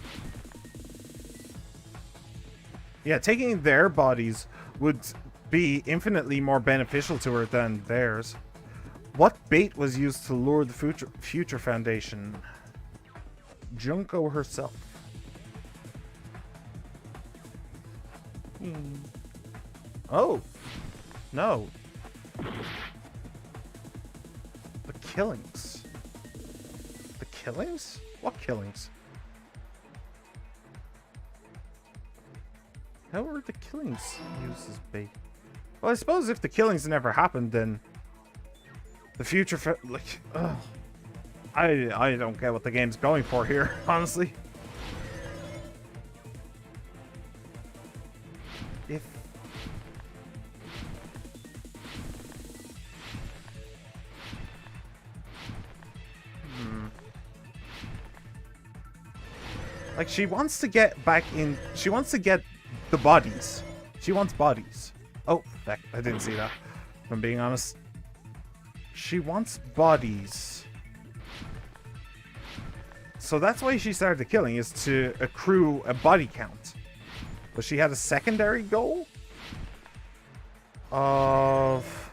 [SPEAKER 1] Yeah, taking their bodies would be infinitely more beneficial to her than theirs. What bait was used to lure the Future Foundation? Junko herself. Oh. No. The killings. The killings? What killings? How were the killings used as bait? Well, I suppose if the killings never happened, then the future, like, ugh. I don't get what the game's going for here, honestly. If like, she wants to get back in, she wants to get the bodies. She wants bodies. Oh, heck, I didn't see that. If I'm being honest. She wants bodies. So that's why she started the killing, is to accrue a body count. But she had a secondary goal of...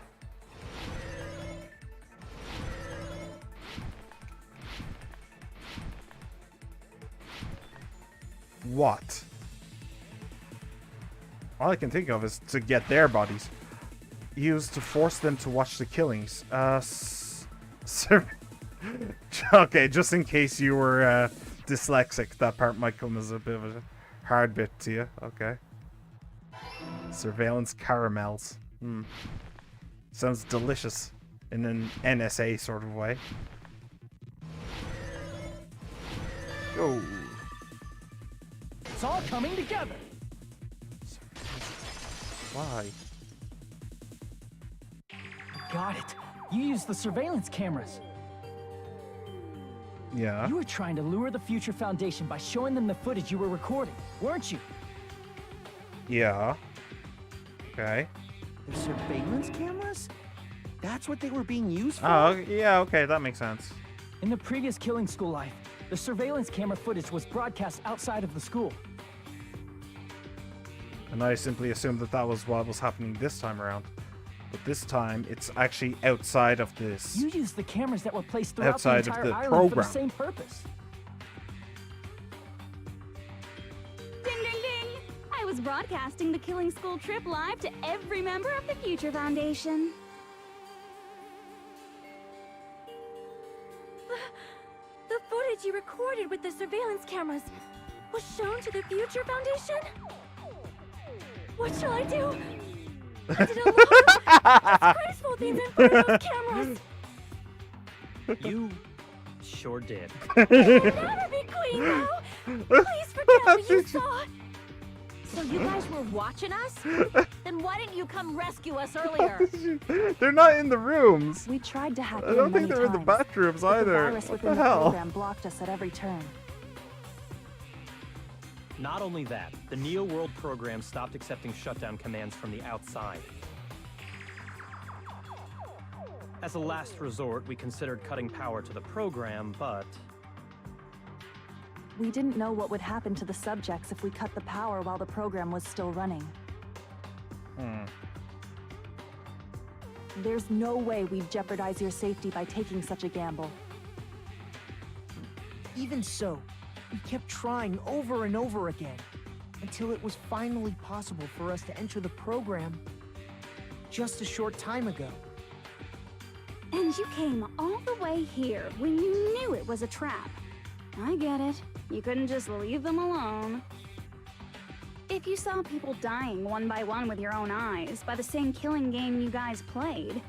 [SPEAKER 1] what? All I can think of is to get their bodies. Used to force them to watch the killings. Okay, just in case you were dyslexic, that part might come as a bit of a hard bit to you. Okay. Surveillance caramels. Sounds delicious in an NSA sort of way. Go.
[SPEAKER 4] It's all coming together.
[SPEAKER 1] Why?
[SPEAKER 4] Got it. You used the surveillance cameras.
[SPEAKER 1] Yeah.
[SPEAKER 4] You were trying to lure the Future Foundation by showing them the footage you were recording, weren't you?
[SPEAKER 1] Yeah. Okay.
[SPEAKER 12] The surveillance cameras? That's what they were being used for?
[SPEAKER 1] Oh, yeah, okay, that makes sense.
[SPEAKER 4] In the previous Killing School life, the surveillance camera footage was broadcast outside of the school.
[SPEAKER 1] And I simply assumed that that was what was happening this time around. But this time, it's actually outside of this.
[SPEAKER 4] You used the cameras that were placed throughout
[SPEAKER 1] Outside
[SPEAKER 4] the
[SPEAKER 1] of
[SPEAKER 4] entire
[SPEAKER 1] the
[SPEAKER 4] island
[SPEAKER 1] program.
[SPEAKER 4] for the same purpose.
[SPEAKER 13] Ding, ding, ding! I was broadcasting the Killing School trip live to every member of the Future Foundation.
[SPEAKER 11] The footage you recorded with the surveillance cameras was shown to the Future Foundation? What shall I do? I did a lot of disgraceful things in front of those cameras.
[SPEAKER 18] You sure did.
[SPEAKER 11] I'll never be queen now. Please forget what you saw.
[SPEAKER 16] So you guys were watching us? Then why didn't you come rescue us earlier?
[SPEAKER 1] They're not in the rooms.
[SPEAKER 17] We tried to hack
[SPEAKER 1] I don't think
[SPEAKER 17] many
[SPEAKER 1] they're in the
[SPEAKER 17] times,
[SPEAKER 1] bathrooms
[SPEAKER 17] but
[SPEAKER 1] either.
[SPEAKER 17] The virus
[SPEAKER 1] What
[SPEAKER 17] within
[SPEAKER 1] the hell?
[SPEAKER 17] program blocked us at every turn.
[SPEAKER 18] Not only that, the Neo World program stopped accepting shutdown commands from the outside. As a last resort, we considered cutting power to the program, but...
[SPEAKER 17] We didn't know what would happen to the subjects if we cut the power while the program was still running. There's no way we'd jeopardize your safety by taking such a gamble.
[SPEAKER 12] Even so, we kept trying over and over again, until it was finally possible for us to enter the program just a short time ago.
[SPEAKER 13] And you came all the way here when you knew it was a trap. I get it. You couldn't just leave them alone. If you saw people dying one by one with your own eyes by the same killing game you guys played,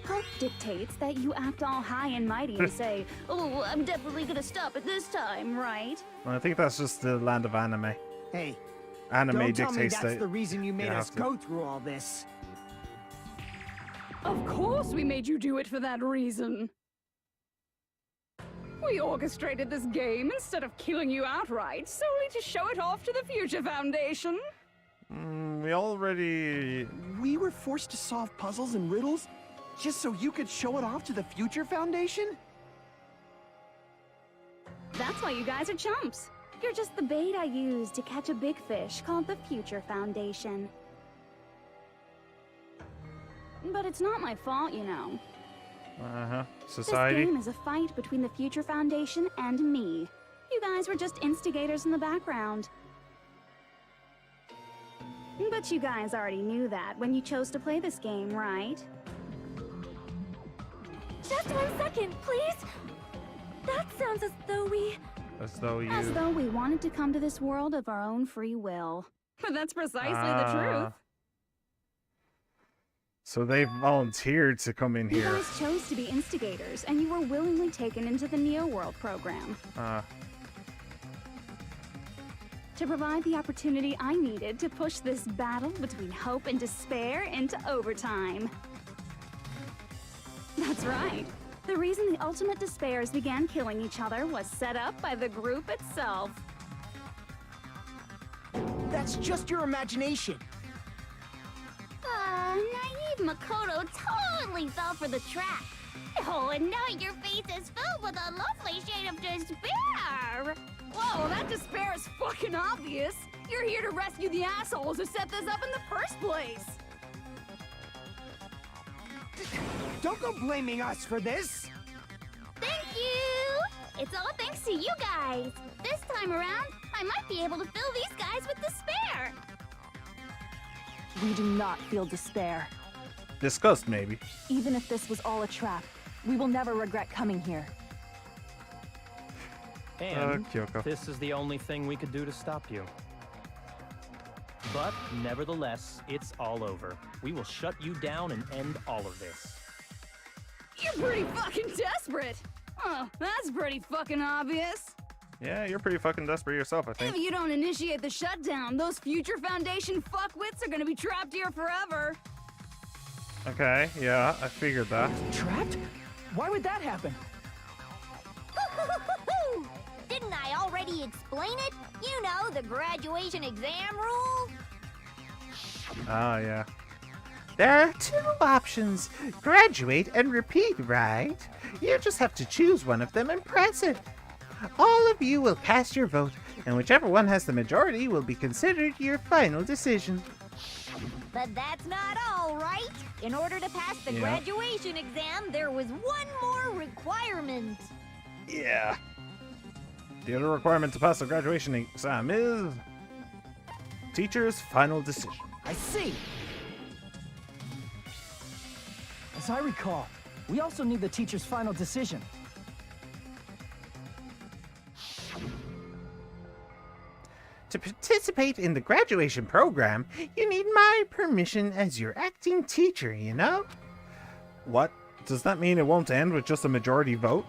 [SPEAKER 13] hope dictates that you act all high and mighty and say, "Oh, I'm definitely gonna stop it this time," right?
[SPEAKER 1] Well, I think that's just the land of anime.
[SPEAKER 12] Hey,
[SPEAKER 1] Anime
[SPEAKER 12] don't tell me
[SPEAKER 1] dictates
[SPEAKER 12] that's
[SPEAKER 1] that
[SPEAKER 12] the reason you made
[SPEAKER 1] you
[SPEAKER 12] us
[SPEAKER 1] have to.
[SPEAKER 12] go through all this.
[SPEAKER 13] Of course we made you do it for that reason. We orchestrated this game instead of killing you outright, solely to show it off to the Future Foundation.
[SPEAKER 1] We already...
[SPEAKER 8] We were forced to solve puzzles and riddles just so you could show it off to the Future Foundation?
[SPEAKER 13] That's why you guys are chumps. You're just the bait I used to catch a big fish called the Future Foundation. But it's not my fault, you know.
[SPEAKER 1] Society.
[SPEAKER 13] This game is a fight between the Future Foundation and me. You guys were just instigators in the background. But you guys already knew that when you chose to play this game, right?
[SPEAKER 11] Just 1 second, please. That sounds as though we...
[SPEAKER 1] As though you...
[SPEAKER 13] As though we wanted to come to this world of our own free will. But that's precisely the truth.
[SPEAKER 1] So they volunteered to come in
[SPEAKER 13] You
[SPEAKER 1] here.
[SPEAKER 13] guys chose to be instigators, and you were willingly taken into the Neo World program. To provide the opportunity I needed to push this battle between hope and despair into overtime. That's right. The reason the ultimate despairs began killing each other was set up by the group itself.
[SPEAKER 12] That's just your imagination.
[SPEAKER 14] Naive Makoto totally fell for the trap. Oh, and now your face is filled with a lovely shade of despair.
[SPEAKER 13] Whoa, that despair is fucking obvious. You're here to rescue the assholes who set this up in the first place.
[SPEAKER 12] Don't go blaming us for this.
[SPEAKER 14] Thank you. It's all thanks to you guys. This time around, I might be able to fill these guys with despair.
[SPEAKER 17] We do not feel despair.
[SPEAKER 1] Disgust, maybe.
[SPEAKER 17] Even if this was all a trap, we will never regret coming here.
[SPEAKER 18] And
[SPEAKER 1] Kyoko.
[SPEAKER 18] this is the only thing we could do to stop you. But nevertheless, it's all over. We will shut you down and end all of this.
[SPEAKER 13] You're pretty fucking desperate. Oh, that's pretty fucking obvious.
[SPEAKER 1] Yeah, you're pretty fucking desperate yourself, I think.
[SPEAKER 13] If you don't initiate the shutdown, those future Foundation fuckwits are gonna be trapped here forever.
[SPEAKER 1] Okay, yeah, I figured that.
[SPEAKER 4] Trapped? Why would that happen?
[SPEAKER 14] Didn't I already explain it? You know, the graduation exam rule.
[SPEAKER 1] Ah, yeah.
[SPEAKER 2] There are two options, graduate and repeat, right? You just have to choose one of them and press it. All of you will cast your vote, and whichever one has the majority will be considered your final decision.
[SPEAKER 3] But that's not all, right? In order to pass the
[SPEAKER 1] Yeah.
[SPEAKER 3] graduation exam, there was one more requirement.
[SPEAKER 1] Yeah. The other requirement to pass the graduation exam is teacher's final decision.
[SPEAKER 4] I see. As I recall, we also need the teacher's final decision.
[SPEAKER 2] To participate in the graduation program, you need my permission as your acting teacher, you know?
[SPEAKER 1] What? Does that mean it won't end with just a majority vote?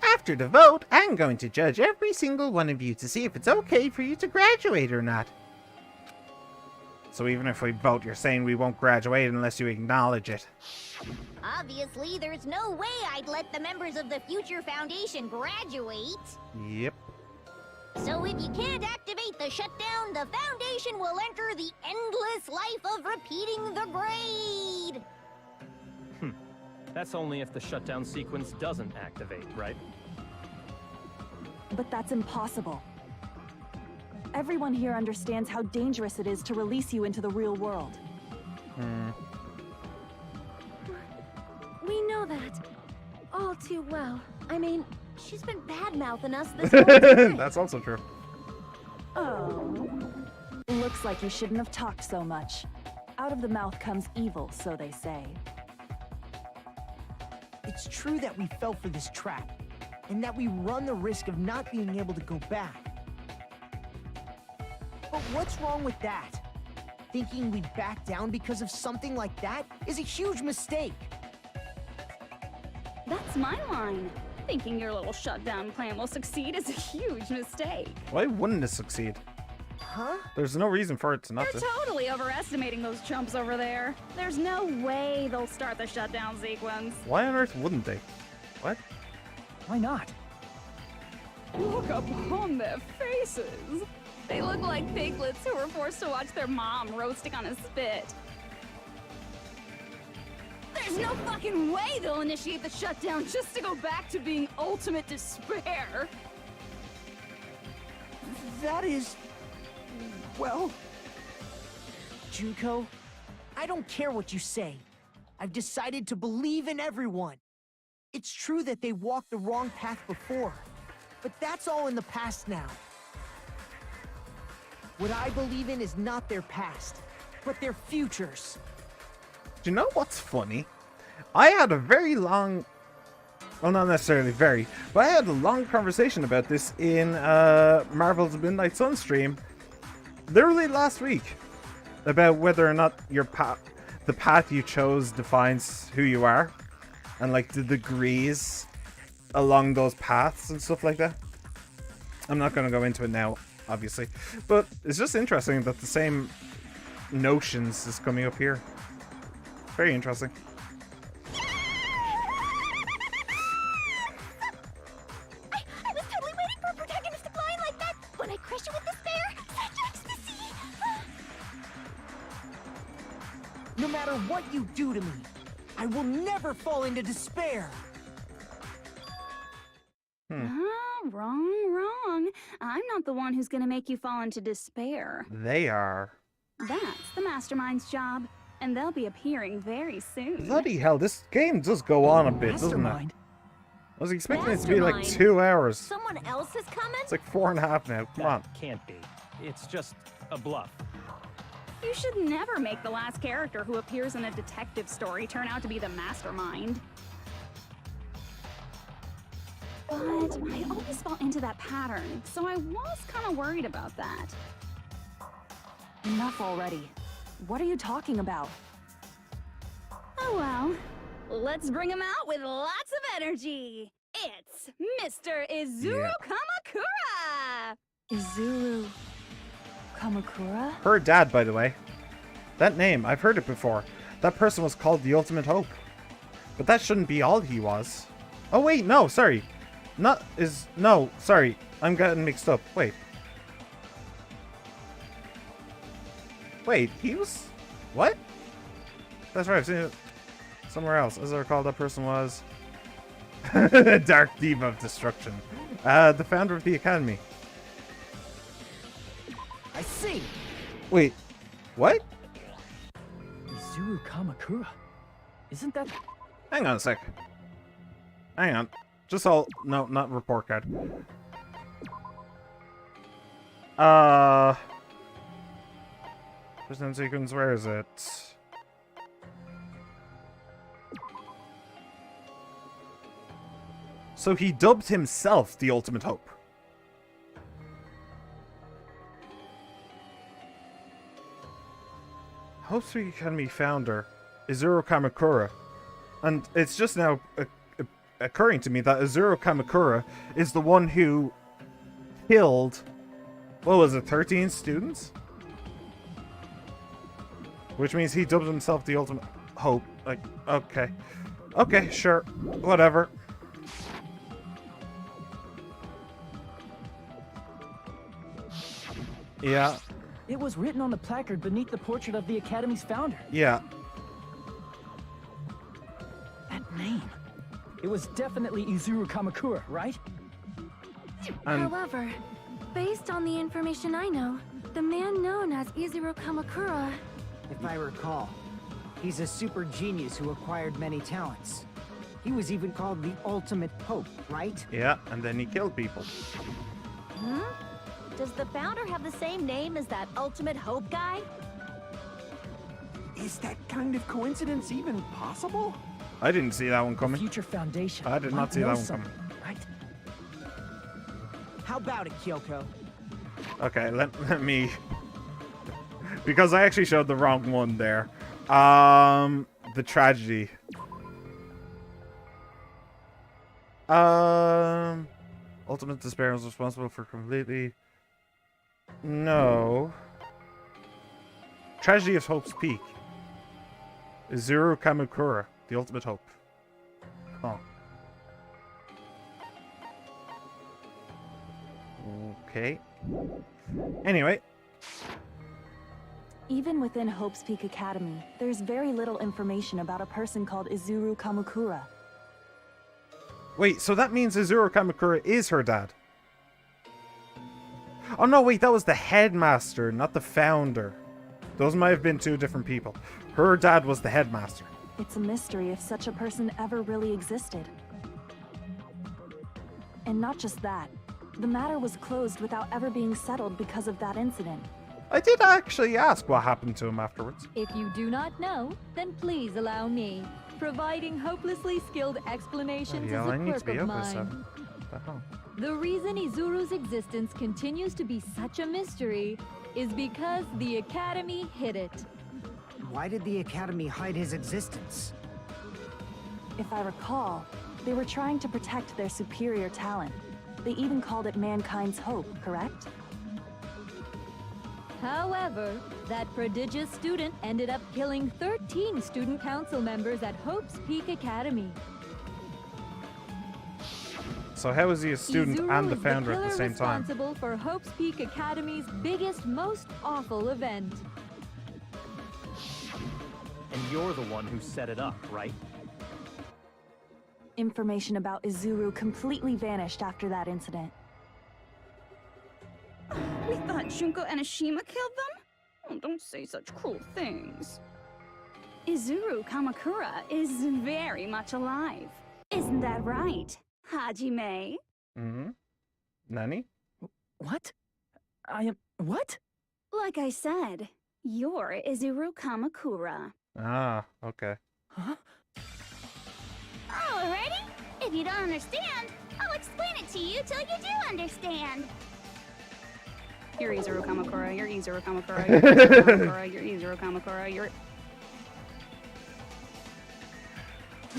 [SPEAKER 2] After the vote, I'm going to judge every single one of you to see if it's okay for you to graduate or not.
[SPEAKER 1] So even if we vote, you're saying we won't graduate unless you acknowledge it.
[SPEAKER 3] Obviously, there's no way I'd let the members of the Future Foundation graduate.
[SPEAKER 1] Yep.
[SPEAKER 3] So if you can't activate the shutdown, the Foundation will enter the endless life of repeating the grade.
[SPEAKER 18] That's only if the shutdown sequence doesn't activate, right?
[SPEAKER 17] But that's impossible. Everyone here understands how dangerous it is to release you into the real world.
[SPEAKER 11] We know that. All too well. I mean, she's been bad-mouthing us this whole time.
[SPEAKER 1] That's also true.
[SPEAKER 17] Oh. Looks like you shouldn't have talked so much. Out of the mouth comes evil, so they say.
[SPEAKER 12] It's true that we fell for this trap, and that we run the risk of not being able to go back. But what's wrong with that? Thinking we'd back down because of something like that is a huge mistake.
[SPEAKER 13] That's my line. Thinking your little shutdown plan will succeed is a huge mistake.
[SPEAKER 1] Why wouldn't it succeed?
[SPEAKER 12] Huh?
[SPEAKER 1] There's no reason for it to not
[SPEAKER 13] You're
[SPEAKER 1] to.
[SPEAKER 13] totally overestimating those chumps over there. There's no way they'll start the shutdown sequence.
[SPEAKER 1] Why on earth wouldn't they? What?
[SPEAKER 4] Why not?
[SPEAKER 13] Look upon their faces. They look like piglets who were forced to watch their mom roasting on a spit. There's no fucking way they'll initiate the shutdown just to go back to being ultimate despair.
[SPEAKER 12] That is... well... Junko, I don't care what you say. I've decided to believe in everyone. It's true that they walked the wrong path before, but that's all in the past now. What I believe in is not their past, but their futures.
[SPEAKER 1] Do you know what's funny? I had a very long... well, not necessarily very, but I had a long conversation about this in Marvel's Midnight Sun stream literally last week. About whether or not your the path you chose defines who you are. And like the degrees along those paths and stuff like that. I'm not going to go into it now, obviously. But it's just interesting that the same notions is coming up here. Very interesting.
[SPEAKER 14] I was totally waiting for a protagonist to fly like that. When I crush you with despair, such ecstasy.
[SPEAKER 12] matter what you do to me, I will never fall into despair.
[SPEAKER 13] Wrong. I'm not the one who's gonna make you fall into despair.
[SPEAKER 1] They are.
[SPEAKER 13] That's the Mastermind's job, and they'll be appearing very soon.
[SPEAKER 1] Bloody hell, this game does go on a bit, doesn't it? I was expecting it to be like 2 hours.
[SPEAKER 16] Someone else is coming?
[SPEAKER 1] It's like 4.5 now. Come on.
[SPEAKER 18] Can't be. It's just a bluff.
[SPEAKER 13] You should never make the last character who appears in a detective story turn out to be the mastermind. But I always fall into that pattern, so I was kind of worried about that.
[SPEAKER 17] Enough already. What are you talking about?
[SPEAKER 13] Oh well, let's bring him out with lots of energy. It's Mr. Izuru Kamakura!
[SPEAKER 17] Izuru Kamakura?
[SPEAKER 1] Her dad, by the way. That name, I've heard it before. That person was called the Ultimate Hope. But that shouldn't be all he was. Oh wait, no, sorry. No, sorry. I'm getting mixed up. Wait, he was... What? That's right, I've seen it somewhere else. As I recall, that person was... Dark Diva of Destruction. The founder of the Academy.
[SPEAKER 12] I see.
[SPEAKER 1] Wait, what?
[SPEAKER 4] Izuru Kamakura. Isn't that...
[SPEAKER 1] Hang on a sec. Hang on. Just all... No, not report card. Present sequence, where is it? So he dubbed himself the Ultimate Hope. Hope Street Academy founder, Izuru Kamakura. And it's just now occurring to me that Izuru Kamakura is the one who killed, what was it, 13 students? Which means he dubbed himself the Ultimate Hope. Like, okay. Okay, sure. Whatever. Yeah.
[SPEAKER 4] It was written on the placard beneath the portrait of the Academy's founder.
[SPEAKER 1] Yeah.
[SPEAKER 4] That name. It was definitely Izuru Kamakura, right?
[SPEAKER 11] However, based on the information I know, the man known as Izuru Kamakura...
[SPEAKER 10] If I recall, he's a super genius who acquired many talents. He was even called the Ultimate Hope, right?
[SPEAKER 1] Yeah, and then he killed people.
[SPEAKER 16] Hmm? Does the founder have the same name as that Ultimate Hope guy?
[SPEAKER 8] Is that kind of coincidence even possible?
[SPEAKER 1] I didn't see that one coming.
[SPEAKER 4] Future Foundation.
[SPEAKER 1] I did not see that one coming.
[SPEAKER 4] Right?
[SPEAKER 12] How about it, Kyoko?
[SPEAKER 1] Okay, let me... Because I actually showed the wrong one there. The tragedy. Ultimate Despair was responsible for completely... No. Tragedy of Hope's Peak. Izuru Kamakura, the Ultimate Hope. Oh. Okay. Anyway.
[SPEAKER 17] Even within Hope's Peak Academy, there's very little information about a person called Izuru Kamakura.
[SPEAKER 1] Wait, so that means Izuru Kamakura is her dad? Oh no, wait, that was the headmaster, not the founder. Those might have been two different people. Her dad was the headmaster.
[SPEAKER 17] It's a mystery if such a person ever really existed. And not just that, the matter was closed without ever being settled because of that incident.
[SPEAKER 1] I did actually ask what happened to him afterwards.
[SPEAKER 15] If you do not know, then please allow me. Providing hopelessly skilled explanations is a quirk of mine. The reason Izuru's existence continues to be such a mystery is because the Academy hid it.
[SPEAKER 10] Why did the Academy hide his existence?
[SPEAKER 17] If I recall, they were trying to protect their superior talent. They even called it mankind's hope, correct?
[SPEAKER 15] However, that prodigious student ended up killing 13 student council members at Hope's Peak Academy.
[SPEAKER 1] So how is he a student
[SPEAKER 15] Izuru
[SPEAKER 1] and the
[SPEAKER 15] is
[SPEAKER 1] founder at the same time?
[SPEAKER 15] responsible for Hope's Peak Academy's biggest, most awful event.
[SPEAKER 18] And you're the one who set it up, right?
[SPEAKER 17] Information about Izuru completely vanished after that incident.
[SPEAKER 13] We thought Junko Enoshima killed them? Oh, don't say such cruel things. Izuru Kamakura is very much alive. Isn't that right, Hajime?
[SPEAKER 1] Mm-hmm. Nani?
[SPEAKER 4] What? What?
[SPEAKER 13] Like I said, you're Izuru Kamakura.
[SPEAKER 1] Ah, okay.
[SPEAKER 4] Huh?
[SPEAKER 14] Alrighty. If you don't understand, I'll explain it to you till you do understand.
[SPEAKER 13] You're Izuru Kamakura, you're Izuru Kamakura, you're Izuru Kamakura, you're Izuru Kamakura, you're...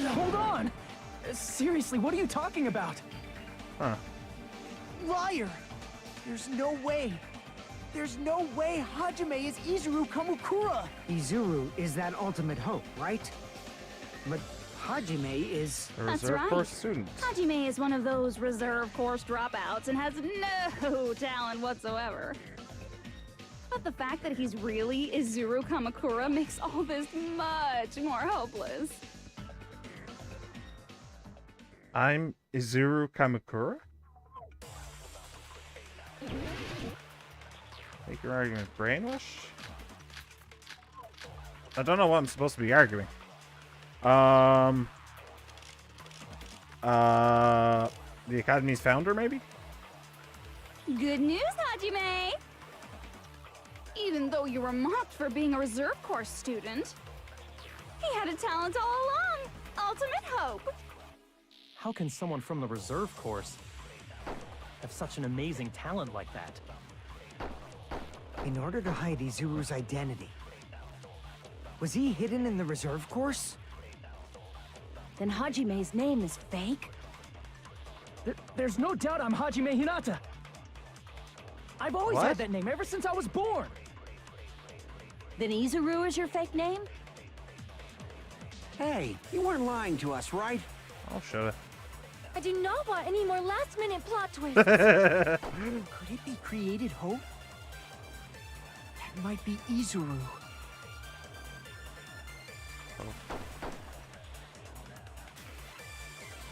[SPEAKER 4] Hold on! Seriously, what are you talking about?
[SPEAKER 1] Huh.
[SPEAKER 12] Liar! There's no way! There's no way Hajime is Izuru Kamakura!
[SPEAKER 10] Izuru is that ultimate hope, right? But Hajime is...
[SPEAKER 1] A
[SPEAKER 13] That's
[SPEAKER 1] reserve
[SPEAKER 13] right.
[SPEAKER 1] course student.
[SPEAKER 13] Hajime is one of those reserve course dropouts and has no talent whatsoever. But the fact that he's really Izuru Kamakura makes all this much more hopeless.
[SPEAKER 1] I'm Izuru Kamakura? Make your argument brainwash? I don't know what I'm supposed to be arguing. The Academy's founder, maybe?
[SPEAKER 13] Good news, Hajime! Even though you were mocked for being a reserve course student, he had a talent all along! Ultimate hope!
[SPEAKER 18] How can someone from the reserve course have such an amazing talent like that?
[SPEAKER 10] In order to hide Izuru's identity. Was he hidden in the reserve course?
[SPEAKER 16] Then Hajime's name is fake?
[SPEAKER 4] There's no doubt I'm Hajime Hinata. I've always
[SPEAKER 1] What?
[SPEAKER 4] had that name ever since I was born.
[SPEAKER 16] Then Izuru is your fake name?
[SPEAKER 8] Hey, you weren't lying to us, right?
[SPEAKER 1] Oh, shut
[SPEAKER 11] I do not want any more last-minute plot twists.
[SPEAKER 1] it.
[SPEAKER 12] Could it be created hope? That might be Izuru.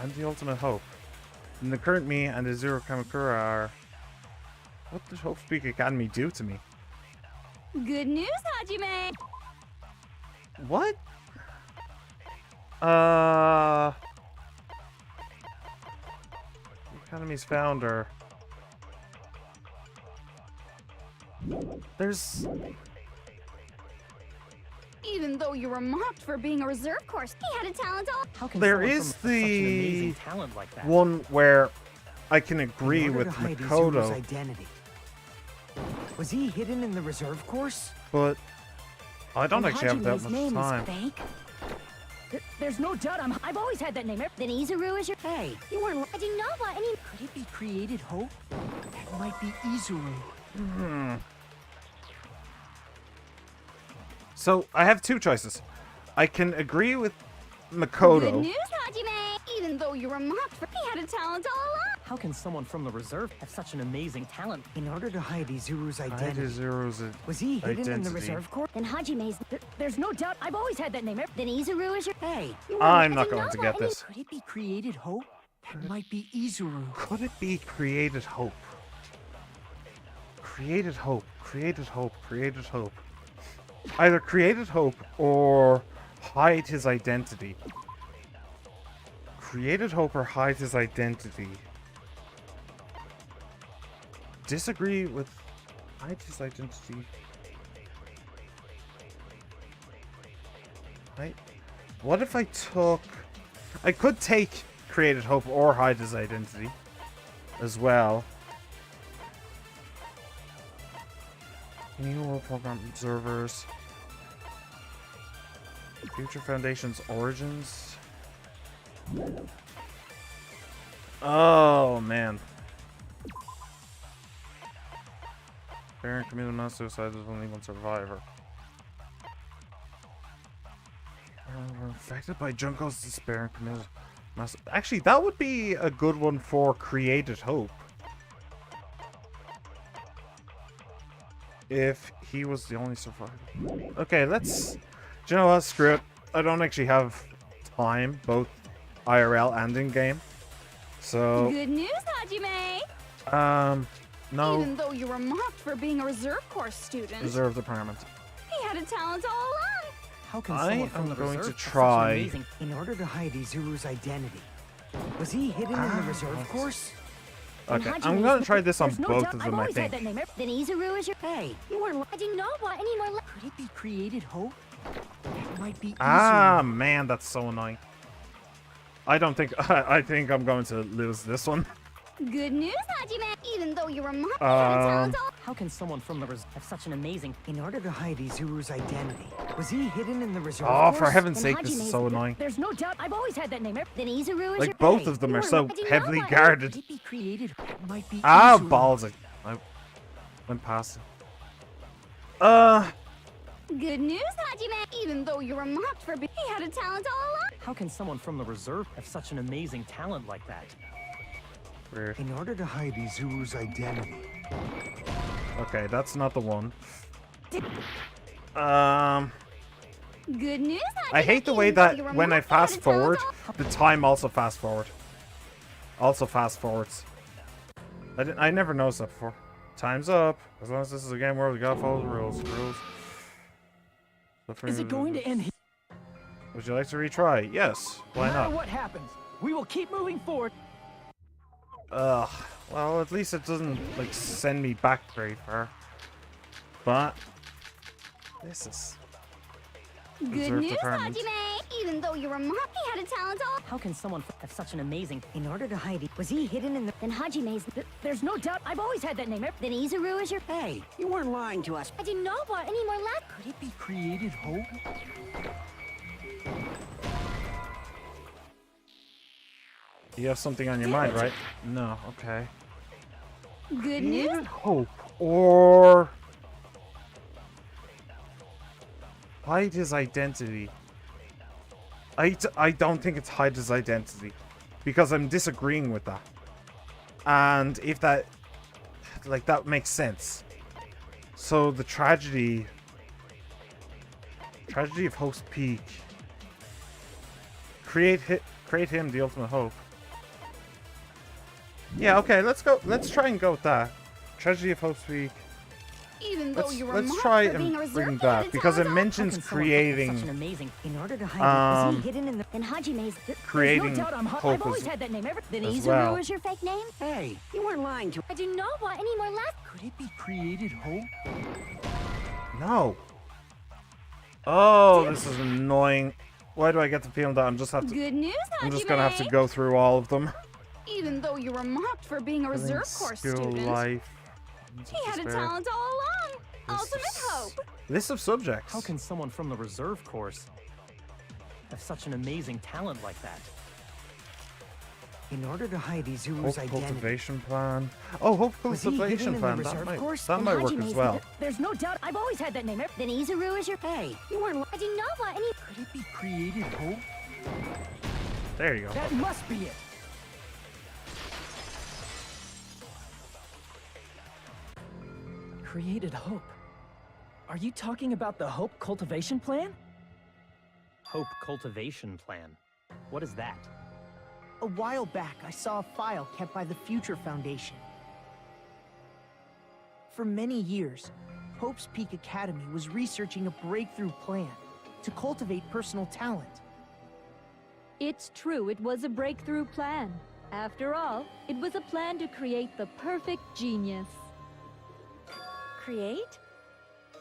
[SPEAKER 1] I'm the ultimate hope. And the current me and Izuru Kamakura are... What did Hope Speak Academy do to me?
[SPEAKER 13] Good news, Hajime!
[SPEAKER 1] What? The Academy's founder. There's...
[SPEAKER 13] Even though you were mocked for being a reserve course, he had a talent all...
[SPEAKER 18] How can
[SPEAKER 1] There
[SPEAKER 18] someone
[SPEAKER 1] is
[SPEAKER 18] from such an amazing
[SPEAKER 1] the
[SPEAKER 18] talent like that?
[SPEAKER 1] one where I can agree
[SPEAKER 10] In order
[SPEAKER 1] with
[SPEAKER 10] to hide Izuru's
[SPEAKER 1] Makoto,
[SPEAKER 10] identity. Was he hidden in the reserve course?
[SPEAKER 1] but I don't
[SPEAKER 16] Then
[SPEAKER 1] actually have that
[SPEAKER 16] Hajime's
[SPEAKER 1] much
[SPEAKER 16] name
[SPEAKER 1] time.
[SPEAKER 16] is fake?
[SPEAKER 4] There's no doubt I've always had that name ever...
[SPEAKER 16] Then Izuru is your...
[SPEAKER 12] Hey,
[SPEAKER 16] You weren't...
[SPEAKER 11] I do not want any...
[SPEAKER 12] could it be created hope? That might be Izuru.
[SPEAKER 1] So I have two choices. I can agree with
[SPEAKER 13] Good
[SPEAKER 1] Makoto.
[SPEAKER 13] news, Hajime! Even though you were mocked for... He had a talent all along!
[SPEAKER 18] How can someone from the reserve have such an amazing talent?
[SPEAKER 10] In order to hide Izuru's
[SPEAKER 1] Hide
[SPEAKER 10] identity.
[SPEAKER 1] Izuru's
[SPEAKER 10] Was he hidden in the
[SPEAKER 1] identity.
[SPEAKER 10] reserve course?
[SPEAKER 16] Then Hajime's...
[SPEAKER 4] There's no doubt I've always had that name ever...
[SPEAKER 16] Then Izuru is your...
[SPEAKER 12] Hey,
[SPEAKER 1] I'm not going to get this.
[SPEAKER 12] could it be created hope? That might be Izuru.
[SPEAKER 1] Could it be created hope? Created hope, created hope, created hope. Either created hope or hide his identity. Created hope or hide his identity. Disagree with hide his identity. What if I took... I could take created hope or hide his identity as well. New World Program observers. Future Foundation's origins. Oh man. Baron committed mass suicide as only one survivor. Were affected by Junko's despair and committed mass. Actually, that would be a good one for created hope. If he was the only survivor. Okay, let's Do you know what? Screw it. I don't actually have time, both IRL and in-game. So,
[SPEAKER 13] Good news, Hajime!
[SPEAKER 1] no.
[SPEAKER 13] Even though you were mocked for being a reserve corps student,
[SPEAKER 1] Reserve department.
[SPEAKER 13] he had a talent all along.
[SPEAKER 12] How can
[SPEAKER 1] I
[SPEAKER 12] someone from
[SPEAKER 1] am
[SPEAKER 12] the
[SPEAKER 1] going
[SPEAKER 12] reserve
[SPEAKER 1] to
[SPEAKER 12] have such an
[SPEAKER 1] try.
[SPEAKER 12] amazing- In order to hide Izuru's identity, was he hidden in the reserve course?
[SPEAKER 1] Okay, I'm gonna try this on both of them, I think.
[SPEAKER 14] Then Izuru is your...
[SPEAKER 12] Hey,
[SPEAKER 14] You weren't... I didn't know what any more...
[SPEAKER 12] could it be created hope? That might be
[SPEAKER 1] Ah, man, that's so annoying. I don't think... I think I'm going to lose this one.
[SPEAKER 13] Good news, Hajime! Even though you were mocked,
[SPEAKER 4] How can someone from the reserve have such an amazing...
[SPEAKER 12] In order to hide Izuru's identity, was he hidden in the reserve
[SPEAKER 1] Oh,
[SPEAKER 12] course?
[SPEAKER 1] for heaven's
[SPEAKER 14] Then
[SPEAKER 1] sake, this is
[SPEAKER 14] Hajime's-
[SPEAKER 1] so annoying.
[SPEAKER 4] There's no doubt. I've always had that name.
[SPEAKER 14] Then Izuru is
[SPEAKER 1] Like,
[SPEAKER 14] your...
[SPEAKER 1] both of them are so heavily guarded.
[SPEAKER 12] Could it be created? It might be
[SPEAKER 1] Ah,
[SPEAKER 12] Izuru.
[SPEAKER 1] balls. I went past it.
[SPEAKER 13] Good news, Hajime! Even though you were mocked for being... He had a talent all along.
[SPEAKER 4] How can someone from the reserve have such an amazing talent like that?
[SPEAKER 1] Weird.
[SPEAKER 8] In order to hide Izuru's identity.
[SPEAKER 1] Okay, that's not the one.
[SPEAKER 13] Good news, Hajime!
[SPEAKER 1] I hate the way
[SPEAKER 13] Even though you were
[SPEAKER 1] that when I
[SPEAKER 13] mocked, he had a
[SPEAKER 1] fast
[SPEAKER 13] talent
[SPEAKER 1] forward,
[SPEAKER 13] all-
[SPEAKER 1] the time also fast forward. Also fast forwards. I never noticed that before. Time's up. As long as this is a game where we gotta follow the rules.
[SPEAKER 4] Is it going to end here?
[SPEAKER 1] Would you like to retry? Yes. Why
[SPEAKER 4] No matter
[SPEAKER 1] not?
[SPEAKER 4] what happens, we will keep moving forward.
[SPEAKER 1] Ugh. Well, at least it doesn't, like, send me back very far. But this is...
[SPEAKER 13] Good
[SPEAKER 1] Reserve
[SPEAKER 13] news,
[SPEAKER 1] department.
[SPEAKER 13] Hajime! Even though you were mocked, he had a talent all...
[SPEAKER 4] How can someone have such an amazing...
[SPEAKER 12] In order to hide it, was he hidden in the...
[SPEAKER 14] Then Hajime's...
[SPEAKER 4] There's no doubt. I've always had that name.
[SPEAKER 14] Then Izuru is your...
[SPEAKER 12] Hey, you weren't lying to us.
[SPEAKER 14] I didn't know what any more left.
[SPEAKER 12] Could it be created hope?
[SPEAKER 1] You have something on your mind, right? No. Okay.
[SPEAKER 13] Good news?
[SPEAKER 1] Hope or hide his identity. I don't think it's hide his identity because I'm disagreeing with that. And if that, like, that makes sense. So the tragedy of Hope's Peak. Create him the ultimate hope. Yeah, okay, let's go. Let's try and go with that. Tragedy of Hope's Peak.
[SPEAKER 13] Even though you were
[SPEAKER 1] Let's
[SPEAKER 13] mocked
[SPEAKER 1] try
[SPEAKER 13] for being a
[SPEAKER 1] and
[SPEAKER 13] reserve
[SPEAKER 1] bring
[SPEAKER 13] kid,
[SPEAKER 1] that
[SPEAKER 13] it's
[SPEAKER 1] because it
[SPEAKER 13] all-
[SPEAKER 1] mentions
[SPEAKER 4] How can someone have
[SPEAKER 1] creating
[SPEAKER 4] such an amazing...
[SPEAKER 12] In order to hide it, was he hidden in the...
[SPEAKER 14] Then Hajime's...
[SPEAKER 1] creating
[SPEAKER 4] There's no doubt I've
[SPEAKER 1] hope
[SPEAKER 4] always
[SPEAKER 1] as,
[SPEAKER 4] had that name.
[SPEAKER 14] Then
[SPEAKER 1] as
[SPEAKER 14] Izuru
[SPEAKER 1] well.
[SPEAKER 14] is your fake name?
[SPEAKER 12] Hey, you weren't lying to...
[SPEAKER 14] I didn't know what any more left.
[SPEAKER 12] Could it be created hope?
[SPEAKER 1] No. Oh, this is annoying. Why do I get the feeling that I'm just have to?
[SPEAKER 13] Good news,
[SPEAKER 1] I'm just gonna have to
[SPEAKER 13] Hajime!
[SPEAKER 1] go through all of them.
[SPEAKER 13] Even though you were mocked for being a reserve corps
[SPEAKER 1] School
[SPEAKER 13] student,
[SPEAKER 1] life.
[SPEAKER 13] he had a
[SPEAKER 1] Despair.
[SPEAKER 13] talent all along. Ultimate hope.
[SPEAKER 1] List of subjects.
[SPEAKER 18] How can someone from the reserve course have such an amazing talent like that?
[SPEAKER 12] In order to hide
[SPEAKER 1] Hope
[SPEAKER 12] Izuru's identity,
[SPEAKER 1] cultivation plan. Oh, hope
[SPEAKER 12] Was he hidden
[SPEAKER 1] cultivation
[SPEAKER 12] in the
[SPEAKER 1] plan.
[SPEAKER 12] reserve course?
[SPEAKER 1] That might work as well.
[SPEAKER 4] There's no doubt. I've always had that name.
[SPEAKER 14] Then Izuru is your...
[SPEAKER 12] hey, you weren't...
[SPEAKER 14] I didn't know what any...
[SPEAKER 12] Could it be created hope?
[SPEAKER 1] There you go.
[SPEAKER 4] That must be it. Created hope. Are you talking about the Hope Cultivation Plan?
[SPEAKER 18] Hope cultivation plan. What is that?
[SPEAKER 12] A while back, I saw a file kept by the Future Foundation. For many years, Hope's Peak Academy was researching a breakthrough plan to cultivate personal talent.
[SPEAKER 15] It's true, it was a breakthrough plan. After all, it was a plan to create the perfect genius.
[SPEAKER 13] Create?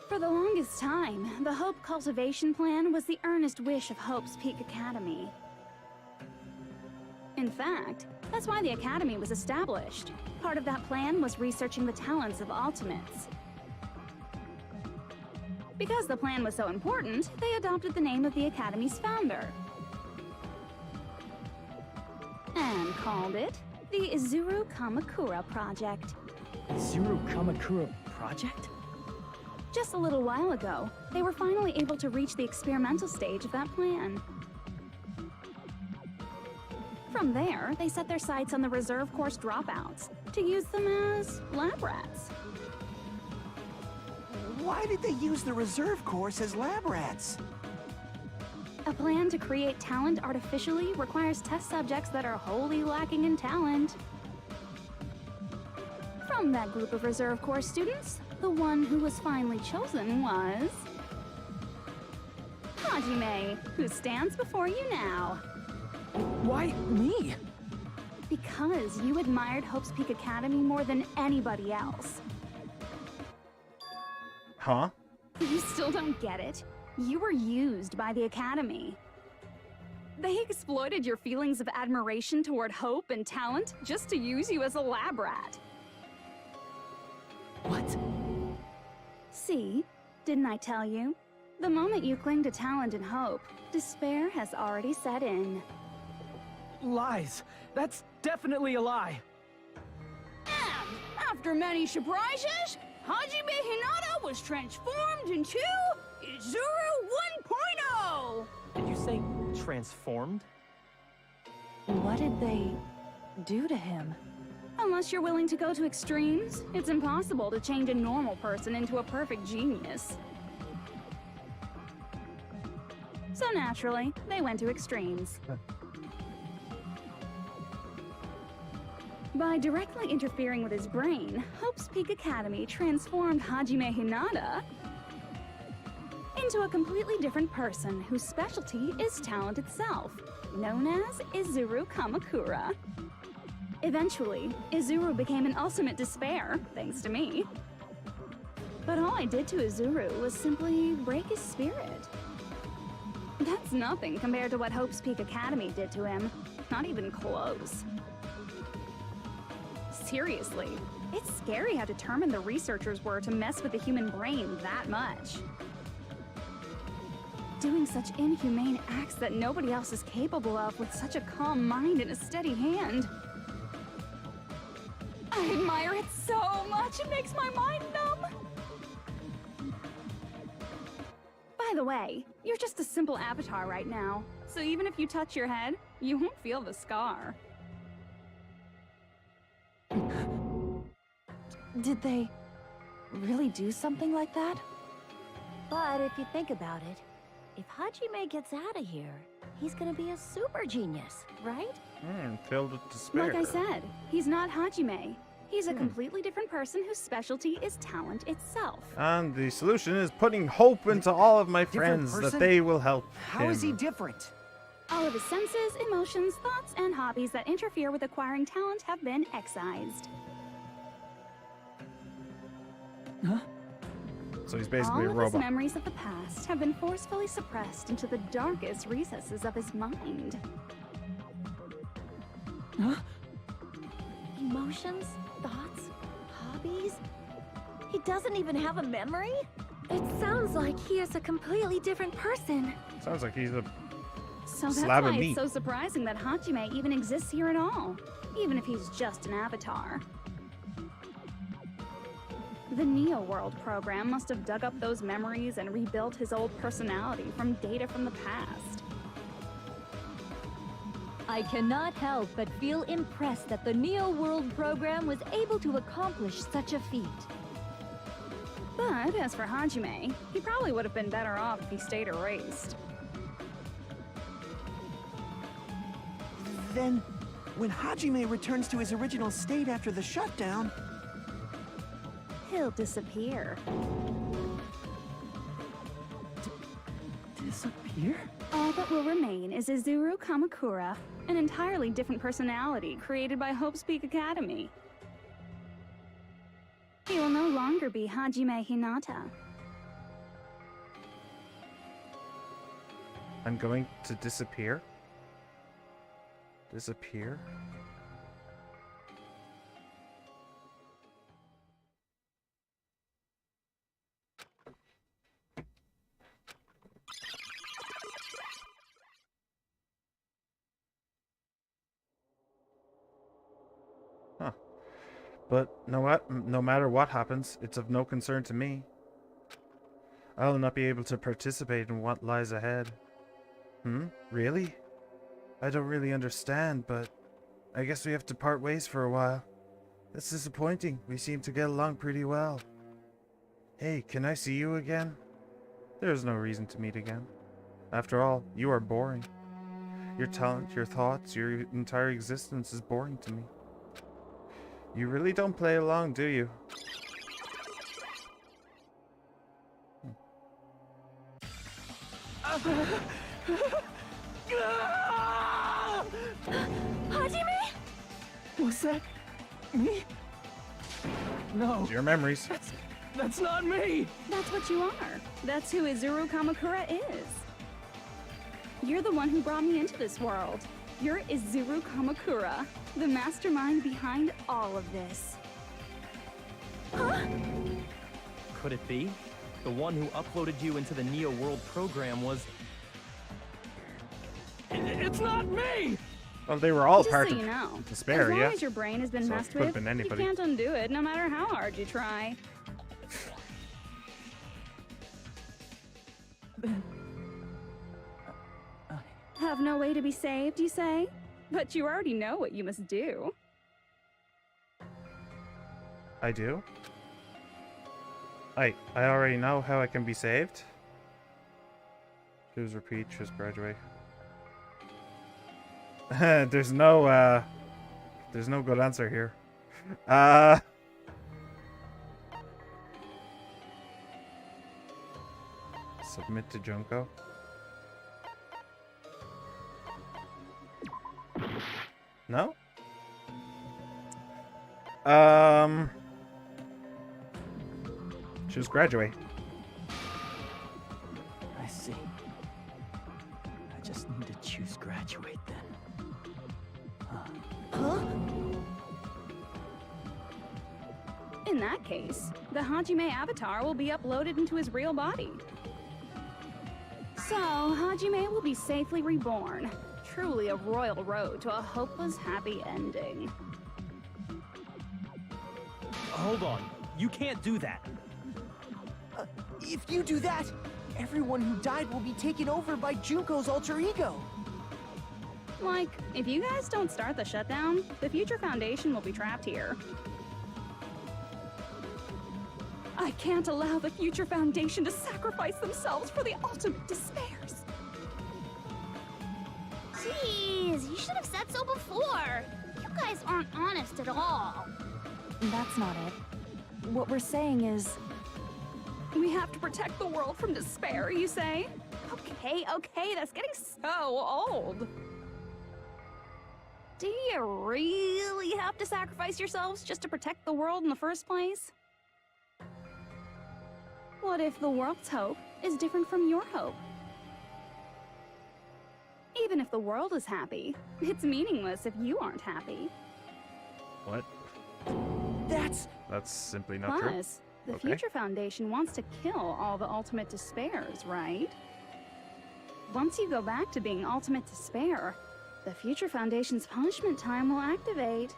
[SPEAKER 13] For the longest time, the Hope Cultivation Plan was the earnest wish of Hope's Peak Academy. In fact, that's why the Academy was established. Part of that plan was researching the talents of Ultimates. Because the plan was so important, they adopted the name of the Academy's founder. And called it the Izuru Kamakura Project.
[SPEAKER 4] Izuru Kamakura Project?
[SPEAKER 13] Just a little while ago, they were finally able to reach the experimental stage of that plan. From there, they set their sights on the reserve course dropouts to use them as lab rats.
[SPEAKER 8] Why did they use the reserve course as lab rats?
[SPEAKER 13] plan to create talent artificially requires test subjects that are wholly lacking in talent. From that group of reserve corps students, the one who was finally chosen was Hajime, who stands before you now.
[SPEAKER 4] Why me?
[SPEAKER 13] Because you admired Hope's Peak Academy more than anybody else.
[SPEAKER 1] Huh?
[SPEAKER 13] You still don't get it? You were used by the Academy. They exploited your feelings of admiration toward Hope and talent just to use you as a lab rat.
[SPEAKER 4] What?
[SPEAKER 13] See? Didn't I tell you? The moment you cling to talent and hope, despair has already set in.
[SPEAKER 4] Lies. That's definitely a lie.
[SPEAKER 13] And after many surprises, Hajime Hinata was transformed into Izuru 1.0!
[SPEAKER 18] Did you say transformed?
[SPEAKER 17] What did they do to him?
[SPEAKER 13] Unless you're willing to go to extremes, it's impossible to change a normal person into a perfect genius. So naturally, they went to extremes. By directly interfering with his brain, Hope's Peak Academy transformed Hajime Hinata into a completely different person whose specialty is talent itself, known as Izuru Kamakura. Eventually, Izuru became an ultimate despair, thanks to me. But all I did to Izuru was simply break his spirit. That's nothing compared to what Hope's Peak Academy did to him. Not even close. Seriously, it's scary how determined the researchers were to mess with the human brain that much. Doing such inhumane acts that nobody else is capable of with such a calm mind and a steady hand. I admire it so much, it makes my mind numb. By the way, you're just a simple avatar right now, so even if you touch your head, you won't feel the scar.
[SPEAKER 17] Did they really do something like that?
[SPEAKER 16] But if you think about it, if Hajime gets out of here, he's gonna be a super genius, right?
[SPEAKER 1] Filled with despair.
[SPEAKER 13] Like I said, he's not Hajime. He's a completely different person whose specialty is talent itself.
[SPEAKER 1] And the solution is putting hope into all of my friends that they will help
[SPEAKER 12] How
[SPEAKER 1] him.
[SPEAKER 12] is he different?
[SPEAKER 13] All of his senses, emotions, thoughts, and hobbies that interfere with acquiring talent have been excised.
[SPEAKER 4] Huh?
[SPEAKER 1] So he's basically a
[SPEAKER 13] All of his
[SPEAKER 1] robot.
[SPEAKER 13] memories of the past have been forcefully suppressed into the darkest recesses of his mind.
[SPEAKER 4] Huh?
[SPEAKER 16] Emotions, thoughts, hobbies? He doesn't even have a memory?
[SPEAKER 11] It sounds like he is a completely different person.
[SPEAKER 1] Sounds like he's a
[SPEAKER 13] So that's
[SPEAKER 1] slab of
[SPEAKER 13] why
[SPEAKER 1] meat.
[SPEAKER 13] it's so surprising that Hajime even exists here at all, even if he's just an avatar. The Neo World program must have dug up those memories and rebuilt his old personality from data from the past.
[SPEAKER 15] I cannot help but feel impressed that the Neo World program was able to accomplish such a feat.
[SPEAKER 13] But as for Hajime, he probably would have been better off if he stayed erased.
[SPEAKER 8] Then, when Hajime returns to his original state after the shutdown,
[SPEAKER 13] He'll disappear.
[SPEAKER 4] Disappear?
[SPEAKER 13] All that will remain is Izuru Kamakura, an entirely different personality created by Hope's Peak Academy. He will no longer be Hajime Hinata.
[SPEAKER 1] I'm going to disappear? Disappear? Huh. But no matter what happens, it's of no concern to me. I'll not be able to participate in what lies ahead. Really? I don't really understand, but I guess we have to part ways for a while. That's disappointing. We seem to get along pretty well. Hey, can I see you again? There's no reason to meet again. After all, you are boring. Your talent, your thoughts, your entire existence is boring to me. You really don't play along, do you?
[SPEAKER 5] Hajime?
[SPEAKER 4] Was that me? No.
[SPEAKER 1] It's your memories.
[SPEAKER 4] That's not me!
[SPEAKER 13] That's what you are. That's who Izuru Kamakura is. You're the one who brought me into this world. You're Izuru Kamakura, the mastermind behind all of this. Huh?
[SPEAKER 18] Could it be? The one who uploaded you into the Neo World program was... It's not me!
[SPEAKER 1] Well, they were all
[SPEAKER 13] Just
[SPEAKER 1] part
[SPEAKER 13] so
[SPEAKER 1] of
[SPEAKER 13] you know,
[SPEAKER 1] Despair,
[SPEAKER 13] as long
[SPEAKER 1] yeah?
[SPEAKER 13] as your brain has been
[SPEAKER 1] So it
[SPEAKER 13] messed
[SPEAKER 1] could have
[SPEAKER 13] with,
[SPEAKER 1] been
[SPEAKER 13] you
[SPEAKER 1] anybody.
[SPEAKER 13] can't undo it, no matter how hard you try. Have no way to be saved, you say? But you already know what you must do.
[SPEAKER 1] I do? I already know how I can be saved. Choose repeat, choose graduate. there's no good answer here. Submit to Junko. No? Choose graduate.
[SPEAKER 4] I see. I just need to choose graduate then.
[SPEAKER 13] Huh? In that case, the Hajime avatar will be uploaded into his real body. So, Hajime will be safely reborn. Truly a royal road to a hopeless happy ending.
[SPEAKER 18] Hold on. You can't do that.
[SPEAKER 12] If you do that, everyone who died will be taken over by Junko's alter ego.
[SPEAKER 13] Like, if you guys don't start the shutdown, the Future Foundation will be trapped here. I can't allow the Future Foundation to sacrifice themselves for the ultimate despairs.
[SPEAKER 14] Jeez, you should have said so before. You guys aren't honest at all.
[SPEAKER 17] That's not it. What we're saying is...
[SPEAKER 13] We have to protect the world from despair, you say? Okay, that's getting so old. Do you really have to sacrifice yourselves just to protect the world in the first place? What if the world's hope is different from your hope? Even if the world is happy, it's meaningless if you aren't happy.
[SPEAKER 1] What?
[SPEAKER 12] That's
[SPEAKER 1] simply not true.
[SPEAKER 13] Plus, the
[SPEAKER 1] Okay.
[SPEAKER 13] Future Foundation wants to kill all the ultimate despairs, right? Once you go back to being ultimate despair, the Future Foundation's punishment time will activate.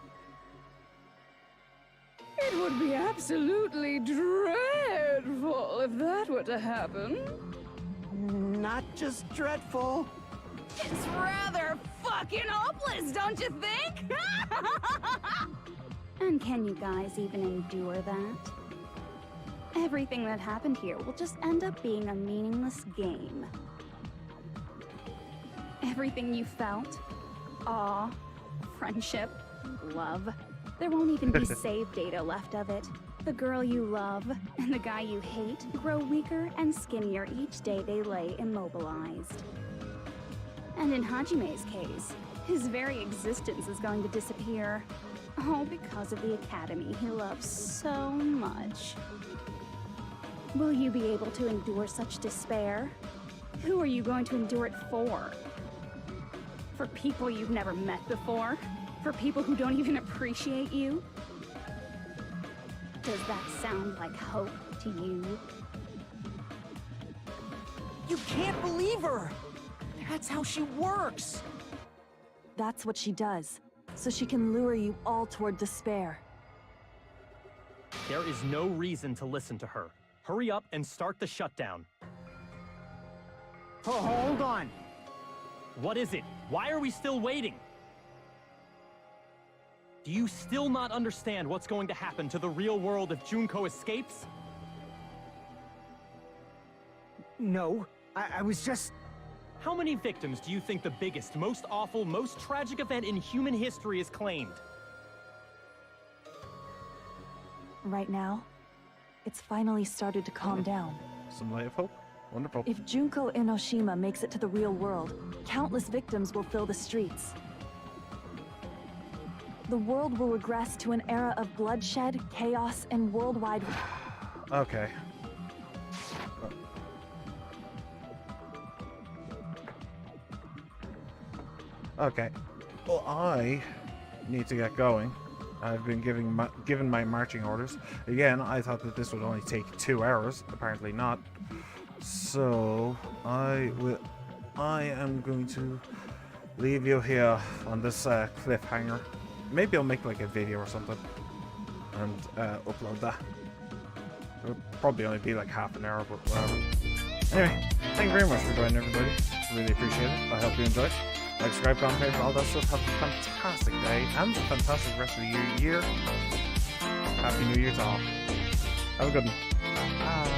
[SPEAKER 13] It would be absolutely dreadful if that were to happen.
[SPEAKER 8] Not just dreadful.
[SPEAKER 13] It's rather fucking hopeless, don't you think? And can you guys even endure that? Everything that happened here will just end up being a meaningless game. Everything you felt, awe, friendship, love, there won't even be save data left of it. The girl you love and the guy you hate grow weaker and skinnier each day they lay immobilized. And in Hajime's case, his very existence is going to disappear. All because of the academy he loves so much. Will you be able to endure such despair? Who are you going to endure it for? For people you've never met before? For people who don't even appreciate you? Does that sound like hope to you?
[SPEAKER 12] You can't believe her! That's how she works!
[SPEAKER 17] That's what she does, so she can lure you all toward despair.
[SPEAKER 18] There is no reason to listen to her. Hurry up and start the shutdown.
[SPEAKER 12] Oh, hold on.
[SPEAKER 18] What is it? Why are we still waiting? Do you still not understand what's going to happen to the real world if Junko escapes?
[SPEAKER 10] No, I was just...
[SPEAKER 18] How many victims do you think the biggest, most awful, most tragic event in human history has claimed?
[SPEAKER 17] Right now, it's finally started to calm down.
[SPEAKER 1] Some light of hope. Wonderful.
[SPEAKER 17] If Junko Enoshima makes it to the real world, countless victims will fill the streets. The world will regress to an era of bloodshed, chaos, and worldwide...
[SPEAKER 1] Okay. Okay. Well, I need to get going. I've been given my marching orders. Again, I thought that this would only take 2 hours. Apparently not. So I am going to leave you here on this cliffhanger. Maybe I'll make like a video or something and upload that. It'll probably only be like half an hour, but whatever. Anyway, thank you very much for joining, everybody. Really appreciate it. I hope you enjoyed. Like, subscribe, comment, favorite, all that stuff. Have a fantastic day and a fantastic rest of the year. Happy New Year to all. Have a good one. Bye.